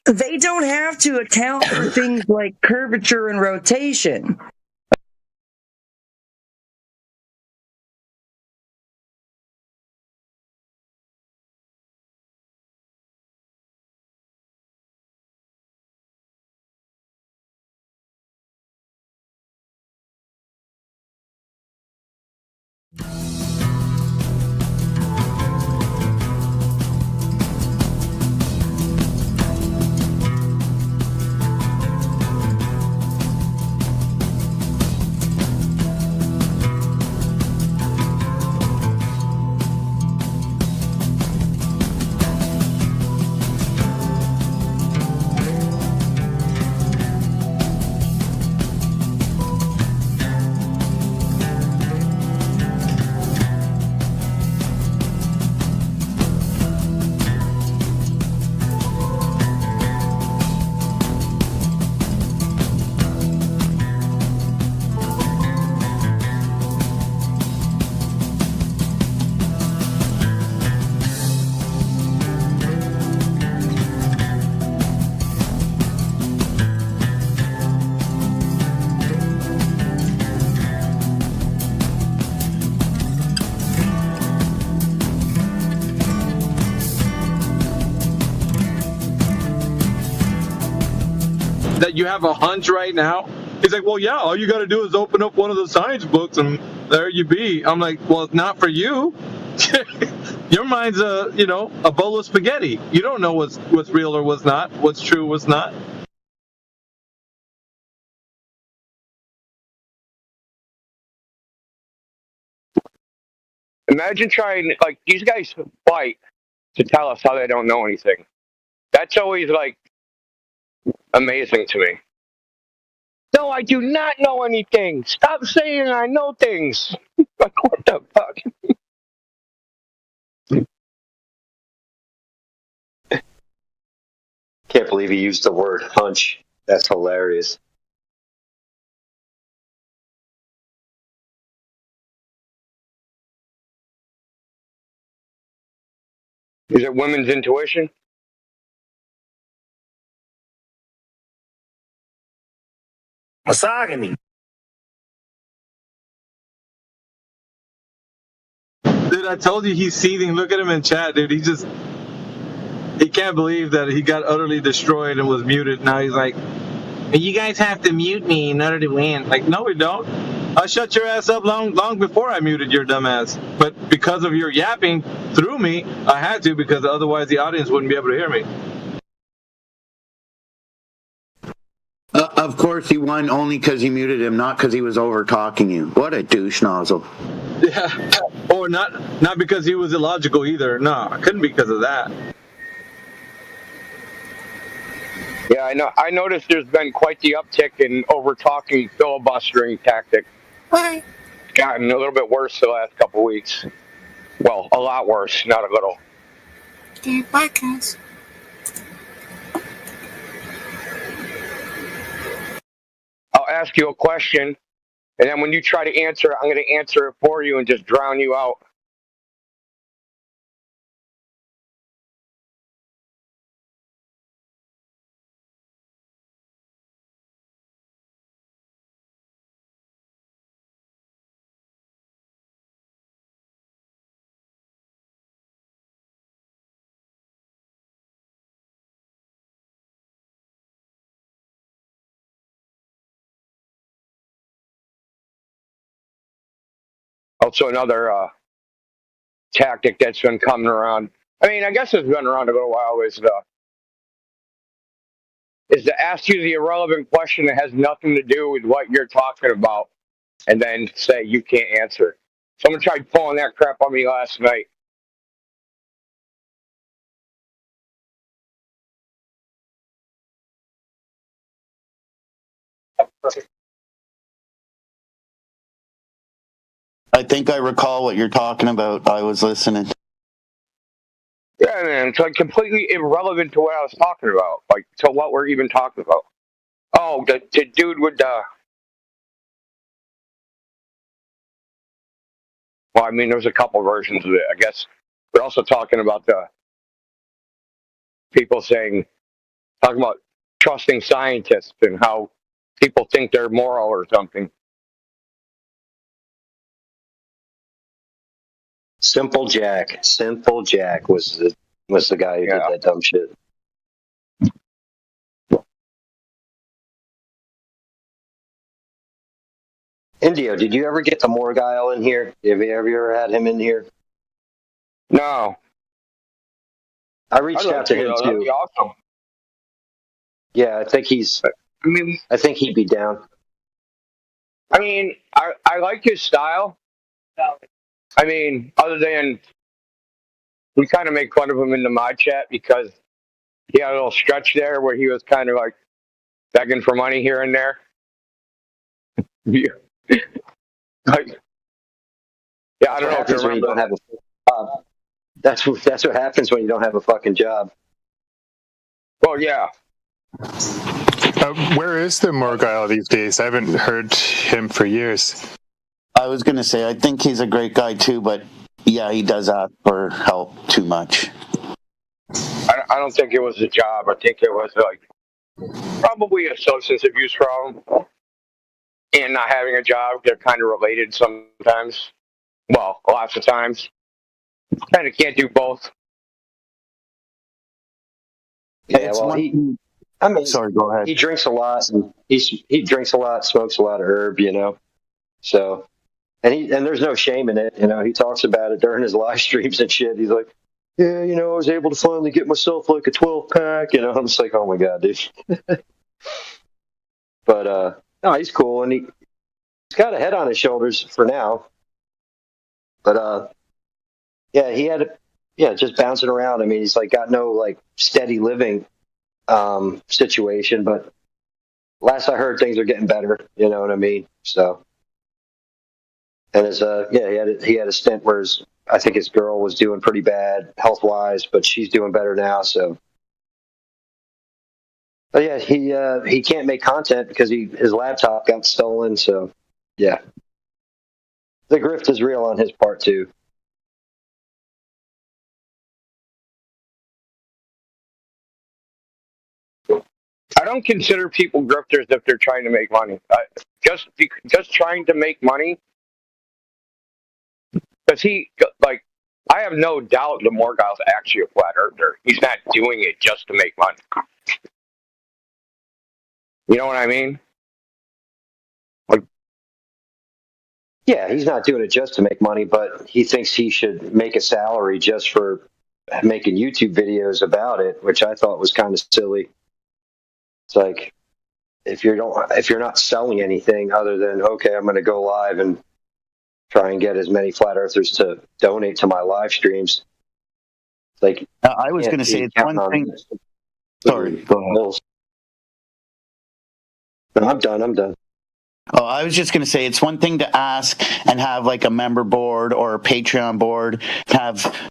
They don't have to account for things like curvature and rotation. That you have a hunch right now? He's like, well, yeah, all you got to do is open up one of the science books and there you be. I'm like, well, it's not for you. Your mind's a bowl of spaghetti. You don't know what's real or what's not, what's true, what's not. Imagine trying, like, these guys fight to tell us how they don't know anything. That's always, like, amazing to me. No, I do not know anything. Stop saying I know things. Like, what the fuck? can't believe he used the word hunch. That's hilarious. Is it women's intuition? Misogyny. Dude, I told you he's seething. Look at him in chat, dude. He can't believe that he got utterly destroyed and was muted. Now he's like, you guys have to mute me in order to win. Like, no, we don't. I shut your ass up long before I muted your dumb ass. But because of your yapping through me, I had to, because otherwise the audience wouldn't be able to hear me. Of course, he won only because you muted him, not because he was over talking you. What a douche nozzle. Yeah, or not because he was illogical either. No, it couldn't be because of that. Yeah, I know. I noticed there's been quite the uptick in over-talking filibustering tactic. It's gotten a little bit worse the last couple of weeks. Well, a lot worse, not a little. Bye, guys. I'll ask you a question, and then when you try to answer it, I'm going to answer it for you and just drown you out. Also, another tactic that's been coming around. I mean, I guess it's been around a little while. Is to ask you the irrelevant question that has nothing to do with what you're talking about, and then say you can't answer. Someone tried pulling that crap on me last night. I think I recall what you're talking about. I was listening. Yeah, man, it's like completely irrelevant to what I was talking about, like to what we're even talking about. Oh, the dude with the. Well, I mean, there's a couple versions of it. I guess we're also talking about the people talking about trusting scientists and how people think they're moral or something. Simple Jack was the guy who did that dumb shit. Indio, did you ever get the Morgile in here? Have you ever had him in here? No. I reached out to him too. That'd be awesome. Yeah, I think he'd be down. I mean, I like his style. I mean, other than we kind of make fun of him in the mod chat because he had a little stretch there where he was kind of like begging for money here and there. Like, yeah, I don't know if you remember. When you don't have a job. That's what happens when you don't have a fucking job. Well, yeah. Where is the Morgile these days? I haven't heard him for years. I was going to say, I think he's a great guy too, but yeah, he does ask for help too much. I don't think it was a job. I think it was like probably a substance abuse problem and not having a job. They're kind of related sometimes. Well, lots of times. Kind of can't do both. Yeah, well, sorry, go ahead. He drinks a lot, and he drinks a lot, smokes a lot of herb, you know. So, and there's no shame in it, you know. He talks about it during his live streams and shit. He's like, yeah, you know, I was able to finally get myself like a 12-pack, you know. I'm just like, oh my god, dude. But no, he's cool, and he's got a head on his shoulders for now. But yeah, he had just bouncing around. I mean, he's like got no like steady living situation, but last I heard, things are getting better. You know what I mean? So, and his he had a stint where I think his girl was doing pretty bad health wise, but she's doing better now. So, Oh yeah, he can't make content because his laptop got stolen. So yeah, the grift is real on his part too. I don't consider people grifters if they're trying to make money. Just trying to make money. Because I have no doubt that Morgul's actually a flat earther. He's not doing it just to make money. You know what I mean? Yeah, he's not doing it just to make money, but he thinks he should make a salary just for making YouTube videos about it, which I thought was kind of silly. It's like if you're not selling anything other than okay, I'm going to go live and try and get as many flat earthers to donate to my live streams. Like I was going to say it's one thing. Sorry, go ahead. No, I'm done. Oh, I was just going to say it's one thing to ask and have like a member board or a Patreon board, have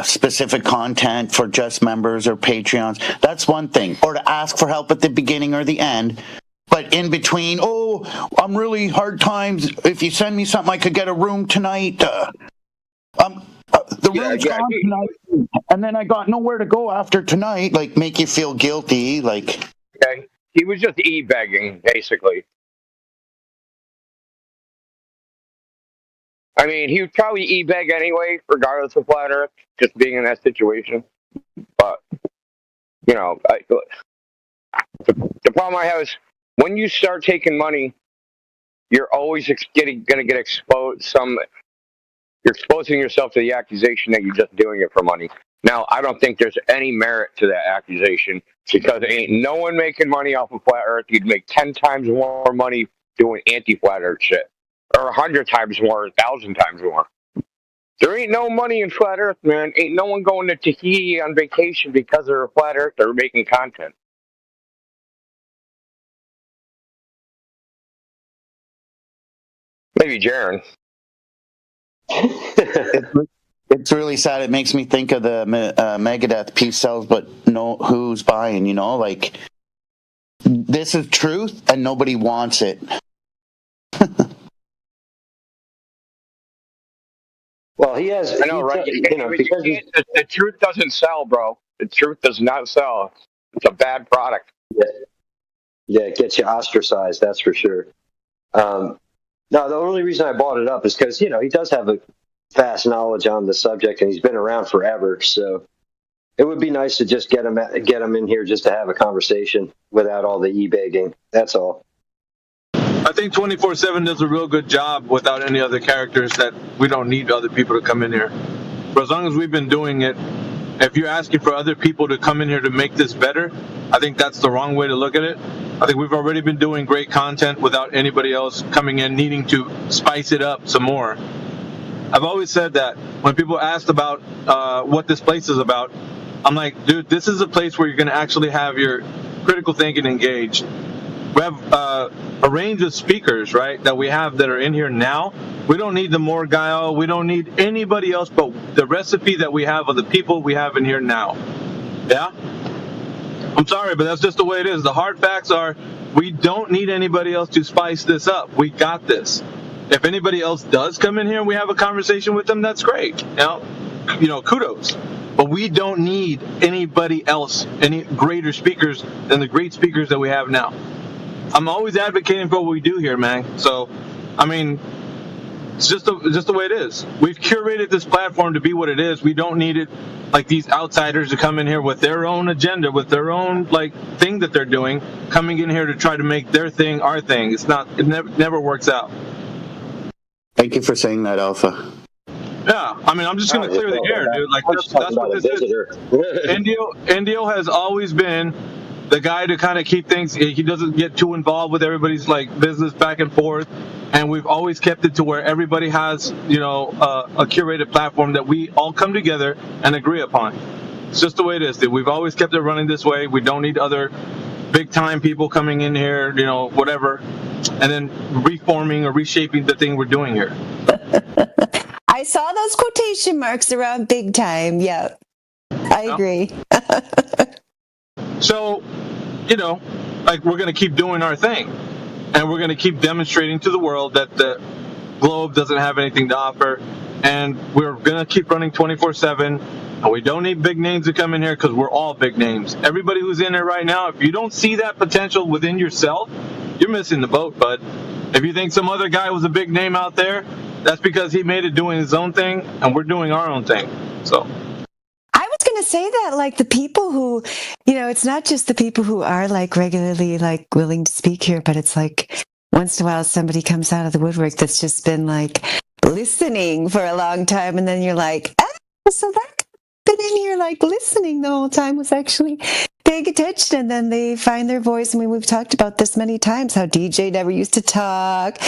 specific content for just members or Patreons. That's one thing. Or to ask for help at the beginning or the end. But in between, I'm really hard times. If you send me something, I could get a room tonight. The room's gone tonight, and then I got nowhere to go after tonight. Like, make you feel guilty. Like, okay, he was just e-begging, basically. I mean, he would probably e-beg anyway, regardless of flat Earth, just being in that situation. But you know, the problem I have is when you start taking money, you're always going to get exposed. You're exposing yourself to the accusation that you're just doing it for money. Now, I don't think there's any merit to that accusation because ain't no one making money off of flat Earth. You'd make 10 times more money doing anti-flat Earth shit, or 100 times more, 1,000 times more. There ain't no money in flat Earth, man. Ain't no one going to Tahiti on vacation because they're a flat Earth. They're making content. Maybe Jaren. It's really sad. It makes me think of the Megadeth peace sells, but no, who's buying? You know, like this is truth, and nobody wants it. Well, he has. I know, right? Because the truth doesn't sell, bro. The truth does not sell. It's a bad product. Yeah, it gets you ostracized. That's for sure. No, the only reason I brought it up is because, he does have a vast knowledge on the subject and he's been around forever. So it would be nice to just get him in here just to have a conversation without all the e-begging. That's all. I think 24/7 does a real good job without any other characters that we don't need other people to come in here. But as long as we've been doing it, if you're asking for other people to come in here to make this better, I think that's the wrong way to look at it. I think we've already been doing great content without anybody else coming in needing to spice it up some more. I've always said that when people asked about what this place is about, I'm like, dude, this is a place where you're going to actually have your critical thinking engaged. We have a range of speakers, right, that we have that are in here now. We don't need the Morgul. We don't need anybody else but the recipe that we have of the people we have in here now. Yeah? I'm sorry, but that's just the way it is. The hard facts are we don't need anybody else to spice this up. We got this. If anybody else does come in here and we have a conversation with them, that's great. Kudos. But we don't need anybody else, any greater speakers than the great speakers that we have now. I'm always advocating for what we do here, man. So, I mean, it's just the way it is. We've curated this platform to be what it is. We don't need it like these outsiders to come in here with their own agenda, with their own thing that they're doing, coming in here to try to make their thing our thing. It never works out. Thank you for saying that, Alpha. Yeah, I mean, I'm just going to clear the air, dude. That's what this is. Indio has always been the guy to kind of keep things, he doesn't get too involved with everybody's business back and forth. And we've always kept it to where everybody has, a curated platform that we all come together and agree upon. It's just the way it is, dude. We've always kept it running this way. We don't need other big time people coming in here, whatever, and then reforming or reshaping the thing we're doing here. I saw those quotation marks around big time. Yeah, I agree. So you know, like we're going to keep doing our thing, and we're going to keep demonstrating to the world that the globe doesn't have anything to offer, and we're going to keep running 24/7. And we don't need big names to come in here because we're all big names. Everybody who's in there right now, if you don't see that potential within yourself, you're missing the boat, bud. If you think some other guy was a big name out there, that's because he made it doing his own thing, and we're doing our own thing. So I was going to say that, like, the people who, you know, it's not just the people who are like regularly like willing to speak here, but it's like once in a while somebody comes out of the woodwork that's just been like listening for a long time, and then you're like, oh, so that been in here like listening the whole time was actually paying attention, and then they find their voice. I mean, we've talked about this many times, how DJ never used to talk,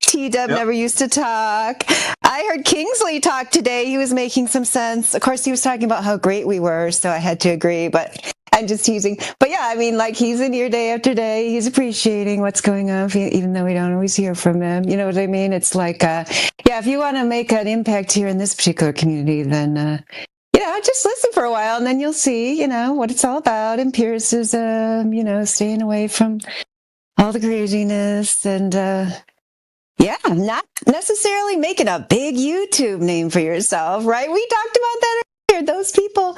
T-Dub never used to talk. I heard Kingsley talk today. He was making some sense. Of course, he was talking about how great we were, so I had to agree, but I'm just teasing. But yeah, I mean, like, he's in here day after day. He's appreciating what's going on, even though we don't always hear from him. You know what I mean? It's like, yeah, if you want to make an impact here in this particular community, then you know, just listen for a while, and then you'll see, you know, what it's all about. Empiricism, you know, staying away from all the craziness, and yeah, not necessarily making a big YouTube name for yourself, right? We talked about that earlier. Those people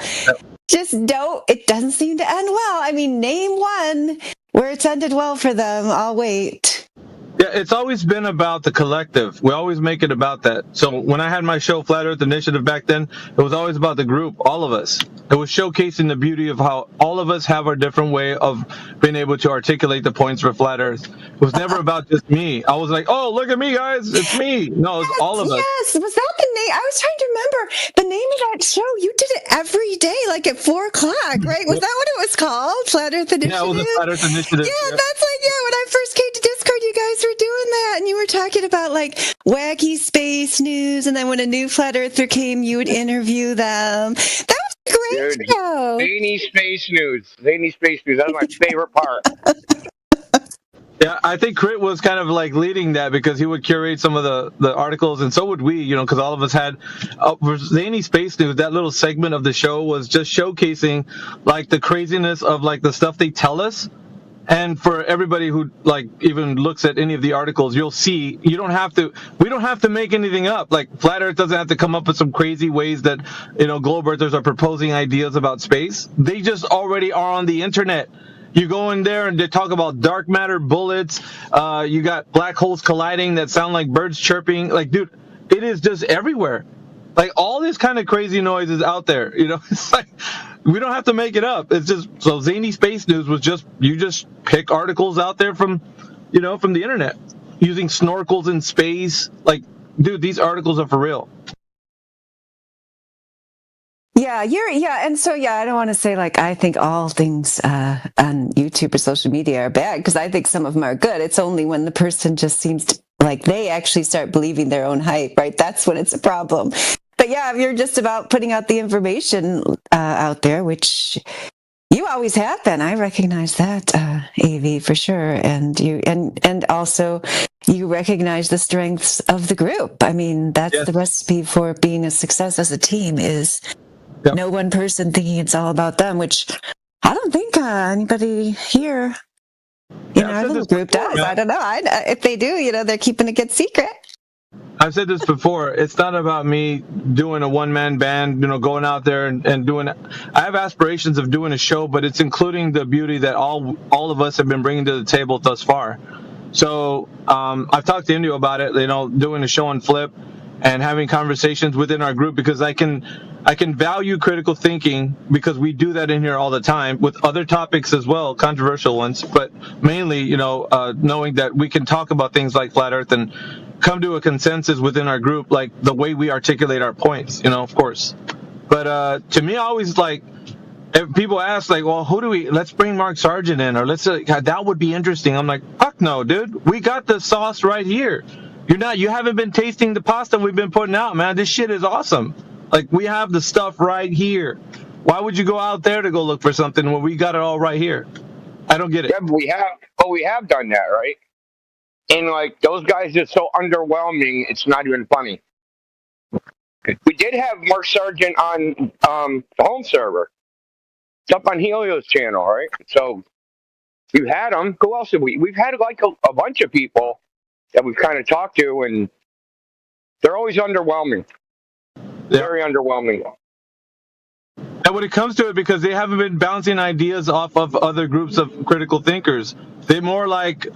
just don't, it doesn't seem to end well. I mean, name one where it's ended well for them. I'll wait. Yeah, it's always been about the collective. We always make it about that. So when I had my show, Flat Earth Initiative, back then, it was always about the group, all of us. It was showcasing the beauty of how all of us have our different way of being able to articulate the points for Flat Earth. It was never about just me. I was like, oh, look at me, guys. It's me. No, it's all of us. Yes, was that the name? I was trying to remember the name of that show. You did it every day, like at 4 o'clock, right? Was that what it was called? Flat Earth Initiative? Yeah, it was the Flat Earth Initiative. Yeah, that's like, yeah, when I first came to Discord, you guys were doing that, and you were talking about like wacky space news, and then when a new Flat Earther came, you would interview them. That was a great show. Zany Space News. Zany Space News. That was my favorite part. Yeah, I think Crit was kind of like leading that because he would curate some of the articles, and so would we, you know, because all of us had for Zany Space News, that little segment of the show was just showcasing like the craziness of like the stuff they tell us. And for everybody who like even looks at any of the articles, you'll see we don't have to make anything up. Like Flat Earth doesn't have to come up with some crazy ways that, you know, globe earthers are proposing ideas about space. They just already are on the internet. You go in there and they talk about dark matter bullets. You got black holes colliding that sound like birds chirping. Like, dude, it is just everywhere. Like all this kind of crazy noise is out there. You know, it's like we don't have to make it up. It's just so Zany Space News was just you just pick articles out there from, you know, from the internet using snorkels in space. Like, dude, these articles are for real. Yeah, and so I don't want to say like I think all things on YouTube or social media are bad, because I think some of them are good. It's only when the person just seems to like they actually start believing their own hype, right? That's when it's a problem. But yeah, if you're just about putting out the information out there, which you always have been, I recognize that, AV, for sure, and you and also you recognize the strengths of the group. I mean, that's the recipe for being a success as a team is. Yep. No one person thinking it's all about them, which I don't think anybody here in our little group does. I don't know. If they do, you know, they're keeping a good secret. I've said this before. It's not about me doing a one-man band, you know, going out there and doing it. I have aspirations of doing a show, but it's including the beauty that all of us have been bringing to the table thus far. So I've talked to Indio about it, you know, doing a show on Flip and having conversations within our group, because I can value critical thinking, because we do that in here all the time with other topics as well, controversial ones, but mainly, you know, knowing that we can talk about things like Flat Earth and come to a consensus within our group, like the way we articulate our points, you know, of course. But to me, I always like, if people ask like, well, let's bring Mark Sargent in, or that would be interesting. I'm like, fuck no, dude. We got the sauce right here. You haven't been tasting the pasta we've been putting out, man. This shit is awesome. Like, we have the stuff right here. Why would you go out there to go look for something when we got it all right here? I don't get it. Yeah, but we have done that, right? And like those guys are so underwhelming, it's not even funny. We did have Mark Sargent on the home server. It's up on Helio's channel, right? So We've had them. Who else have we? We've had like a bunch of people that we've kind of talked to, and they're always underwhelming. Very underwhelming. And when it comes to it, because they haven't been bouncing ideas off of other groups of critical thinkers, they more like,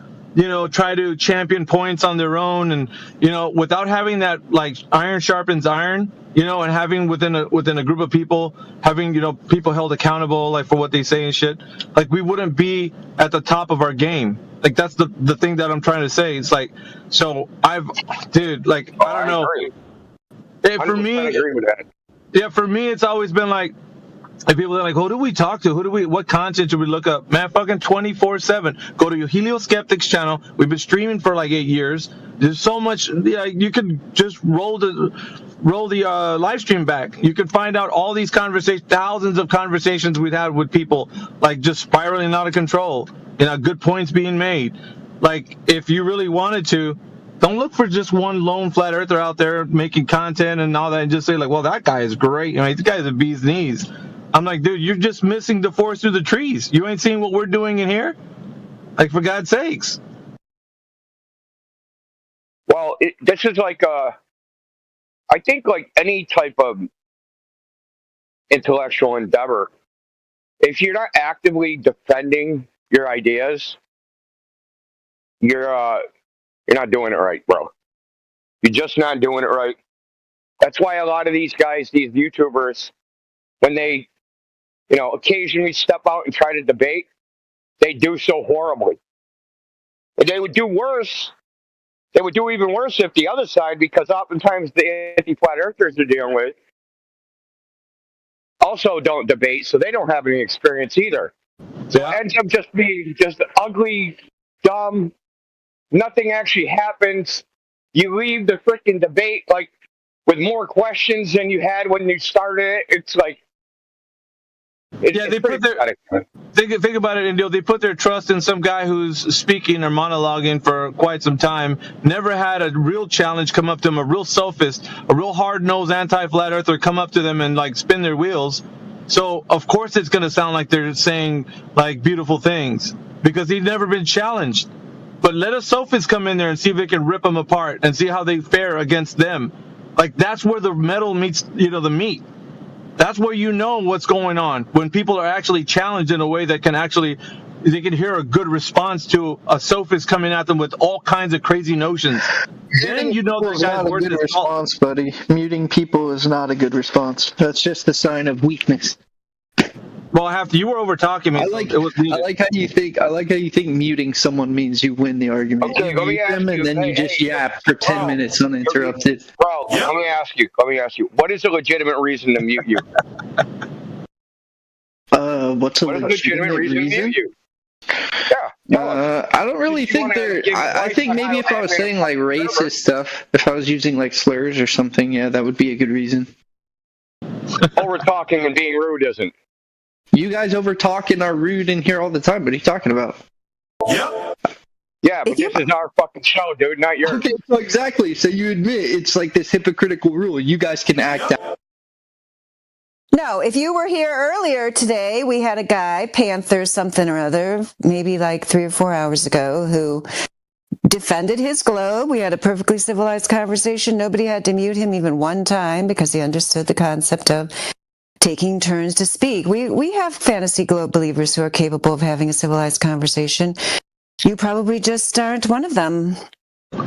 try to champion points on their own, and without having that like iron sharpens iron, and having within a group of people, having people held accountable like for what they say and shit, like we wouldn't be at the top of our game. Like that's the thing that I'm trying to say. It's like, so I don't know. For me, I agree with that. Yeah, for me, it's always been like, if people are like, who do we talk to? What content should we look up? Man, fucking 24/7. Go to your Helioskeptics channel. We've been streaming for like 8 years. There's so much. Yeah, you could just roll the live stream back. You can find out all these conversations, thousands of conversations we've had with people, like just spiraling out of control. Good points being made. Like, if you really wanted to, don't look for just one lone flat earther out there making content and all that, and just say like, well, that guy is great. This guy's a bee's knees. I'm like, dude, you're just missing the forest through the trees. You ain't seeing what we're doing in here? Like, for God's sakes. Well, this is like I think like any type of intellectual endeavor, if you're not actively defending your ideas, you're not doing it right, bro. You're just not doing it right. That's why a lot of these guys, these YouTubers, when they, occasionally step out and try to debate, they do so horribly. And they would do worse. They would do even worse if the other side, because oftentimes the anti-flat earthers they're dealing with also don't debate, so they don't have any experience either. So it ends up just being just ugly, dumb, nothing actually happens. You leave the freaking debate like with more questions than you had when you started it. It's like, they put think about it, and they put their trust in some guy who's speaking or monologuing for quite some time, never had a real challenge come up to them, a real sophist, a real hard-nosed anti-flat earther come up to them and like spin their wheels. So of course it's going to sound like they're saying like beautiful things, because he's never been challenged. But let a sophist come in there and see if they can rip them apart and see how they fare against them. Like, that's where the metal meets the meat. That's where what's going on, when people are actually challenged in a way that they can hear a good response to a sophist coming at them with all kinds of crazy notions. Then the guy's not a good response, buddy. Muting people is not a good response. That's just a sign of weakness. Well, you were over talking me. I like how you think muting someone means you win the argument. Okay, you mute them and then you just yap for 10 minutes uninterrupted. Bro, let me ask you. What is a legitimate reason to mute you? What's a legitimate reason to mute you? Yeah. I don't really think there. I think maybe if I was saying like racist stuff, if I was using like slurs or something, yeah, that would be a good reason. Over talking and being rude isn't. You guys over talk and are rude in here all the time. What are you talking about? Yep. Yeah, but this is our fucking show, dude, not yours. Okay, so exactly. So you admit it's like this hypocritical rule. You guys can act out. No, if you were here earlier today, we had a guy, Panther something or other, maybe like 3 or 4 hours ago, who defended his globe. We had a perfectly civilized conversation. Nobody had to mute him even one time because he understood the concept of taking turns to speak. We have fantasy globe believers who are capable of having a civilized conversation. You probably just aren't one of them.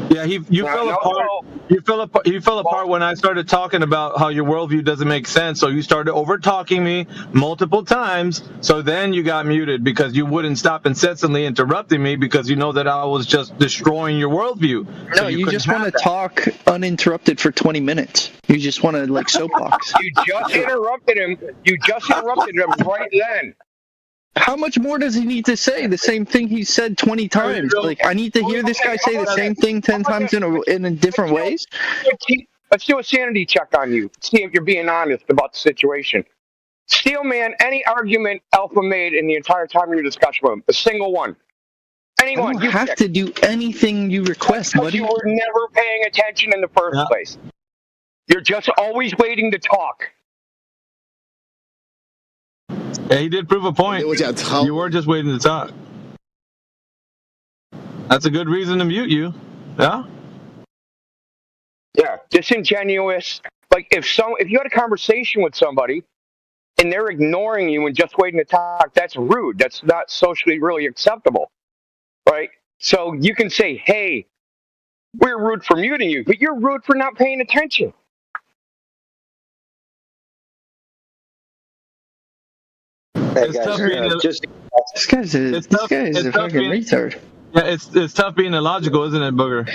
Yeah, you fell apart. You fell apart when I started talking about how your worldview doesn't make sense. So you started over talking me multiple times. So then you got muted because you wouldn't stop incessantly interrupting me because you know that I was just destroying your worldview. No, so you just want to talk uninterrupted for 20 minutes. You just want to like soapbox. You just interrupted him. Right then. How much more does he need to say? The same thing he said 20 times. Like, I need to hear this guy say the same thing 10 times in different ways? Let's do a sanity check on you. See if you're being honest about the situation. Steelman, any argument Alpha made in the entire time of your discussion with him, a single one. Anyone. You have to do anything you request, buddy. You were never paying attention in the first place. You're just always waiting to talk. Yeah, he did prove a point. You were just waiting to talk. That's a good reason to mute you. Yeah. Yeah, disingenuous. Like if you had a conversation with somebody and they're ignoring you and just waiting to talk, that's rude. That's not socially really acceptable, right? So you can say, "Hey, we're rude for muting you," but you're rude for not paying attention. Hey It's guys, tough being This guy's a fucking retard. Yeah, it's tough being illogical, isn't it, Booger?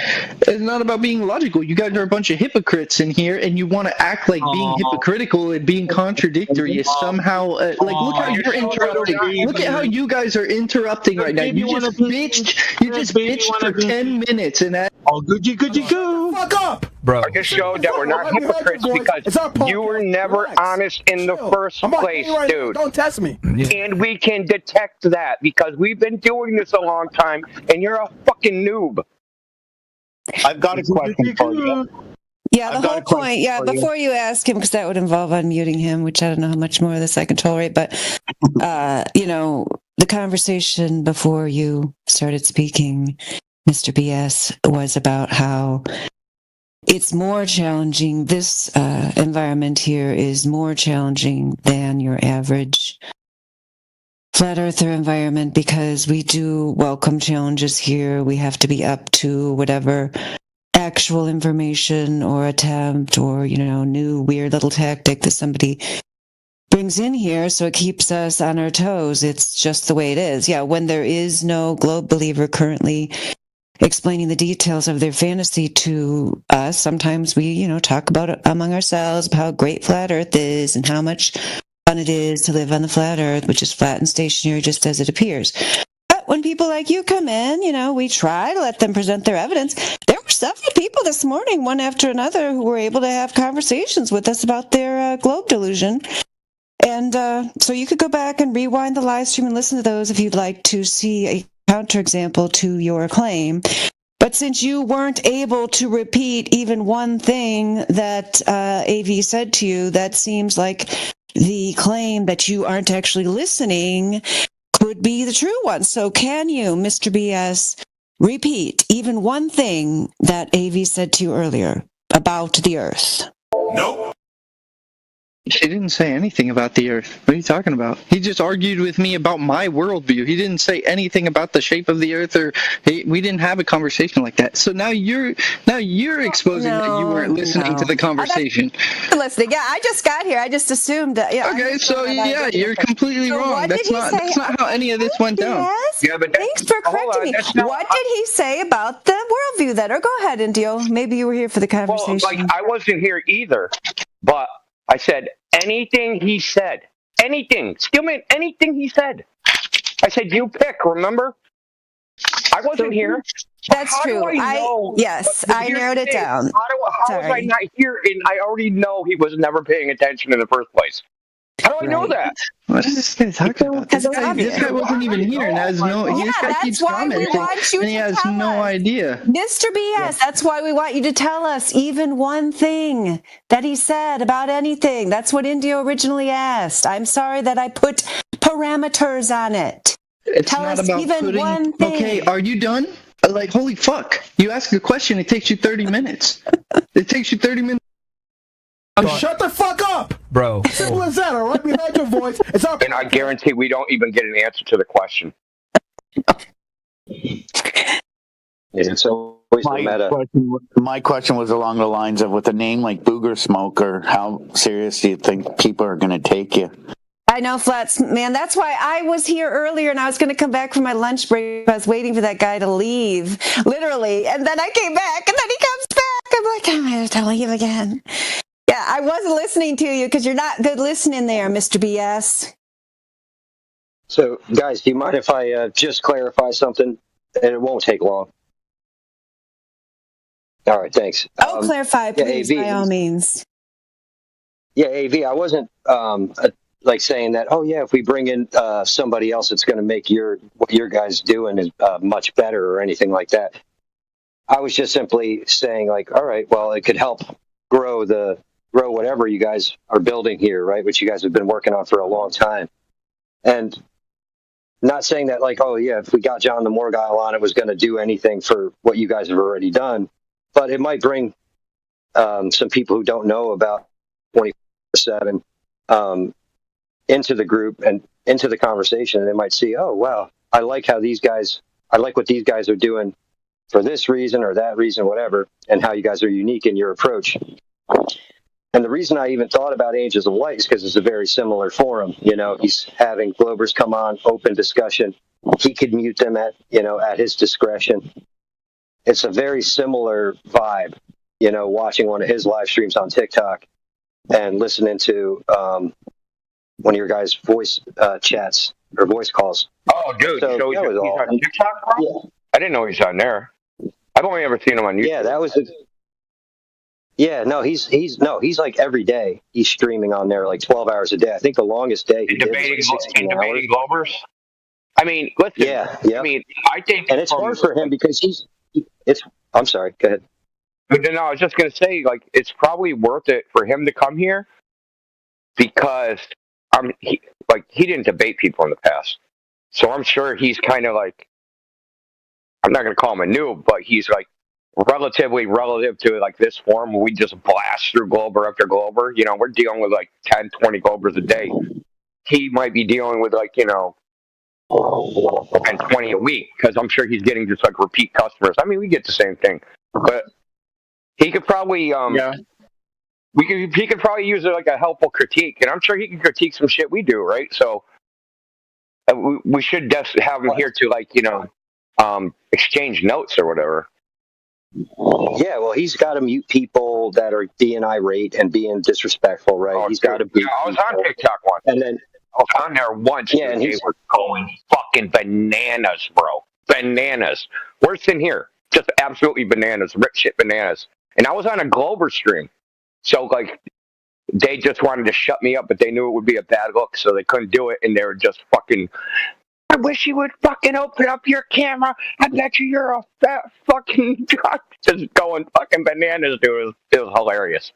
It's not about being logical. You guys are a bunch of hypocrites in here, and you want to act like being hypocritical and being contradictory is somehow like. Look how you're interrupting. Look at how you guys are interrupting right now. You just bitched. You just bitched for 10 minutes, and that. Oh, goody go. Fuck up, bro. I just showed that we're not hypocrites because you were never honest in the first place, dude. Don't test me. And we can detect that because we've been doing this a long time, and you're a fucking noob. I've got a question for you. Yeah, the whole point. Yeah, before you ask him, because that would involve unmuting him, which I don't know how much more of this I can tolerate. But the conversation before you started speaking, Mr. BS, was about how it's more challenging. This environment here is more challenging than your average flat earther environment because we do welcome challenges here. We have to be up to whatever actual information or attempt or, new weird little tactic that somebody brings in here. So it keeps us on our toes. It's just the way it is. Yeah, when there is no Globe believer currently explaining the details of their fantasy to us, sometimes we, talk about it among ourselves, about how great flat earth is and how much fun it is to live on the flat earth, which is flat and stationary just as it appears. But when people like you come in, we try to let them present their evidence. There were several people this morning, one after another, who were able to have conversations with us about their globe delusion. And so you could go back and rewind the live stream and listen to those if you'd like to see a counterexample to your claim. But since you weren't able to repeat even one thing that AV said to you, that seems like the claim that you aren't actually listening could be the true one. So can you, Mr. BS, repeat even one thing that AV said to you earlier about the Earth? Nope. She didn't say anything about the Earth. What are you talking about? He just argued with me about my worldview. He didn't say anything about the shape of the Earth, or we didn't have a conversation like that. So now you're exposing that you weren't listening to the conversation. Listening, yeah. I just got here. I just assumed that. Yeah. Okay, so yeah, you're completely wrong. That's not how any of this went down. Yes. Yeah, but thanks for correcting me. What did he say about the worldview? Then, or go ahead, Indio. Maybe you were here for the conversation. Well, I wasn't here either, but I said anything he said. Anything. Steelman, anything he said. I said, you pick, remember? I wasn't here. That's How true. do I know? I narrowed it down. How was I not here? And I already know he was never paying attention in the first place. How do I know that? What is this guy talking about? This guy wasn't even here and has no. Yeah, this guy keeps commenting and he has no idea. Mr. BS, that's why we want you to tell us even one thing that he said about anything. That's what Indio originally asked. I'm sorry that I put parameters on it. Tell us even one thing. Okay, are you done? Like, holy fuck. You ask a question, it takes you 30 minutes. It takes you 30 minutes. Shut the fuck up, bro. Simple as that, all right? We heard your voice. It's up. And I guarantee we don't even get an answer to the question. It's always the meta. My question was along the lines of, with a name like Booger Smoker, how serious do you think people are going to take you? I know, Flats, man. That's why I was here earlier and I was going to come back from my lunch break. I was waiting for that guy to leave, literally. And then I came back and then he comes back. I'm like, I'm going to leave again. Yeah, I wasn't listening to you because you're not good listening there, Mr. BS. So, guys, do you mind if I just clarify something? And it won't take long. All right, thanks. Clarify, please, AV, by all means. Yeah, AV, I wasn't like saying that, oh, yeah, if we bring in somebody else, it's going to make what your guys doing is much better or anything like that. I was just simply saying, like, all right, well, it could help grow whatever you guys are building here, right, which you guys have been working on for a long time. And not saying that like, oh yeah, if we got John the Morgile on, it was going to do anything for what you guys have already done, but it might bring some people who don't know about 24/7 into the group and into the conversation, and they might see, oh wow, I like what these guys are doing for this reason or that reason, whatever, and how you guys are unique in your approach. And the reason I even thought about Angels of Light is because it's a very similar forum. You know, he's having Globers come on, open discussion. He could mute them at his discretion. It's a very similar vibe, you know, watching one of his live streams on TikTok and listening to one of your guys' voice chats or voice calls. Oh, dude, so he's on TikTok, bro? Yeah. I didn't know he's on there. I've only ever seen him on YouTube. Yeah, that was he's like every day he's streaming on there like 12 hours a day. I think the longest day he debating debating Globers. I mean, listen. Yeah. I mean, I think, and it's hard for him because I'm sorry. Go ahead. No, I was just gonna say, like, it's probably worth it for him to come here because he didn't debate people in the past, so I'm sure he's kind of like, I'm not gonna call him a noob, but he's like relative to like this forum where we just blast through Glober after Glober. You know, we're dealing with like 10, 20 Globers a day. He might be dealing with like, you know, and 20 a week because I'm sure he's getting just like repeat customers. I mean, we get the same thing, but he could probably he could probably use like a helpful critique, and I'm sure he can critique some shit we do, right? So we should just have him here to like, you know, exchange notes or whatever. Yeah, well, he's got to mute people that are being irate and being disrespectful, right? Oh, he's got to be. Yeah, I was on TikTok once, and then I was on there once. Yeah, and they were going fucking bananas, bro. Bananas. Worse than here. Just absolutely bananas. Rip shit bananas. And I was on a Glober stream, so like they just wanted to shut me up, but they knew it would be a bad look, so they couldn't do it, and they were just fucking. I wish you would fucking open up your camera. I bet you're a fat fucking god. Just going fucking bananas, dude. It was hilarious.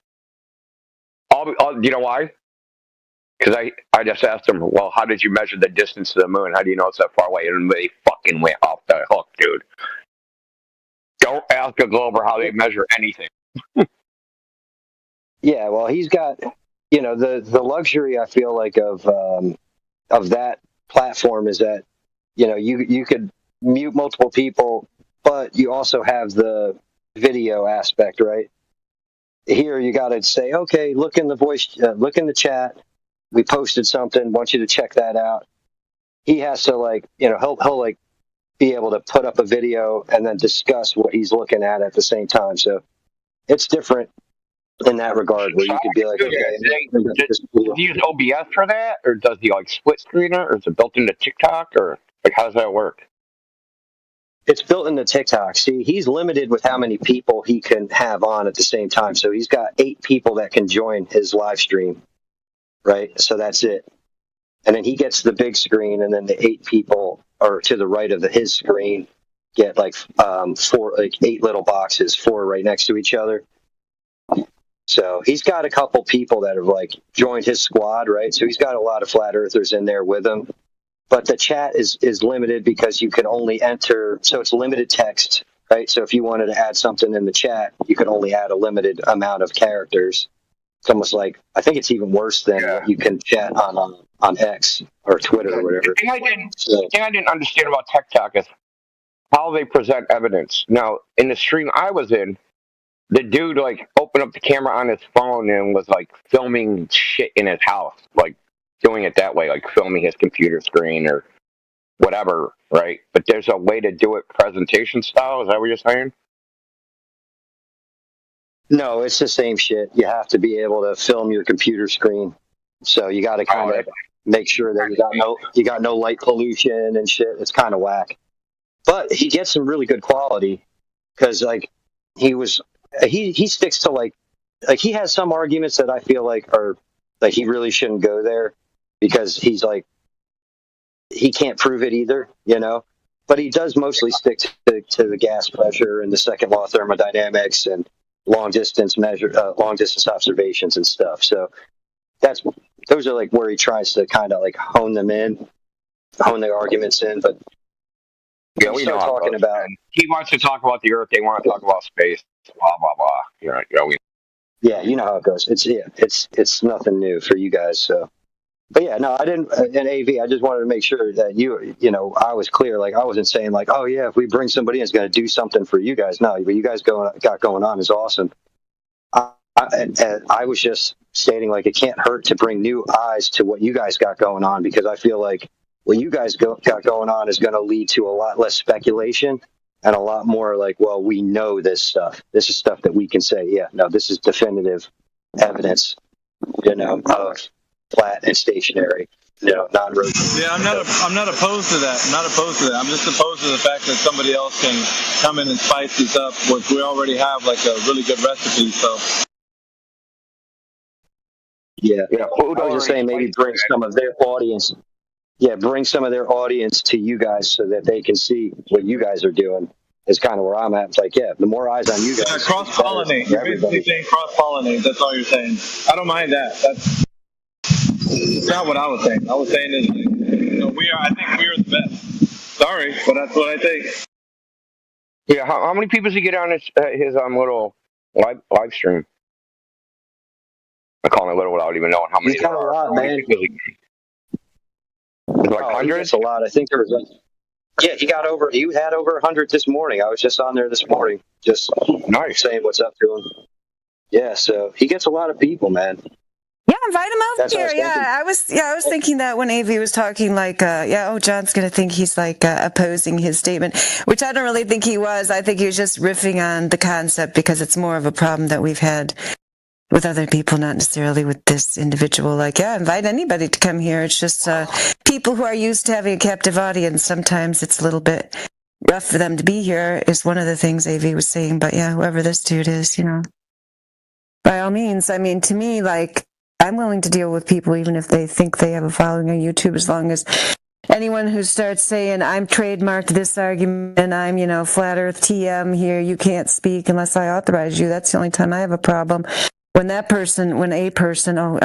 You know why? Because I just asked them, well, how did you measure the distance to the moon? How do you know it's that far away? And they fucking went off the hook, dude. Don't ask a Glober how they measure anything. Yeah, well, he's got, you know, the luxury, I feel like, of that platform is that, you know, you could mute multiple people, but you also have the video aspect, right? Here you got to say, okay, look in the chat. We posted something. Want you to check that out. He has to like, you know, he'll like be able to put up a video and then discuss what he's looking at the same time. So it's different in that regard, where you could be like, okay, does he use OBS for that, or does he like split screen it, or is it built into TikTok, or like how does that work? It's built into TikTok. See, he's limited with how many people he can have on at the same time. So he's got 8 people that can join his live stream, right? So that's it. And then he gets the big screen, and then the 8 people are to the right of his screen get like 8 little boxes, 4 right next to each other. So he's got a couple people that have like joined his squad, right? So he's got a lot of flat earthers in there with him. But the chat is limited because you can only enter, so it's limited text, right? So if you wanted to add something in the chat, you could only add a limited amount of characters. It's almost like, I think it's even worse than what you can chat on X or Twitter or whatever. The thing I didn't understand about TikTok is how they present evidence. Now, in the stream I was in, the dude like opened up the camera on his phone and was like filming shit in his house, like doing it that way, like filming his computer screen or whatever, right? But there's a way to do it presentation style. Is that what you're saying? No, it's the same shit. You have to be able to film your computer screen. So you got to kind of make sure that you got no light pollution and shit. It's kind of whack. But he gets some really good quality because like he sticks to like he has some arguments that I feel like are like he really shouldn't go there because he's like he can't prove it either, you know. But he does mostly stick to the gas pressure and the second law of thermodynamics and long distance observations and stuff. So those are like where he tries to kind of like hone them in. hone their arguments in. But yeah, we know talking about. He wants to talk about the Earth. They want to talk about space. Blah blah blah. Yeah, you know how it goes. It's nothing new for you guys. So, but yeah, no, I didn't. In AV, I just wanted to make sure that I was clear. Like, I wasn't saying like, oh yeah, if we bring somebody in, it's going to do something for you guys. No, what you guys got going on is awesome. And I was just stating like it can't hurt to bring new eyes to what you guys got going on, because I feel like what you guys got going on is going to lead to a lot less speculation and a lot more like, well, we know this stuff. This is stuff that we can say, yeah, no, this is definitive evidence, of flat and stationary, non-rotating. Yeah, I'm not opposed to that. I'm not opposed to that. I'm just opposed to the fact that somebody else can come in and spice this up, which we already have like a really good recipe. So. Yeah. I was just saying maybe bring some of their audience. Yeah, bring some of their audience to you guys so that they can see what you guys are doing. Is kind of where I'm at. It's like, yeah, the more eyes on you guys. Yeah, cross-pollinate. You're basically saying cross-pollinate. That's all you're saying. I don't mind that. That's not what I was saying. I was saying is, I think we are the best. Sorry, but that's what I think. Yeah, how many people does he get on his little live stream? I call it little without even knowing how many. He's got a lot, man. Like hundreds? A lot. I think there was he had over 100 this morning. I was just on there this morning, just saying what's up to him. Yeah, so he gets a lot of people, man. Yeah, invite him over here. I was thinking that when AV was talking, like, John's going to think he's like opposing his statement, which I don't really think he was. I think he was just riffing on the concept because it's more of a problem that we've had with other people, not necessarily with this individual. Like, invite anybody to come here. It's just people who are used to having a captive audience. Sometimes it's a little bit rough for them to be here, is one of the things AV was saying. But yeah, whoever this dude is, by all means. I mean, to me, like, I'm willing to deal with people even if they think they have a following on YouTube, as long as anyone who starts saying, I'm trademarked this argument and I'm, flat earth TM here, you can't speak unless I authorize you. That's the only time I have a problem. When a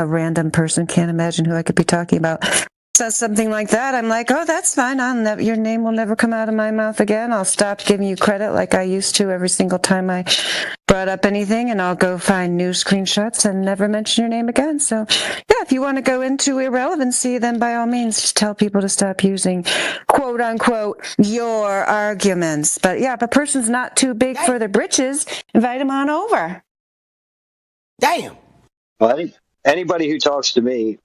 random person, can't imagine who I could be talking about, says something like that, I'm like, oh, that's fine. Your name will never come out of my mouth again. I'll stop giving you credit like I used to every single time I brought up anything, and I'll go find new screenshots and never mention your name again. So, yeah, if you want to go into irrelevancy, then by all means, just tell people to stop using, quote unquote, your arguments. But yeah, if a person's not too big for their britches, invite them on over. Damn. Well, anybody who talks to me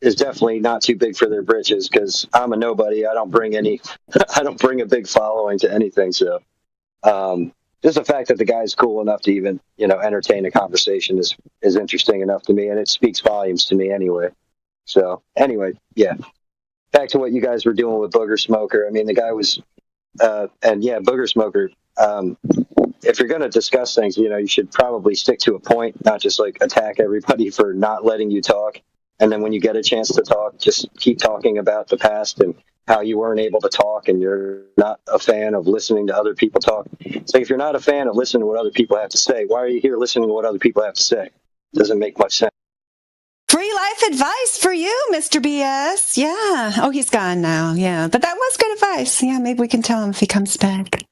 is definitely not too big for their britches, because I'm a nobody. I don't bring a big following to anything. So, just the fact that the guy's cool enough to even, entertain a conversation is interesting enough to me, and it speaks volumes to me anyway. So, anyway, yeah. Back to what you guys were doing with Booger Smoker. I mean, the guy was, Booger Smoker. If you're going to discuss things, you should probably stick to a point, not just like attack everybody for not letting you talk. And then when you get a chance to talk, just keep talking about the past and how you weren't able to talk and you're not a fan of listening to other people talk. So if you're not a fan of listening to what other people have to say, why are you here listening to what other people have to say? It doesn't make much sense. Free life advice for you, Mr. BS. Yeah. Oh, he's gone now. Yeah. But that was good advice. Yeah, maybe we can tell him if he comes back.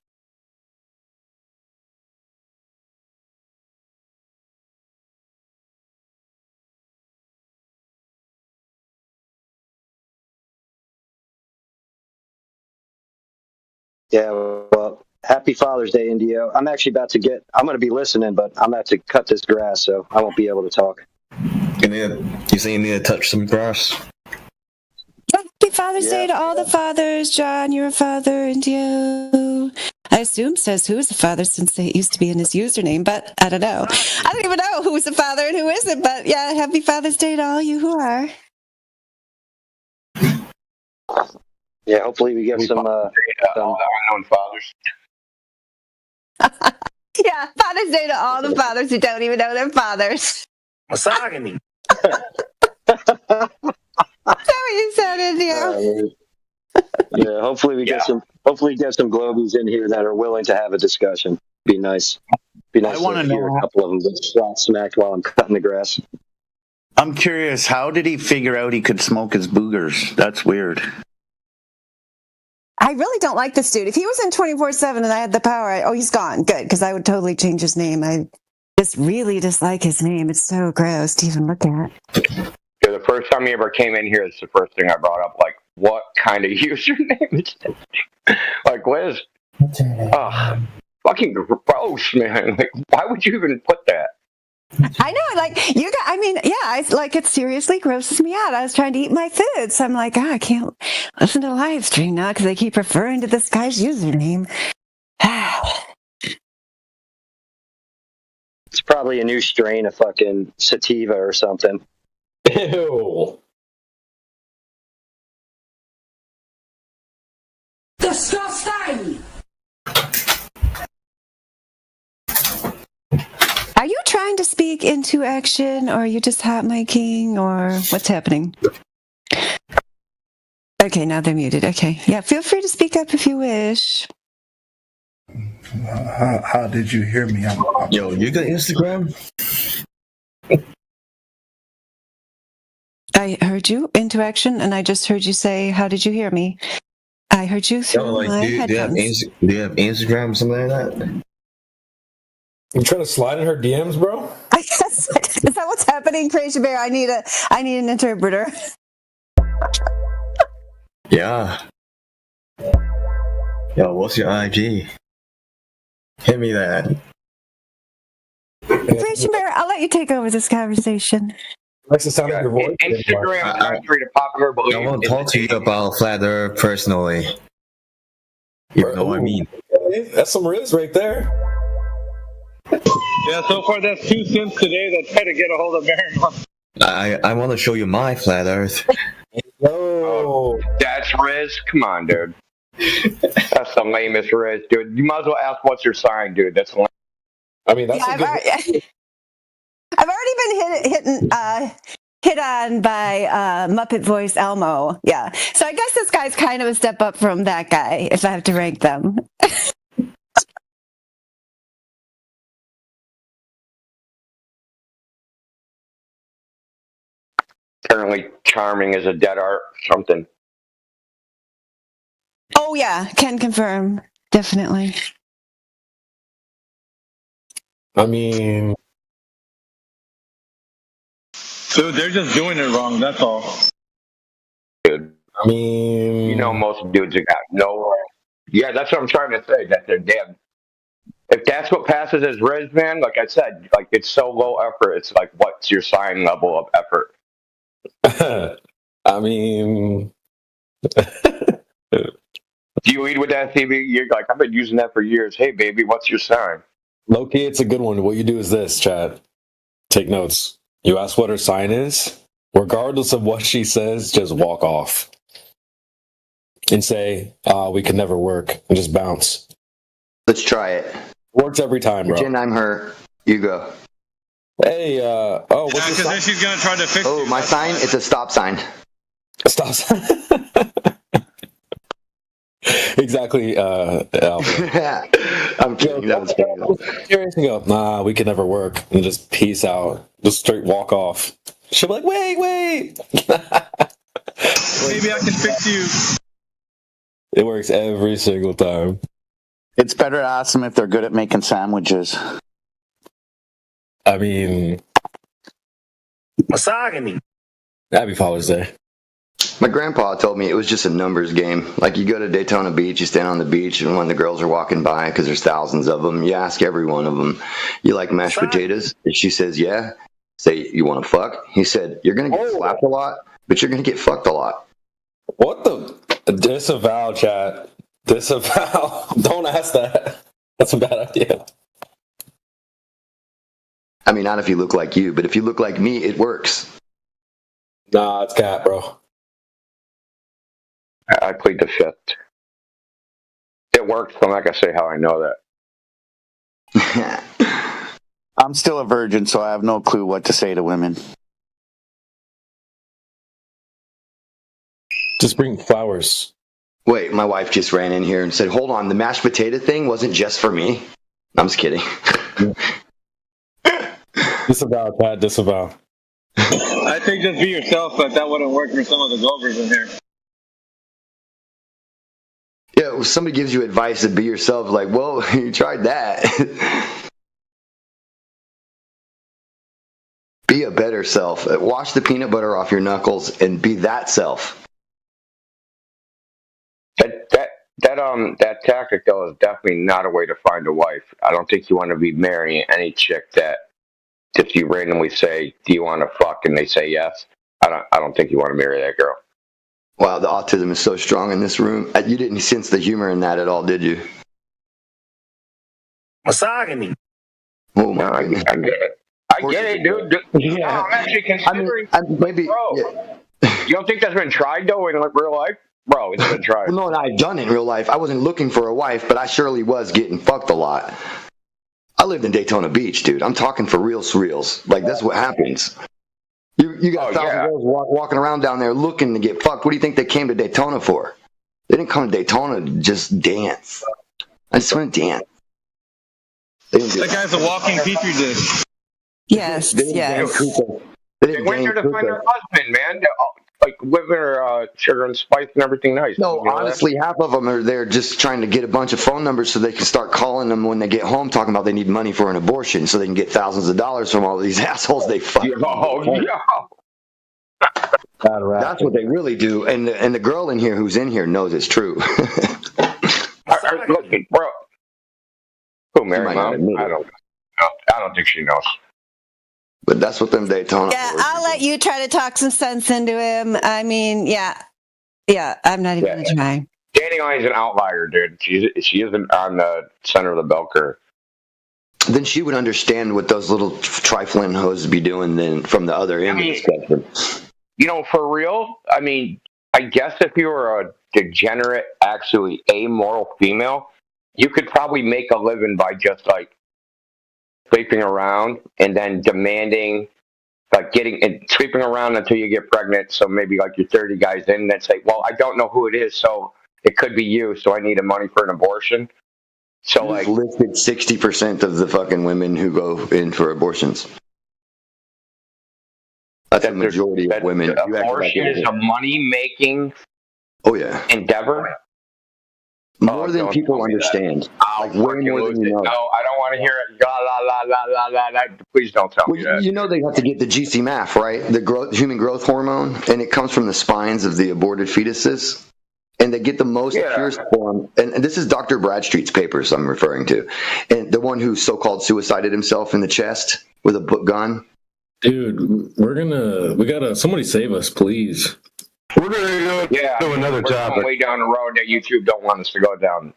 Yeah, well, happy Father's Day, Indio. I'm actually I'm going to be listening, but I'm about to cut this grass, so I won't be able to talk. You say you need to touch some grass? Happy Father's Day to all the fathers. John, you're a father, Indio. I assume says who's a father, since it used to be in his username, but I don't know. I don't even know who's a father and who isn't, but yeah, happy Father's Day to all you who are. Yeah, hopefully we get some unknown fathers. Yeah, Father's Day to all the fathers who don't even know their fathers. Misogyny. Is that what you said, Indio? Yeah, hopefully we get some globies in here that are willing to have a discussion. Be nice. I want to hear a couple of them get smacked while I'm cutting the grass. I'm curious, how did he figure out he could smoke his boogers? That's weird. I really don't like this dude. If he was in 24/7 and I had the power, he's gone. Good, because I would totally change his name. I just really dislike his name. It's so gross to even look at. Yeah, the first time he ever came in here, it's the first thing I brought up. Like, what kind of username is that? Like, Liz, fucking gross, man. Like, why would you even put that? I know, like, you got, I mean, yeah, it seriously grosses me out. I was trying to eat my food, so I'm like, I can't listen to the live stream now because they keep referring to this guy's username. It's probably a new strain of fucking sativa or something. Ew. Disgusting! Are you trying to speak into action, or are you just hot miking, or what's happening? Okay, now they're muted. Okay. Yeah, feel free to speak up if you wish. How did you hear me? Yo, you got Instagram? I heard you into action, and I just heard you say, "How did you hear me?" I heard you through my headphones. Do you have Instagram or something like that? You trying to slide in her DMs, bro? I guess, is that what's happening, Crazy Bear? I need an interpreter. Yeah. Yo, what's your IG? Hit me that. Crazy Bear, I'll let you take over this conversation. Likes the sound of your voice. Instagram country to popular belief. I won't talk to you about Flat Earth personally. You know what I mean? That's some riz right there. Yeah, so far that's 2 cents today that try to get a hold of Baron. I want to show you my Flat Earth. Oh, that's Riz? Come on, dude. That's the lamest Riz, dude. You might as well ask what's your sign, dude. That's lame. I mean, that's I've already been hit on by Muppet voice Elmo. Yeah. So I guess this guy's kind of a step up from that guy, if I have to rank them. Apparently charming as a dead art something. Oh, yeah. Can confirm. Definitely. I mean... Dude, they're just doing it wrong, that's all. Dude. I mean... You know most dudes have got no... Yeah, that's what I'm trying to say, that they're dead. If that's what passes as Riz, man, like I said, like it's so low effort, it's like, what's your sign level of effort? I mean... Do you lead with that, TV? You're like, I've been using that for years. Hey, baby, what's your sign? Low-key, it's a good one. What you do is this, chat. Take notes. You ask what her sign is. Regardless of what she says, just walk off. And say, we could never work. And just bounce. Let's try it. Works every time, bro. Pretend I'm her. You go. Hey, what's your because sign? then she's gonna try to fix Oh, you. my sign? It's a stop sign. A stop sign? Exactly, Albert. I'm kidding. That was funny. Serious and go, nah, we could never work. And just peace out. Just straight walk off. She'll be like, wait. Maybe I can fix you. It works every single time. It's better to ask them if they're good at making sandwiches. I mean... Misogyny. Happy Father's Day. My grandpa told me it was just a numbers game. Like, you go to Daytona Beach, you stand on the beach, and when the girls are walking by, because there's thousands of them, you ask every one of them, you like mashed potatoes? And she says, yeah. Say, you want to fuck? He said, you're going to get slapped a lot, but you're going to get fucked a lot. What the? Disavow, chat. Disavow. Don't ask that. That's a bad idea. I mean, not if you look like you, but if you look like me, it works. Nah, it's cat, bro. I plead the fifth. It works, so I'm not going to say how I know that. I'm still a virgin, so I have no clue what to say to women. Just bring flowers. Wait, my wife just ran in here and said, hold on, the mashed potato thing wasn't just for me. I'm just kidding. Disavow, Pat, disavow. I think just be yourself, but that wouldn't work for some of the Glovers in here. Yeah, somebody gives you advice to be yourself. Like, well, you tried that. Be a better self. Wash the peanut butter off your knuckles and be that self. That tactic though is definitely not a way to find a wife. I don't think you want to be marrying any chick that if you randomly say, "Do you want to fuck?" and they say yes. I don't think you want to marry that girl. Wow, the autism is so strong in this room. You didn't sense the humor in that at all, did you? Misogyny. Oh my goodness. I get it. I get it, dude. Yeah. No, I'm actually considering. Maybe. Bro, you don't think that's been tried though in real life? Bro, it's been tried. Well, no, I've done it in real life. I wasn't looking for a wife, but I surely was getting fucked a lot. I lived in Daytona Beach, dude. I'm talking for reals. Like, that's what happens. You got 1,000 girls walking around down there looking to get fucked. What do you think they came to Daytona for? They didn't come to Daytona to just dance. I just want to dance. That guy's a walking petri dish. Yes, yes. They went there to find their husband, man. Like living her sugar and spice and everything nice. No, honestly, half of them are there just trying to get a bunch of phone numbers so they can start calling them when they get home, talking about they need money for an abortion, so they can get thousands of dollars from all these assholes they fuck. That's what they really do, and the girl in here who's in here knows it's true. Look, bro. Who married mom? I don't think she knows. But that's what them Daytona. Yeah, I'll let you try to talk some sense into him. I mean, yeah, I'm not even gonna try. Danny Lyon's an outlier, dude. She isn't on the center of the bell curve. Then she would understand what those little trifling hoes be doing then from the other end of the spectrum. You know, for real, I mean, I guess if you were a degenerate, actually amoral female, you could probably make a living by just like sleeping around and then demanding, like getting and sleeping around until you get pregnant. So maybe like you're 30 guys in and then say, well, I don't know who it is, so it could be you, so I need money for an abortion. So you like listed 60% of the fucking women who go in for abortions. That's a majority of women. Abortion is a money-making endeavor. More than people understand. Like way more than you know. No, I don't want to hear it. La. Please don't tell me that. You know they have to get the GC-MAF, right? The human growth hormone, and it comes from the spines of the aborted fetuses. And they get the most purest form. And this is Dr. Bradstreet's papers I'm referring to. And the one who so-called suicided himself in the chest with a gun. Dude, we gotta, somebody save us, please. We're gonna do another topic. Way down the road that YouTube don't want us to go down.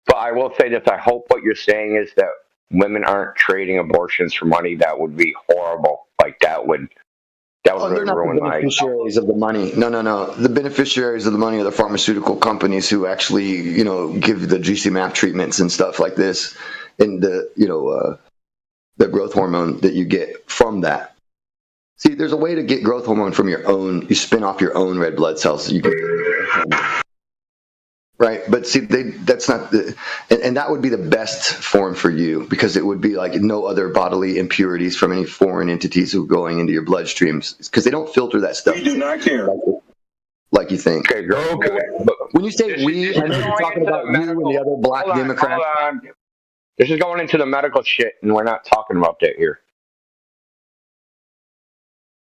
But I will say this: I hope what you're saying is that women aren't trading abortions for money. That would be horrible. Like that would really ruin the beneficiaries of the money. No. The beneficiaries of the money are the pharmaceutical companies who actually, give the GC-MAF treatments and stuff like this, and the growth hormone that you get from that. See, there's a way to get growth hormone from your own. You spin off your own red blood cells. So you can, right? But see, that's not and that would be the best form for you because it would be like no other bodily impurities from any foreign entities who are going into your bloodstreams because they don't filter that stuff. We do not care. Like you think. Okay, girl. Okay. When you say we, and you're talking about you and the other black Democrats. Hold on. This is going into the medical shit, and we're not talking about that here.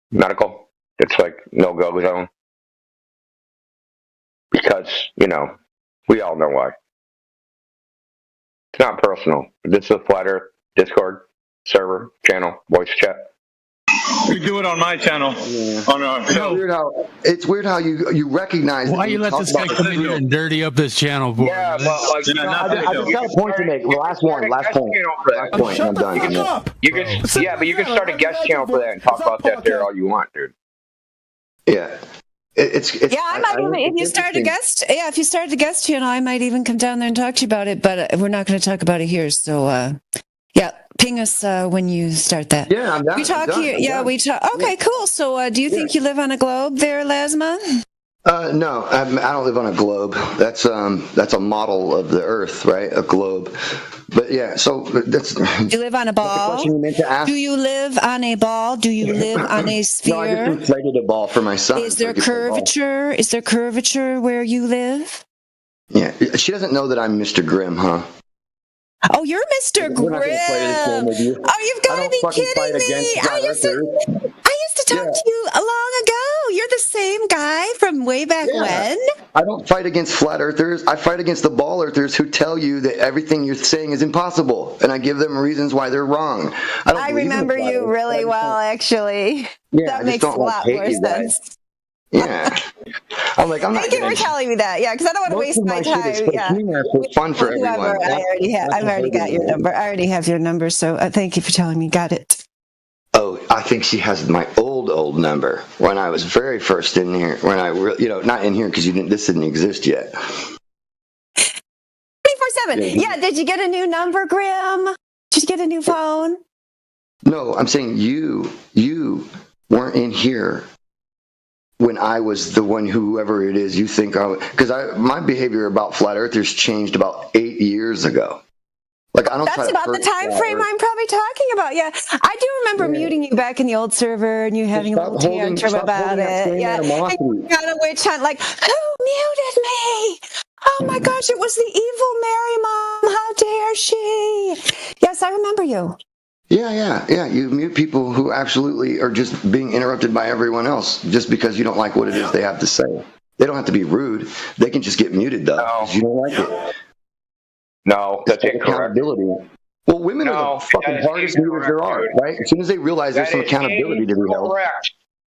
Medical, it's like no-go zone. Because, we all know why. It's not personal. This is a Flat Earth Discord server, channel, voice chat. We do it on my channel. Yeah. It's weird how you recognize. Why you let this guy come in here and dirty up this channel for? Yeah, but I just got a point to make. Last point. I'm done. You can start a guest channel for that and talk about that there all you want, dude. Yeah. I might even if you start a guest. Yeah, if you start a guest channel, I might even come down there and talk to you about it. But we're not going to talk about it here. So, ping us when you start that. Yeah, I'm done. We talk here. Yeah, we talk. Okay, cool. So, do you think you live on a globe there, Lasma? No, I don't live on a globe. That's a model of the Earth, right? A globe. But yeah, so that's. Do you live on a ball? You meant to ask? Do you live on a ball? Do you live on a sphere? No, I just inflated a ball for my son. Is there curvature? Is there curvature where you live? Yeah, she doesn't know that I'm Mr. Grimm, huh? Oh, you're Mr. Grimm. Oh, you've got to be kidding me. I used to talk to you long ago. You're the same guy from way back when. I don't fight against flat earthers. I fight against the ball earthers who tell you that everything you're saying is impossible, and I give them reasons why they're wrong. I remember you really well, actually. Yeah, that makes a lot more sense. Yeah. I'm like, I'm not. Thank you for telling me that. Yeah, because I don't want to waste my time. Yeah. It's fun for everyone. I've already got your number. I already have your number, so thank you for telling me. Got it. Oh, I think she has my old number when I was very first in here. When I, not in here because this didn't exist yet. 24/7. Yeah. Did you get a new number, Grimm? Did you get a new phone? No, I'm saying you weren't in here when I was the one, whoever it is you think because my behavior about flat earthers changed about 8 years ago. Like, I don't. That's about the time frame I'm probably talking about. Yeah, I do remember muting you back in the old server and you having a little tantrum about it. Yeah, and you got a witch hunt. Like, who muted me? Oh my gosh, it was the evil Mary Mom. How dare she? Yes, I remember you. Yeah. You mute people who absolutely are just being interrupted by everyone else just because you don't like what it is they have to say. They don't have to be rude. They can just get muted, though, because you don't like it. No, that's incorrect. Well, women are the fucking hardest muters there are, right? As soon as they realize there's some accountability to be held,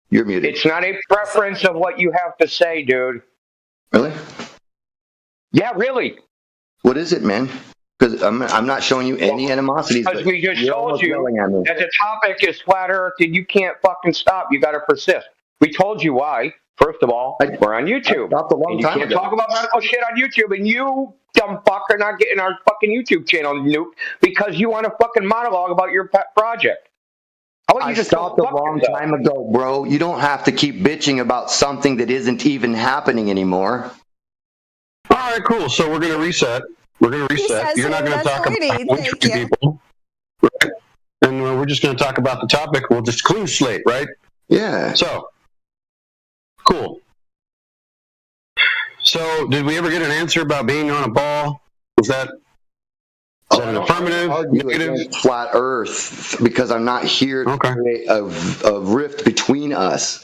you're muted. It's not a preference of what you have to say, dude. Really? Yeah, really. What is it, man? Because I'm not showing you any animosities. Because we just told you that the topic is flat Earth and you can't fucking stop. You got to persist. We told you why. First of all, we're on YouTube. You can't talk about medical shit on YouTube, and you, dumb fuck, are not getting our fucking YouTube channel nuked because you want to fucking monologue about your pet project. I stopped a long time ago, bro. You don't have to keep bitching about something that isn't even happening anymore. All right, cool. So we're going to reset. You're not going to talk about witch people. Right? And we're just going to talk about the topic. We'll just clean slate, right? Yeah. So, cool. So, did we ever get an answer about being on a ball? Was that an affirmative? Negative? Flat Earth, because I'm not here to create a rift between us.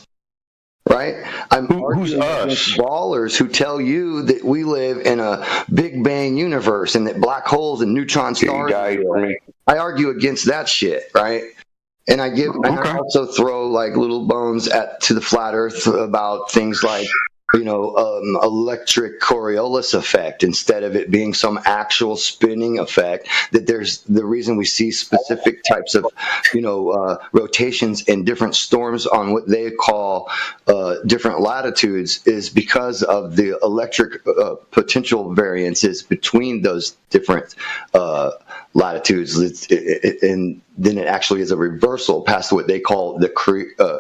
Right? I'm arguing against ballers who tell you that we live in a Big Bang universe and that black holes and neutron stars. I argue against that shit, right? And I also throw like little bones to the flat Earth about things like, electric Coriolis effect instead of it being some actual spinning effect. That there's the reason we see specific types of, rotations in different storms on what they call different latitudes is because of the electric potential variances between those different latitudes, and then it actually is a reversal past what they call the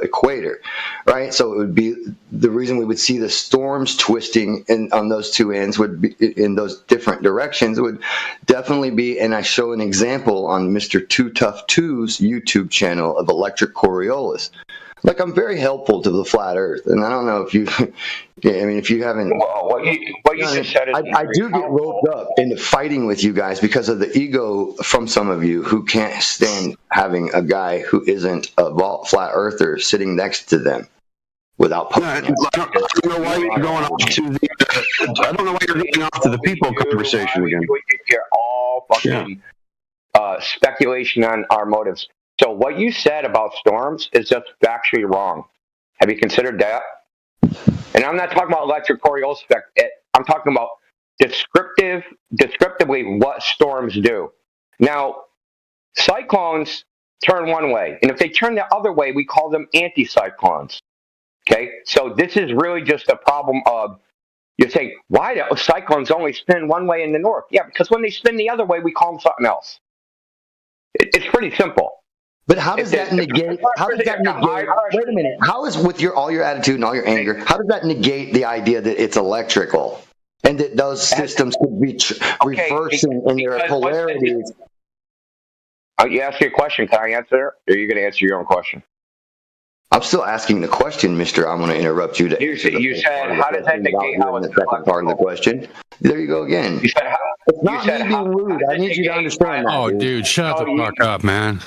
equator, right? So it would be the reason we would see the storms twisting on those two ends would be in those different directions would definitely be, and I show an example on Mr. Too Tough 2's YouTube channel of electric Coriolis. Like, I'm very helpful to the flat Earth, and I don't know if you, if you haven't. Well, what you just said is I do get roped up into fighting with you guys because of the ego from some of you who can't stand having a guy who isn't a flat earther sitting next to them without poking. I don't know why you're going off to the. I don't know why you're going off to the people conversation again. You're all fucking speculation on our motives. So what you said about storms is just factually wrong. Have you considered that? And I'm not talking about electric Coriolis effect. I'm talking about descriptively what storms do. Now, cyclones turn one way, and if they turn the other way, we call them anticyclones. Okay? So this is really just a problem of, you're saying, why do cyclones only spin one way in the north? Yeah, because when they spin the other way, we call them something else. It's pretty simple. But how does that negate? Wait a minute. How is, with all your attitude and all your anger, how does that negate the idea that it's electrical and that those systems could be reversing in their polarities? You asked me a question. Can I answer it? Or are you going to answer your own question? I'm still asking the question, Mister. I'm going to interrupt you. You said, how does that negate how it's the second part of the question? There you go again. You said, it's not me being rude. I need you to understand that. Oh, dude, shut the fuck up, man.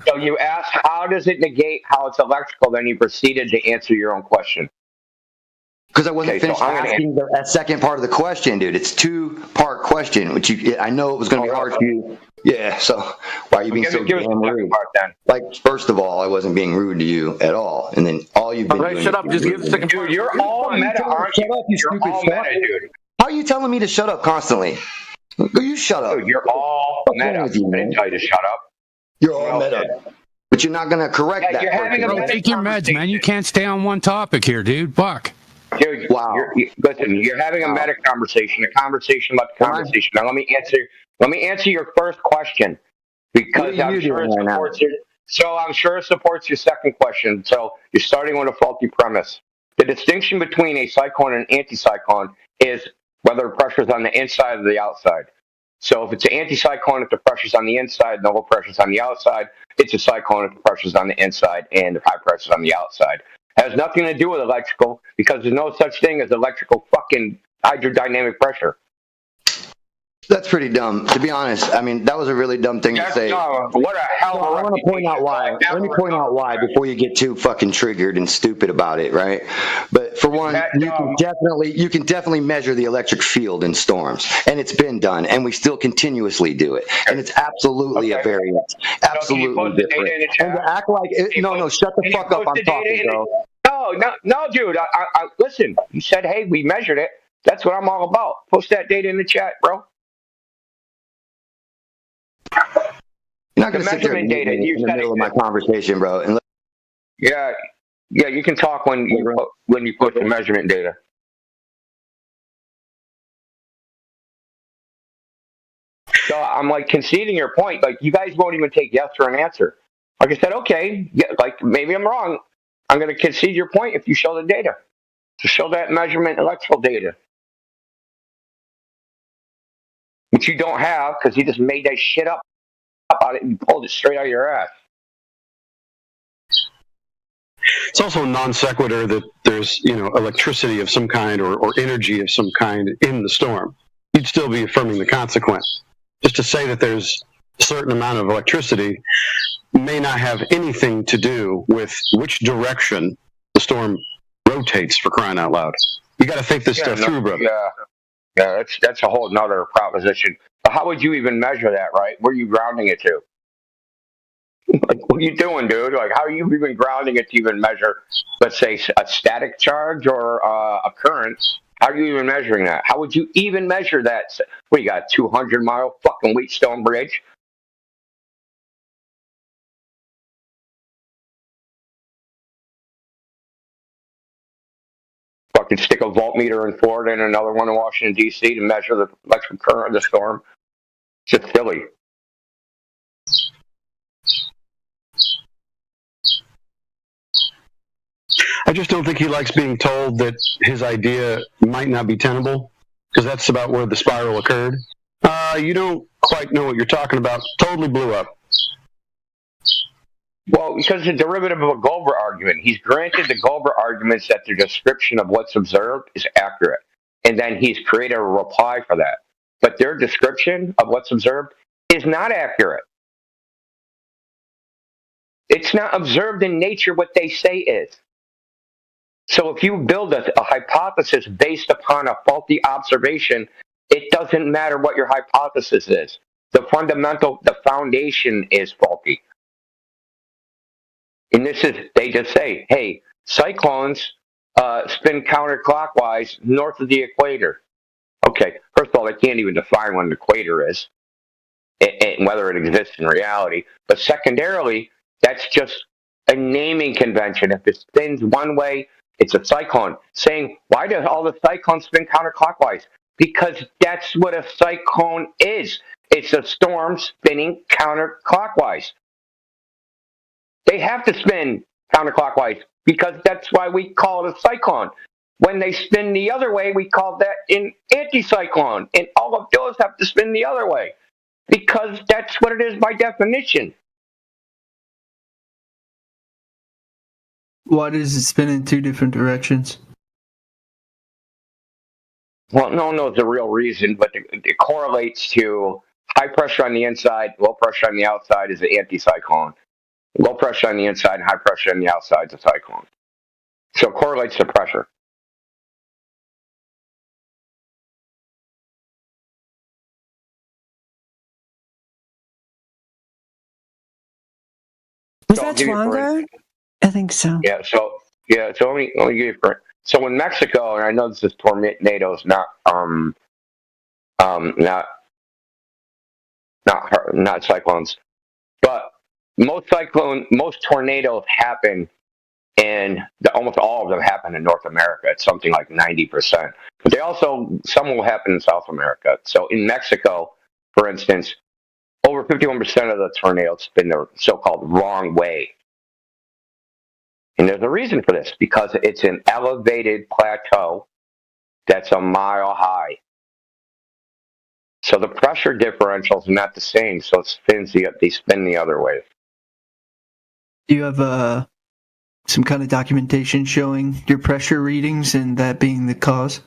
So you asked, how does it negate how it's electrical? Then you proceeded to answer your own question. Because I wasn't finished asking that second part of the question, dude. It's 2-part question, which I know it was going to be hard for you. Yeah, so why are you being so damn rude? Like, first of all, I wasn't being rude to you at all, and then all you've been doing. Shut up! Just give the second part. Dude, you're all meta, aren't you? Shut up, you stupid fuck. Dude. How are you telling me to shut up constantly? You shut up. Dude, you're all meta. I didn't tell you to shut up. You're all meta. But you're not going to correct that. You're having a meta. Take your meds, man. You can't stay on one topic here, dude. Fuck. Dude, wow. Listen, you're having a meta conversation, a conversation about the conversation. Now let me answer your first question, because I'm sure it supports your. So I'm sure it supports your second question. So you're starting with a faulty premise. The distinction between a cyclone and an anticyclone is whether the pressure is on the inside or the outside. So if it's an anticyclone, if the pressure's on the inside, no pressure's on the outside. It's a cyclone if the pressure's on the inside and the high pressure's on the outside. Has nothing to do with electrical, because there's no such thing as electrical fucking hydrodynamic pressure. That's pretty dumb, to be honest. I mean, that was a really dumb thing to say. What a hell of a I want to point out why. Let me point out why before you get too fucking triggered and stupid about it, right? But for one, you can definitely measure the electric field in storms, and it's been done, and we still continuously do it, and it's absolutely a variance, absolutely different. And to act like no, shut the fuck up! I'm talking, bro. No, dude. I listen. You said, hey, we measured it. That's what I'm all about. Post that data in the chat, bro. You're not going to sit there in the middle of my conversation, bro. And yeah, you can talk when you put the measurement data. So I'm like conceding your point. Like, you guys won't even take yes for an answer. Like I said, okay, yeah, like maybe I'm wrong. I'm going to concede your point if you show the data. To show that measurement electrical data. Which you don't have, because you just made that shit up out it and you pulled it straight out of your ass. It's also a non sequitur that there's, electricity of some kind or energy of some kind in the storm. You'd still be affirming the consequence. Just to say that there's a certain amount of electricity may not have anything to do with which direction the storm rotates, for crying out loud. You got to think this stuff through, brother. Yeah, that's a whole nother proposition. But how would you even measure that, right? Where are you grounding it to? Like, what are you doing, dude? Like, how are you even grounding it to even measure, let's say, a static charge or a current? How are you even measuring that? How would you even measure that? What, you got a 200-mile fucking Wheatstone bridge? Fucking stick a voltmeter in Florida and another one in Washington, D.C. to measure the electric current of the storm. It's just silly. I just don't think he likes being told that his idea might not be tenable, because that's about where the spiral occurred. You don't quite know what you're talking about. Totally blew up. Well, because it's a derivative of a Goldberg argument. He's granted the Goldberg arguments that their description of what's observed is accurate. And then he's created a reply for that. But their description of what's observed is not accurate. It's not observed in nature what they say is. So if you build a hypothesis based upon a faulty observation, it doesn't matter what your hypothesis is. The foundation is faulty. And they just say, hey, cyclones spin counterclockwise north of the equator. Okay, first of all, they can't even define what an equator is and whether it exists in reality. But secondarily, that's just a naming convention. If it spins one way, it's a cyclone. Saying, why do all the cyclones spin counterclockwise? Because that's what a cyclone is. It's a storm spinning counterclockwise. They have to spin counterclockwise because that's why we call it a cyclone. When they spin the other way, we call that an anticyclone. And all of those have to spin the other way because that's what it is by definition. Why does it spin in two different directions? Well, no one knows the real reason, but it correlates to high pressure on the inside, low pressure on the outside is an anticyclone. Low pressure on the inside and high pressure on the outside is a cyclone. So it correlates to pressure. Was that Twanger? I think so. Yeah. So let me give you so in Mexico, and I know this is tornadoes, not cyclones, but most tornadoes happen, and almost all of them happen in North America. It's something like 90%. But some will happen in South America. So in Mexico, for instance, over 51% of the tornadoes spin the so-called wrong way. And there's a reason for this, because it's an elevated plateau that's a mile high. So the pressure differentials are not the same, so they spin the other way. Do you have some kind of documentation showing your pressure readings and that being the cause?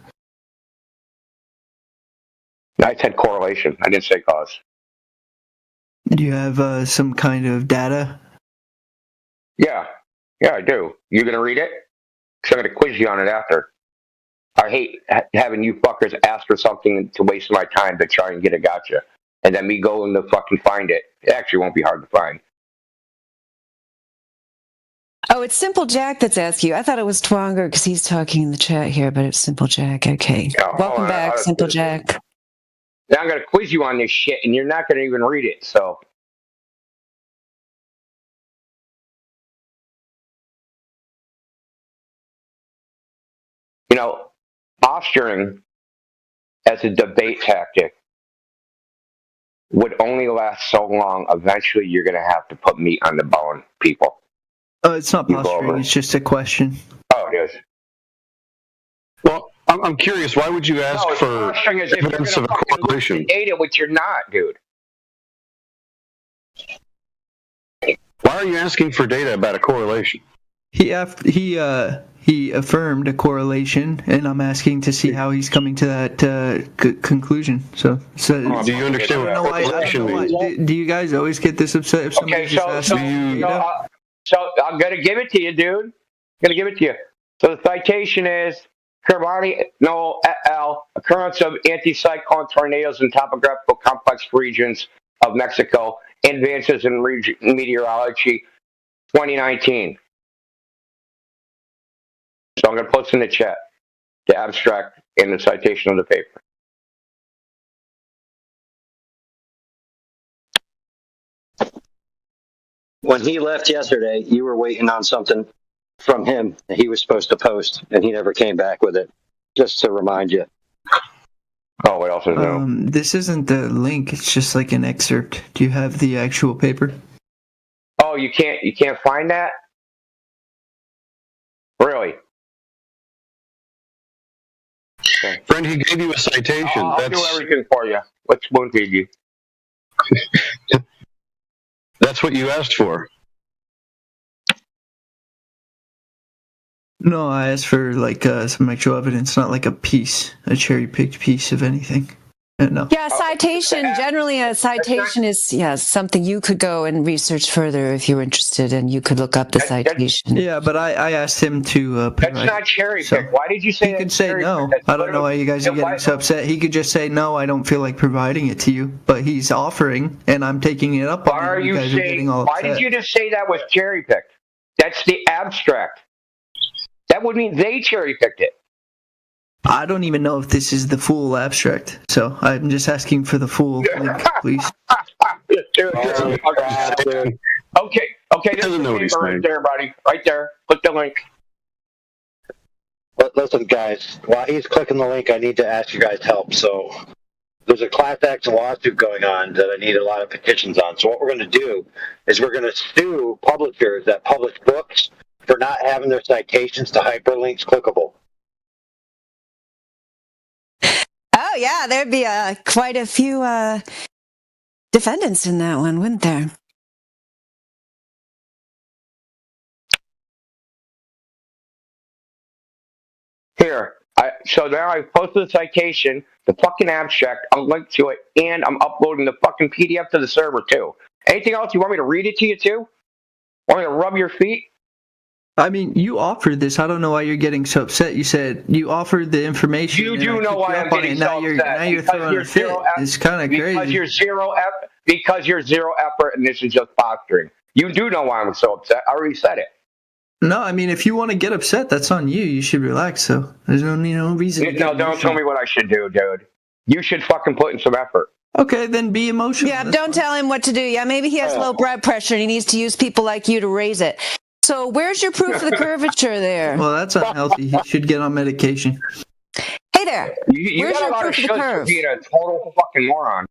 I said correlation. I didn't say cause. Do you have some kind of data? Yeah, I do. You gonna read it? Because I'm gonna quiz you on it after. I hate having you fuckers ask for something to waste my time to try and get a gotcha, and then me going to fucking find it. It actually won't be hard to find. Oh, it's Simple Jack that's asking you. I thought it was Twanger because he's talking in the chat here, but it's Simple Jack. Okay. Welcome back, Simple Jack. Now I'm going to quiz you on this shit, and you're not going to even read it, so. Posturing as a debate tactic would only last so long. Eventually, you're going to have to put meat on the bone, people. Oh, it's not posturing. It's just a question. Oh, it is. Well, I'm curious. Why would you ask for evidence of a correlation? Data, which you're not, dude. Why are you asking for data about a correlation? He affirmed a correlation, and I'm asking to see how he's coming to that conclusion. So do you understand what correlation means? Do you guys always get this upset if somebody just asks you? So I'm going to give it to you, dude. I'm going to give it to you. So the citation is Carvani Noel et al. Occurrence of anticyclone tornadoes in topographical complex regions of Mexico. Advances in meteorology 2019. So I'm going to post in the chat the abstract and the citation of the paper. When he left yesterday, you were waiting on something from him that he was supposed to post, and he never came back with it. Just to remind you. Oh, what else is new? This isn't the link. It's just like an excerpt. Do you have the actual paper? Oh, you can't find that? Really? Okay. Friend, he gave you a citation. I'll do everything for you. Let's spoon feed you. That's what you asked for. No, I asked for like some actual evidence, not like a cherry-picked piece of anything. No. Yeah, citation. Generally, a citation is something you could go and research further if you were interested, and you could look up the citation. Yeah, but I asked him to. That's not cherry pick. Why did you say he could say no? I don't know why you guys are getting so upset. He could just say no. I don't feel like providing it to you, but he's offering, and I'm taking it up. Why are you saying? Why did you just say that was cherry picked? That's the abstract. That would mean they cherry picked it. I don't even know if this is the full abstract, so I'm just asking for the full link, please. Okay, this is the paper right there, buddy. Right there. Click the link. Listen, guys, while he's clicking the link, I need to ask you guys help. So there's a class action lawsuit going on that I need a lot of petitions on. So what we're going to do is we're going to sue publishers that publish books for not having their citations to hyperlinks clickable. Oh, yeah, there'd be quite a few defendants in that one, wouldn't there? Here. So now I posted the citation, the fucking abstract, I'll link to it, and I'm uploading the fucking PDF to the server too. Anything else you want me to read it to you too? Want me to rub your feet? I mean, you offered this. I don't know why you're getting so upset. You said you offered the information. You do know why I'm getting so upset. Now you're throwing a fit. It's kind of crazy. Because you're zero effort, and this is just posturing. You do know why I'm so upset. I already said it. No, I mean, if you want to get upset, that's on you. You should relax. So there's no reason. No, don't tell me what I should do, dude. You should fucking put in some effort. Okay, then be emotional. Yeah, don't tell him what to do. Yeah, maybe he has low blood pressure and he needs to use people like you to raise it. So where's your proof of the curvature there? Well, that's unhealthy. He should get on medication. Hey there. You where's got your a lot of proof of the shit curve? for being a total fucking moron.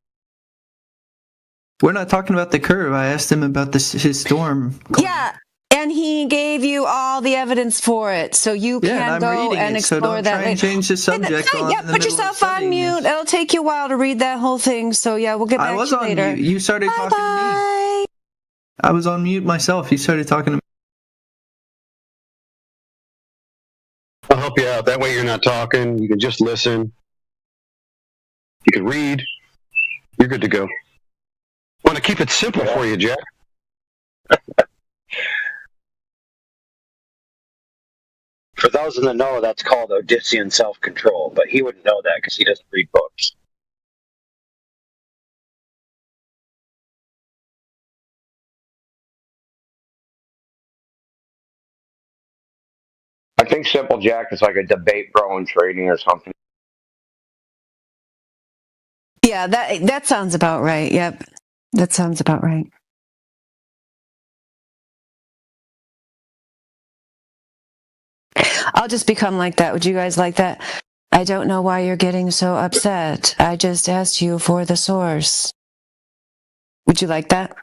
We're not talking about the curve. I asked him about his storm. Yeah, and he gave you all the evidence for it, so you can go and explore that. So don't try and change the subject. Yeah, put yourself on mute. It'll take you a while to read that whole thing. So yeah, we'll get back to you later. I was on mute. You started talking to me. I was on mute myself. You started talking to me. I'll help you out. That way you're not talking. You can just listen. You can read. You're good to go. Want to keep it simple for you, Jack. For those in the know, that's called Odyssean self-control, but he wouldn't know that because he doesn't read books. I think Simple Jack is like a debate bro in trading or something. Yeah, that sounds about right. Yep, that sounds about right. I'll just become like that. Would you guys like that? I don't know why you're getting so upset. I just asked you for the source. Would you like that?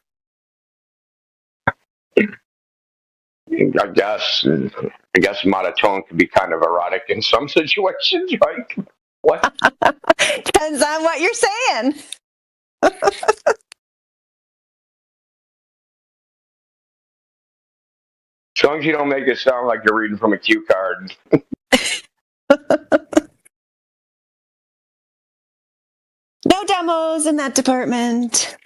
I guess monotone can be kind of erotic in some situations, right? What? Depends on what you're saying. As long as you don't make it sound like you're reading from a cue card. No demos in that department.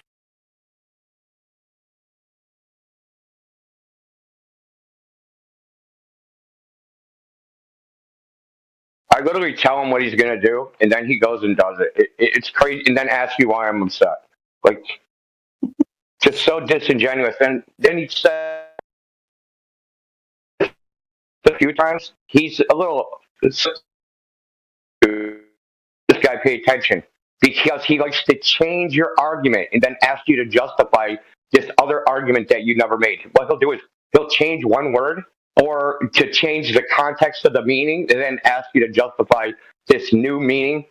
I literally tell him what he's going to do, and then he goes and does it. It's crazy, and then asks you why I'm upset. Like, just so disingenuous. And then he said a few times, he's a little... This guy, pay attention. Because he likes to change your argument and then ask you to justify this other argument that you never made. What he'll do is he'll change one word or to change the context of the meaning and then ask you to justify this new meaning.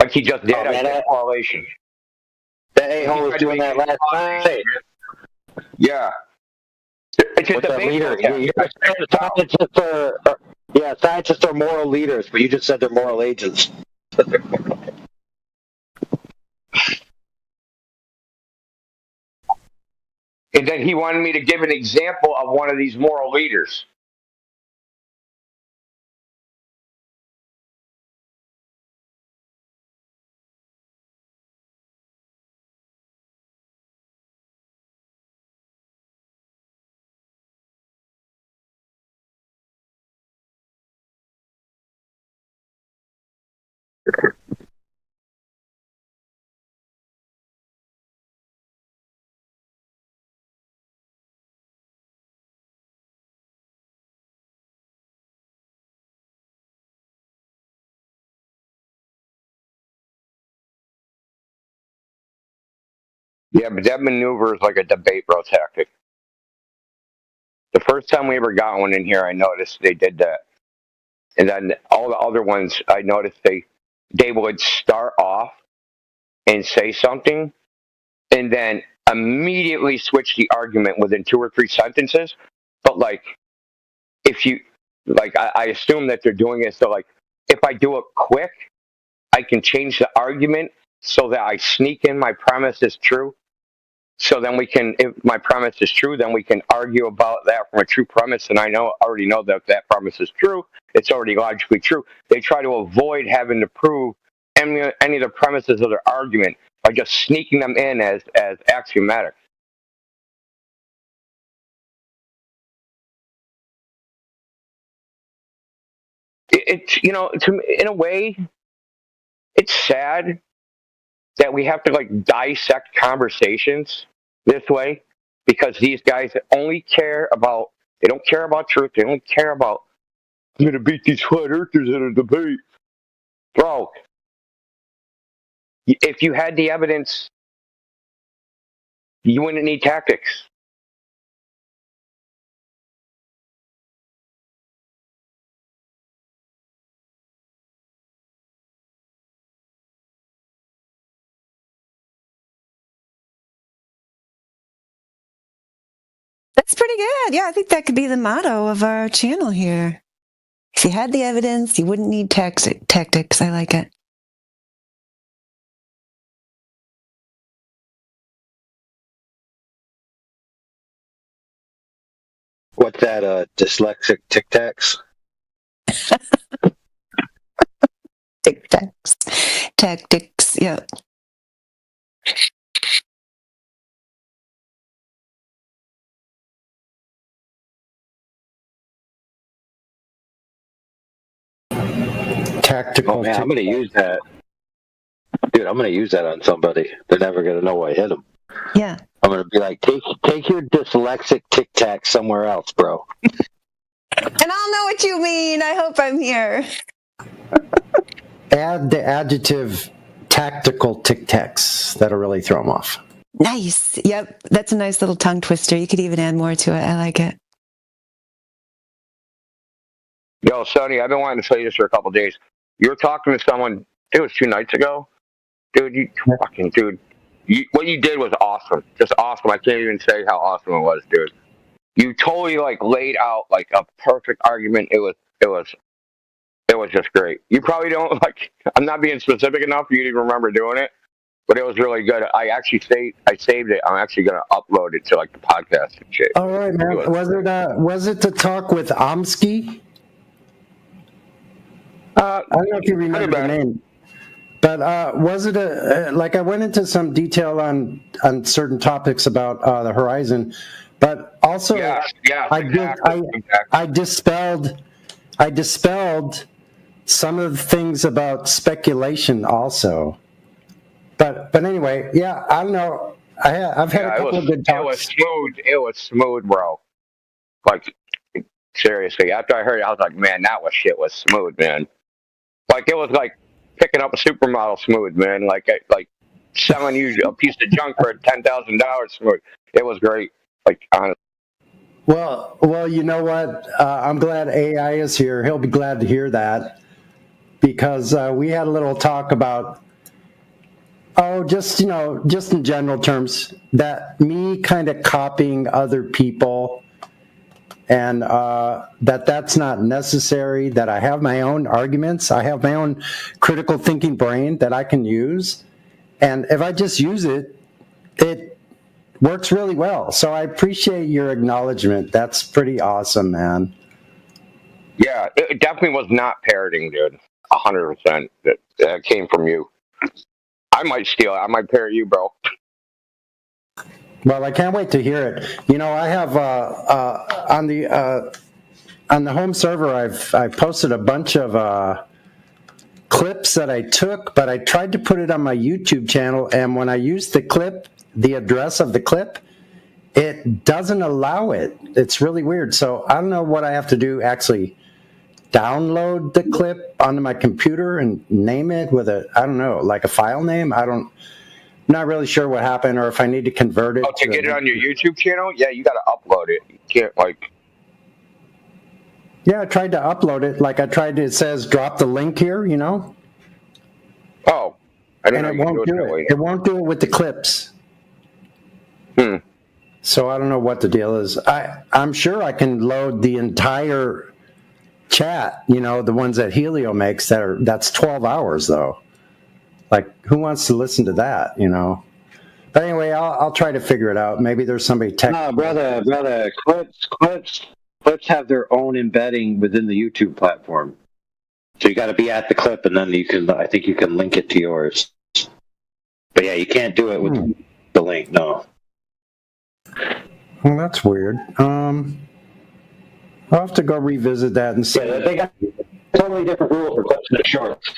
Like he just did. Correlation. The a-hole was doing that last night. Yeah. It's just a leader. Scientists are moral leaders, but you just said they're moral agents. And then he wanted me to give an example of one of these moral leaders. Yeah, but that maneuver is like a debate bro tactic. The first time we ever got one in here, I noticed they did that. And then all the other ones, I noticed they would start off and say something and then immediately switch the argument within 2 or 3 sentences. But like, if you, like, I assume that they're doing it so like, if I do it quick, I can change the argument so that I sneak in my premise is true. So then we can, if my premise is true, then we can argue about that from a true premise. And I already know that that premise is true. It's already logically true. They try to avoid having to prove any of the premises of their argument by just sneaking them in as axiomatic. It's, in a way, it's sad that we have to like dissect conversations this way, because these guys only care about, they don't care about truth. They only care about, I'm going to beat these flat earthers in a debate. Bro, if you had the evidence, you wouldn't need tactics. That's pretty good. Yeah, I think that could be the motto of our channel here. If you had the evidence, you wouldn't need tactics. I like it. What's that, dyslexic Tic Tacs? Tic Tacs. Tactics, yeah. Tactical. Oh, man, I'm going to use that. Dude, I'm going to use that on somebody. They're never going to know I hit them. Yeah. I'm going to be like, take your dyslexic Tic Tac somewhere else, bro. And I'll know what you mean. I hope I'm here. Add the adjective tactical Tic Tacs. That'll really throw them off. Nice. Yep. That's a nice little tongue twister. You could even add more to it. I like it. Yo, Sonny, I've been wanting to say this for a couple of days. You were talking to someone, it was 2 nights ago. Dude, what you did was awesome. Just awesome. I can't even say how awesome it was, dude. You totally like laid out like a perfect argument. It was just great. You probably don't like, I'm not being specific enough for you to even remember doing it, but it was really good. I saved it. I'm actually going to upload it to like the podcast and shit. All right, man. Was it the talk with Omsky? I don't know if you remember the name, but was it like I went into some detail on certain topics about the Horizon, but also I dispelled some of the things about speculation also. But anyway, yeah, I don't know. I've had a couple of good talks. It was smooth, bro. Like seriously, after I heard it, I was like, man, that was smooth, man. Like it was like picking up a supermodel smooth, man. Like selling you a piece of junk for $10,000 smooth. It was great. Like honestly. Well, you know what? I'm glad AI is here. He'll be glad to hear that, because we had a little talk about, just in general terms, that me kind of copying other people, and that's not necessary, that I have my own arguments. I have my own critical thinking brain that I can use. And if I just use it, it works really well. So I appreciate your acknowledgement. That's pretty awesome, man. Yeah, it definitely was not parroting, dude. 100%. That came from you. I might steal it. I might parrot you, bro. Well, I can't wait to hear it. I have on the home server, I've posted a bunch of clips that I took, but I tried to put it on my YouTube channel, and when I used the clip, the address of the clip, it doesn't allow it. It's really weird. So I don't know what I have to do. Actually, download the clip onto my computer and name it with like a file name. Not really sure what happened, or if I need to convert it. To get it on your YouTube channel? Yeah, you got to upload it. You can't Yeah, I tried to upload it. It says drop the link here, Oh, I didn't know it won't do it. It won't do it with the clips. So I don't know what the deal is. I'm sure I can load the entire chat, the ones that Helio makes. That's 12 hours though. Like, who wants to listen to that, But anyway, I'll try to figure it out. Maybe there's somebody No, brother, clips have their own embedding within the YouTube platform. So you got to be at the clip, and then I think you can link it to yours. But yeah, you can't do it with the link. No. Well, that's weird. I'll have to go revisit that and see. Yeah, they got totally different rules for clips and shorts.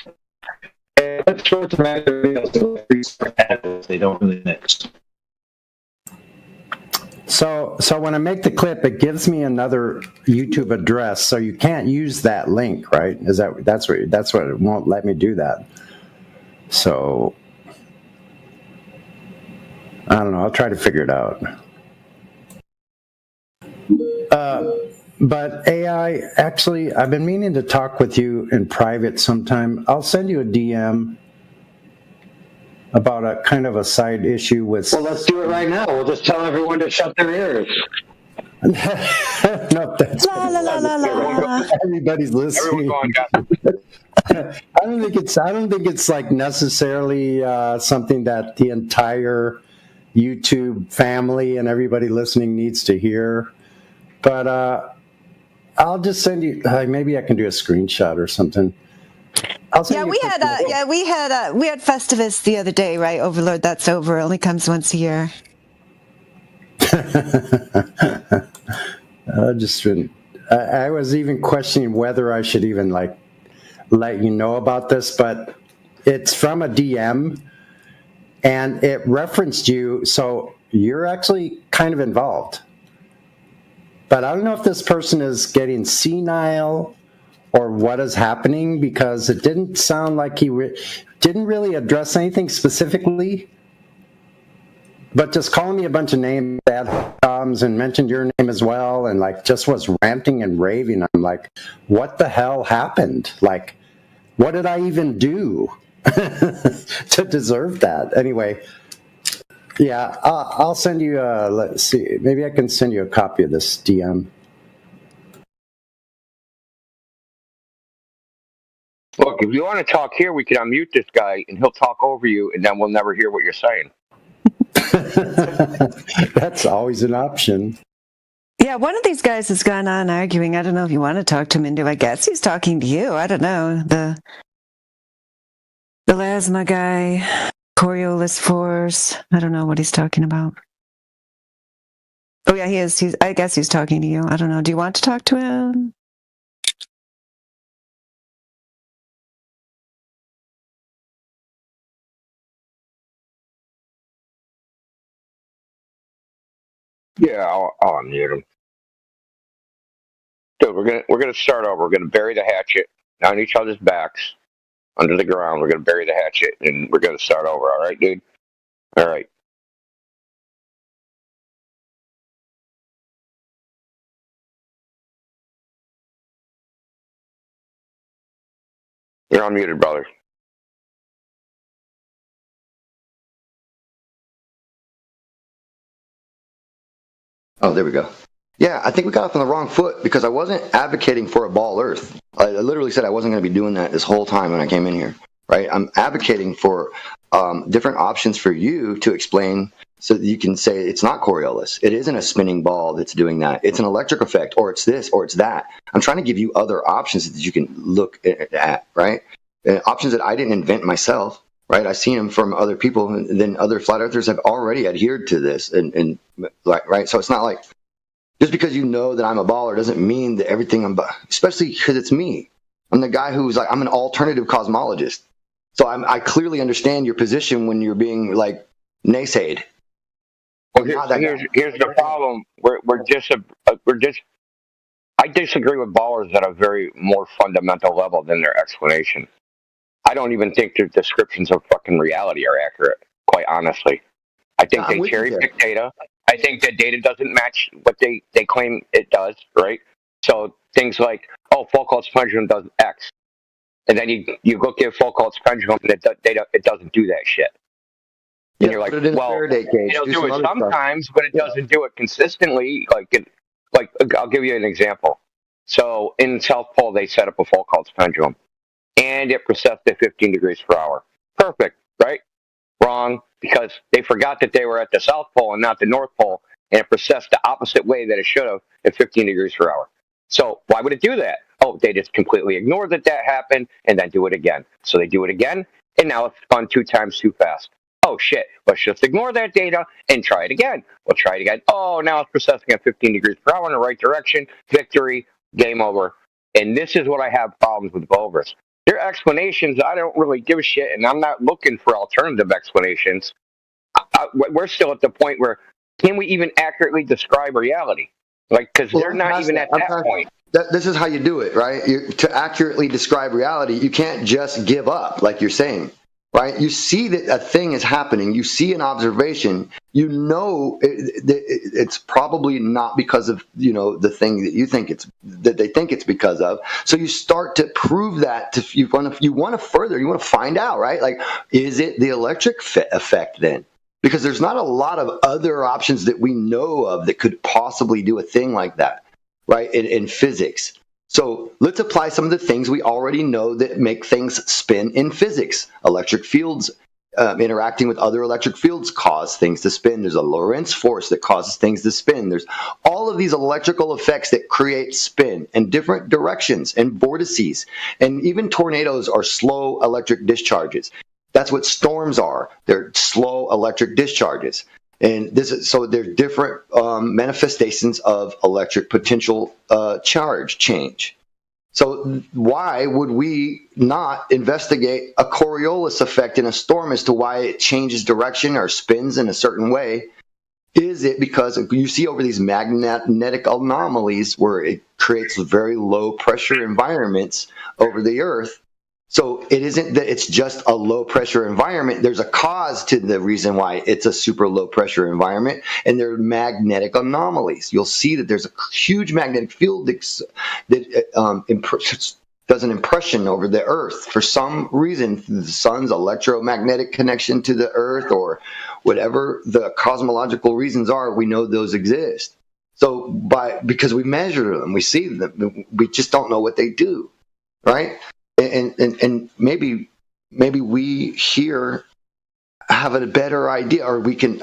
Clips, shorts, and videos, they don't really mix. So when I make the clip, it gives me another YouTube address, so you can't use that link, right? That's what it won't let me do that. So I don't know. I'll try to figure it out. But AI, actually, I've been meaning to talk with you in private sometime. I'll send you a DM about a kind of a side issue with... Well, let's do it right now. We'll just tell everyone to shut their ears. No, that's... La, la, la, la, la. Everybody's listening. I don't think it's like necessarily something that the entire YouTube family and everybody listening needs to hear. But I'll just send you. Maybe I can do a screenshot or something. Yeah, we had Festivus the other day, right? Overlord, that's over. It only comes once a year. I was even questioning whether I should even like let you know about this, but it's from a DM, and it referenced you, so you're actually kind of involved. But I don't know if this person is getting senile or what is happening, because it didn't sound like he didn't really address anything specifically, but just calling me a bunch of names, and mentioned your name as well, and like just was ranting and raving. I'm like, what the hell happened? Like, what did I even do to deserve that? Anyway. Yeah, I'll send you, let's see, maybe I can send you a copy of this DM. Look, if you want to talk here, we can unmute this guy, and he'll talk over you, and then we'll never hear what you're saying. That's always an option. Yeah, one of these guys has gone on arguing. I don't know if you want to talk to him into. I guess he's talking to you. I don't know. The Lasma guy. Coriolis Force. I don't know what he's talking about. Oh yeah, he is. I guess he's talking to you. I don't know. Do you want to talk to him? Yeah, I'll unmute him. Dude, we're gonna start over. We're gonna bury the hatchet on each other's backs. Under the ground, we're going to bury the hatchet, and we're going to start over. All right, dude? All right. You're unmuted, brother. Oh, there we go. Yeah, I think we got off on the wrong foot because I wasn't advocating for a ball Earth. I literally said I wasn't going to be doing that this whole time when I came in here, right? I'm advocating for different options for you to explain so that you can say it's not Coriolis. It isn't a spinning ball that's doing that. It's an electric effect, or it's this, or it's that. I'm trying to give you other options that you can look at, right? Options that I didn't invent myself, right? I've seen them from other people, and then other flat earthers have already adhered to this, and right? So it's not like, just because you know that I'm a baller doesn't mean that everything especially because it's me. I'm the guy who's like, I'm an alternative cosmologist. So I clearly understand your position when you're being like naysayed. Well, here's the problem. I disagree with ballers at a very more fundamental level than their explanation. I don't even think their descriptions of fucking reality are accurate, quite honestly. I think they cherry pick data. I think that data doesn't match what they claim it does, right? So things like, oh, Foucault's pendulum does X. And then you go give Foucault's pendulum and it doesn't do that shit. And you're like, well, it'll do it sometimes, but it doesn't do it consistently. Like I'll give you an example. So in South Pole, they set up a Foucault's pendulum, and it processed at 15 degrees per hour. Perfect, right? Wrong. because they forgot that they were at the South Pole and not the North Pole, and it processed the opposite way that it should have at 15 degrees per hour. So why would it do that? Oh, they just completely ignore that happened and then do it again. So they do it again, and now it's spun 2 times too fast. Oh, shit, let's just ignore that data and try it again. We'll try it again. Oh, now it's processing at 15 degrees per hour in the right direction. Victory, game over. And this is what I have problems with Volvers. Their explanations, I don't really give a shit, and I'm not looking for alternative explanations. We're still at the point where, can we even accurately describe reality? Like, because they're not even at that point. This is how you do it, right? To accurately describe reality, you can't just give up, like you're saying, right? You see that a thing is happening. You see an observation. You know it's probably not because of, the thing that you think that they think it's because of. So you start to prove that. You want to find out, right? Like, is it the electric effect then? Because there's not a lot of other options that we know of that could possibly do a thing like that, right, in physics. So let's apply some of the things we already know that make things spin in physics. Electric fields interacting with other electric fields cause things to spin. There's a Lorentz force that causes things to spin. There's all of these electrical effects that create spin in different directions and vortices. And even tornadoes are slow electric discharges. That's what storms are. They're slow electric discharges. And so there's different manifestations of electric potential charge change. So why would we not investigate a Coriolis effect in a storm as to why it changes direction or spins in a certain way? Is it because you see over these magnetic anomalies where it creates very low pressure environments over the Earth? So it isn't that it's just a low pressure environment. There's a cause to the reason why it's a super low pressure environment, and there are magnetic anomalies. You'll see that there's a huge magnetic field that does an impression over the Earth. For some reason, the sun's electromagnetic connection to the Earth or whatever the cosmological reasons are, we know those exist. So because we measure them, we see them, we just don't know what they do, right? And maybe we here have a better idea, or we can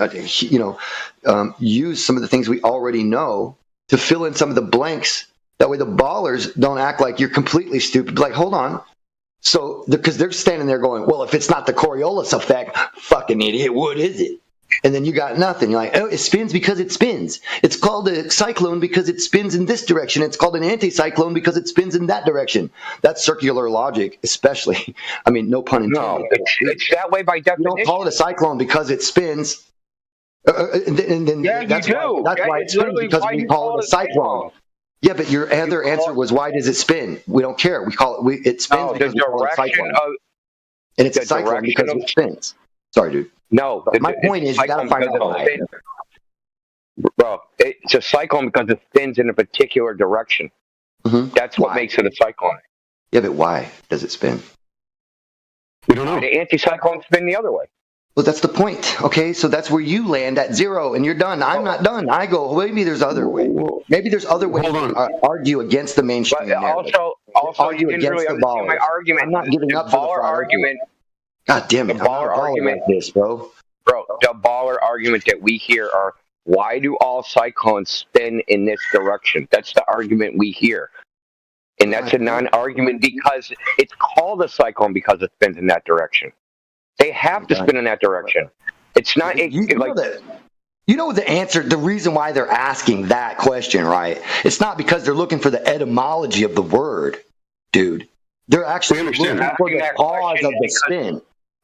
use some of the things we already know to fill in some of the blanks. That way the ballers don't act like you're completely stupid. Like, hold on. So because they're standing there going, well, if it's not the Coriolis effect, fucking idiot, what is it? And then you got nothing. You're like, oh, it spins because it spins. It's called a cyclone because it spins in this direction. It's called an anticyclone because it spins in that direction. That's circular logic, especially. I mean, no pun intended. No, it's that way by definition. You don't call it a cyclone because it spins. And then yeah, that's you do. That's why it spins, because we call it a cyclone. Yeah, but your other answer was, why does it spin? We don't care. We call it, it spins because we call it a cyclone. And it's a cyclone because it spins. Sorry, dude. No, my point is, you got to find out why. Bro, it's a cyclone because it spins in a particular direction. Mm-hmm. That's what makes it a cyclone. Yeah, but why does it spin? We don't know. The anticyclones spin the other way. Well, that's the point. Okay, so that's where you land at 0, and you're done. I'm not done. I go, maybe there's other ways. Maybe there's other ways to argue against the mainstream narrative. Also, you didn't really understand my argument. I'm not giving up for the argument. God damn it! The baller argument, like this, bro. The baller argument that we hear are, why do all cyclones spin in this direction? That's the argument we hear, and that's a non-argument because it's called a cyclone because it spins in that direction. They have to spin in that direction. It's not you know the answer. The reason why they're asking that question, right? It's not because they're looking for the etymology of the word, dude. They're actually looking for the cause of the spin.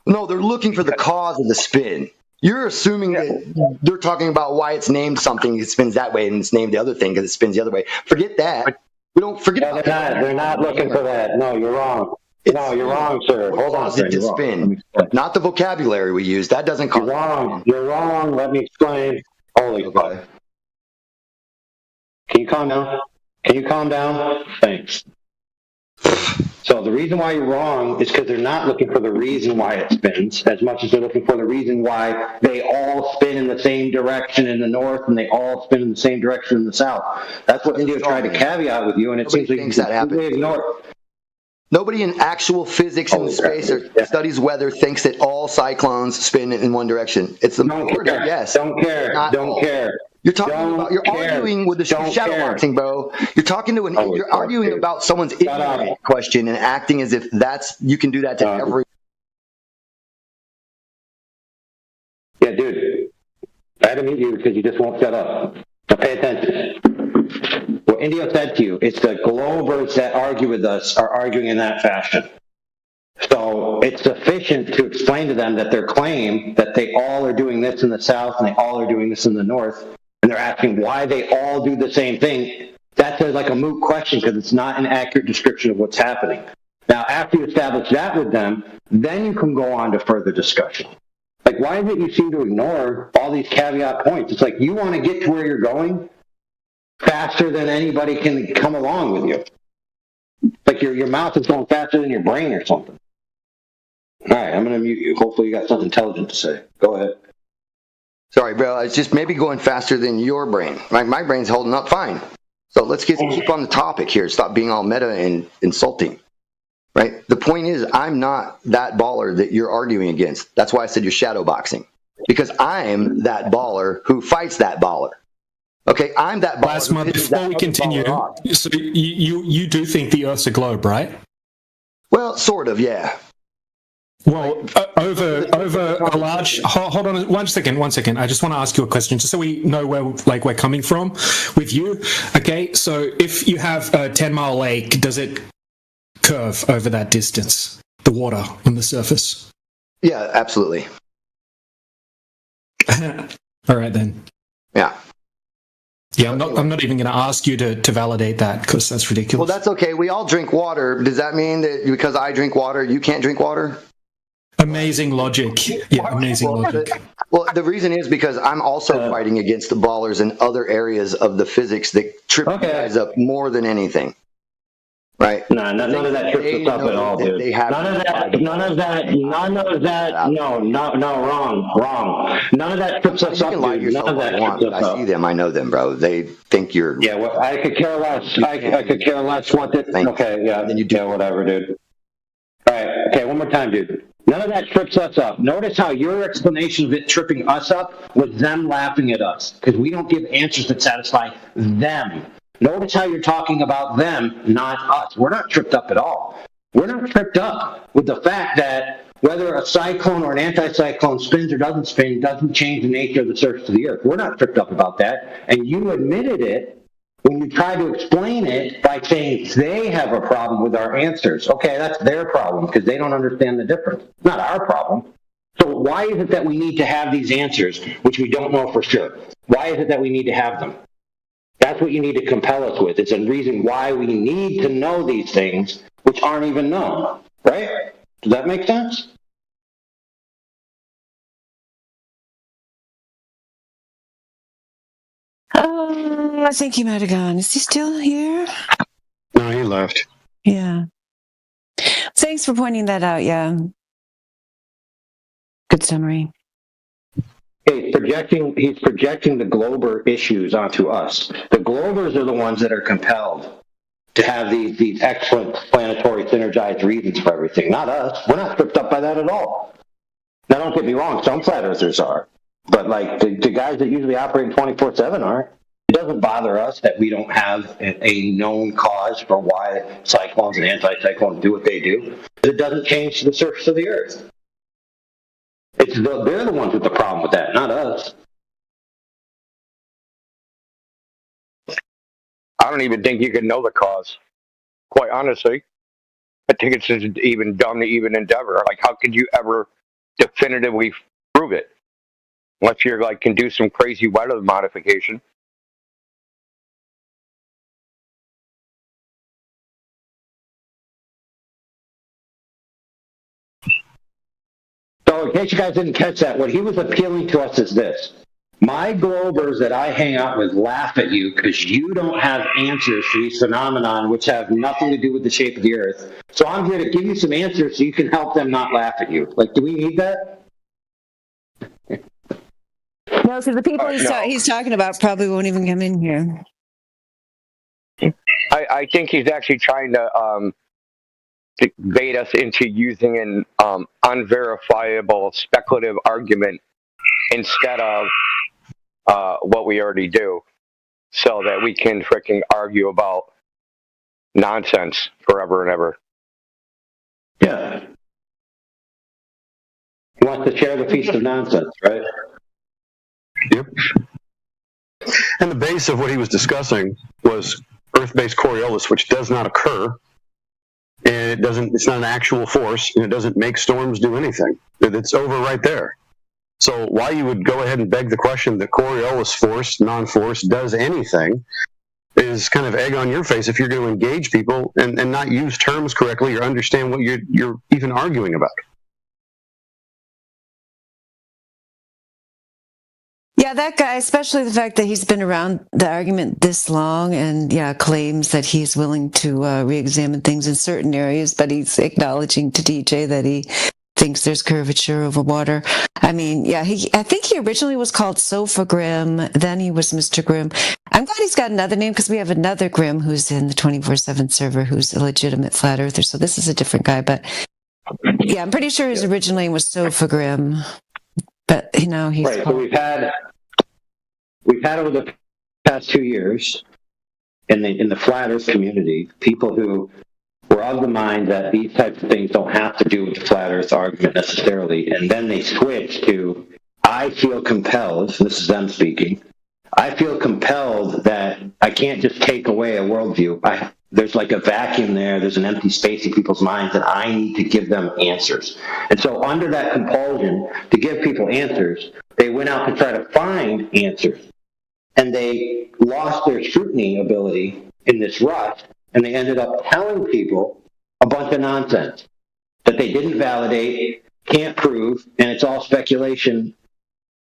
No, they're looking for the cause of the spin. You're assuming that they're talking about why it's named something, it spins that way, and it's named the other thing because it spins the other way. Forget that. We don't forget about that. They're not looking for that. No, you're wrong. No, you're wrong, sir. Hold on, sir. To spin, not the vocabulary we use. That doesn't cause. You're wrong. You're wrong. Let me explain. Holy fuck. Can you calm down? Can you calm down? Thanks. So the reason why you're wrong is because they're not looking for the reason why it spins as much as they're looking for the reason why they all spin in the same direction in the north and they all spin in the same direction in the south. That's what India tried to caveat with you, and it seems like that happens. Nobody in actual physics and space or studies weather thinks that all cyclones spin in one direction. It's the majority, yes. Don't care. Don't care. You're talking about. You're arguing with the shadow boxing, bro. You're talking to an. You're arguing about someone's ignorant question and acting as if you can do that to every. Yeah, dude. I had to mute you because you just won't shut up. Now pay attention. What Indio said to you, it's the Globers that argue with us are arguing in that fashion. So it's sufficient to explain to them that their claim that they all are doing this in the South and they all are doing this in the North, and they're asking why they all do the same thing, that's like a moot question because it's not an accurate description of what's happening. Now, after you establish that with them, then you can go on to further discussion. Like, why is it you seem to ignore all these caveat points? It's like you want to get to where you're going faster than anybody can come along with you. Like your mouth is going faster than your brain or something. All right, I'm going to mute you. Hopefully you got something intelligent to say. Go ahead. Sorry, bro. It's just maybe going faster than your brain. My brain's holding up fine. So let's keep on the topic here. Stop being all meta and insulting. Right? The point is, I'm not that baller that you're arguing against. That's why I said you're shadow boxing. Because I'm that baller who fights that baller. Okay, I'm that baller. Last month, before we continue, so you do think the Earth's a globe, right? Well, sort of, yeah. Well, over a large. Hold on, one second. I just want to ask you a question, just so we know where we're coming from with you. Okay, so if you have a 10-mile lake, does it curve over that distance? The water on the surface. Yeah, absolutely. All right then. Yeah. Yeah, I'm not even going to ask you to validate that because that's ridiculous. Well, that's okay. We all drink water. Does that mean that because I drink water, you can't drink water? Amazing logic. Yeah, amazing logic. Well, the reason is because I'm also fighting against the ballers in other areas of the physics that trip you guys up more than anything. Right? No, none of that trips us up at all, dude. None of that, no, wrong. None of that trips us up, dude. None of that trips us up. I see them, I know them, bro. They think you're... Yeah, well, I could care less. I could care less what the... Okay, yeah, then you do whatever, dude. All right, okay, one more time, dude. None of that trips us up. Notice how your explanation of it tripping us up was them laughing at us, because we don't give answers that satisfy them. Notice how you're talking about them, not us. We're not tripped up at all. We're not tripped up with the fact that whether a cyclone or an anticyclone spins or doesn't spin doesn't change the nature of the surface of the Earth. We're not tripped up about that. And you admitted it when you tried to explain it by saying they have a problem with our answers. Okay, that's their problem because they don't understand the difference. It's not our problem. So why is it that we need to have these answers, which we don't know for sure? Why is it that we need to have them? That's what you need to compel us with. It's a reason why we need to know these things, which aren't even known. Right? Does that make sense? I think he might have gone. Is he still here? No, he left. Yeah. Thanks for pointing that out. Yeah. Good summary. He's projecting the Glober issues onto us. The Globers are the ones that are compelled to have these excellent planetary synergized reasons for everything, not us. We're not tripped up by that at all. Now, don't get me wrong, some flat earthers are, but like the guys that usually operate 24/7 aren't. It doesn't bother us that we don't have a known cause for why cyclones and anticyclones do what they do. It doesn't change the surface of the Earth. They're the ones with the problem with that, not us. I don't even think you can know the cause. Quite honestly, I think it's just even dumb to even endeavor. Like, how could you ever definitively prove it? Unless you're like can do some crazy weather modification. So in case you guys didn't catch that, what he was appealing to us is this. My Globers that I hang out with laugh at you because you don't have answers to these phenomena which have nothing to do with the shape of the Earth. So I'm here to give you some answers so you can help them not laugh at you. Like, do we need that? No, because the people he's talking about probably won't even come in here. I think he's actually trying to to bait us into using an unverifiable speculative argument instead of what we already do, so that we can freaking argue about nonsense forever and ever. Yeah. He wants to share the feast of nonsense, right? Yep. And the base of what he was discussing was Earth-based Coriolis, which does not occur, and it's not an actual force, and it doesn't make storms do anything. It's over right there. So why you would go ahead and beg the question that Coriolis force, non-force, does anything is kind of egg on your face if you're going to engage people and not use terms correctly or understand what you're even arguing about. Yeah, that guy, especially the fact that he's been around the argument this long and claims that he's willing to re-examine things in certain areas, but he's acknowledging to DJ that he thinks there's curvature over water. I mean, I think he originally was called Sofa Grim, then he was Mr. Grimm. I'm glad he's got another name because we have another Grimm who's in the 24/7 server who's a legitimate flat earther, so this is a different guy, but yeah, I'm pretty sure his original name was Sofa Grim, but he's right. So we've had over the past 2 years in the flat earth community, people who were of the mind that these types of things don't have to do with the flat earth argument necessarily, and then they switch to, I feel compelled, this is them speaking, I feel compelled that I can't just take away a worldview. There's like a vacuum there, there's an empty space in people's minds, and I need to give them answers. And so under that compulsion to give people answers, they went out to try to find answers. And they lost their scrutiny ability in this rush, and they ended up telling people a bunch of nonsense that they didn't validate, can't prove, and it's all speculation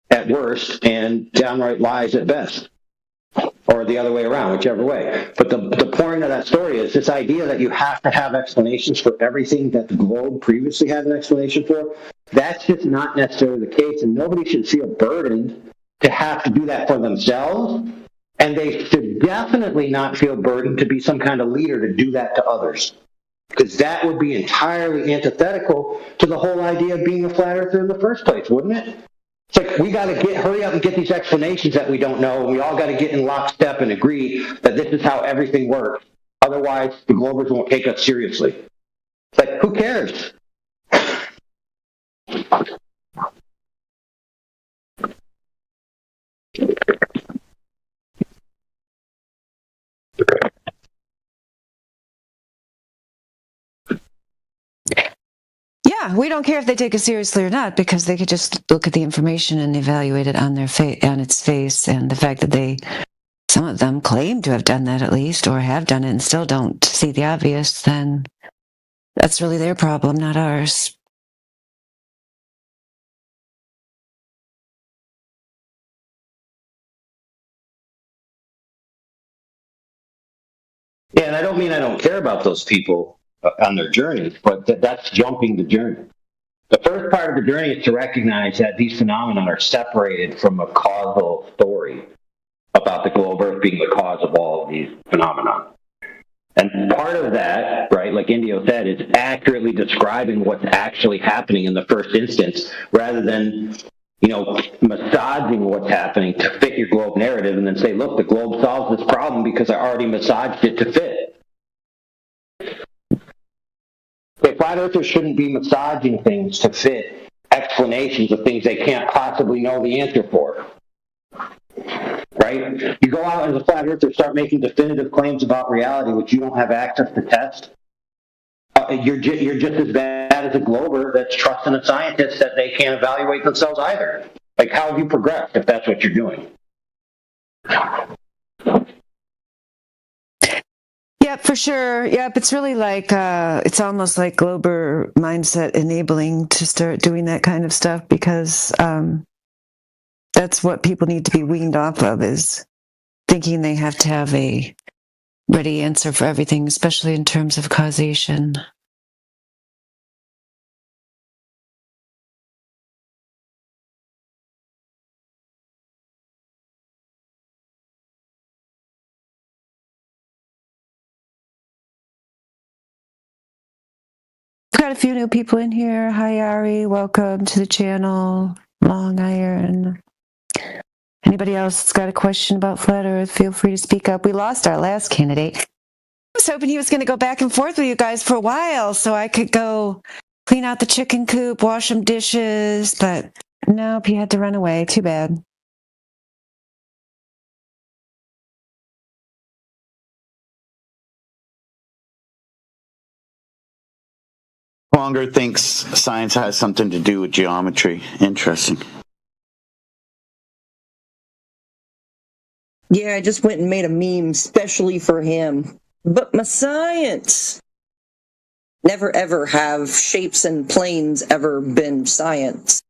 at worst and downright lies at best. Or the other way around, whichever way. But the point of that story is this idea that you have to have explanations for everything that the globe previously had an explanation for. That's just not necessarily the case, and nobody should feel burdened to have to do that for themselves, and they should definitely not feel burdened to be some kind of leader to do that to others, because that would be entirely antithetical to the whole idea of being a flat earther in the first place, wouldn't it? It's like we got to hurry up and get these explanations that we don't know, and we all got to get in lockstep and agree that this is how everything works. Otherwise, the Globers won't take us seriously. It's like, who cares? Yeah, we don't care if they take it seriously or not, because they could just look at the information and evaluate it on its face, and the fact that some of them claim to have done that at least, or have done it and still don't see the obvious, then that's really their problem, not ours. Yeah, and I don't mean I don't care about those people on their journey, but that's jumping the journey. The first part of the journey is to recognize that these phenomena are separated from a causal story about the globe Earth being the cause of all of these phenomena. And part of that, right, like Indio said, is accurately describing what's actually happening in the first instance, rather than, massaging what's happening to fit your globe narrative and then say, look, the globe solves this problem because I already massaged it to fit. Okay, flat earthers shouldn't be massaging things to fit explanations of things they can't possibly know the answer for. Right? You go out as a flat earther, start making definitive claims about reality which you don't have access to test. You're just as bad as a glober that's trusting a scientist that they can't evaluate themselves either. Like, how have you progressed if that's what you're doing? Yep, for sure. Yep, it's really like, it's almost like Glober mindset enabling to start doing that kind of stuff, because that's what people need to be weaned off of, is thinking they have to have a ready answer for everything, especially in terms of causation. got a few new people in here. Hi, Ari. Welcome to the channel. Long Iron. Anybody else that's got a question about Flat Earth, feel free to speak up. We lost our last candidate. I was hoping he was going to go back and forth with you guys for a while so I could go clean out the chicken coop, wash some dishes, but nope, he had to run away. Too bad. Longer thinks science has something to do with geometry. Interesting. Yeah, I just went and made a meme specially for him. But my science! Never ever have shapes and planes ever been science.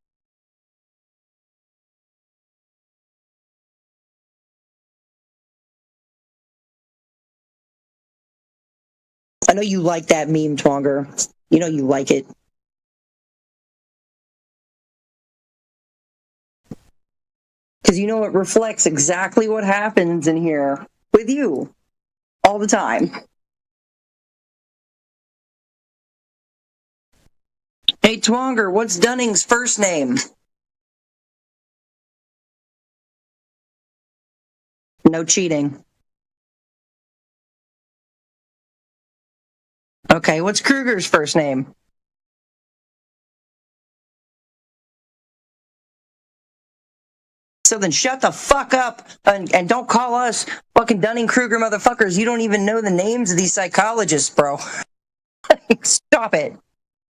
I know you like that meme, Twonger. You know you like it. Because you know it reflects exactly what happens in here with you all the time. Hey, Twonger, what's Dunning's first name? No cheating. Okay, what's Kruger's first name? So then shut the fuck up and don't call us fucking Dunning-Kruger motherfuckers. You don't even know the names of these psychologists, bro. Stop it.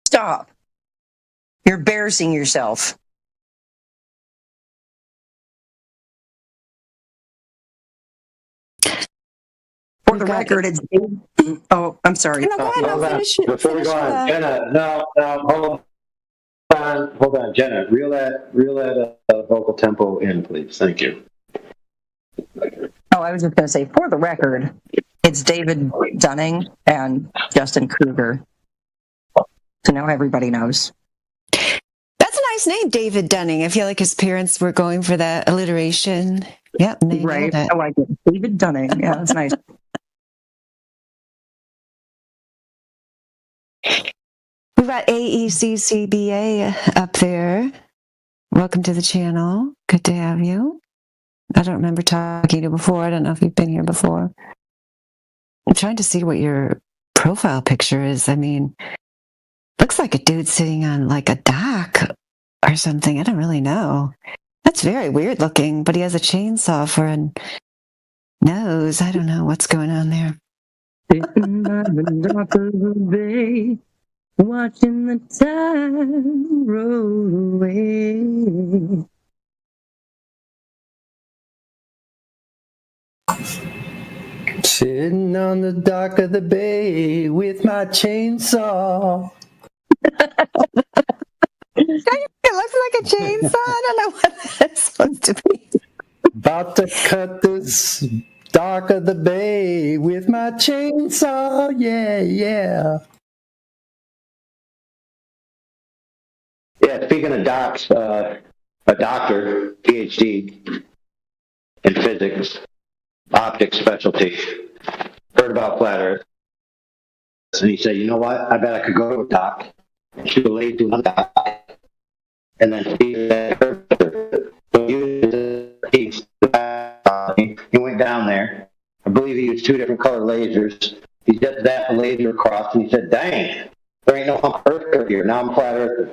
Stop. You're embarrassing yourself. For the record, it's... Oh, I'm sorry. No, go ahead, hold on. finish it. Before we go on, Jenna, no, hold on, Jenna. Reel that vocal tempo in, please. Thank you. Oh, I was just going to say, for the record, it's David Dunning and Justin Kruger. So now everybody knows. That's a nice name, David Dunning. I feel like his parents were going for that alliteration. Yep, right. I like it. David Dunning. Yeah, that's nice. We've got AECCBA up there. Welcome to the channel. Good to have you. I don't remember talking to you before. I don't know if you've been here before. I'm trying to see what your profile picture is. I mean, looks like a dude sitting on like a dock or something. I don't really know. That's very weird looking, but he has a chainsaw for a nose. I don't know what's going on there. Sitting by the dock of the bay, watching the time roll away. Sitting on the dock of the bay with my chainsaw. It looks like a chainsaw. I don't know what that's supposed to be. About to cut this dock of the bay with my chainsaw. Yeah, yeah. Yeah, speaking of docs, a doctor, PhD in physics, optics specialty, heard about flat Earth. And he said, you know what? I bet I could go to a doc, shoot a laser on doc, and then see that Earth. So he went down there. I believe he used 2 different color lasers. He just zapped the laser across, and he said, dang, there ain't no Earth here. Now I'm flat Earth.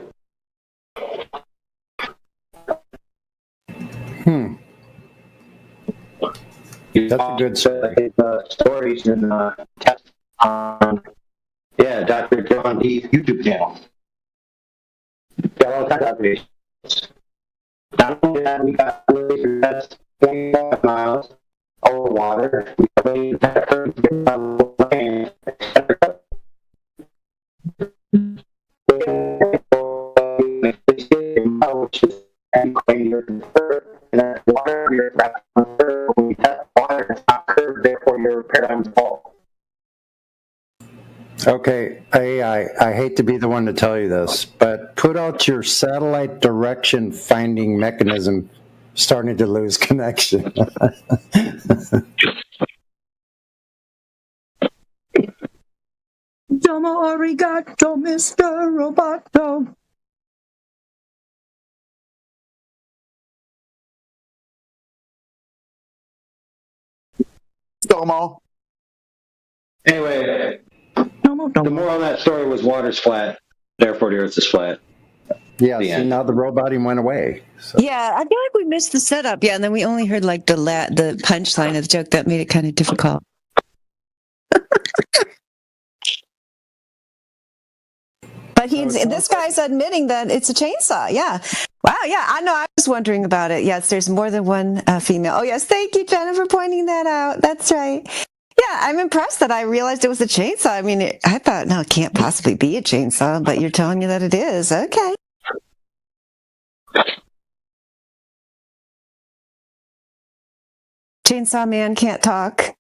That's a good story. Stories and tests on, Dr. John D's YouTube channel. Got all kinds of observations. Not only that, we got laser tests 25 miles over water. We got laser tests on the land, etc. Which is claim you're curved, and that's water, you're curved. When you test water, it's not curved, therefore your paradigm's false. Okay, I hate to be the one to tell you this, but put out your satellite direction finding mechanism starting to lose connection. Domo arigato, Mr. Roboto. Domo. Anyway, the moral on that story was water's flat, therefore the earth is flat. Yeah, see, now the roboting went away. So. Yeah, I feel like we missed the setup. Yeah, and then we only heard like the punchline of the joke. That made it kind of difficult. But this guy's admitting that it's a chainsaw. Yeah. Wow. Yeah, I know. I was wondering about it. Yes, there's more than one female. Oh, yes. Thank you, Jenna, for pointing that out. That's right. Yeah, I'm impressed that I realized it was a chainsaw. I mean, I thought, no, it can't possibly be a chainsaw, but you're telling me that it is. Okay. Chainsaw Man can't talk.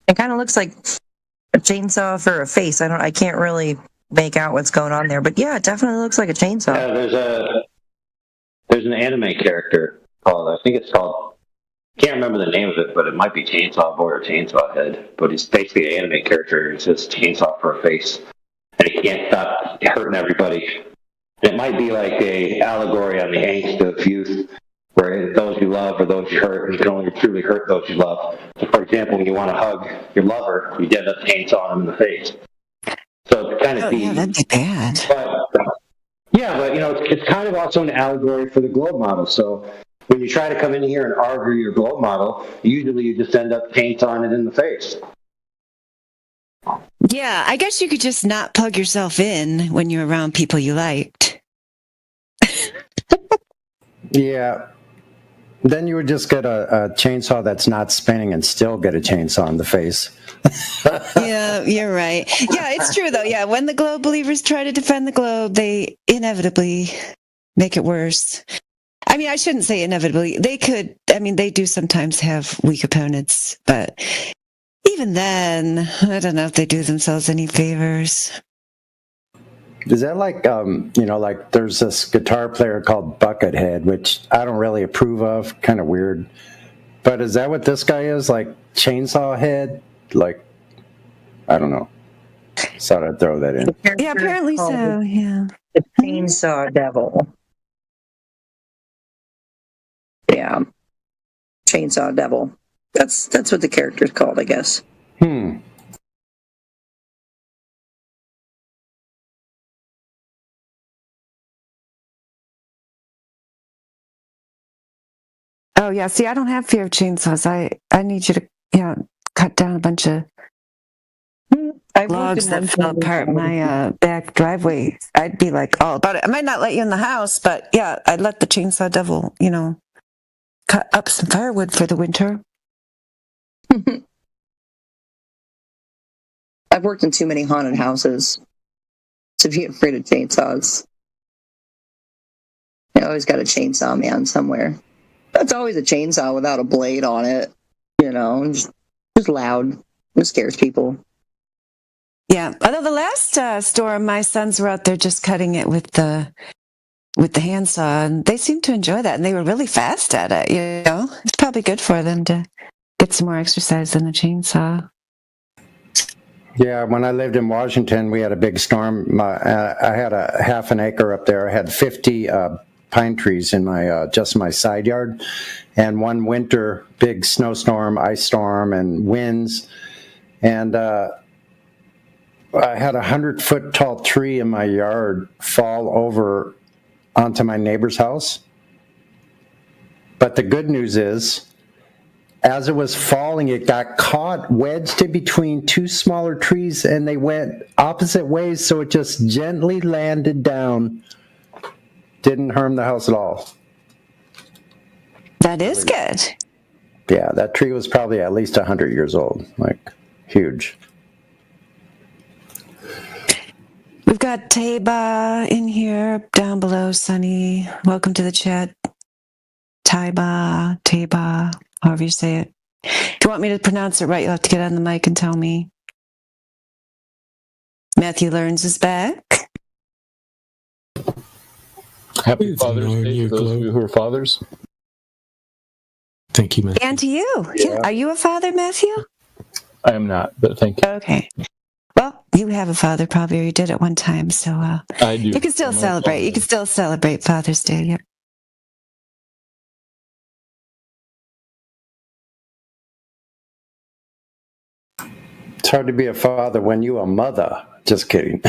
It kind of looks like a chainsaw for a face. I can't really make out what's going on there, but yeah, it definitely looks like a chainsaw. Yeah, there's an anime character called, I think it's called, can't remember the name of it, but it might be Chainsaw Boy or Chainsaw Head, but it's basically an anime character. It's just chainsaw for a face, and he can't stop hurting everybody. It might be like a allegory on the angst of youth, where those you love or those you hurt, you can only truly hurt those you love. So for example, when you want to hug your lover, you end up chainsawing them in the face. So it's kind of yeah, that'd be bad. But you know, it's kind of also an allegory for the globe model. So when you try to come in here and argue your globe model, usually you just end up chainsawing it in the face. Yeah, I guess you could just not plug yourself in when you're around people you liked. Yeah. Then you would just get a chainsaw that's not spinning and still get a chainsaw in the face. Yeah, you're right. Yeah, it's true, though. Yeah, when the globe believers try to defend the globe, they inevitably make it worse. I mean, I shouldn't say inevitably. They could, I mean, they do sometimes have weak opponents, but even then, I don't know if they do themselves any favors. Is that like, like there's this guitar player called Buckethead, which I don't really approve of, kind of weird. But is that what this guy is? Like chainsaw head? Like, I don't know. Thought I'd throw that in. Yeah, apparently so, yeah. The Chainsaw Devil. Yeah. Chainsaw Devil. That's what the character's called, I guess. Oh, yeah. See, I don't have fear of chainsaws. I need you to, cut down a bunch of logs that fell apart my back driveway. I'd be like all about it. I might not let you in the house, but yeah, I'd let the chainsaw devil, cut up some firewood for the winter. I've worked in too many haunted houses to be afraid of chainsaws. I always got a chainsaw man somewhere. That's always a chainsaw without a blade on it, just loud. It scares people. Yeah, although the last storm, my sons were out there just cutting it with the handsaw, and they seemed to enjoy that, and they were really fast at it. It's probably good for them to get some more exercise than the chainsaw. Yeah, when I lived in Washington, we had a big storm. I had a half an acre up there. I had 50 pine trees in my just my side yard, and one winter, big snowstorm, ice storm, and winds, and I had a 100-foot tall tree in my yard fall over onto my neighbor's house. But the good news is, as it was falling, it got caught wedged in between two smaller trees, and they went opposite ways, so it just gently landed down. Didn't harm the house at all. That is good. Yeah, that tree was probably at least 100 years old, like huge. We've got Taba in here, down below, Sunny. Welcome to the chat. Taba, however you say it. If you want me to pronounce it right, you'll have to get on the mic and tell me. Matthew Learns is back. Happy Father's Day to those of you who are fathers. Thank you, Matthew. And to you. Yeah. Are you a father, Matthew? I am not, but thank you. Okay. Well, you have a father probably, or you did at one time, so I do. you can still celebrate. You can still celebrate Father's Day. Yep. It's hard to be a father when you a mother. Just kidding.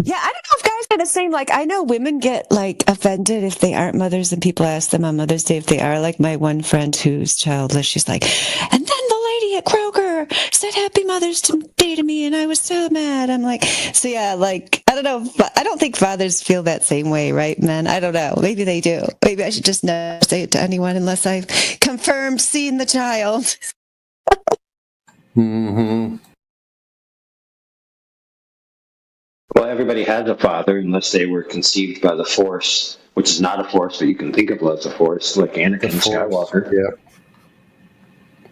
Yeah, I don't know if guys are the same. Like, I know women get like offended if they aren't mothers, and people ask them on Mother's Day if they are. Like my one friend who's childless, she's like, and then the lady at Kroger said Happy Mother's Day to me, and I was so mad. I'm like, so yeah, like I don't know. I don't think fathers feel that same way, right, men? I don't know. Maybe they do. Maybe I should just never say it to anyone unless I've confirmed seeing the child. Mm-hmm. Well, everybody has a father unless they were conceived by the Force, which is not a force, but you can think of as a force, like Anakin Skywalker. Yeah.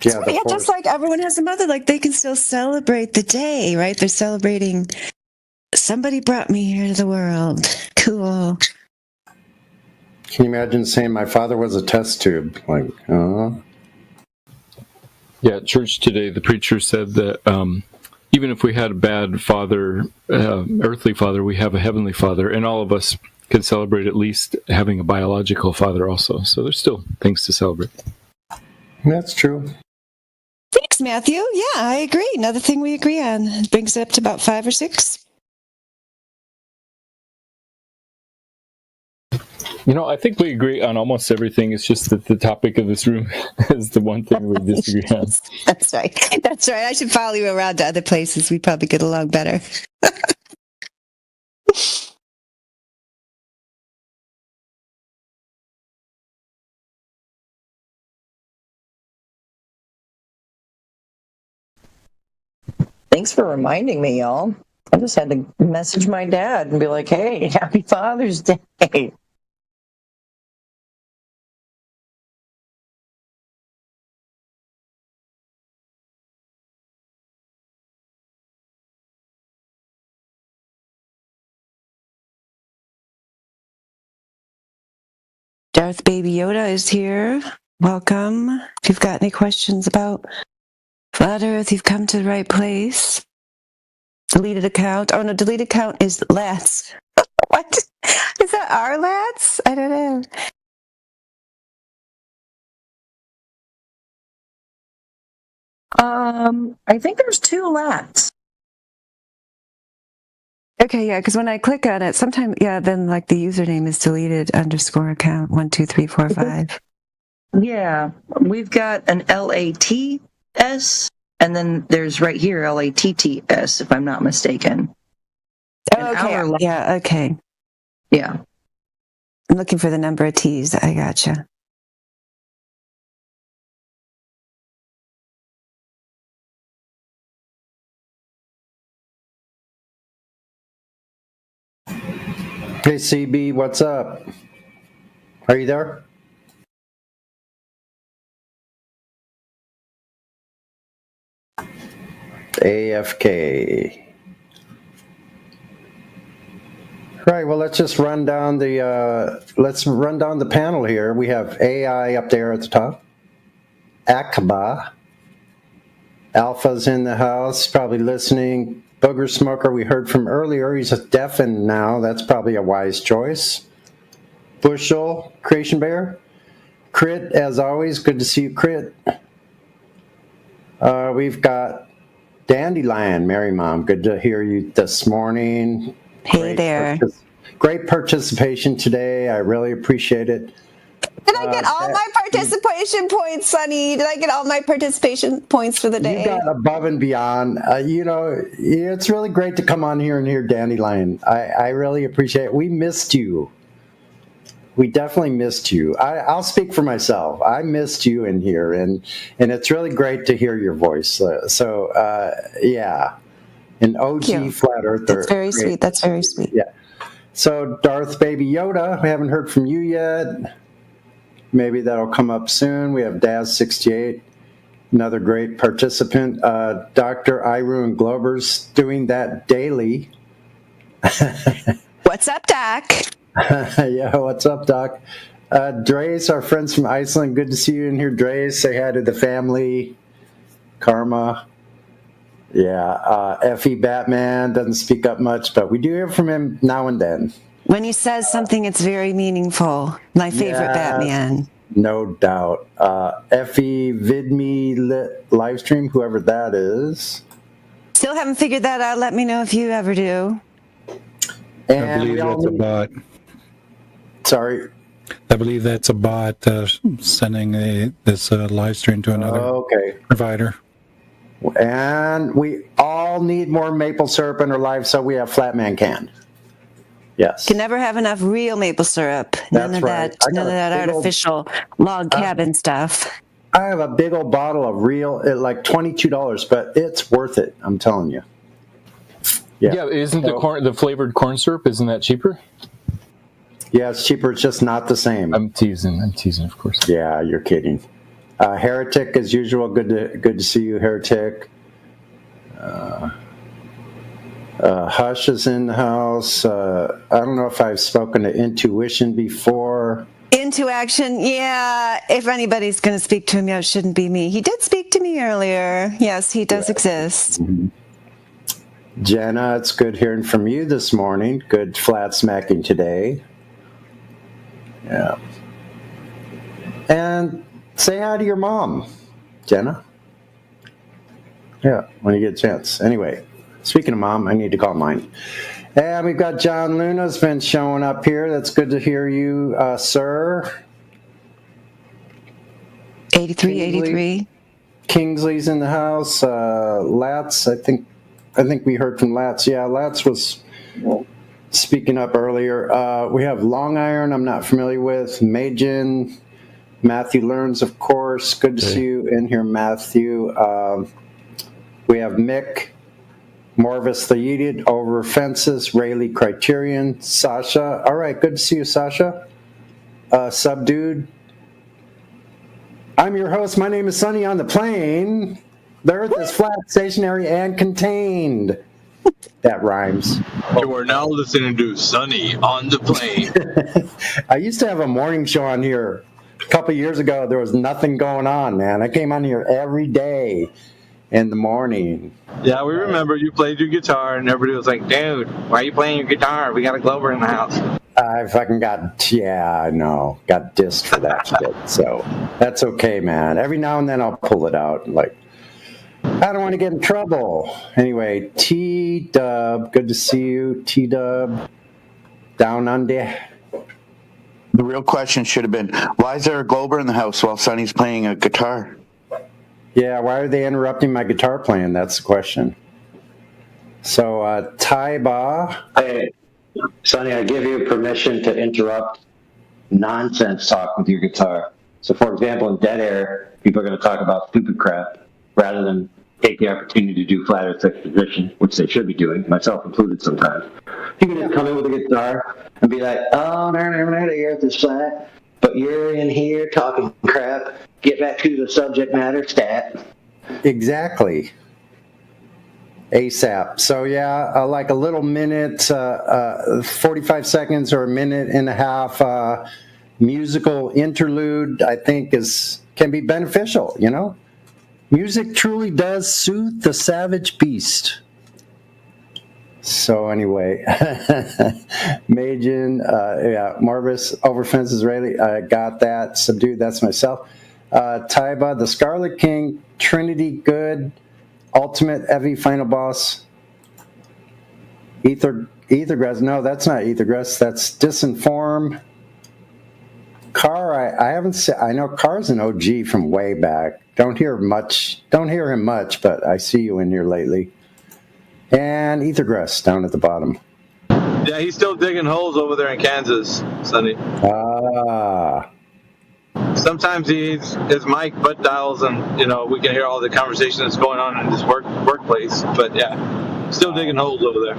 Yeah, just like everyone has a mother, like they can still celebrate the day, right? They're celebrating somebody brought me here to the world. Cool. Can you imagine saying my father was a test tube? Like, Yeah, at church today, the preacher said that even if we had a bad father, earthly father, we have a heavenly father, and all of us can celebrate at least having a biological father also. So there's still things to celebrate. That's true. Thanks, Matthew. Yeah, I agree. Another thing we agree on. Brings it up to about 5 or 6. You know, I think we agree on almost everything. It's just that the topic of this room is the one thing we disagree on. That's right. That's right. I should follow you around to other places. We'd probably get along better. Thanks for reminding me, y'all. I just had to message my dad and be like, hey, happy Father's Day. Darth Baby Yoda is here. Welcome. If you've got any questions about Flat Earth, you've come to the right place. Deleted account. Oh no, deleted account is Lats. What? Is that our Lats? I don't know. I think there's 2 Lats. Okay, yeah, because when I click on it, sometimes, yeah, then like the username is deleted _account 1 2 3 4 5. Yeah, we've got an LATS, and then there's right here LATTS, if I'm not mistaken. Oh, okay, yeah, okay. Yeah. I'm looking for the number of T's. I gotcha. Hey, CB, what's up? Are you there? AFK. Right. Well, let's just run down the panel here. We have AI up there at the top. Akaba. Alpha's in the house, probably listening. Booger Smoker, we heard from earlier. He's deafened now. That's probably a wise choice. Bushel, Creation Bear. Crit, as always, good to see you, Crit. We've got Dandelion, Mary Mom. Good to hear you this morning. Hey there. Great participation today. I really appreciate it. Did I get all my participation points, Sonny? Did I get all my participation points for the day? You got above and beyond. It's really great to come on here and hear Dandelion. I really appreciate it. We missed you. We definitely missed you. I'll speak for myself. I missed you in here, and it's really great to hear your voice. Yeah. An OG Flat Earther. That's very sweet. That's very sweet. Yeah. So Darth Baby Yoda, we haven't heard from you yet. Maybe that'll come up soon. We have Daz68, another great participant. Dr. Irune Glober's doing that daily. What's up, Doc? Yeah, what's up, Doc? Dre's, our friends from Iceland. Good to see you in here, Dre's. Say hi to the family. Karma. Yeah, Effie Batman doesn't speak up much, but we do hear from him now and then. When he says something, it's very meaningful. My favorite Batman. No doubt. Effie VidMe live stream, whoever that is. Still haven't figured that out. Let me know if you ever do. And I believe that's a bot. Sorry? I believe that's a bot sending this live stream to another provider. And we all need more maple syrup in our lives, so we have Flatman Can. Yes. Can never have enough real maple syrup. None of that artificial log cabin stuff. I have a big old bottle of real, like $22, but it's worth it. I'm telling you. Yeah, isn't the flavored corn syrup, isn't that cheaper? Yeah, it's cheaper. It's just not the same. I'm teasing, of course. Yeah, you're kidding. Heretic, as usual. Good to see you, Heretic. Hush is in the house. I don't know if I've spoken to Intuition before. Into action, yeah. If anybody's going to speak to him, yeah, it shouldn't be me. He did speak to me earlier. Yes, he does exist. Mm-hmm. Jenna, it's good hearing from you this morning. Good flat smacking today. Yeah. And say hi to your mom, Jenna. Yeah, when you get a chance. Anyway, speaking of mom, I need to call mine. And we've got John Luna's been showing up here. That's good to hear you, sir. 83. Kingsley's in the house. Latz, I think we heard from Latz. Yeah, Latz was speaking up earlier. We have Long Iron, I'm not familiar with. Majin, Matthew Learns, of course. Good to see you in here, Matthew. We have Mick, Morvis the Yeeted, Over Fences, Rayleigh Criterion, Sasha. All right, good to see you, Sasha. Subdued. I'm your host. My name is Sunny on the Plane. The Earth is flat, stationary, and contained. That rhymes. You are now listening to Sunny on the Plane. I used to have a morning show on here. A couple years ago, there was nothing going on, man. I came on here every day in the morning. Yeah, we remember you played your guitar, and everybody was like, dude, why are you playing your guitar? We got a Glover in the house. I fucking got dissed for that shit. So that's okay, man. Every now and then I'll pull it out. Like, I don't want to get in trouble. Anyway, T-Dub, good to see you. T-Dub, down under. The real question should have been, why is there a Glober in the house while Sonny's playing a guitar? Yeah, why are they interrupting my guitar playing? That's the question. So, Taiba. Hey, Sonny, I give you permission to interrupt nonsense talk with your guitar. So, for example, in Dead Air, people are going to talk about stupid crap rather than take the opportunity to do flat earth exposition, which they should be doing, myself included sometimes. You can just come in with a guitar and be like, oh, no, the earth is flat, but you're in here talking crap. Get back to the subject matter, stat. Exactly. ASAP. So, yeah, like a little minute, 45 seconds or a minute and a half musical interlude, I think, can be beneficial, you know? Music truly does soothe the savage beast. So anyway, Majin, Marvis, Over Fences, Rayleigh, I got that. Subdued, that's myself. Taiba, the Scarlet King, Trinity, good. Ultimate, Evie, Final Boss. Ethergrass, no, that's not Ethergrass, that's Disinform. Carr, I haven't seen, I know Carr's an OG from way back. Don't hear him much, but I see you in here lately. And Ethergrass down at the bottom. Yeah, he's still digging holes over there in Kansas, Sonny. Sometimes his mic butt dials, and we can hear all the conversation that's going on in his workplace. But yeah, still digging holes over there.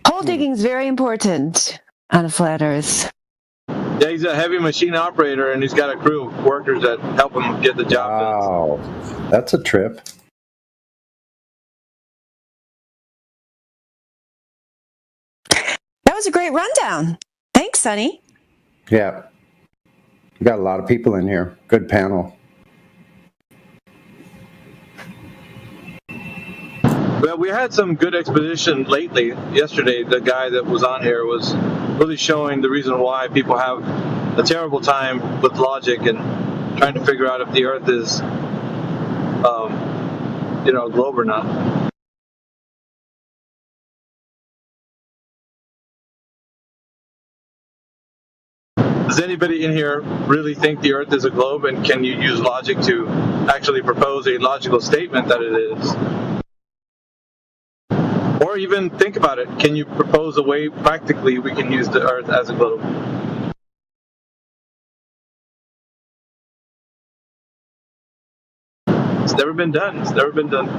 Hole digging is very important on a flat Earth. Yeah, he's a heavy machine operator, and he's got a crew of workers that help him get the job done. Wow, that's a trip. That was a great rundown. Thanks, Sonny. Yeah. We got a lot of people in here. Good panel. Well, we had some good exposition lately. Yesterday, the guy that was on here was really showing the reason why people have a terrible time with logic and trying to figure out if the Earth is, a globe or not. Does anybody in here really think the Earth is a globe, and can you use logic to actually propose a logical statement that it is? Or even think about it, can you propose a way practically we can use the Earth as a globe? It's never been done. It's never been done.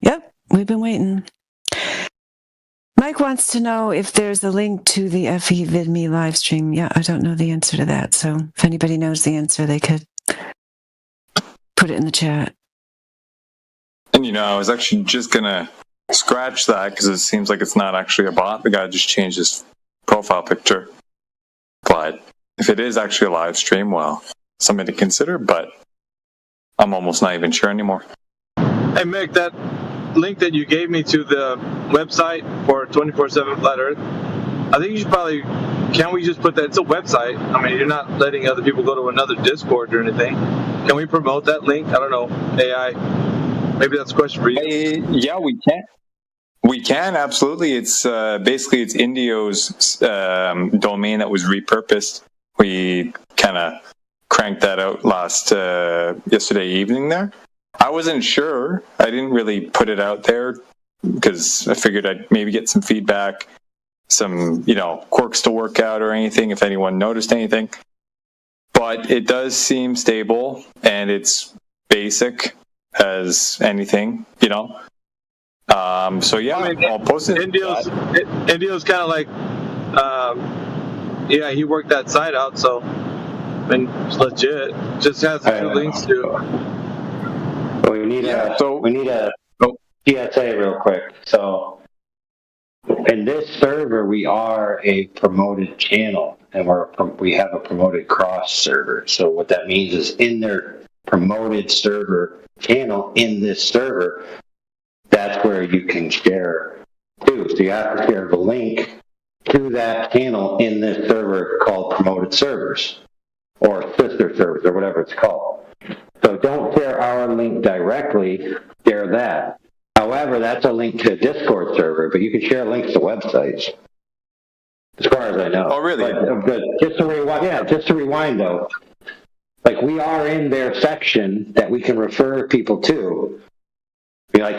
Yep, we've been waiting. Mike wants to know if there's a link to the FEVidMe live stream. Yeah, I don't know the answer to that. So if anybody knows the answer, they could put it in the chat. And I was actually just going to scratch that because it seems like it's not actually a bot. The guy just changed his profile picture. But if it is actually a live stream, well, something to consider, but I'm almost not even sure anymore. Hey, Mick, that link that you gave me to the website for 24/7 Flat Earth, I think you should probably, can't we just put that, it's a website. I mean, you're not letting other people go to another Discord or anything. Can we promote that link? I don't know, AI. Maybe that's a question for you. Yeah, we can. We can, absolutely. It's basically it's Indio's domain that was repurposed. We kind of cranked that out yesterday evening there. I wasn't sure. I didn't really put it out there because I figured I'd maybe get some feedback, some, quirks to work out or anything if anyone noticed anything. But it does seem stable and it's basic as anything, So yeah, I'll post it. Indio's kind of like, he worked that site out, so it's legit. Just has a few links to. We need a PSA real quick. So in this server, we are a promoted channel, and we have a promoted cross server. So what that means is in their promoted server channel in this server, that's where you can share too. So you have to share the link to that channel in this server called promoted servers or sister servers or whatever it's called. So don't share our link directly, share that. However, that's a link to a Discord server, but you can share links to websites, as far as I know. Oh, really? But just to rewind though, like we are in their section that we can refer people to.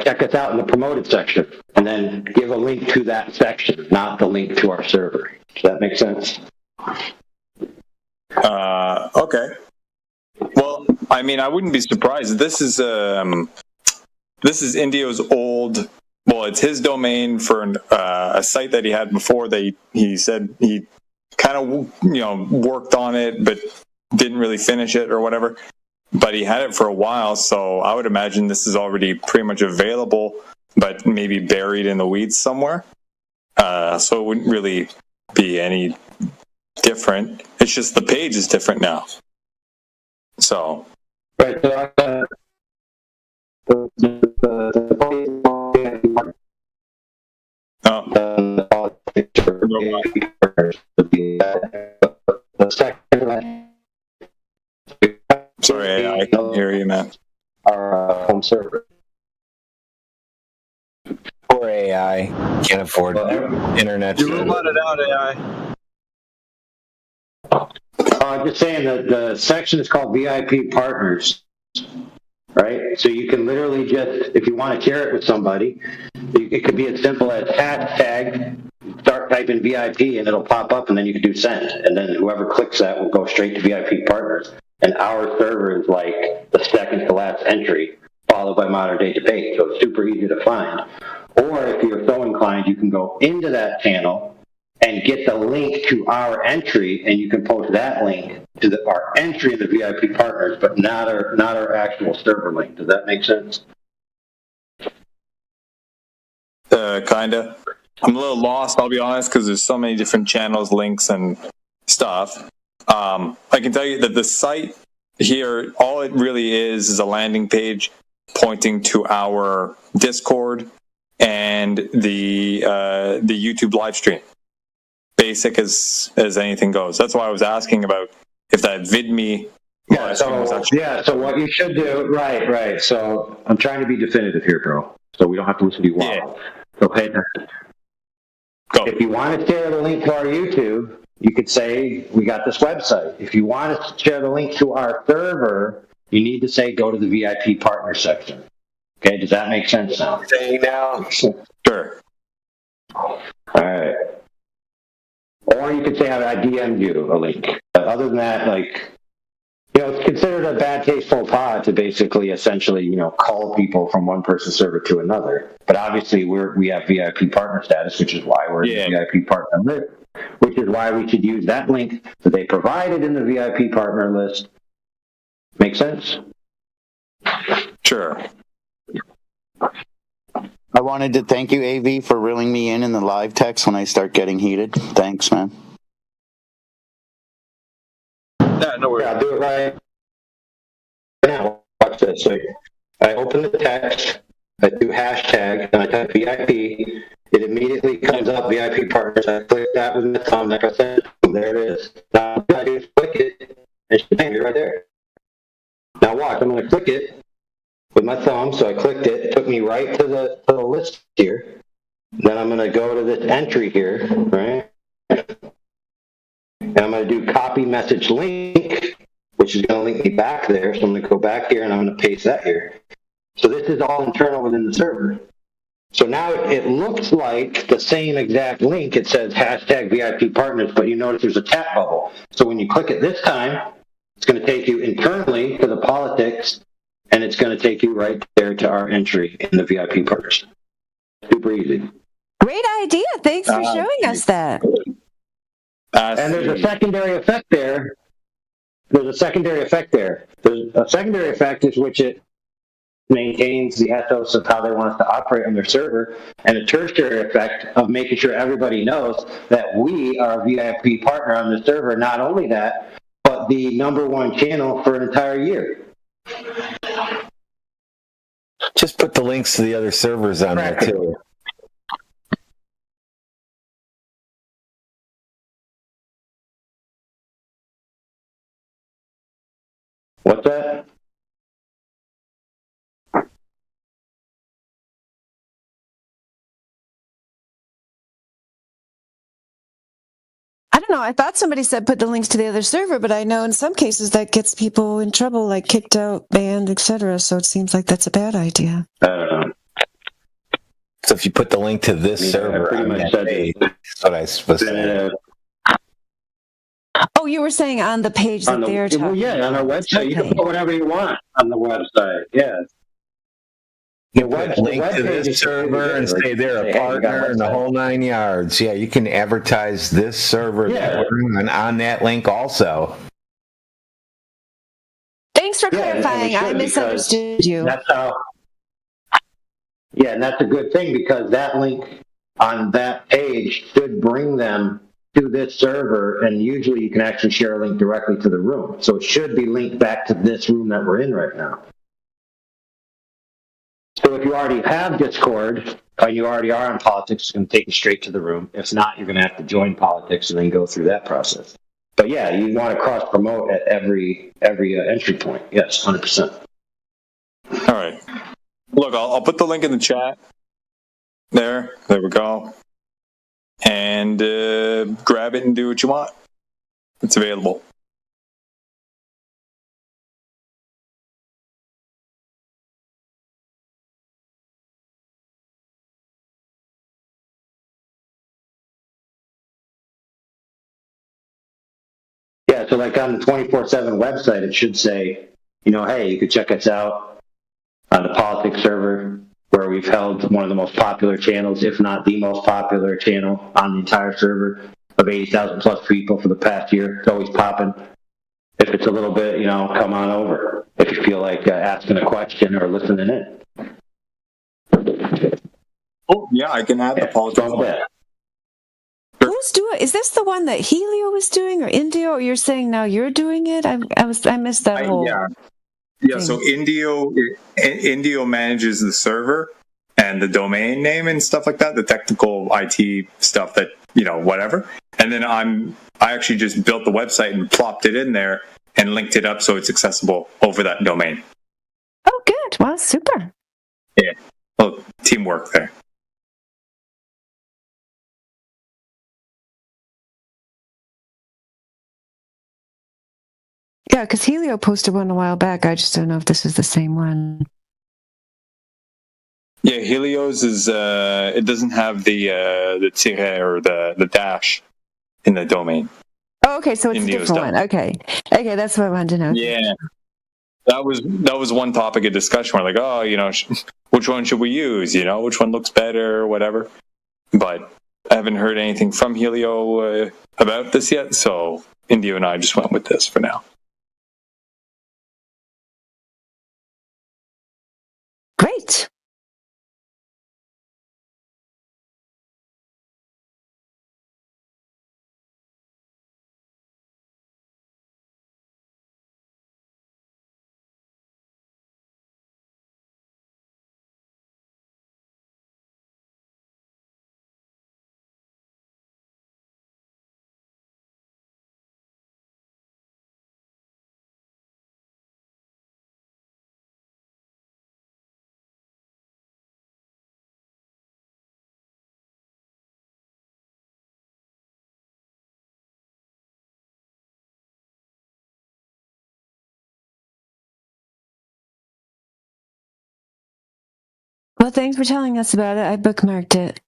Check us out in the promoted section, and then give a link to that section, not the link to our server. Does that make sense? Okay. Well, I mean, I wouldn't be surprised. This is Indio's old. Well, it's his domain for a site that he had before. He said he kind of worked on it, but didn't really finish it or whatever. But he had it for a while, so I would imagine this is already pretty much available, but maybe buried in the weeds somewhere. So it wouldn't really be any different. It's just the page is different now. So. Right. Sorry, I can't hear you, man. Our home server. Poor AI. Can't afford internet. You roboted out, AI. I'm just saying that the section is called VIP Partners, right? So you can literally just, if you want to share it with somebody, it could be as simple as hashtag, start typing VIP, and it'll pop up, and then you can do send. And then whoever clicks that will go straight to VIP Partners. And our server is like the second to last entry, followed by Modern Day Debate. So it's super easy to find. Or if you're so inclined, you can go into that channel and get the link to our entry, and you can post that link to our entry in the VIP Partners, but not our actual server link. Does that make sense? Kinda. I'm a little lost, I'll be honest, because there's so many different channels, links, and stuff. I can tell you that the site here, all it really is a landing page pointing to our Discord and the YouTube live stream. Basic as anything goes. That's why I was asking about if that VidMe live stream was actually. Yeah, so what you should do, right. So I'm trying to be definitive here, bro. So we don't have to listen to you. Yeah. So pay attention. If you want to share the link to our YouTube, you could say, we got this website. If you want to share the link to our server, you need to say, go to the VIP partner section. Okay, does that make sense now? Saying now? Sure. All right. Or you could say, I DM'd you a link. Other than that, like, it's considered a bad taste faux pas to basically, essentially, call people from one person's server to another. But obviously, we have VIP partner status, which is why we're in the VIP partner list, which is why we should use that link that they provided in the VIP partner list. Make sense? Sure. I wanted to thank you, AV, for reeling me in the live text when I start getting heated. Thanks, man. Yeah, no worries. I'll do it right now. Watch this. So I open the text, I do hashtag, and I type VIP. It immediately comes up, VIP partners. I click that with my thumb, like I said. There it is. Now I just click it, and it's right there. Now watch, I'm going to click it with my thumb. So I clicked it. It took me right to the list here. Then I'm going to go to this entry here, right? And I'm going to do copy message link, which is going to link me back there. So I'm going to go back here and I'm going to paste that here. So this is all internal within the server. So now it looks like the same exact link. It says hashtag VIP partners, but you notice there's a chat bubble. So when you click it this time, it's going to take you internally to the politics, and it's going to take you right there to our entry in the VIP partners. Super easy. Great idea. Thanks for showing us that. And there's a secondary effect there. There's a secondary effect there. There's a secondary effect is which it maintains the ethos of how they want us to operate on their server, and a tertiary effect of making sure everybody knows that we are a VIP partner on the server. Not only that, but the #1 channel for an entire year. Just put the links to the other servers on there too. What's that? I don't know. I thought somebody said put the links to the other server, but I know in some cases that gets people in trouble, like kicked out, banned, etc. So it seems like that's a bad idea. I don't know. So if you put the link to this server, pretty much said that's what I was saying. Oh, you were saying on the page that they're talking Well, yeah, on our website. You can put whatever you want on the website. Yeah. You put link to this server and say they're a partner and the whole 9 yards. Yeah, you can advertise this server that we're on that link also. Thanks for clarifying. I misunderstood you. That's how. Yeah, and that's a good thing because that link on that page should bring them to this server, and usually you can actually share a link directly to the room. So it should be linked back to this room that we're in right now. So if you already have Discord, or you already are on politics, it's going to take you straight to the room. If not, you're going to have to join politics and then go through that process. But yeah, you want to cross promote at every entry point. Yes, 100%. All right. Look, I'll put the link in the chat. There we go. And grab it and do what you want. It's available. Yeah, so like on the 24/7 website, it should say, hey, you could check us out on the politics server, where we've held one of the most popular channels, if not the most popular channel on the entire server of 80,000 plus people for the past year. It's always popping. If it's a little bit, come on over if you feel like asking a question or listening in. Oh, yeah, I can add the politics one. Who's doing? Is this the one that Helio was doing, or Indio? Or you're saying now you're doing it? I missed that whole. Yeah. So Indio manages the server and the domain name and stuff like that, the technical IT stuff that whatever. And then I actually just built the website and plopped it in there and linked it up so it's accessible over that domain. Oh, good. Wow, super. Yeah. Well, teamwork there. Yeah, because Helio posted one a while back. I just don't know if this is the same one. Yeah, Helios is it doesn't have the tiret or the dash in the domain. Oh, okay, so it's Indio's a different one. Okay, that's what I wanted to know. Yeah, that was one topic of discussion. We're like, which one should we use? Which one looks better, or whatever. But I haven't heard anything from Helio about this yet, so Indio and I just went with this for now. Great. Well, thanks for telling us about it. I bookmarked it.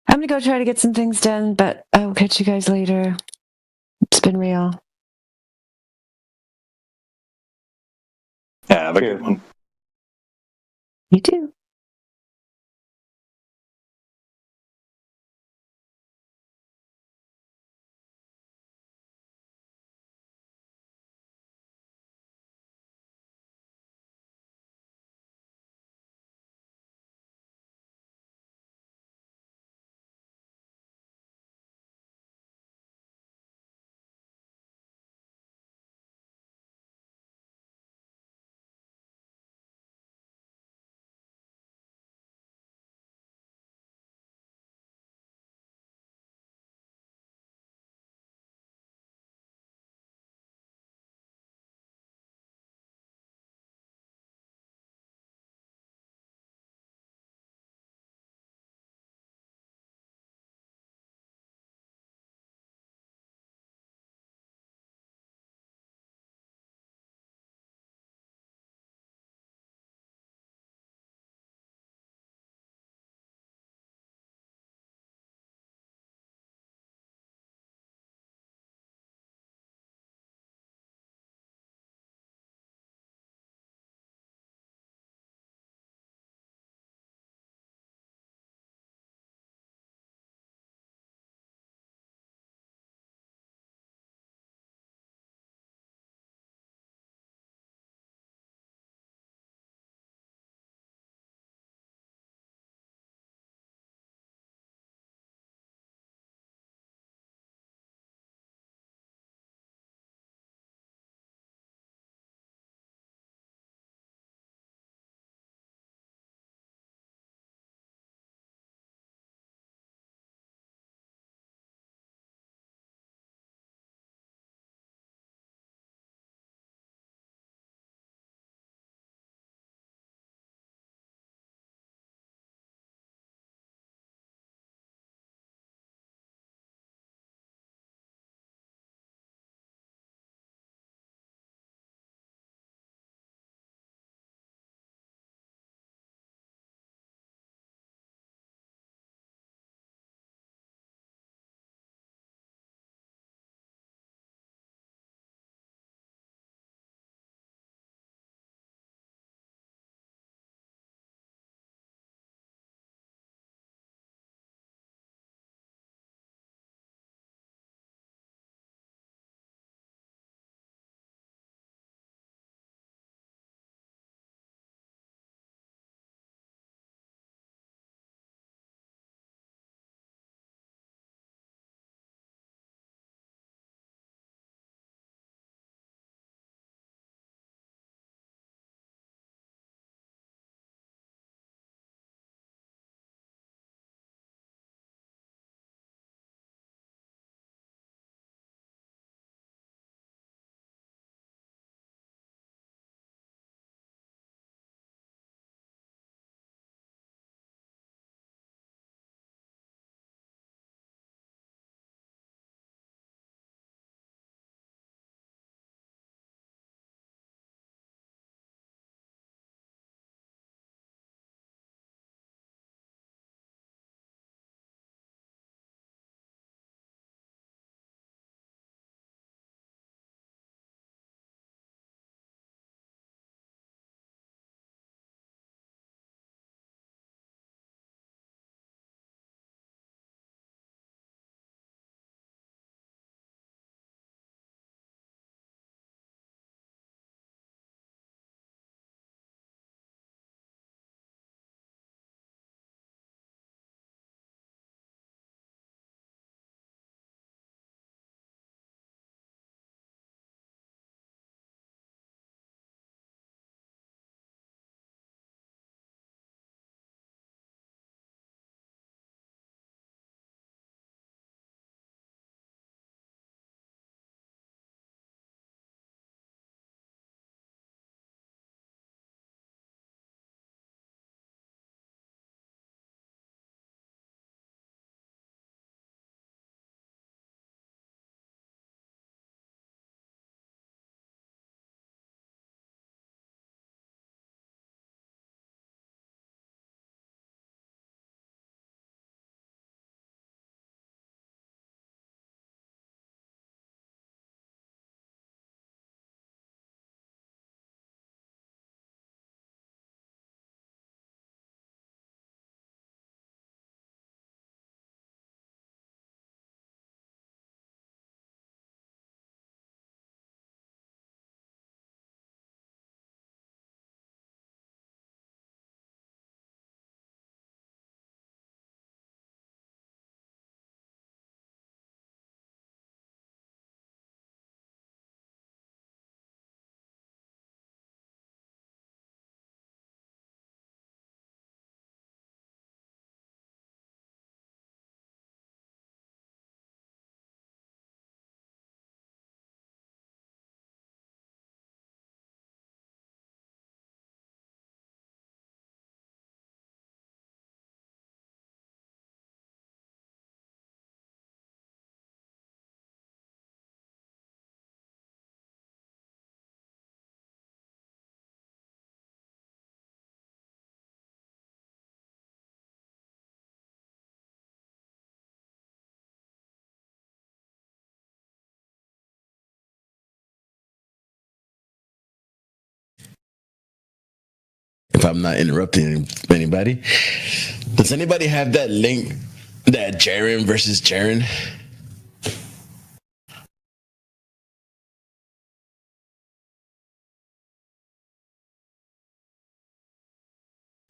I'm going to go try to get some things done, but I'll catch you guys later. It's been real. Yeah, have a good one. You too. if I'm not interrupting anybody. Does anybody have that link, that Jaren versus Jaren?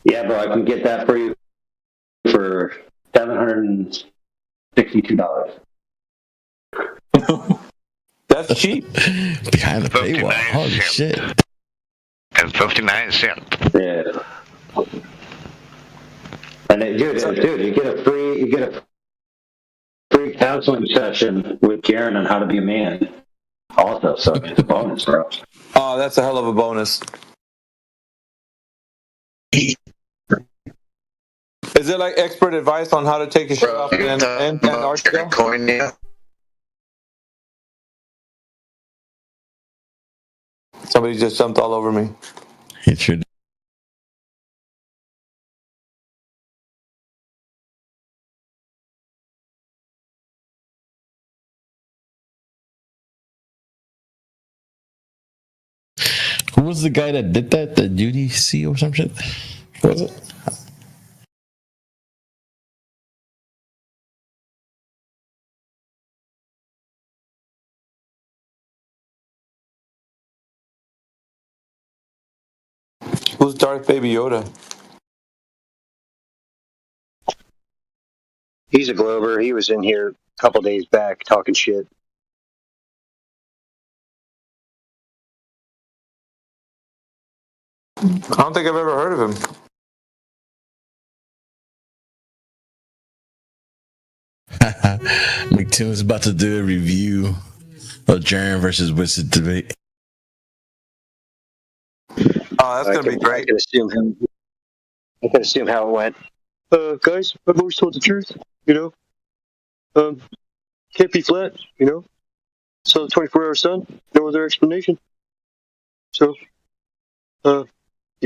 Yeah, bro, I can get that for you for $762. That's cheap. Behind the paywall. Holy shit. And 59 cents. Yeah. And then, dude, you get a free counseling session with Karen on how to be a man. Also, so it's a bonus, bro. Oh, that's a hell of a bonus. Is it like expert advice on how to take your shirt off and Antarctica? Somebody just jumped all over me. It should. Who was the guy that did that? The UDC or some shit? What was it? Who's Darth Baby Yoda? He's a Glober. He was in here a couple days back talking shit. I don't think I've ever heard of him. McToon's about to do a review of Jaren versus Wizard debate. Oh, that's gonna be great. I can assume how it went. Guys, I've always told the truth. You know, can't be flat. You know, so the 24-hour sun. No other explanation. So, you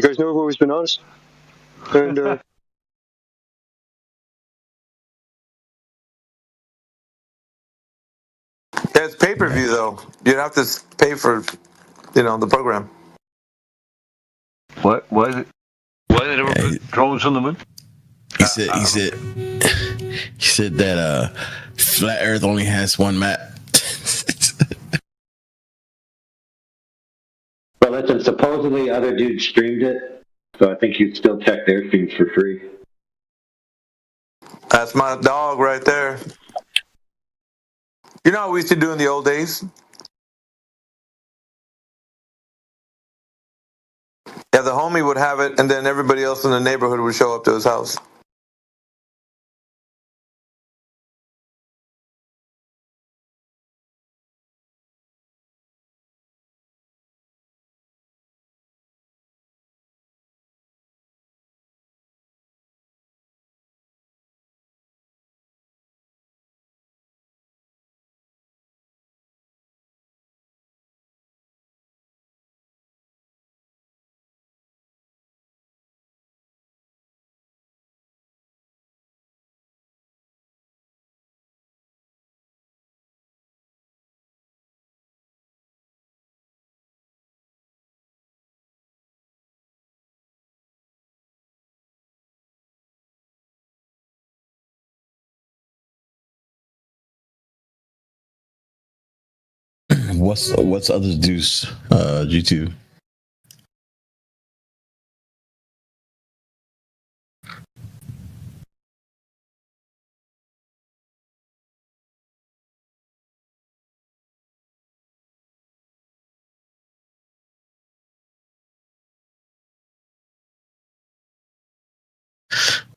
guys know I've always been honest. And Yeah, it's pay-per-view though. You'd have to pay for, the program. What was it? Was it ever drones on the moon? He said that flat Earth only has one map. But listen, supposedly other dudes streamed it, so I think you'd still check their streams for free. That's my dog right there. You know how we used to do in the old days? Yeah, the homie would have it, and then everybody else in the neighborhood would show up to his house. What's others dudes YouTube?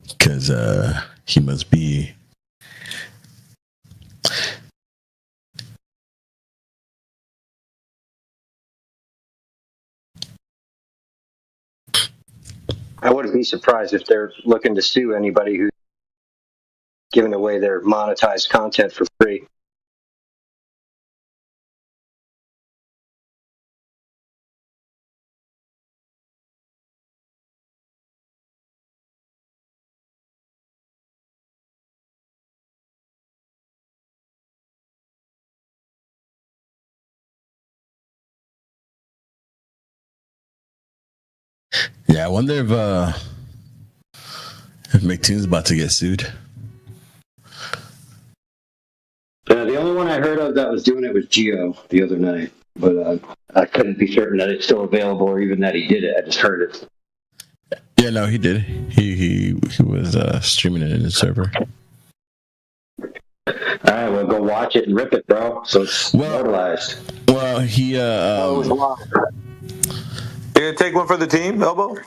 Because he must be. I wouldn't be surprised if they're looking to sue anybody who's giving away their monetized content for free. Yeah, I wonder if McToon's about to get sued. The only one I heard of that was doing it was Geo the other night, but I couldn't be certain that it's still available or even that he did it. I just heard it. Yeah, no, he did. He was streaming it in his server. All right, well, go watch it and rip it, bro. So it's immortalized. Well, he You gonna take one for the team, Elbow?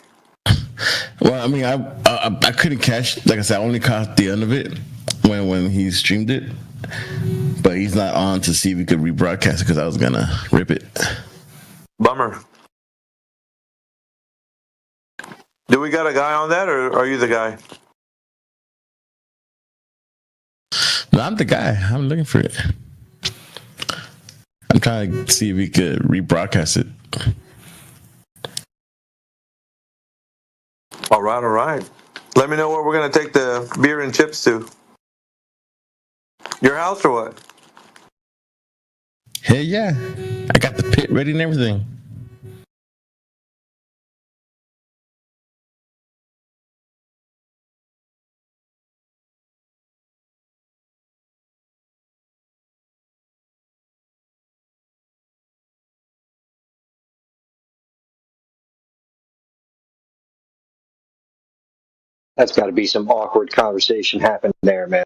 Well, I mean, I couldn't catch. Like I said, I only caught the end of it when he streamed it. But he's not on to see if we could rebroadcast it because I was gonna rip it. Bummer. Do we got a guy on that, or are you the guy? No, I'm the guy. I'm looking for it. I'm trying to see if we could rebroadcast it. All right. Let me know where we're gonna take the beer and chips to. Your house or what? Hey, yeah. I got the pit ready and everything. That's got to be some awkward conversation happening there, man.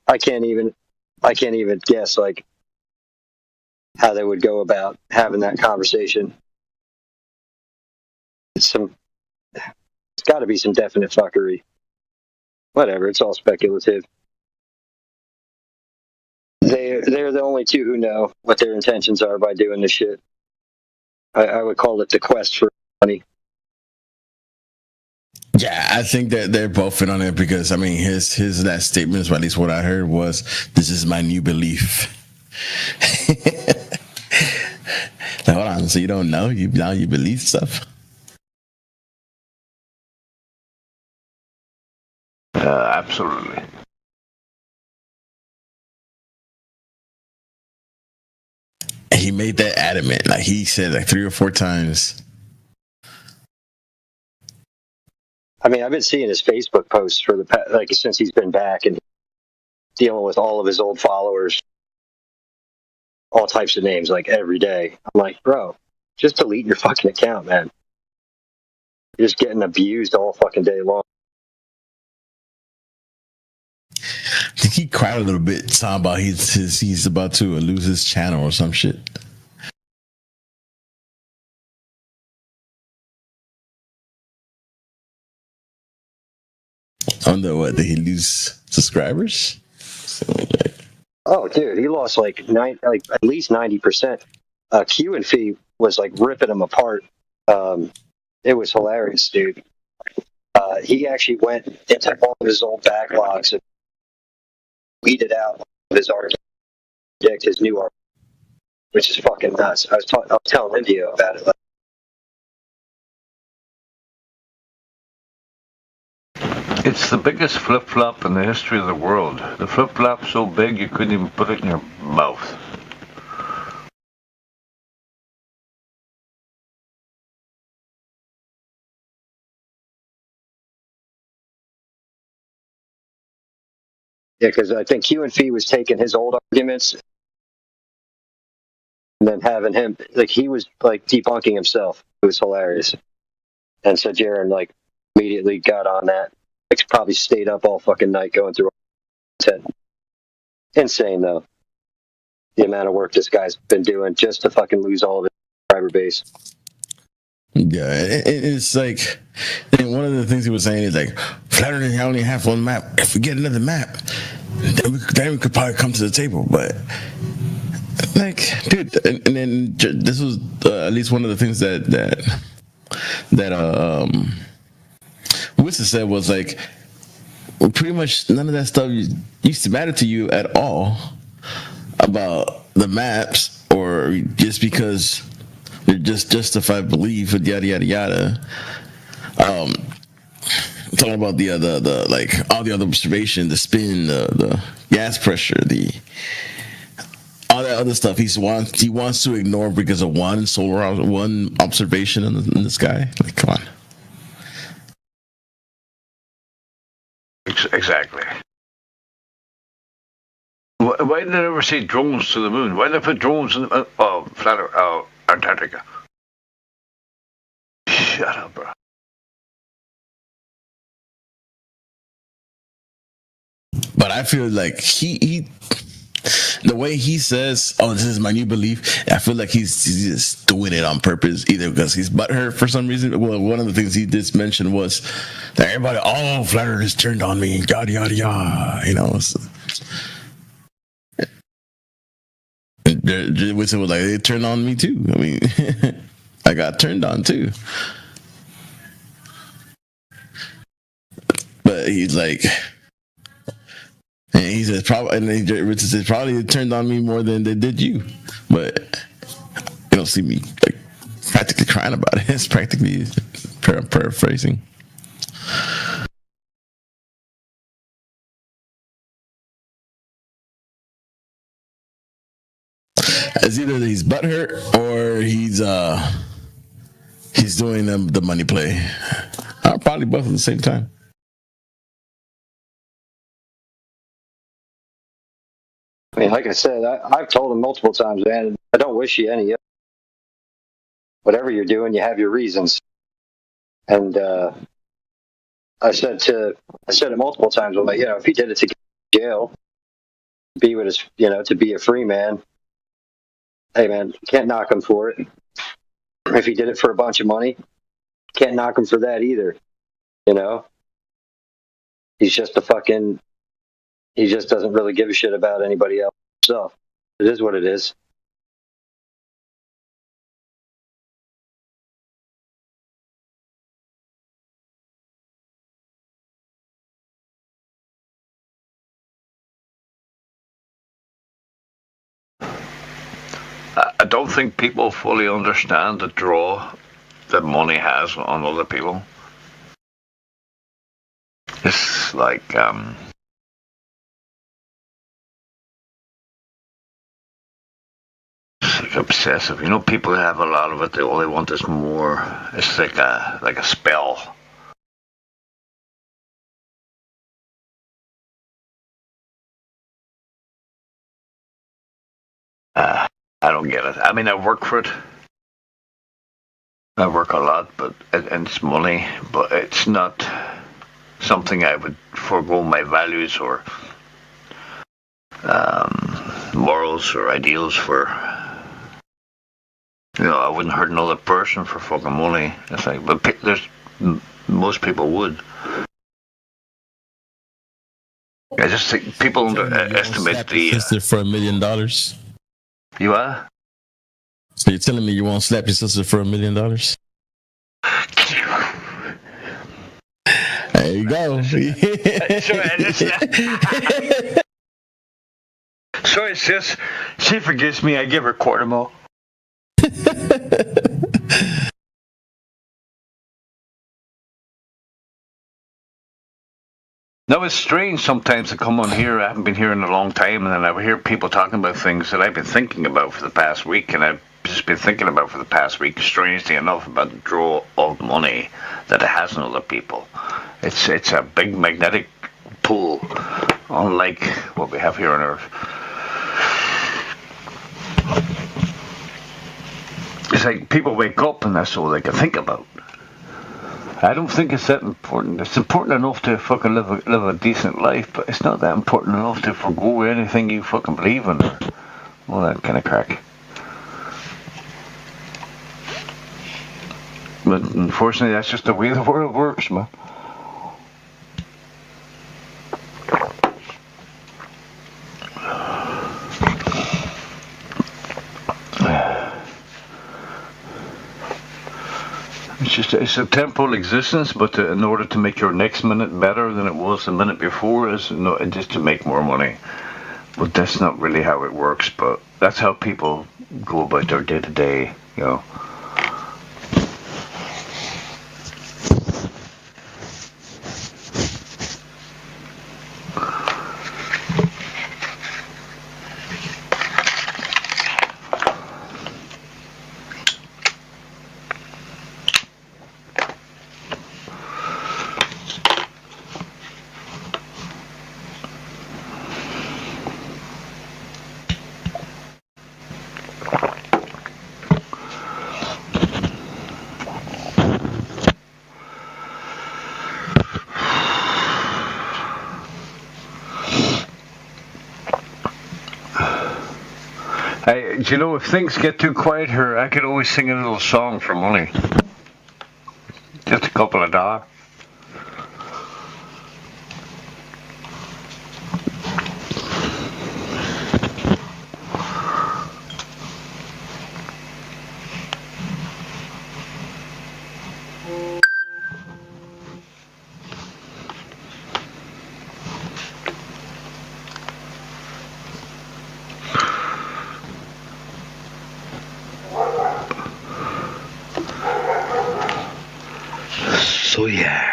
I can't even guess like how they would go about having that conversation. It's got to be some definite fuckery. Whatever, it's all speculative. They're the only two who know what their intentions are by doing this shit. I would call it the quest for money. Yeah, I think that they're both in on it because I mean his last statements, or at least what I heard, was this is my new belief. Like, hold on, so you don't know? Now you believe stuff? Absolutely. And he made that adamant. Like he said like 3 or 4 times. I mean, I've been seeing his Facebook posts for since he's been back and dealing with all of his old followers, all types of names, like every day. I'm like, bro, just delete your fucking account, man. You're just getting abused all fucking day long. I think he cried a little bit talking about he's about to lose his channel or some shit. I wonder what, did he lose subscribers? Oh, dude, he lost at least 90%. Q and Fee was like ripping him apart. It was hilarious, dude. He actually went into all of his old backlogs and weeded out his art, his new art, which is fucking nuts. I was telling India about it. It's the biggest flip-flop in the history of the world. The flip-flop's so big you couldn't even put it in your mouth. Yeah, because I think Q and Fee was taking his old arguments and then having him, like, he was like debunking himself. It was hilarious. And so Jaron like immediately got on that. Like, probably stayed up all fucking night going through content. Insane though, the amount of work this guy's been doing just to fucking lose all of his subscriber base. Yeah, it's like, and one of the things he was saying is like, Flattering only have one map. If we get another map, then we could probably come to the table. But like, dude, and then this was at least one of the things that Wissa said was like, pretty much none of that stuff used to matter to you at all about the maps, or just because they're just justified belief, yada yada yada. Talking about the like all the other observation, the spin, the gas pressure, all that other stuff he wants to ignore because of one observation in the sky. Like, come on. Exactly. Why did they never say drones to the moon? Why did they put drones in the Antarctica? Shut up, bro. But I feel like he the way he says, "Oh, this is my new belief," I feel like he's just doing it on purpose, either because he's butthurt for some reason. Well, one of the things he did mention was that everybody, all flat earthers turned on me, yada yada yada. You know, which was like they turned on me too. I mean, I got turned on too. But he's like. And he says probably, and Richard says probably it turned on me more than they did you, but you don't see me like practically crying about it. It's practically paraphrasing. It's either he's butthurt or he's doing the money play. Probably both at the same time. I mean, like I said, I've told him multiple times, man, I don't wish you any. Whatever you're doing, you have your reasons. And I said it multiple times, I'm like, if he did it to get to jail, be with his, to be a free man, hey man, can't knock him for it. If he did it for a bunch of money, can't knock him for that either. He's just he just doesn't really give a shit about anybody else himself. It is what it is. I don't think people fully understand the draw that money has on other people. It's like obsessive. People who have a lot of it, all they want is more. It's like a spell. I don't get it. I mean, I work for it. I work a lot, and it's money, but it's not something I would forego my values or morals or ideals for. I wouldn't hurt another person for fucking money. It's like, but most people would. I just think people underestimate the. Sister for $1 million. You are? So you're telling me you won't slap your sister for $1 million? There you go. Sorry, sis. She forgives me. I give her $250,000 more. No, it's strange sometimes to come on here. I haven't been here in a long time, and then I hear people talking about things that I've been thinking about for the past week, and I've just been thinking about for the past week, strangely enough, about the draw of money that it has on other people. It's a big magnetic pull, unlike what we have here on Earth. It's like people wake up and that's all they can think about. I don't think it's that important. It's important enough to fucking live a decent life, but it's not that important enough to forgo anything you fucking believe in or all that kind of crack. But unfortunately, that's just the way the world works, man. It's a temporal existence, but in order to make your next minute better than it was the minute before, is just to make more money. But that's not really how it works. But that's how people go about their day to day. Hey, do you know, if things get too quiet here, I could always sing a little song for money. Just a couple of dollars. So yeah.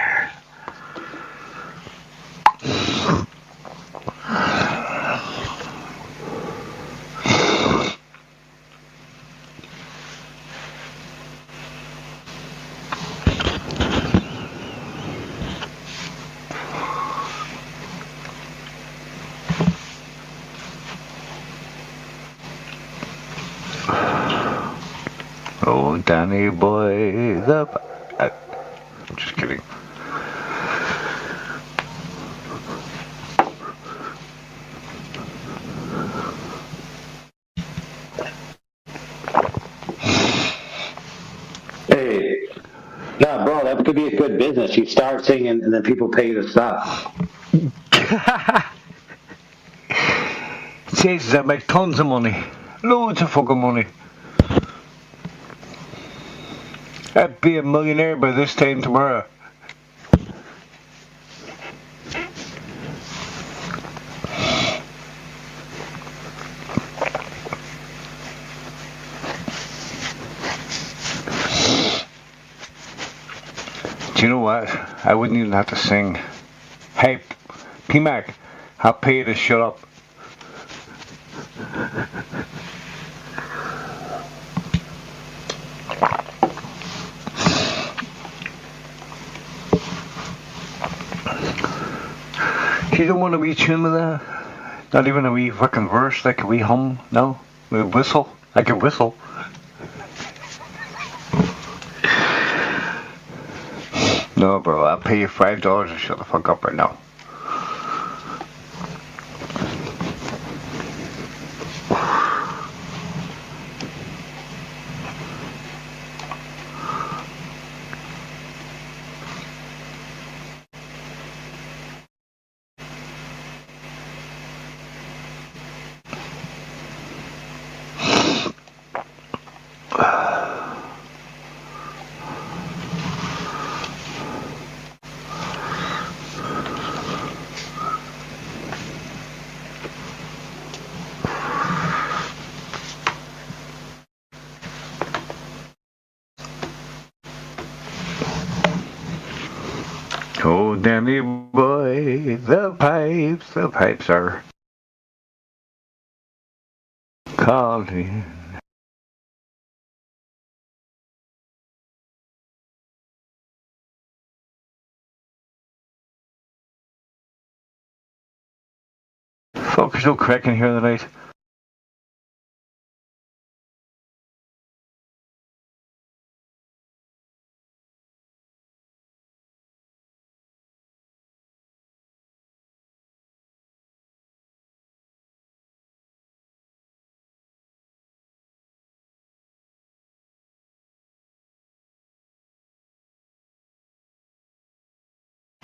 Oh, Danny boy, I'm just kidding. Hey, no, bro, that could be a good business. You start singing, and then people pay you to stop. Jesus, I make tons of money. Loads of fucking money. I'd be a millionaire by this time tomorrow. Do you know what? I wouldn't even have to sing. Hey, P-Mac, I'll pay you to shut up. You don't want a wee tune with that? Not even a wee fucking verse, like a wee hum? No? A whistle? I can whistle. No, bro, I'll pay you $5 to shut the fuck up right now. Oh, Danny boy, the pipes are calling. Fuck, there's no crack in here tonight.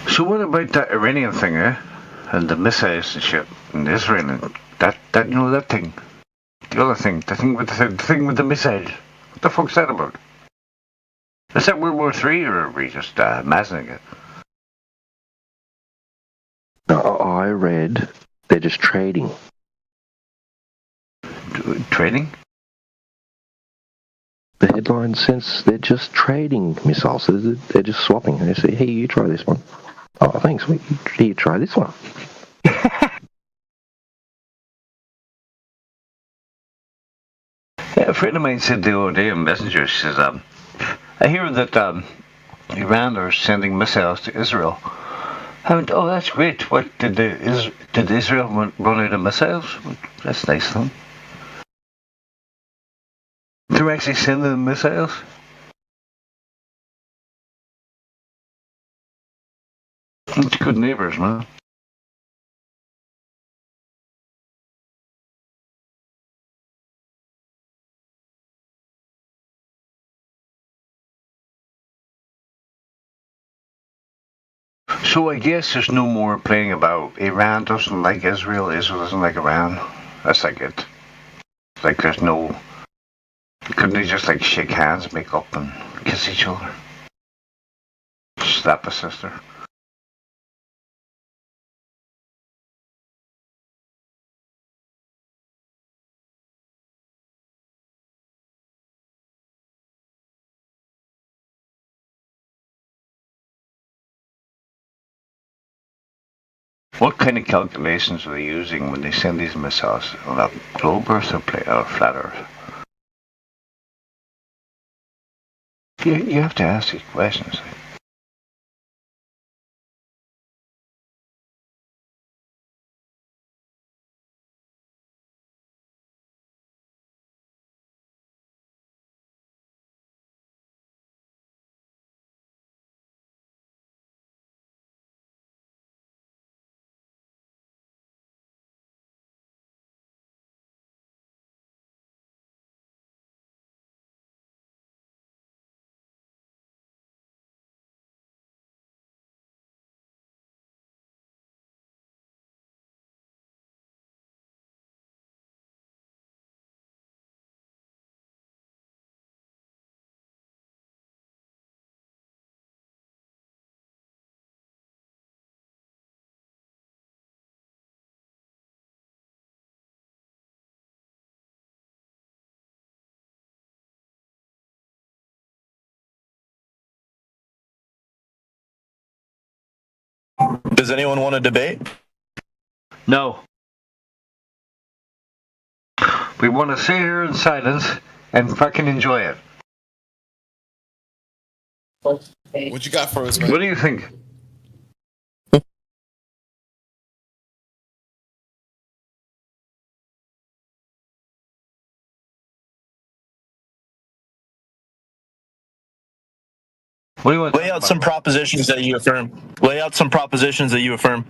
So what about that Iranian thing, eh? And the missiles and shit, and Israel and that you know that thing, the other thing, the thing with the missiles. What the fuck's that about? Is that World War III, or are we just imagining it? I read they're just trading. Trading? The headline says they're just trading missiles. They're just swapping. They say, hey, you try this one. Oh, thanks. Here, you try this one. Yeah, a friend of mine said the other day in Messenger, she says, I hear that Iran are sending missiles to Israel. Oh, that's great. What did Israel run out of missiles? That's nice of them. They're actually sending them missiles? It's good neighbours, man. So I guess there's no more playing about Iran doesn't like Israel, Israel doesn't like Iran. That's like it. It's like there's no... Couldn't they just like shake hands, make up and kiss each other? Slap a sister. What kind of calculations are they using when they send these missiles on a globe Earth or flat Earth? You have to ask these questions. Does anyone want to debate? No. We want to sit here in silence and fucking enjoy it. What you got for us, man? What do you think? What do you want? Lay out some propositions that you affirm. Lay out some propositions that you affirm.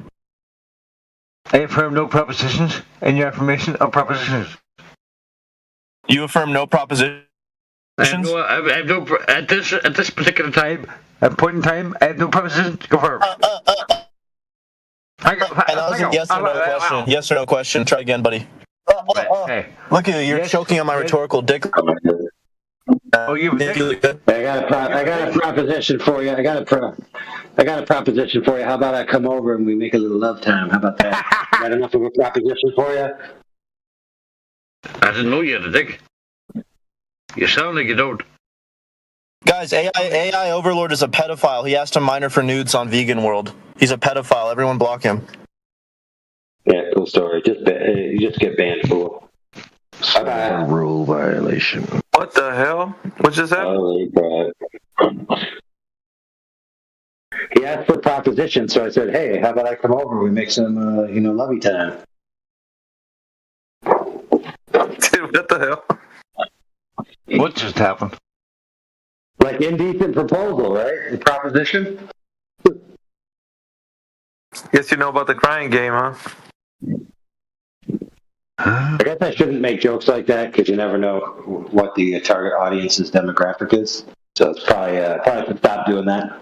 I affirm no propositions, and your affirmation of propositions. You affirm no propositions. I have no at this particular time, at point in time, I have no propositions to confirm. And that was a yes or no question. Yes or no question. Try again, buddy. Hey. Look at you. You're choking on my rhetorical dick. Oh, you. I got a proposition for you. I got a proposition for you. How about I come over and we make a little love time? How about that? Got enough of a proposition for you? I didn't know you had a dick. You sound like you don't. Guys, AI Overlord is a pedophile. He asked a minor for nudes on Vegan World. He's a pedophile. Everyone block him. Yeah, cool story. You just get banned, fool. A rule violation. What the hell? What just happened? Holy crap. He asked for a proposition, so I said, hey, how about I come over and we make some, lovey time? Dude, what the hell? What just happened? Like indecent proposal, right? The proposition? Guess you know about the crying game, huh? I guess I shouldn't make jokes like that because you never know what the target audience's demographic is. So it's probably should stop doing that.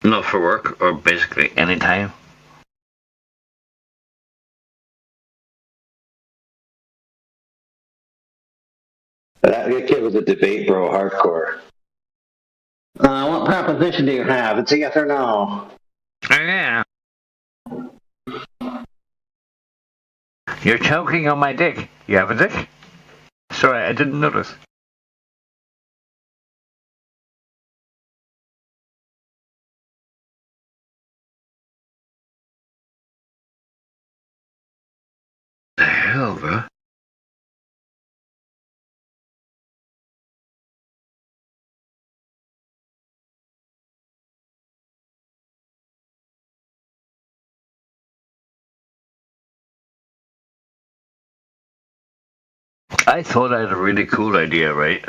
Not for work or basically any time. That kid was a debate bro, hardcore. What proposition do you have? It's a yes or no. Yeah. You're choking on my dick. You have a dick? Sorry, I didn't notice. The hell, bro? I thought I had a really cool idea, right?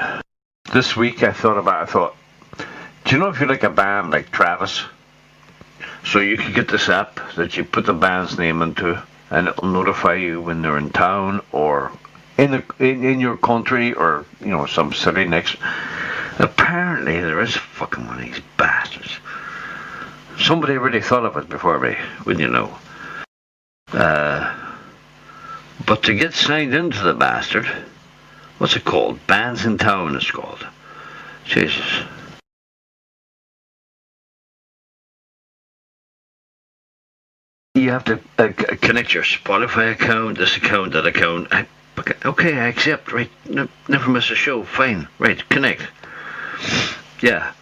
This week I thought, do you know if you're like a band like Travis? So you could get this app that you put the band's name into and it'll notify you when they're in town or in your country or some city next. Apparently, there is fucking one of these bastards. Somebody really thought of it before me, wouldn't you know? But to get signed into the bastard, what's it called? Bands in Town, it's called. Jesus. You have to connect your Spotify account, this account, that account. Okay, I accept. Right, never miss a show. Fine. Right, connect. Yeah.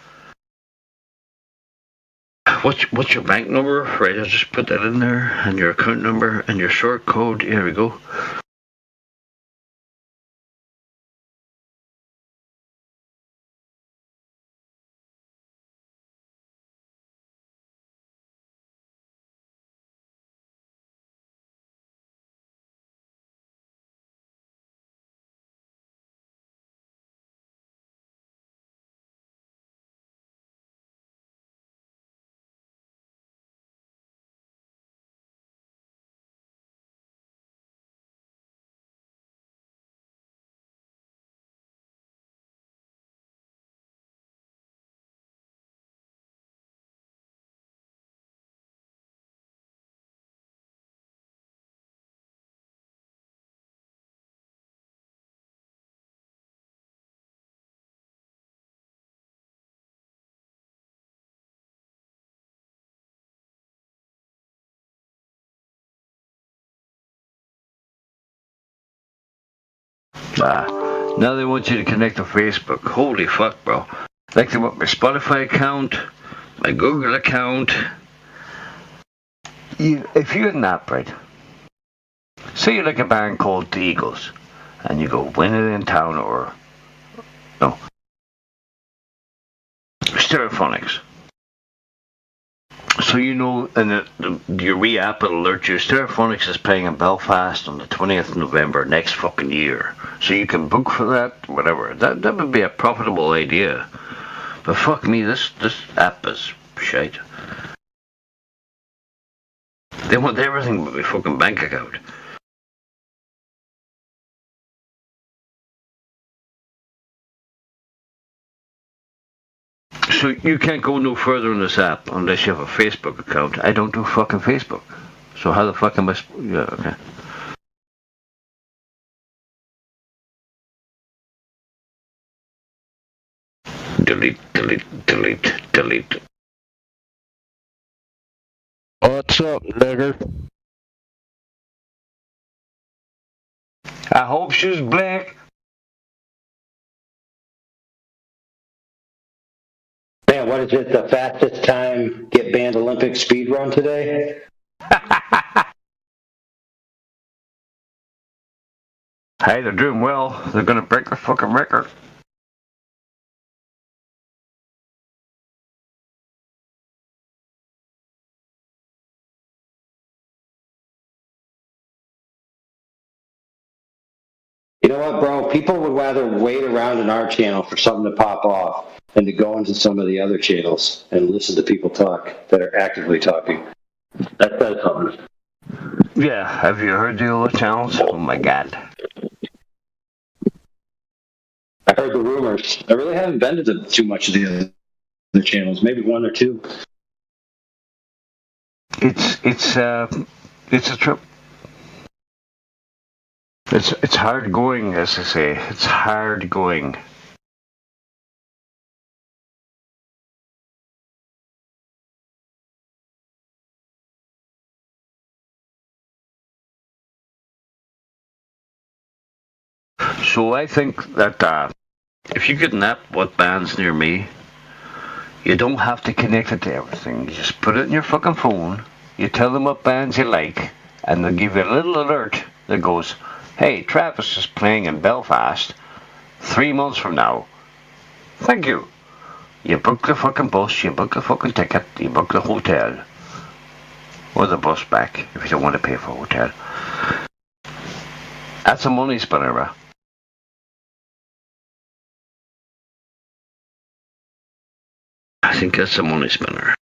What's your bank number? Right, I'll just put that in there, and your account number, and your short code. Here we go. Now they want you to connect to Facebook. Holy fuck, bro. Like they want my Spotify account, my Google account. If you had an app, right? Say you like a band called The Eagles, and you go Winning in Town or Stereophonics. So and your wee app will alert you. Stereophonics is playing in Belfast on the 20th of November next fucking year. So you can book for that, whatever. That would be a profitable idea. But fuck me, this app is shite. They want everything but my fucking bank account. So you can't go no further on this app unless you have a Facebook account. I don't do fucking Facebook. So how the fuck am I... Yeah, okay. Delete. What's up, nigger? I hope she's black. Man, what is it? The fastest time get banned Olympic speed run today? Hey, they're doing well. They're gonna break the fucking record. You know what, bro? People would rather wait around in our channel for something to pop off than to go into some of the other channels and listen to people talk that are actively talking. That says something. Yeah, have you heard the other channels? Oh my god. I heard the rumors. I really haven't been to too much of the other channels. Maybe one or two. It's a trip. It's hard going, as I say. It's hard going. So I think that if you get an app what bands near me, you don't have to connect it to everything. You just put it in your fucking phone. You tell them what bands you like, and they'll give you a little alert that goes, "Hey, Travis is playing in Belfast 3 months from now. Thank you." You book the fucking bus, you book the fucking ticket, you book the hotel. Or the bus back, if you don't want to pay for a hotel. That's a money spinner, bro. I think that's a money spinner.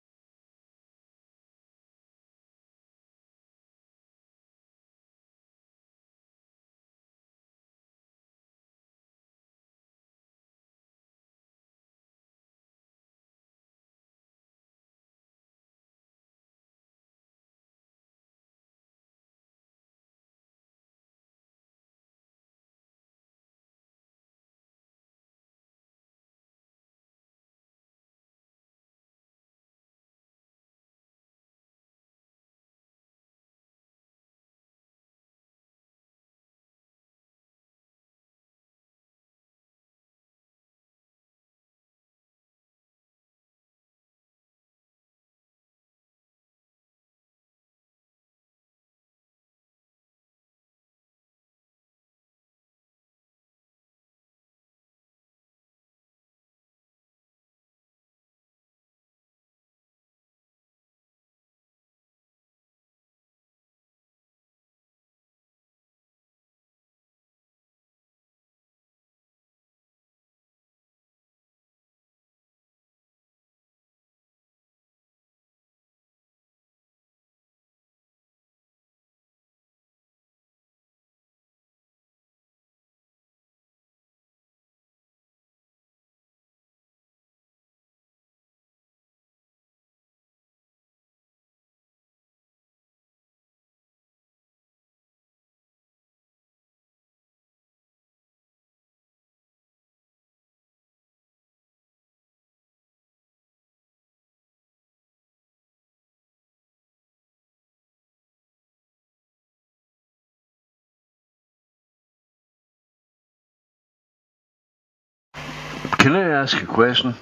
Can I ask a question?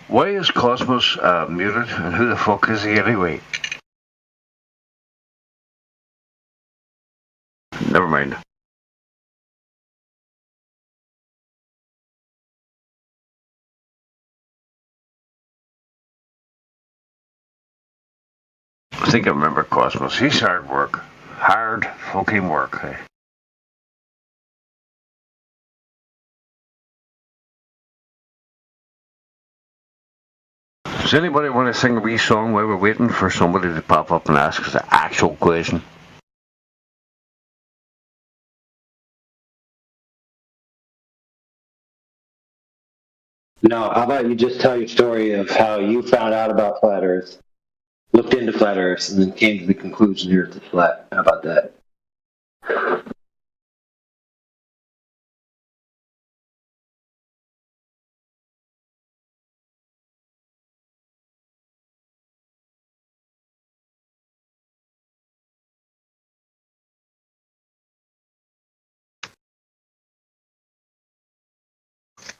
Why is Cosmos muted, and who the fuck is he anyway? Never mind. I think I remember Cosmos. He's hard work. Hard fucking work. Hey? Does anybody want to sing a wee song while we're waiting for somebody to pop up and ask us an actual question? No, how about you just tell your story of how you found out about flat Earth, looked into flat Earth, and then came to the conclusion the Earth is flat. How about that?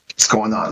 What's going on?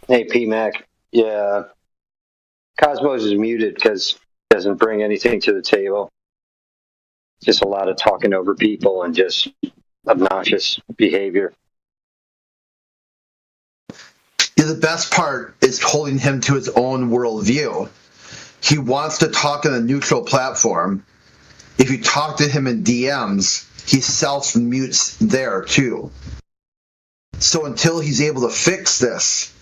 Hey, P-Mac. Yeah, Cosmos is muted because he doesn't bring anything to the table. Just a lot of talking over people and just obnoxious behavior. Yeah, the best part is holding him to his own worldview. He wants to talk on a neutral platform. If you talk to him in DMs, he self-mutes there too. So until he's able to fix this,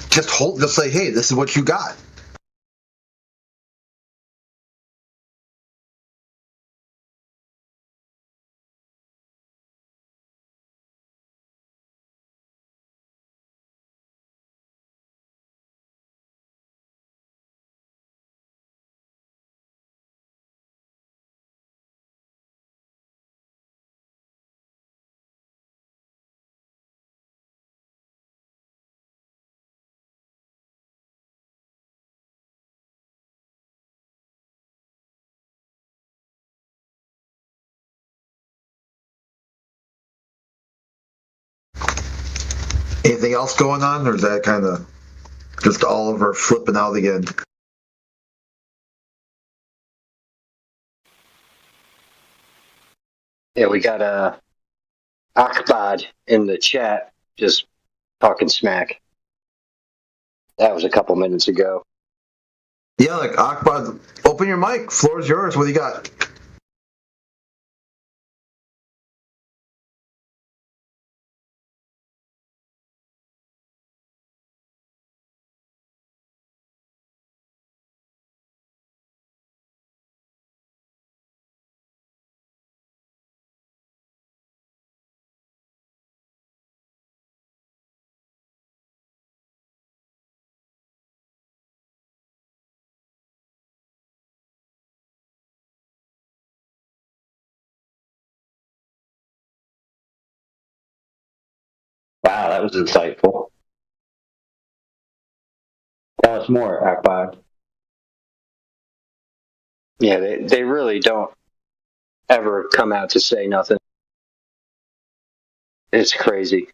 just say, hey, this is what you got. Anything else going on, or is that kind of just Oliver flipping out again? Yeah, we got Akbad in the chat just talking smack. That was a couple minutes ago. Yeah, like Akbad, open your mic. Floor is yours. What do you got? Wow, that was insightful. Tell us more, Akbad. Yeah, they really don't ever come out to say nothing. It's crazy.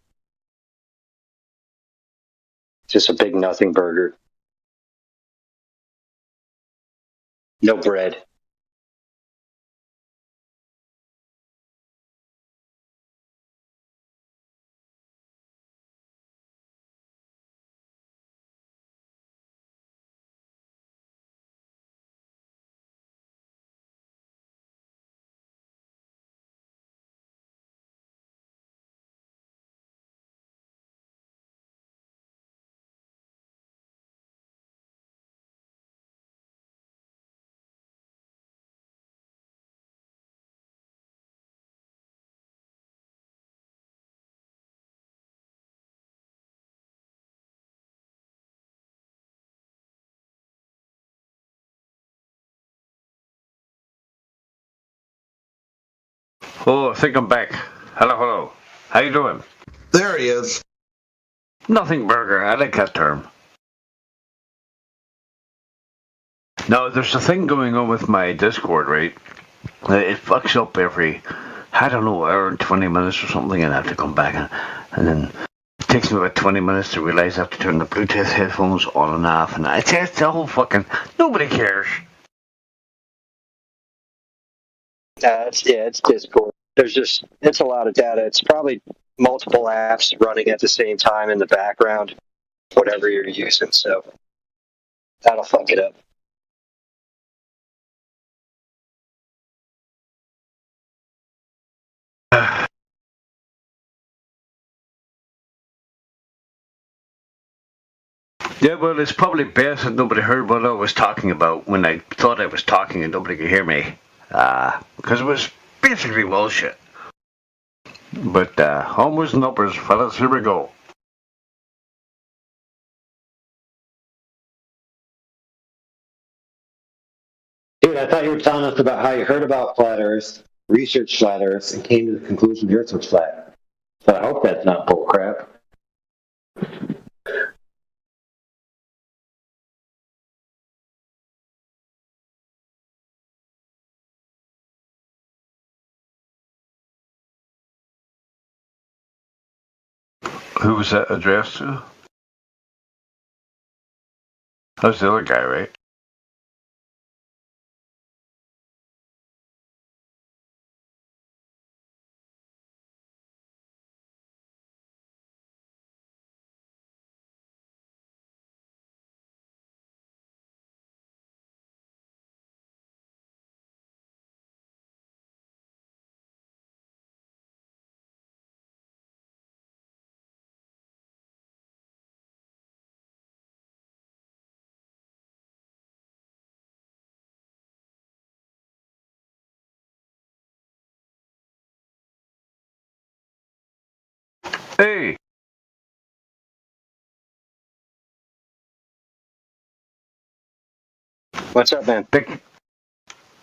Just a big nothing burger. No bread. Oh, I think I'm back. Hello. How you doing? There he is. Nothing burger. I like that term. Now, there's a thing going on with my Discord, right? It fucks up every, I don't know, hour and 20 minutes or something, and I have to come back, and then it takes me about 20 minutes to realize I have to turn the Bluetooth headphones on and off, and it's the whole fucking, nobody cares. It's Discord. It's a lot of data. It's probably multiple apps running at the same time in the background, whatever you're using, so that'll fuck it up. Yeah, well, it's probably best that nobody heard what I was talking about when I thought I was talking and nobody could hear me. Because it was basically bullshit. But, onwards and uppers, fellas, here we go. Dude, I thought you were telling us about how you heard about flat Earth, researched flat Earth, and came to the conclusion the Earth was flat. So I hope that's not bull crap. Who was that addressed to? That was the other guy, right? Hey! What's up, man?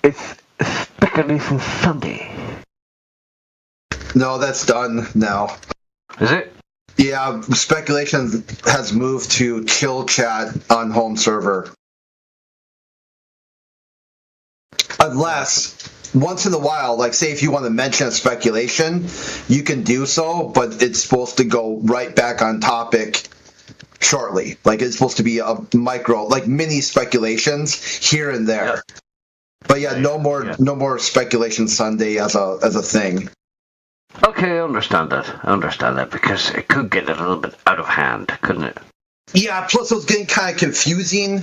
It's Speculation Sunday. No, that's done now. Is it? Yeah, Speculation has moved to Chill Chat on home server. Unless, once in a while, like say if you want to mention a speculation, you can do so, but it's supposed to go right back on topic shortly. Like it's supposed to be a micro, like mini speculations here and there. Yeah. But yeah, no more Speculation Sunday as a thing. Okay, I understand that because it could get a little bit out of hand, couldn't it? Yeah, plus it was getting kind of confusing.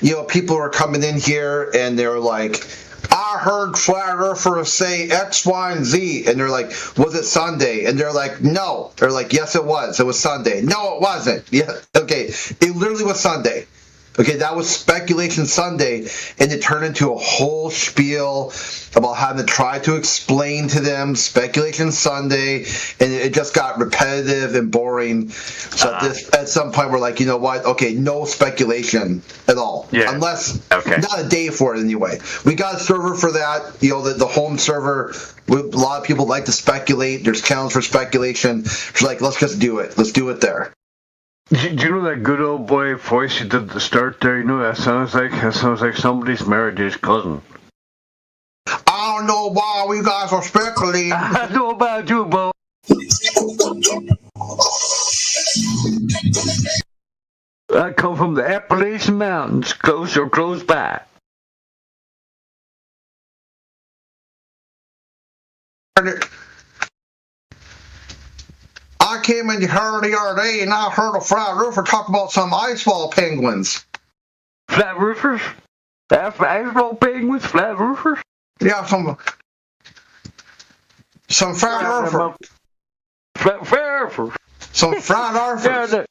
You know, people were coming in here and they're like, I heard flat earthers say X, Y, and Z. And they're like, was it Sunday? And they're like, no. They're like, yes, it was. It was Sunday. No, it wasn't. Yeah, okay. It literally was Sunday. Okay, that was Speculation Sunday, and it turned into a whole spiel about having to try to explain to them Speculation Sunday, and it just got repetitive and boring. So at some point, we're like, you know what? Okay, no speculation at all, unless not a day for it anyway. We got a server for that. You know, the home server. A lot of people like to speculate. There's channels for speculation. It's like, let's just do it. Let's do it there. Do you know that good old boy voice you did at the start there? You know what that sounds like? That sounds like somebody's married to his cousin. I don't know why you guys are speculating. I know about you, Bo. I come from the Appalachian Mountains, close by. I came in here the other day and I heard a flat roofer talk about some iceball penguins. Flat roofers? Iceball penguins? Flat roofers? Yeah, some flat roofers. Flat roofers. Some flat roofers.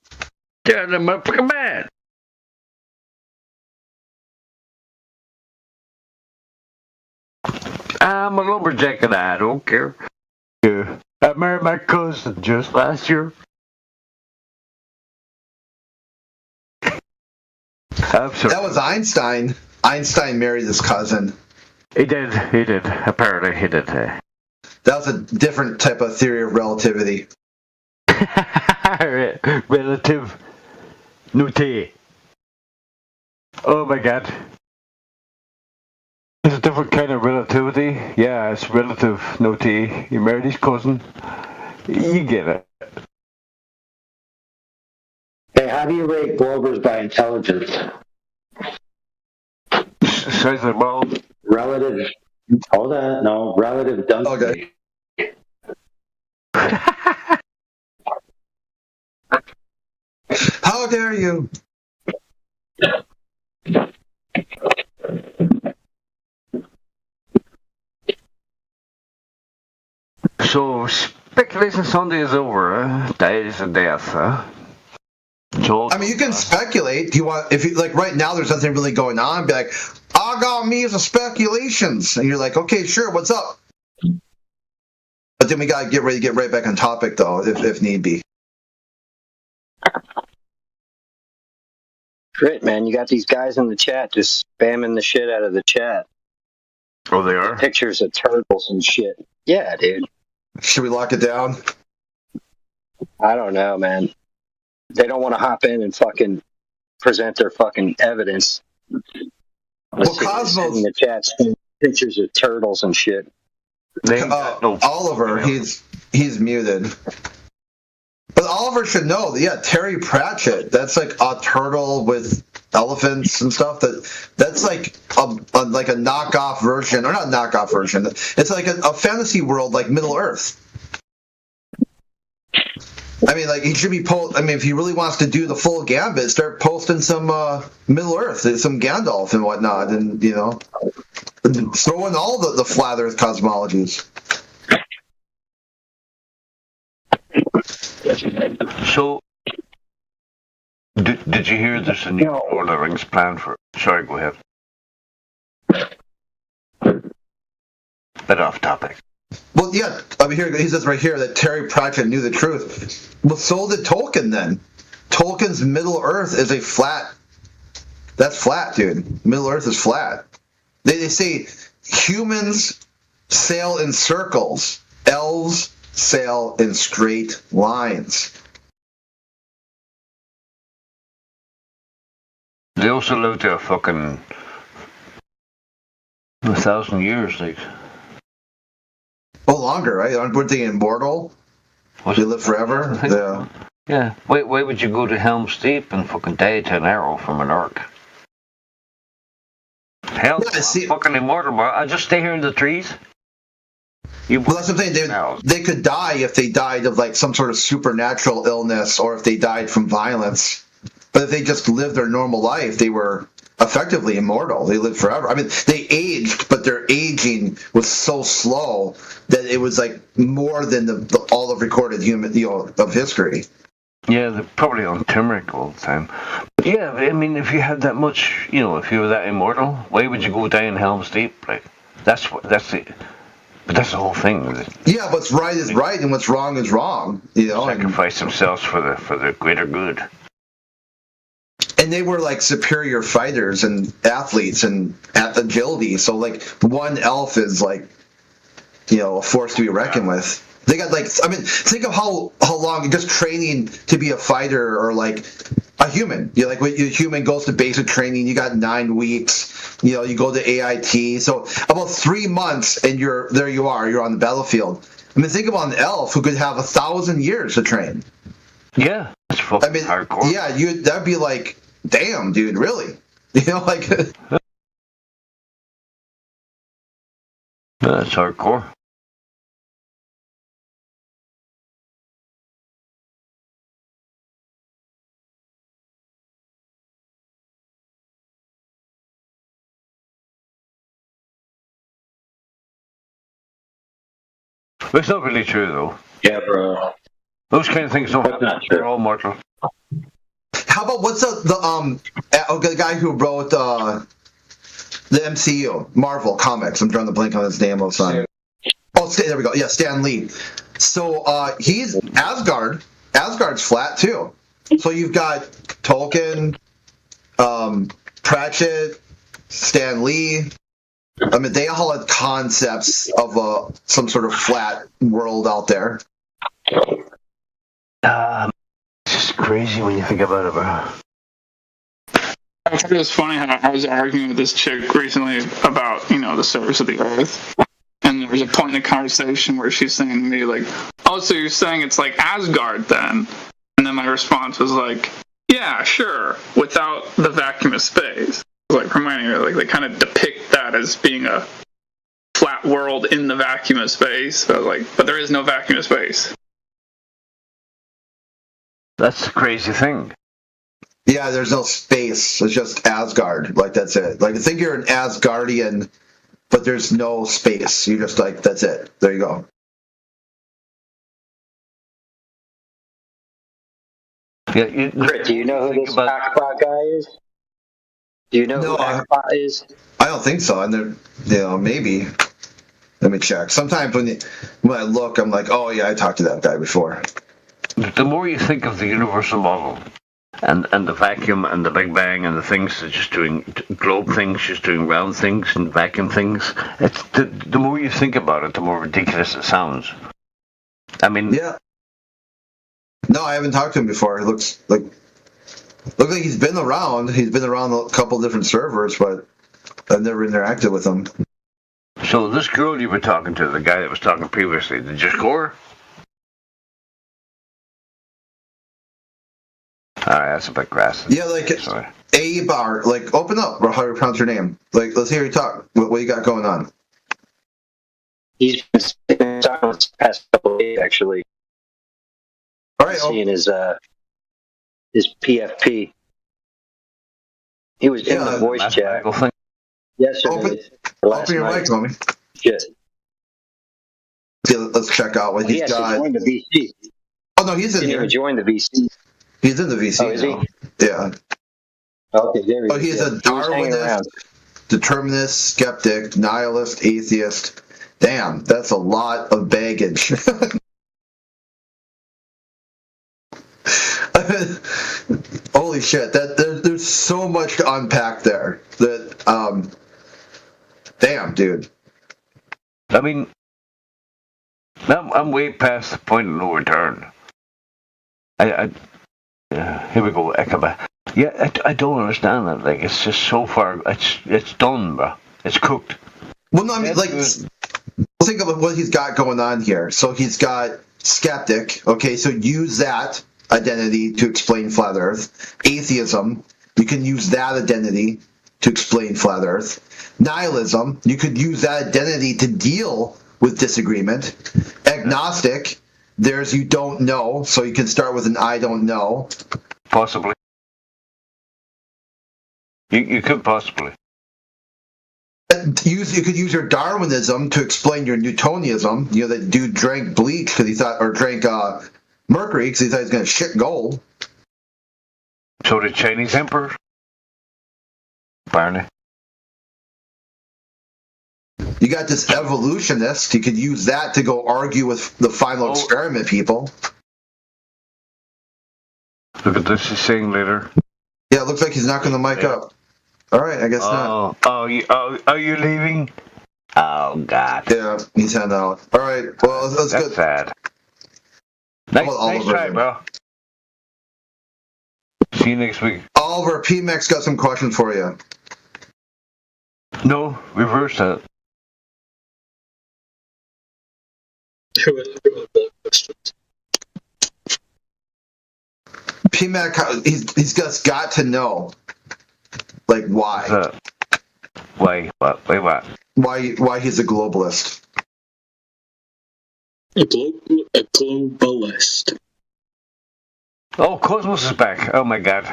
Yeah, the motherfucking man. I'm a lumberjack and I don't care. Yeah. I married my cousin just last year. That was Einstein. Einstein married his cousin. He did. Apparently he did. That was a different type of theory of relativity. Relative nuty. Oh my god. It's a different kind of relativity. Yeah, it's relative nuty. He married his cousin. You get it. Hey, how do you rate Globers by intelligence? Says the ball. Relative. Hold on. No, relative density. Okay. How dare you? So, Speculation Sunday is over. That is a death, huh? I mean, you can speculate. Do you want, if you like, right now there's nothing really going on. Be like, I got me some speculations, and you're like, okay, sure, what's up? But then we gotta get right back on topic, though, if need be. Great, man. You got these guys in the chat just spamming the shit out of the chat. Oh, they are? Pictures of turtles and shit. Yeah, dude. Should we lock it down? I don't know, man. They don't want to hop in and fucking present their fucking evidence. Well, Cosmos in the chat, pictures of turtles and shit. Oliver, he's muted. But Oliver should know that, yeah, Terry Pratchett, that's like a turtle with elephants and stuff. That's like a knockoff version, or not knockoff version. It's like a fantasy world like Middle Earth. I mean, like, he should be if he really wants to do the full gambit, start posting some Middle Earth, some Gandalf and whatnot, and, you know, throw in all the flat Earth cosmologies. So, did you hear there's a new Lord of the Rings plan for... Sorry, go ahead. Bit off topic. Well, yeah, I mean, he says right here that Terry Pratchett knew the truth. Well, so did Tolkien then. Tolkien's Middle Earth is a flat... That's flat, dude. Middle Earth is flat. They say humans sail in circles. Elves sail in straight lines. They also lived there fucking 1,000 years, like. Oh, longer, right? Weren't they immortal? They live forever? Yeah. Yeah. Why would you go to Helm's Deep and fucking die to an arrow from an orc? Hell, yeah, I'm fucking immortal, bro. I just stay here in the trees. Well, that's what I'm saying. They could die if they died of like some sort of supernatural illness, or if they died from violence. But if they just lived their normal life, they were effectively immortal. They lived forever. I mean, they aged, but their aging was so slow that it was like more than all of recorded human, of history. Yeah, they're probably on turmeric all the time. But yeah, I mean, if you had that much, if you were that immortal, why would you go down Helm's Deep? Like, that's it. But that's the whole thing. Yeah, what's right is right, and what's wrong is wrong. Sacrifice themselves for the greater good. And they were like superior fighters and athletes and at agility. So like one elf is like, a force to be reckoned with. They got think of how long just training to be a fighter or like a human. Like when a human goes to basic training, you got 9 weeks. You go to AIT. So about 3 months and you're on the battlefield. I mean, think about an elf who could have 1,000 years to train. Yeah, that's fucking hardcore. Yeah, that'd be like, damn, dude, really? Like. That's hardcore. But it's not really true, though. Yeah, bro. Those kind of things don't happen. They're all mortal. How about what's the guy who wrote the MCU, Marvel Comics? I'm drawing the blank on his name all the time. There we go. Yeah, Stan Lee. So he's Asgard. Asgard's flat too. So you've got Tolkien, Pratchett, Stan Lee. I mean, they all had concepts of some sort of flat world out there. It's just crazy when you think about it, bro. I thought it was funny how I was arguing with this chick recently about, the surface of the Earth. And there was a point in the conversation where she's saying to me, like, oh, so you're saying it's like Asgard then? And then my response was like, yeah, sure, without the vacuum of space. Like, reminding her, like, they kind of depict that as being a flat world in the vacuum of space. But there is no vacuum of space. That's the crazy thing. Yeah, there's no space. It's just Asgard. Like, that's it. Like, I think you're an Asgardian, but there's no space. You're just like, that's it. There you go. Yeah, Crit, do you know who this Hackbot guy is? Do you know who Hackbot is? I don't think so. And maybe. Let me check. Sometimes when I look, I'm like, oh yeah, I talked to that guy before. The more you think of the universal model, and the vacuum and the Big Bang and the things that's just doing globe things, just doing round things and vacuum things, it's the more you think about it, the more ridiculous it sounds. I mean, yeah. No, I haven't talked to him before. It looks like he's been around. He's been around a couple different servers, but I've never interacted with him. So this girl you were talking to, the guy that was talking previously, did you score? Alright, that's a bit grass. Yeah, like A-Bar, like open up, or how you pronounce your name. Like, let's hear you talk. What you got going on? He's been speaking silence the past couple of days, actually. All right, seeing his PFP. He was in the voice chat. Yesterday. Open your mic, homie. Shit. Yeah, let's check out what he's got. Joined the VC. Oh no, he's in here. He joined the VC. He's in the VC. Oh, is he? Yeah. Okay, there he is. Oh, he's a Darwinist, determinist, skeptic, nihilist, atheist. Damn, that's a lot of baggage. Holy shit! There's so much to unpack there. Damn, dude. I mean, I'm way past the point of no return. Here we go, Ekaba. Yeah, I don't understand that. Like, it's just so far. It's done, bro. It's cooked. Well, no, I mean, like, think of what he's got going on here. So he's got skeptic. Okay, so use that identity to explain flat Earth. Atheism, you can use that identity to explain flat Earth. Nihilism, you could use that identity to deal with disagreement. Agnostic, there's you don't know, so you can start with an I don't know. Possibly. You could possibly. You could use your Darwinism to explain your Newtonianism. That dude drank bleach because he thought, or drank Mercury, because he thought he was going to shit gold. So did Chinese emperor. Apparently. You got this evolutionist. You could use that to go argue with the final experiment people. Look at this. He's saying later. Yeah, it looks like he's knocking the mic up. All right, I guess not. Are you leaving? Oh God. Yeah, he's heading out. All right, well, let's That's go. sad. Nice try, bro. See you next week. Oliver, PMAX got some questions for you. No, reverse that. PMAC, he's just got to know, like, why. Why? What? Wait, what? Why he's a globalist. A globalist. Oh, Cosmos is back. Oh my God.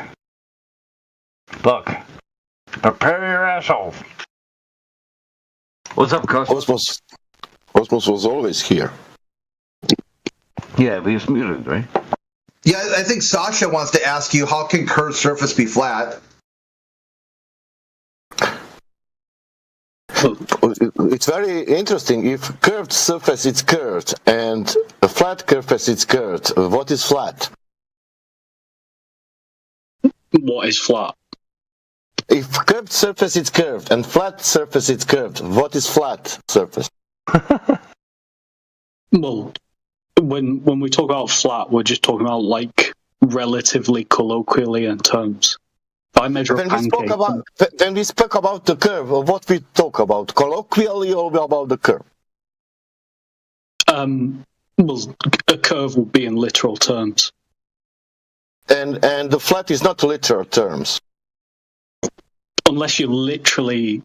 Look. Prepare your asshole. What's up, Cosmos? Cosmos was always here. Yeah, but he's muted, right? Yeah, I think Sasha wants to ask you, how can curved surface be flat? It's very interesting. If curved surface is curved and a flat surface is curved, what is flat? What is flat? If curved surface is curved and flat surface is curved, what is flat surface? Well, when we talk about flat, we're just talking about like relatively colloquially in terms. If I measure a pancake. When we speak about the curve, what we talk about, colloquially or about the curve? Well, a curve would be in literal terms. And the flat is not literal terms. Unless you're literally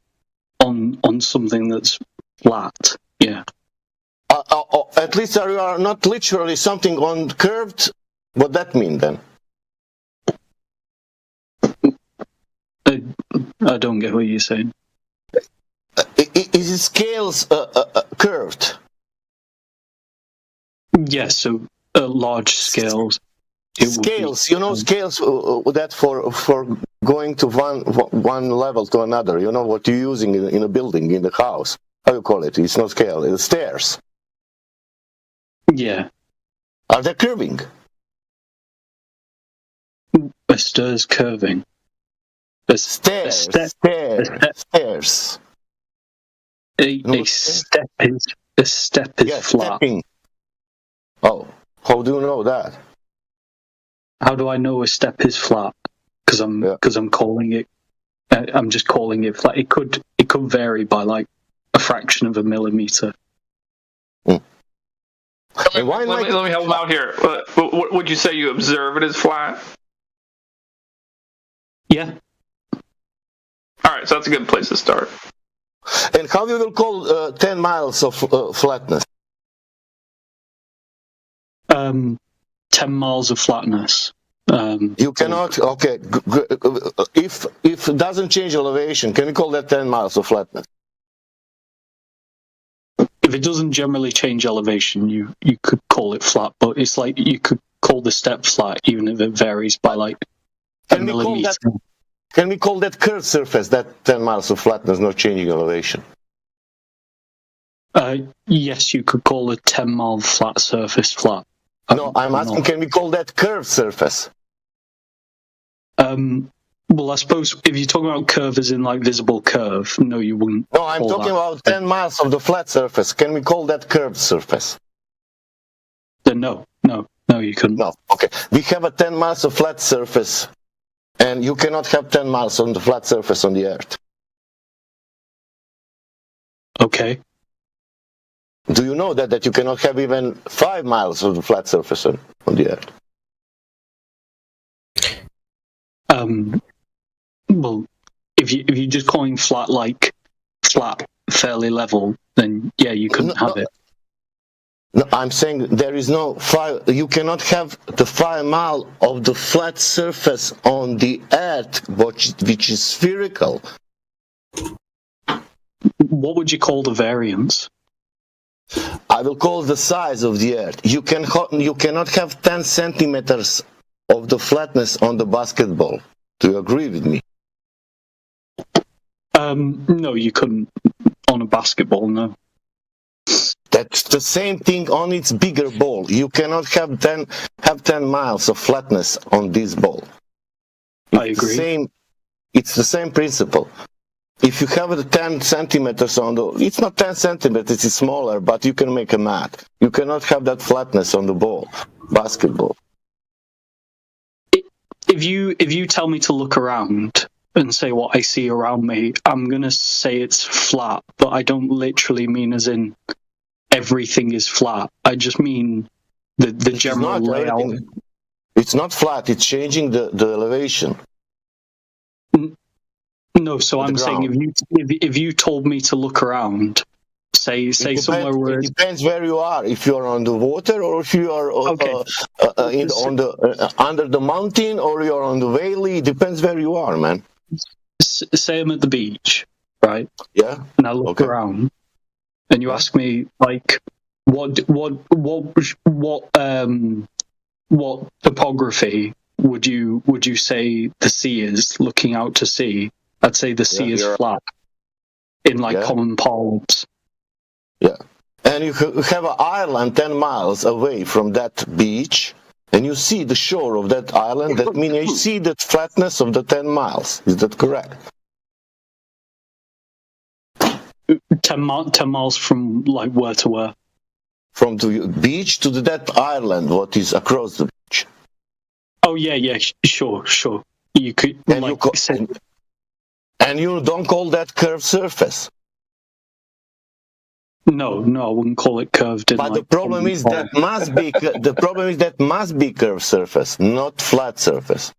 on something that's flat, yeah. At least you are not literally something on curved. What that mean then? I don't get what you're saying. Is it scales curved? Yes, so large scales. Scales, you know, scales that for going to one level to another. You know what you're using in a building, in the house. How you call it? It's not scale. It's stairs. Yeah. Are they curving? A stair's curving. Stairs. A step is flat. Stepping. Oh, how do you know that? How do I know a step is flat? Because I'm calling it. I'm just calling it flat. It could vary by like a fraction of a millimeter. Let me help him out here. Would you say you observe it as flat? Yeah. All right, so that's a good place to start. And how you will call 10 miles of flatness? 10 miles of flatness. You cannot. Okay, if it doesn't change elevation, can you call that 10 miles of flatness? If it doesn't generally change elevation, you could call it flat, but it's like you could call the step flat even if it varies by like a millimeter. Can we call that curved surface, that 10 miles of flatness, not changing elevation? Yes, you could call a 10-mile flat surface flat. No, I'm asking, can we call that curved surface? Well, I suppose if you're talking about curve as in like visible curve, no, you wouldn't. No, I'm talking about 10 miles of the flat surface. Can we call that curved surface? Then no, you couldn't. No, okay. We have a 10 miles of flat surface, and you cannot have 10 miles on the flat surface on the Earth. Okay. Do you know that you cannot have even 5 miles of the flat surface on the Earth? Well, if you're just calling flat like flat, fairly level, then yeah, you couldn't have it. No, I'm saying there is no 5. You cannot have the 5 mile of the flat surface on the Earth, which is spherical. What would you call the variance? I will call the size of the Earth. You cannot have 10 centimeters of the flatness on the basketball. Do you agree with me? No, you couldn't on a basketball. No. That's the same thing on its bigger ball. You cannot have 10 miles of flatness on this ball. I agree. It's the same principle. If you have the 10 centimeters on it's not 10 centimeters, it's smaller, but you can make a mat. You cannot have that flatness on the ball, basketball. If you tell me to look around and say what I see around me, I'm gonna say it's flat, but I don't literally mean as in everything is flat. I just mean the general layout. It's not flat, it's changing the elevation. No, so I'm saying if you told me to look around, say somewhere where it depends where you are. If you are on the water, or if you are under the mountain, or you're on the valley. It depends where you are, man. Say I'm at the beach, right? Yeah. And I look around, and you ask me like, what topography would you say the sea is looking out to sea? I'd say the sea is flat in common parlance. Yeah. And you have an island 10 miles away from that beach, and you see the shore of that island. That means you see the flatness of the 10 miles. Is that correct? 10 miles from like where to where? From the beach to that island, what is across the beach. Oh yeah, sure. You could and you don't call that curved surface. No, I wouldn't call it curved. But the problem is that must be curved surface, not flat surface.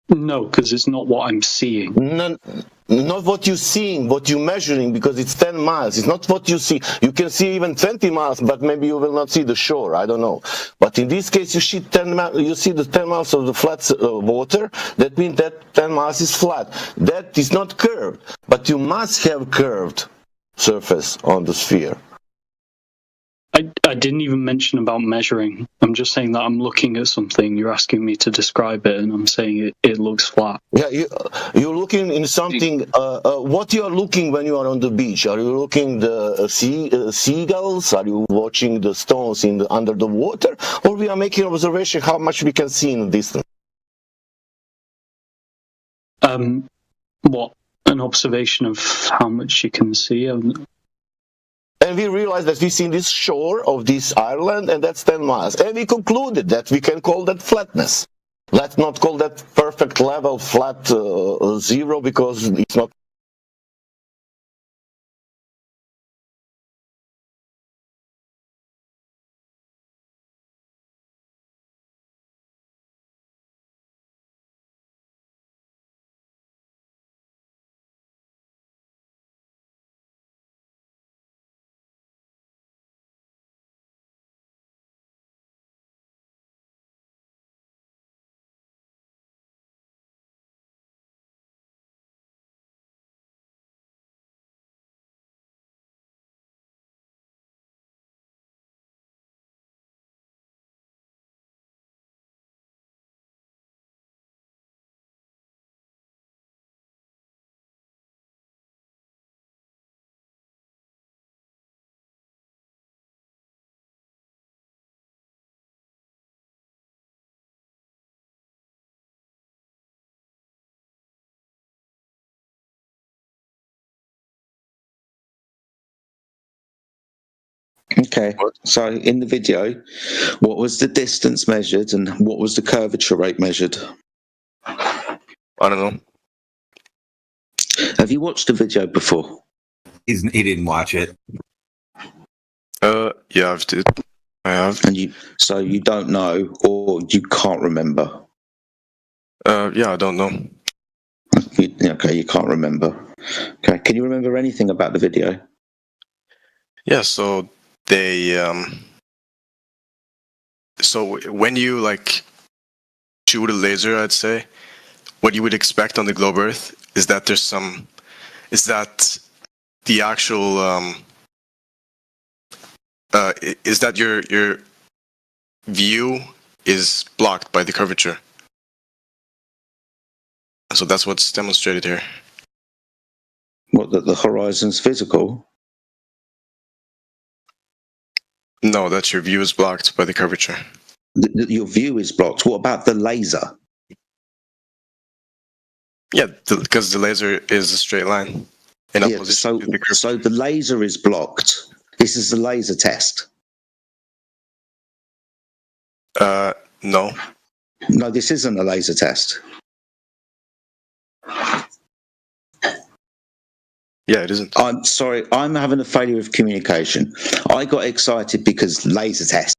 No, because it's not what I'm seeing. Not what you're seeing, what you're measuring, because it's 10 miles. It's not what you see. You can see even 20 miles, but maybe you will not see the shore. I don't know. But in this case, you see the 10 miles of the flat water. That means that 10 miles is flat. That is not curved, but you must have curved surface on the sphere. I didn't even mention about measuring. I'm just saying that I'm looking at something. You're asking me to describe it, and I'm saying it looks flat. Yeah, you're looking in something. What you are looking when you are on the beach? Are you looking the seagulls? Are you watching the stones under the water? Or we are making observation how much we can see in the distance? What? An observation of how much you can see? And we realized that we see this shore of this island, and that's 10 miles. And we concluded that we can call that flatness. Let's not call that perfect level flat zero, because it's not. Okay, so in the video, what was the distance measured and what was the curvature rate measured? I don't know. Have you watched the video before? He didn't watch it. Yeah, I have. And you don't know, or you can't remember? Yeah, I don't know. Okay, you can't remember. Okay, can you remember anything about the video? Yeah, so they so when you shoot a laser, I'd say what you would expect on the globe Earth is that the actual is that your view is blocked by the curvature. So that's what's demonstrated here. What, that the horizon's physical? No, that your view is blocked by the curvature. Your view is blocked. What about the laser? Yeah, because the laser is a straight line. In opposition to the curvature. So the laser is blocked. This is the laser test. No. No, this isn't a laser test. Yeah, it isn't. I'm sorry, I'm having a failure of communication. I got excited because laser test.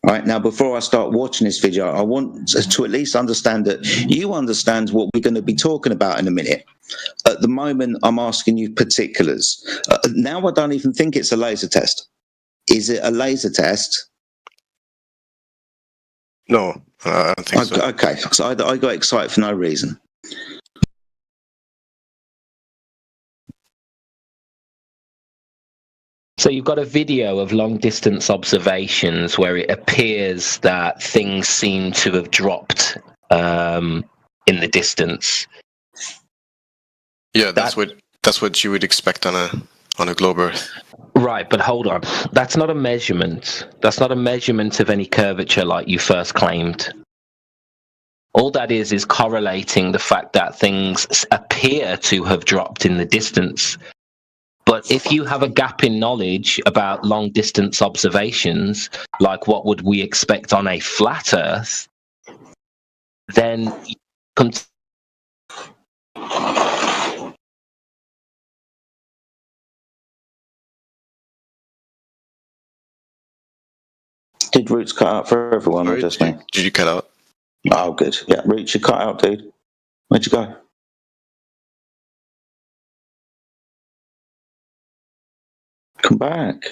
All right, now before I start watching this video, I want to at least understand that you understand what we're going to be talking about in a minute. At the moment, I'm asking you particulars. Now I don't even think it's a laser test. Is it a laser test? No, I don't think so. Okay, so I got excited for no reason. So you've got a video of long distance observations where it appears that things seem to have dropped in the distance. Yeah, that's what you would expect on a globe Earth. Right, but hold on. That's not a measurement. That's not a measurement of any curvature like you first claimed. All that is correlating the fact that things appear to have dropped in the distance. But if you have a gap in knowledge about long distance observations, like what would we expect on a flat Earth, then Did Roots cut out for everyone or just me? Did you cut out? Oh, good. Yeah, Roots, you cut out, dude. Where'd you go? Come back.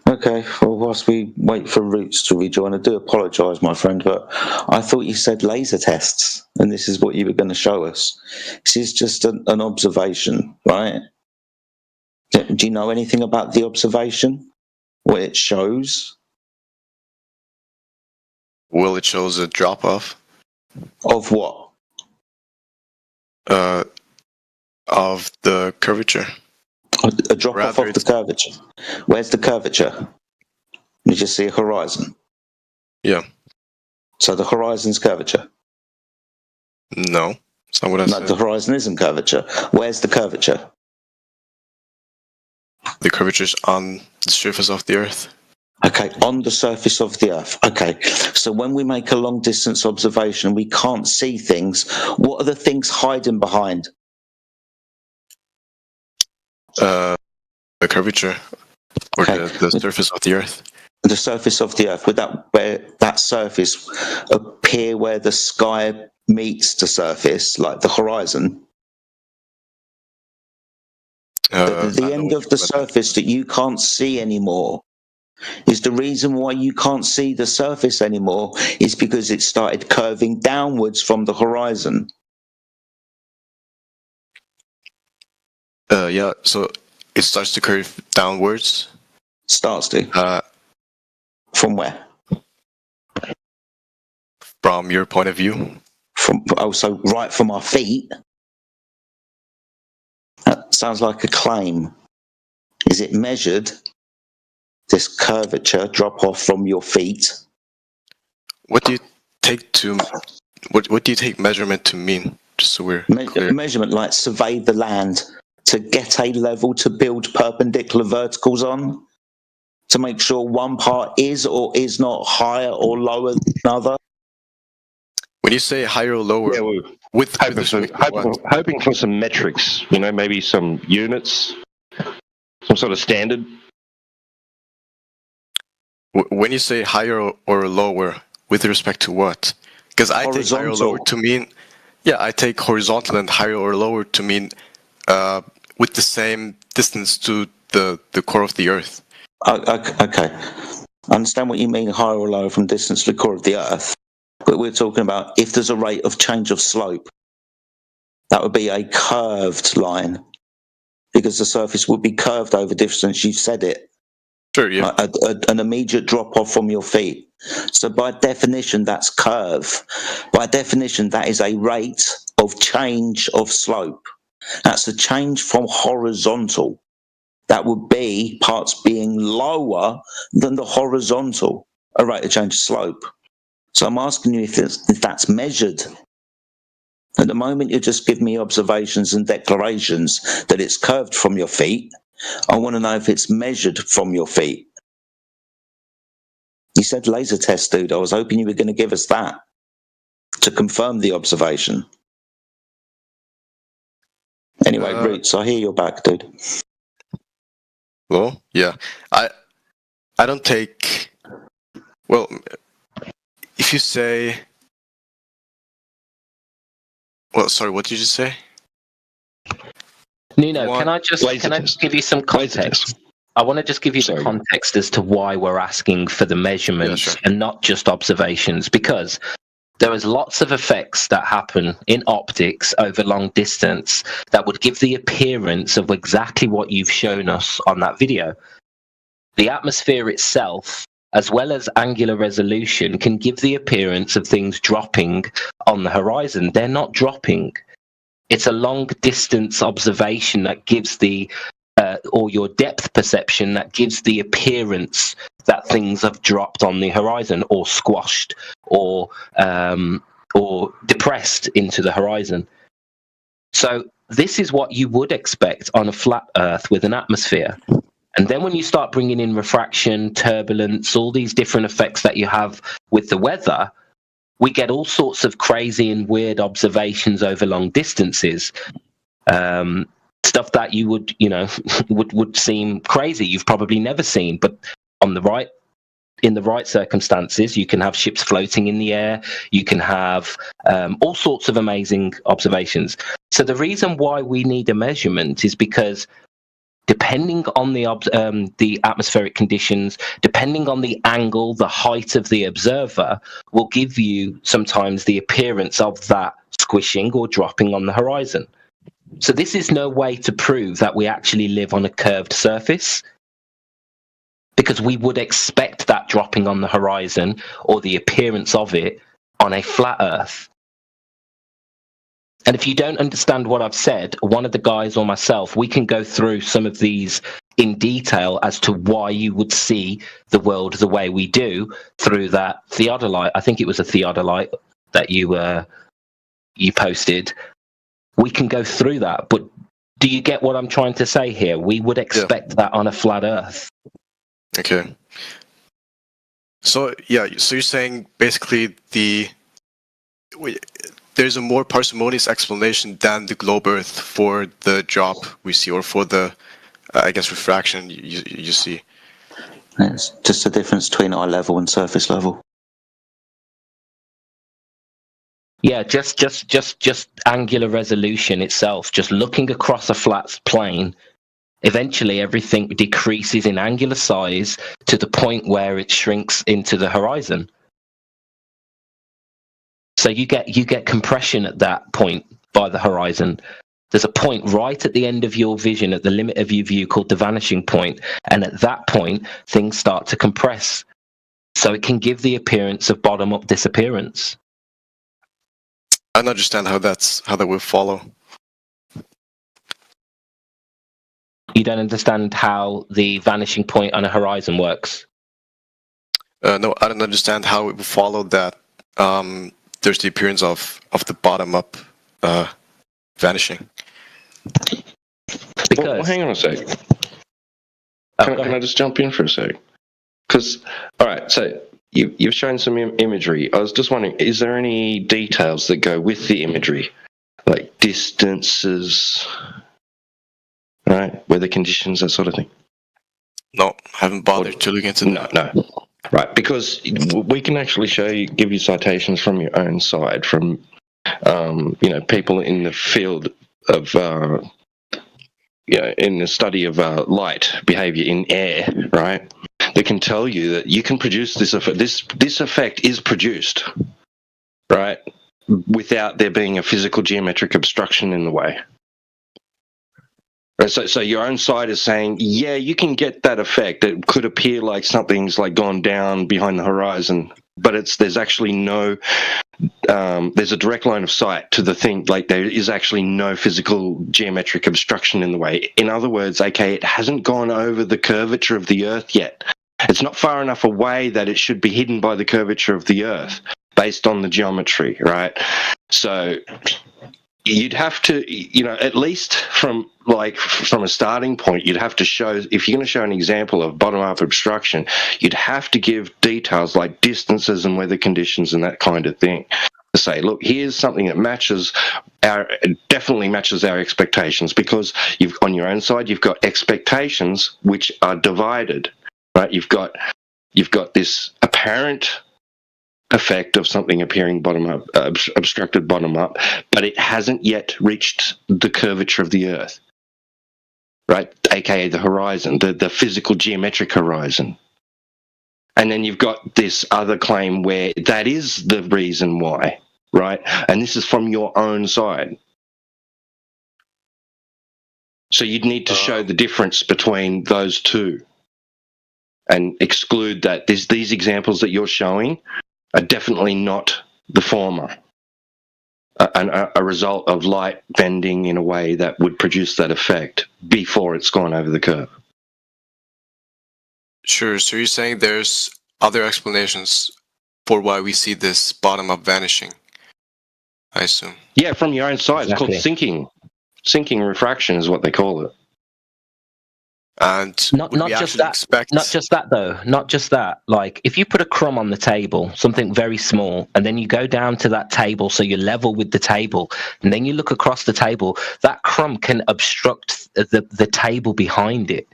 Okay, well, whilst we wait for Roots to rejoin, I do apologise, my friend, but I thought you said laser tests, and this is what you were going to show us. This is just an observation, right? Do you know anything about the observation? What it shows? Well, it shows a drop-off. Of what? Of the curvature. A drop-off of the curvature. Where's the curvature? You just see a horizon. Yeah. So the horizon's curvature? No, that's not what I said. No, the horizon isn't curvature. Where's the curvature? The curvature's on the surface of the Earth. Okay, on the surface of the Earth. Okay, so when we make a long-distance observation, we can't see things. What are the things hiding behind? The curvature, or the surface of the Earth. The surface of the Earth. Would that surface appear where the sky meets the surface, like the horizon? The end of the surface that you can't see anymore is the reason why you can't see the surface anymore is because it started curving downwards from the horizon. Yeah, so it starts to curve downwards. Starts to? From where? From your point of view. So right from our feet? That sounds like a claim. Is it measured, this curvature drop off from your feet? What do you take what do you take measurement to mean? Just so we're clear. Measurement, like survey the land to get a level to build perpendicular verticals on, to make sure one part is or is not higher or lower than another. When you say higher or lower, hoping for some metrics, maybe some units, some sort of standard. When you say higher or lower, with respect to what? Because I take higher or lower to mean, I take horizontal and higher or lower to mean with the same distance to the core of the Earth. Okay. I understand what you mean, higher or lower from distance to the core of the Earth. But we're talking about if there's a rate of change of slope. That would be a curved line because the surface would be curved over distance. You said it. Sure, yeah. An immediate drop off from your feet. So by definition, that's curve. By definition, that is a rate of change of slope. That's a change from horizontal. That would be parts being lower than the horizontal, a rate of change of slope. So I'm asking you if that's measured. At the moment, you just give me observations and declarations that it's curved from your feet. I want to know if it's measured from your feet. You said laser test, dude. I was hoping you were going to give us that to confirm the observation. Anyway, Roots, I hear you're back, dude. Well, yeah. I don't take... Well, if you say... Well, sorry, what did you say? Nuno, can I just give you some context? I want to just give you the context as to why we're asking for the measurements and not just observations, because there is lots of effects that happen in optics over long distance that would give the appearance of exactly what you've shown us on that video. The atmosphere itself, as well as angular resolution, can give the appearance of things dropping on the horizon. They're not dropping. It's a long distance observation that gives the or your depth perception that gives the appearance that things have dropped on the horizon or squashed or depressed into the horizon. So this is what you would expect on a flat Earth with an atmosphere. And then when you start bringing in refraction, turbulence, all these different effects that you have with the weather, we get all sorts of crazy and weird observations over long distances. Stuff that you would, would seem crazy. You've probably never seen, but in the right circumstances, you can have ships floating in the air. You can have all sorts of amazing observations. So the reason why we need a measurement is because depending on the atmospheric conditions, depending on the angle, the height of the observer, will give you sometimes the appearance of that squishing or dropping on the horizon. So this is no way to prove that we actually live on a curved surface, because we would expect that dropping on the horizon or the appearance of it on a flat Earth. And if you don't understand what I've said, one of the guys or myself, we can go through some of these in detail as to why you would see the world the way we do through that theodolite. I think it was a theodolite that you posted. We can go through that, but do you get what I'm trying to say here? We would expect that on a flat Earth. Okay. So you're saying basically there's a more parsimonious explanation than the globe Earth for the drop we see, or for the, refraction you see. It's just a difference between eye level and surface level. Yeah, just angular resolution itself, just looking across a flat plane, eventually everything decreases in angular size to the point where it shrinks into the horizon. So you get compression at that point by the horizon. There's a point right at the end of your vision, at the limit of your view, called the vanishing point, and at that point things start to compress. So it can give the appearance of bottom-up disappearance. I don't understand how that will follow. You don't understand how the vanishing point on a horizon works? No, I don't understand how it will follow that there's the appearance of the bottom-up vanishing. Because... Well, hang on a sec. Can I just jump in for a sec? Because, all right, so you've shown some imagery. I was just wondering, is there any details that go with the imagery? Like distances, right? Weather conditions, that sort of thing? No, I haven't bothered to look into that. No. Right, because we can actually give you citations from your own side, from people in the field of in the study of light behavior in air, right? They can tell you that you can produce this effect. This effect is produced, right? without there being a physical geometric obstruction in the way. Right, so your own side is saying, yeah, you can get that effect. It could appear like something's like gone down behind the horizon, but there's actually no, there's a direct line of sight to the thing. Like there is actually no physical geometric obstruction in the way. In other words, it hasn't gone over the curvature of the Earth yet. It's not far enough away that it should be hidden by the curvature of the Earth based on the geometry, right? So you'd have to, at least from a starting point, you'd have to show, if you're going to show an example of bottom-up obstruction, you'd have to give details like distances and weather conditions and that kind of thing to say, look, here's something that definitely matches our expectations, because on your own side, you've got expectations which are divided, right? You've got this apparent effect of something appearing bottom up, obstructed bottom up, but it hasn't yet reached the curvature of the Earth, right? AKA the horizon, the physical geometric horizon. And then you've got this other claim where that is the reason why, right? And this is from your own side. So you'd need to show the difference between those two and exclude that these examples that you're showing are definitely not the former, a result of light bending in a way that would produce that effect before it's gone over the curve. Sure. So you're saying there's other explanations for why we see this bottom-up vanishing, I assume. Yeah, from your own side. Exactly. It's called sinking. Sinking refraction is what they call it. And not just that though. Not just that. Like if you put a crumb on the table, something very small, and then you go down to that table so you're level with the table, and then you look across the table, that crumb can obstruct the table behind it.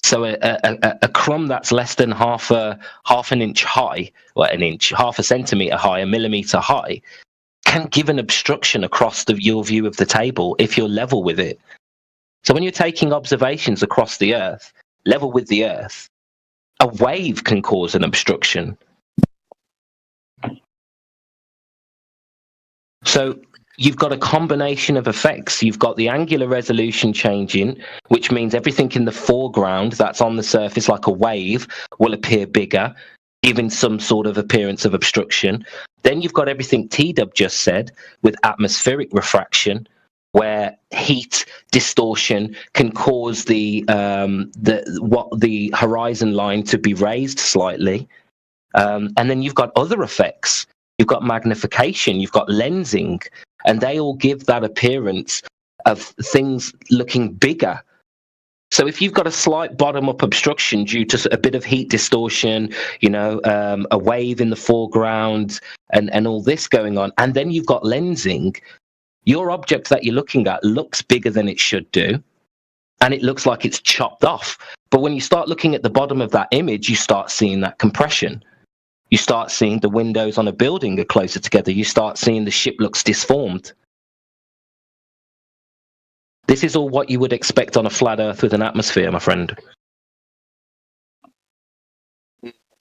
So a crumb that's less than half an inch high, half a centimeter high, a millimeter high, can give an obstruction across your view of the table if you're level with it. So when you're taking observations across the Earth, level with the Earth, a wave can cause an obstruction. So you've got a combination of effects. You've got the angular resolution changing, which means everything in the foreground that's on the surface like a wave will appear bigger, giving some sort of appearance of obstruction. Then you've got everything T-Dub just said with atmospheric refraction, where heat distortion can cause the horizon line to be raised slightly, and then you've got other effects. You've got magnification, you've got lensing, and they all give that appearance of things looking bigger. So if you've got a slight bottom-up obstruction due to a bit of heat distortion, a wave in the foreground, and all this going on, and then you've got lensing, your object that you're looking at looks bigger than it should do, and it looks like it's chopped off. But when you start looking at the bottom of that image, you start seeing that compression. You start seeing the windows on a building are closer together. You start seeing the ship looks disformed. This is all what you would expect on a flat Earth with an atmosphere, my friend.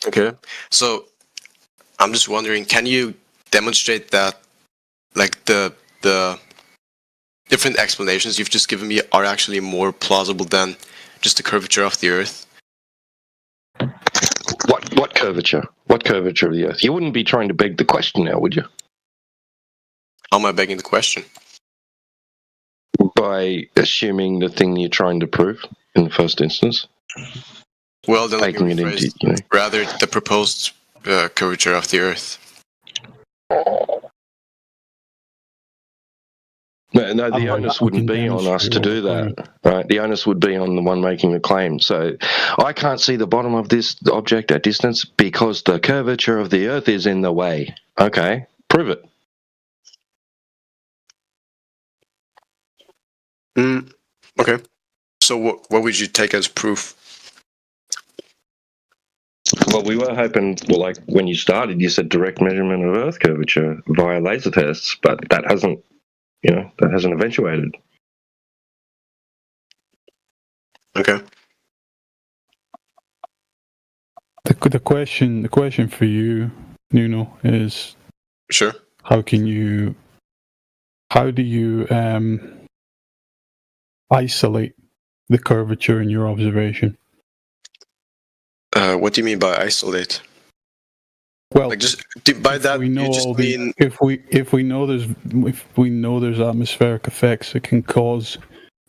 Okay. So I'm just wondering, can you demonstrate that, like, the different explanations you've just given me are actually more plausible than just the curvature of the Earth? What curvature? What curvature of the Earth? You wouldn't be trying to beg the question now, would you? How am I begging the question? By assuming the thing you're trying to prove in the first instance. Well, then taking it into, rather the proposed curvature of the Earth. No, the onus wouldn't be on us to do that, right? The onus would be on the one making the claim. So I can't see the bottom of this object at distance because the curvature of the Earth is in the way. Okay, prove it. Okay. So what would you take as proof? Well, we were hoping, like when you started, you said direct measurement of Earth curvature via laser tests, but that hasn't eventuated. Okay. The question for you, Nuno, is sure. how do you isolate the curvature in your observation? What do you mean by isolate? Well, like just by that we know you just mean if we know there's atmospheric effects that can cause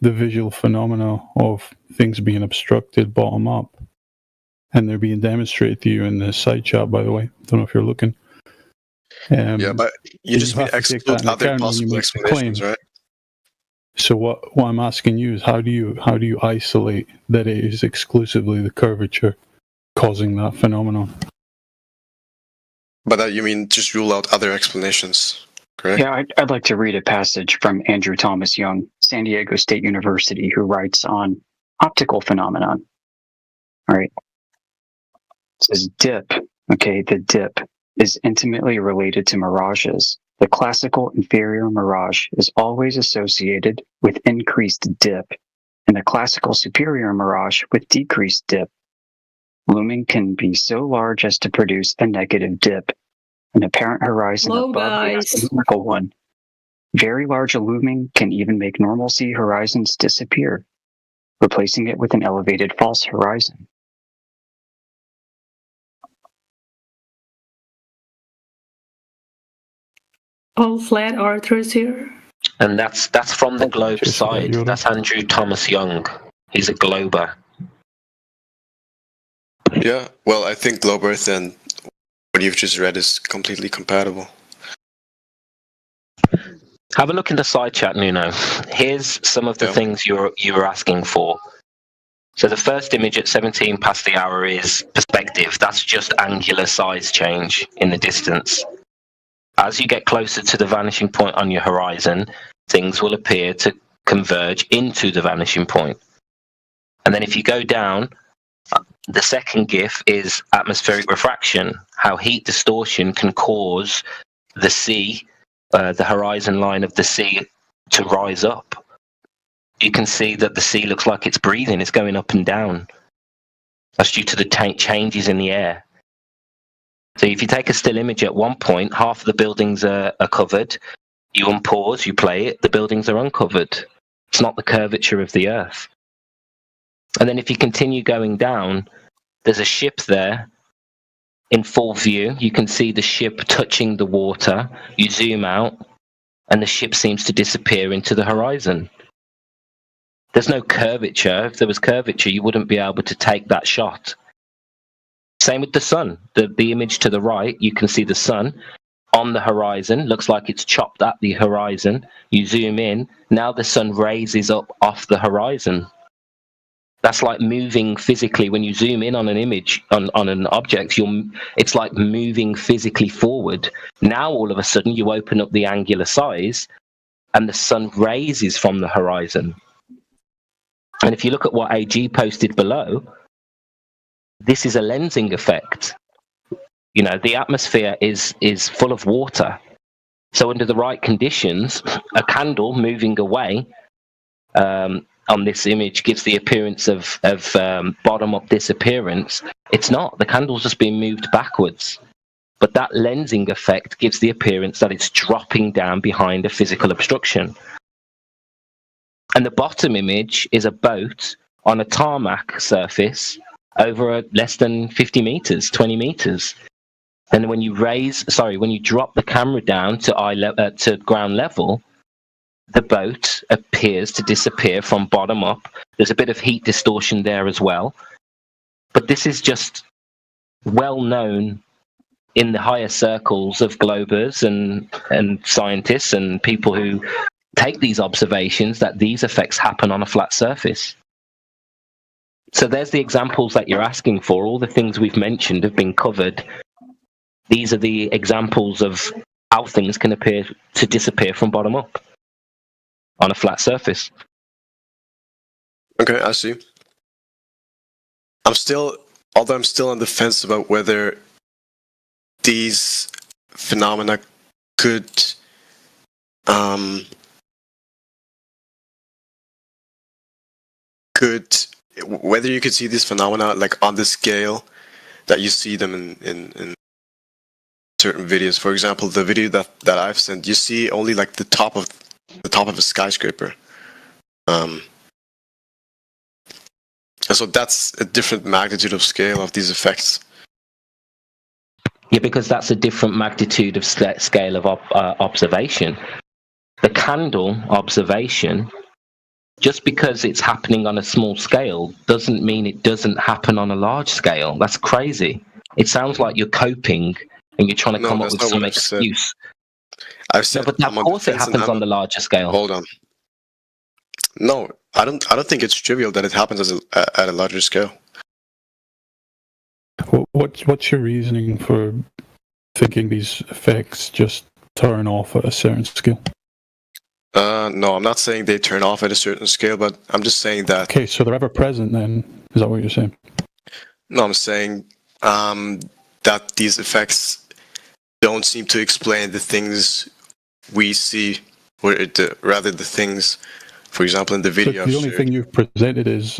the visual phenomena of things being obstructed bottom up, and they're being demonstrated to you in the side chat, by the way. Don't know if you're looking. yeah, but you just mean exclude other possible explanations, right? So what I'm asking you is how do you isolate that it is exclusively the curvature causing that phenomenon? By that you mean just rule out other explanations, correct? Yeah, I'd like to read a passage from Andrew Thomas Young, San Diego State University, who writes on optical phenomenon. All right. It says dip. Okay, the dip is intimately related to mirages. The classical inferior mirage is always associated with increased dip, and the classical superior mirage with decreased dip. Looming can be so large as to produce a negative dip, an apparent horizon Hello, above guys. the asymmetrical one. Very large looming can even make normalcy horizons disappear, replacing it with an elevated false horizon. All flat earthers here. And that's from the globe side. That's Andrew Thomas Young. He's a glober. Yeah, well, I think globe Earth and what you've just read is completely compatible. Have a look in the side chat, Nuno. Here's some of the things you were asking for. So the first image at 17 past the hour is perspective. That's just angular size change in the distance. As you get closer to the vanishing point on your horizon, things will appear to converge into the vanishing point. And then if you go down, the second GIF is atmospheric refraction, how heat distortion can cause the sea, the horizon line of the sea, to rise up. You can see that the sea looks like it's breathing, it's going up and down. That's due to the changes in the air. So if you take a still image at one point, half of the buildings are covered, you unpause, you play it, the buildings are uncovered. It's not the curvature of the Earth. And then if you continue going down, there's a ship there in full view. You can see the ship touching the water. You zoom out, and the ship seems to disappear into the horizon. There's no curvature. If there was curvature, you wouldn't be able to take that shot. Same with the sun. The image to the right, you can see the sun on the horizon. Looks like it's chopped at the horizon. You zoom in. Now the sun raises up off the horizon. That's like moving physically. When you zoom in on an image, on an object, it's like moving physically forward. Now all of a sudden you open up the angular size and the sun raises from the horizon. And if you look at what AG posted below, this is a lensing effect. You know, the atmosphere is full of water. So under the right conditions, a candle moving away on this image gives the appearance of bottom-up disappearance. It's not. The candle's just being moved backwards. But that lensing effect gives the appearance that it's dropping down behind a physical obstruction. And the bottom image is a boat on a tarmac surface over less than 50 meters, 20 meters. And when you drop the camera down to ground level, the boat appears to disappear from bottom up. There's a bit of heat distortion there as well. But this is just well known in the higher circles of globers and scientists and people who take these observations, that these effects happen on a flat surface. So there's the examples that you're asking for. All the things we've mentioned have been covered. These are the examples of how things can appear to disappear from bottom up on a flat surface. Okay, I see. Although I'm still on the fence about whether these phenomena could whether you could see these phenomena like on the scale that you see them in certain videos. For example, the video that I've sent, you see only like the top of a skyscraper. And so that's a different magnitude of scale of these effects. Yeah, because that's a different magnitude of scale of observation. The candle observation, just because it's happening on a small scale, doesn't mean it doesn't happen on a large scale. That's crazy. It sounds like you're coping and you're trying to come up with some excuse. I've said, but of course it happens on the larger scale. Hold on. No, I don't think it's trivial that it happens at a larger scale. What's your reasoning for thinking these effects just turn off at a certain scale? No, I'm not saying they turn off at a certain scale, but I'm just saying that... Okay, so they're ever present then? Is that what you're saying? No, I'm saying that these effects don't seem to explain the things we see, or rather the things, for example, in the video. So the only thing you've presented is,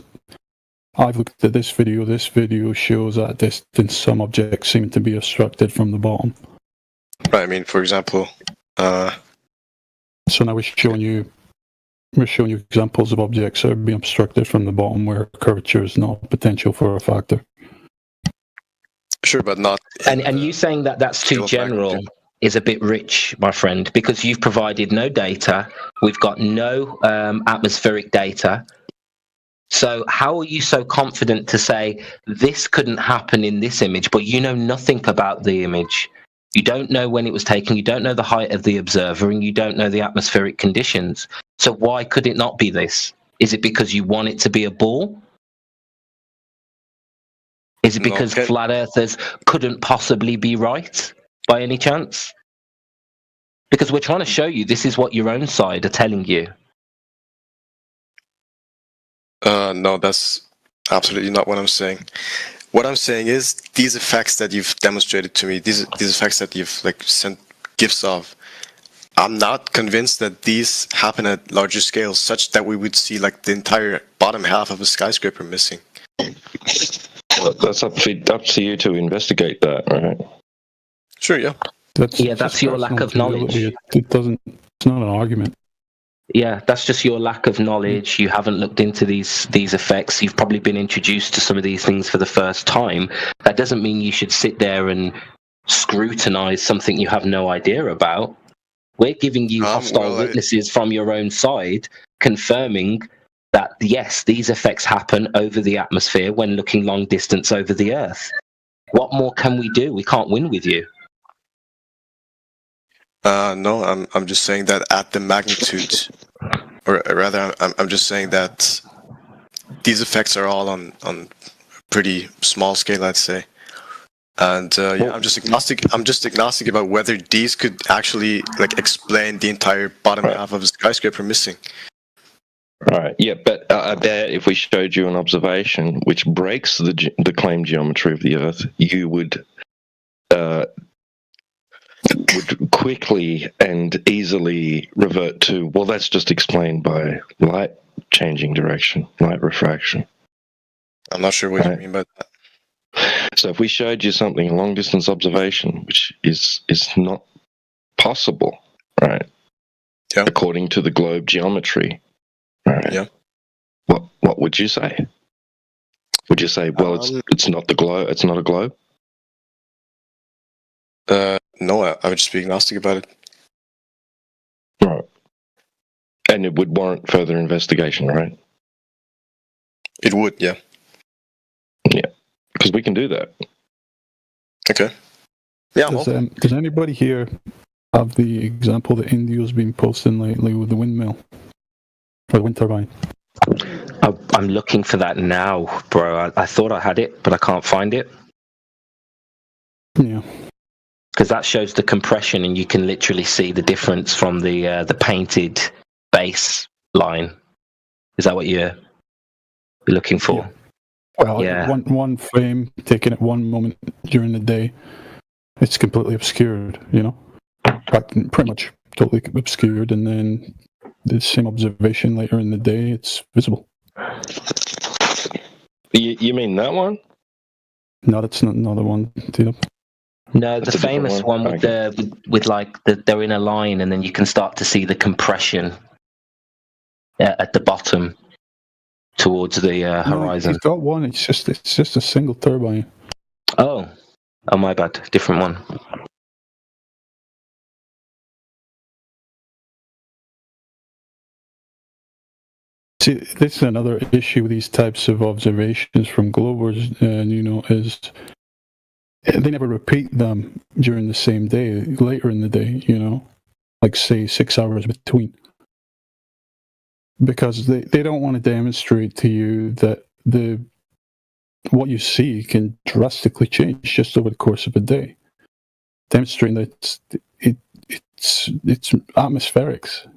I've looked at this video shows at a distance some objects seem to be obstructed from the bottom. Right, I mean, for example... So now we're showing you examples of objects that are being obstructed from the bottom where curvature is not a potential for a factor. Sure, but not... And you saying that that's too general is a bit rich, my friend, because you've provided no data. We've got no atmospheric data. So how are you so confident to say this couldn't happen in this image, but you know nothing about the image? You don't know when it was taken, you don't know the height of the observer, and you don't know the atmospheric conditions. So why could it not be this? Is it because you want it to be a ball? Is it because flat earthers couldn't possibly be right, by any chance? Because we're trying to show you this is what your own side are telling you. No, that's absolutely not what I'm saying. What I'm saying is these effects that you've demonstrated to me, these effects that you've like sent GIFs of, I'm not convinced that these happen at larger scales, such that we would see like the entire bottom half of a skyscraper missing. Well, that's up to you to investigate that, right? Sure, yeah. That's your lack of knowledge. It doesn't. It's not an argument. Yeah, that's just your lack of knowledge. You haven't looked into these effects. You've probably been introduced to some of these things for the first time. That doesn't mean you should sit there and scrutinize something you have no idea about. We're giving you hostile witnesses from your own side, confirming that, yes, these effects happen over the atmosphere when looking long distance over the Earth. What more can we do? We can't win with you. No, I'm just saying that at the magnitude, or rather, I'm just saying that these effects are all on pretty small scale, I'd say. And I'm just agnostic about whether these could actually like explain the entire bottom half of a skyscraper missing. Right. Yeah, but I bet if we showed you an observation which breaks the claimed geometry of the Earth, you would quickly and easily revert to, well, that's just explained by light changing direction, light refraction. I'm not sure what you mean by that. So if we showed you something, a long distance observation, which is not possible, right? Yeah. According to the globe geometry, right? Yeah. What would you say? Would you say, well, it's not the globe, it's not a globe? No, I would just be agnostic about it. Right. And it would warrant further investigation, right? It would, yeah. Yeah, because we can do that. Okay. Yeah. Does anybody here have the example that Indio's been posting lately with the windmill? Or the wind turbine? I'm looking for that now, bro. I thought I had it, but I can't find it. Yeah. Because that shows the compression, and you can literally see the difference from the painted base line. Is that what you're looking for? Yeah. Well, one frame taken at one moment during the day, it's completely obscured, you know? Pretty much totally obscured, and then the same observation later in the day, it's visible. You mean that one? No, that's not another one, Tito. No, the That's a different famous one with Okay. with like they're in a line, and then you can start to see the compression at the bottom towards the No, horizon. he's got one. It's just a single turbine. Oh, my bad. Different one. See, this is another issue with these types of observations from Globers, is they never repeat them during the same day, later in the day, like say 6 hours between. Because they don't want to demonstrate to you that what you see can drastically change just over the course of a day. Demonstrating that it's atmospherics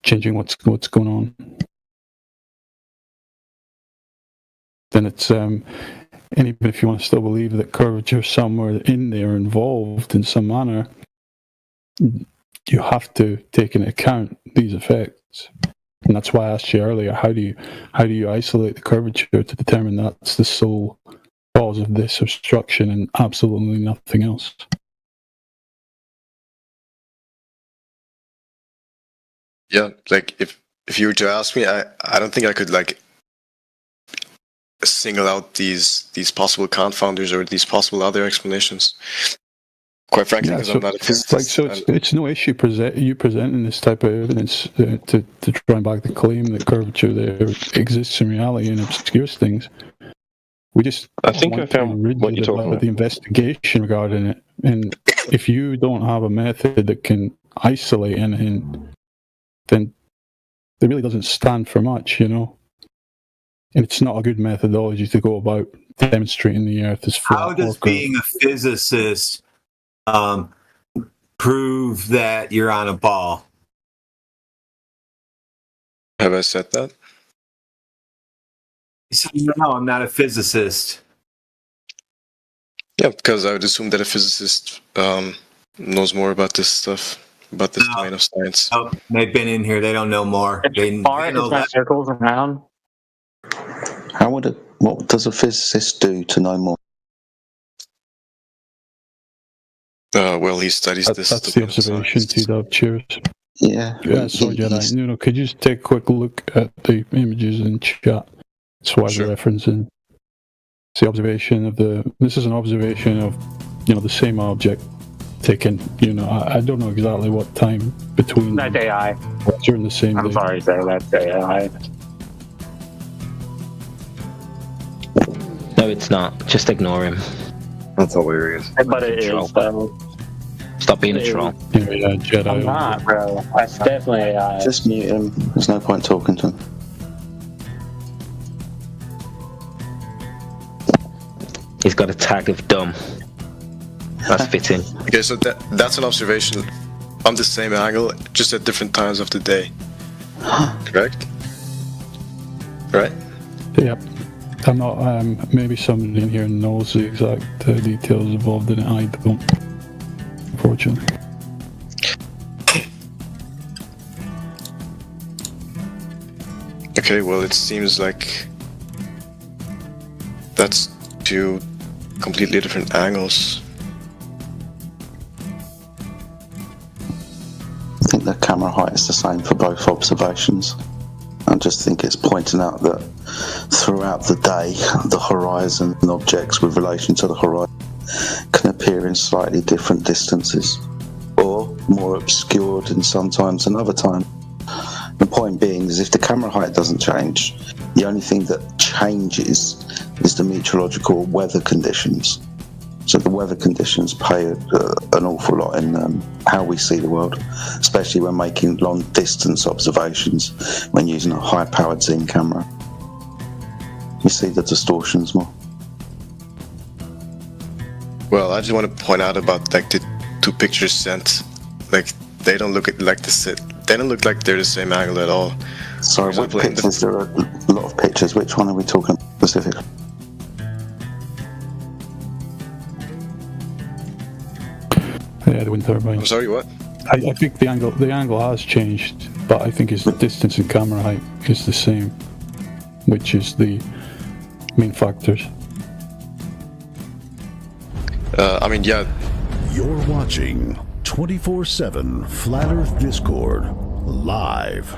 changing what's going on. Then it's and even if you want to still believe that curvature somewhere in there involved in some manner, you have to take into account these effects. And that's why I asked you earlier, how do you isolate the curvature to determine that's the sole cause of this obstruction and absolutely nothing else? Yeah, like if you were to ask me, I don't think I could like single out these possible confounders or these possible other explanations. Quite frankly, because I'm not a physicist. It's no issue presenting this type of evidence to try and back the claim that curvature there exists in reality and obscures things. We just I think I found what you're talking about. The investigation regarding it, and if you don't have a method that can isolate anything, then it really doesn't stand for much, And it's not a good methodology to go about demonstrating the Earth is flat. How does being a physicist prove that you're on a ball? Have I said that? So, no, I'm not a physicist. Yeah, because I would assume that a physicist knows more about this stuff, about this domain of science. Oh, they've been in here. They don't know more. They know that. Circles around. What does a physicist do to know more? Well, he studies this. That's the observation, T-Dub. Cheers. Yeah. Sorry, Jedi. Could you just take a quick look at the images in chat? That's why they're referencing. It's the observation this is an observation of, the same object taken, I don't know exactly what time between. That's AI. During the same day. I'm sorry, sir. That's AI. No, it's not. Just ignore him. That's hilarious. But it is, though. Stop being a troll. Jedi. I'm not, bro. That's definitely AI. Just mute him. There's no point talking to him. He's got a tag of dumb. That's fitting. Okay, so that's an observation on the same angle, just at different times of the day. Correct? Right? Yep. I'm not. Maybe somebody in here knows the exact details involved in it. I don't, unfortunately. Okay, well, it seems like that's two completely different angles. I think the camera height is the same for both observations. I just think it's pointing out that throughout the day, the horizon and objects with relation to the horizon can appear in slightly different distances, or more obscured in sometimes than other times. The point being is if the camera height doesn't change, the only thing that changes is the meteorological weather conditions. So the weather conditions play an awful lot in how we see the world, especially when making long-distance observations when using a high-powered zoom camera. You see the distortions more. Well, I just want to point out about like the two pictures sent. Like they don't look like they don't look like they're the same angle at all. Sorry, what pictures? There are a lot of pictures. Which one are we talking specifically? Yeah, the wind turbine. I'm sorry, what? I think the angle has changed, but I think the distance and camera height is the same, which is the main factors. I mean, yeah. You're watching 24/7 Flat Earth Discord live.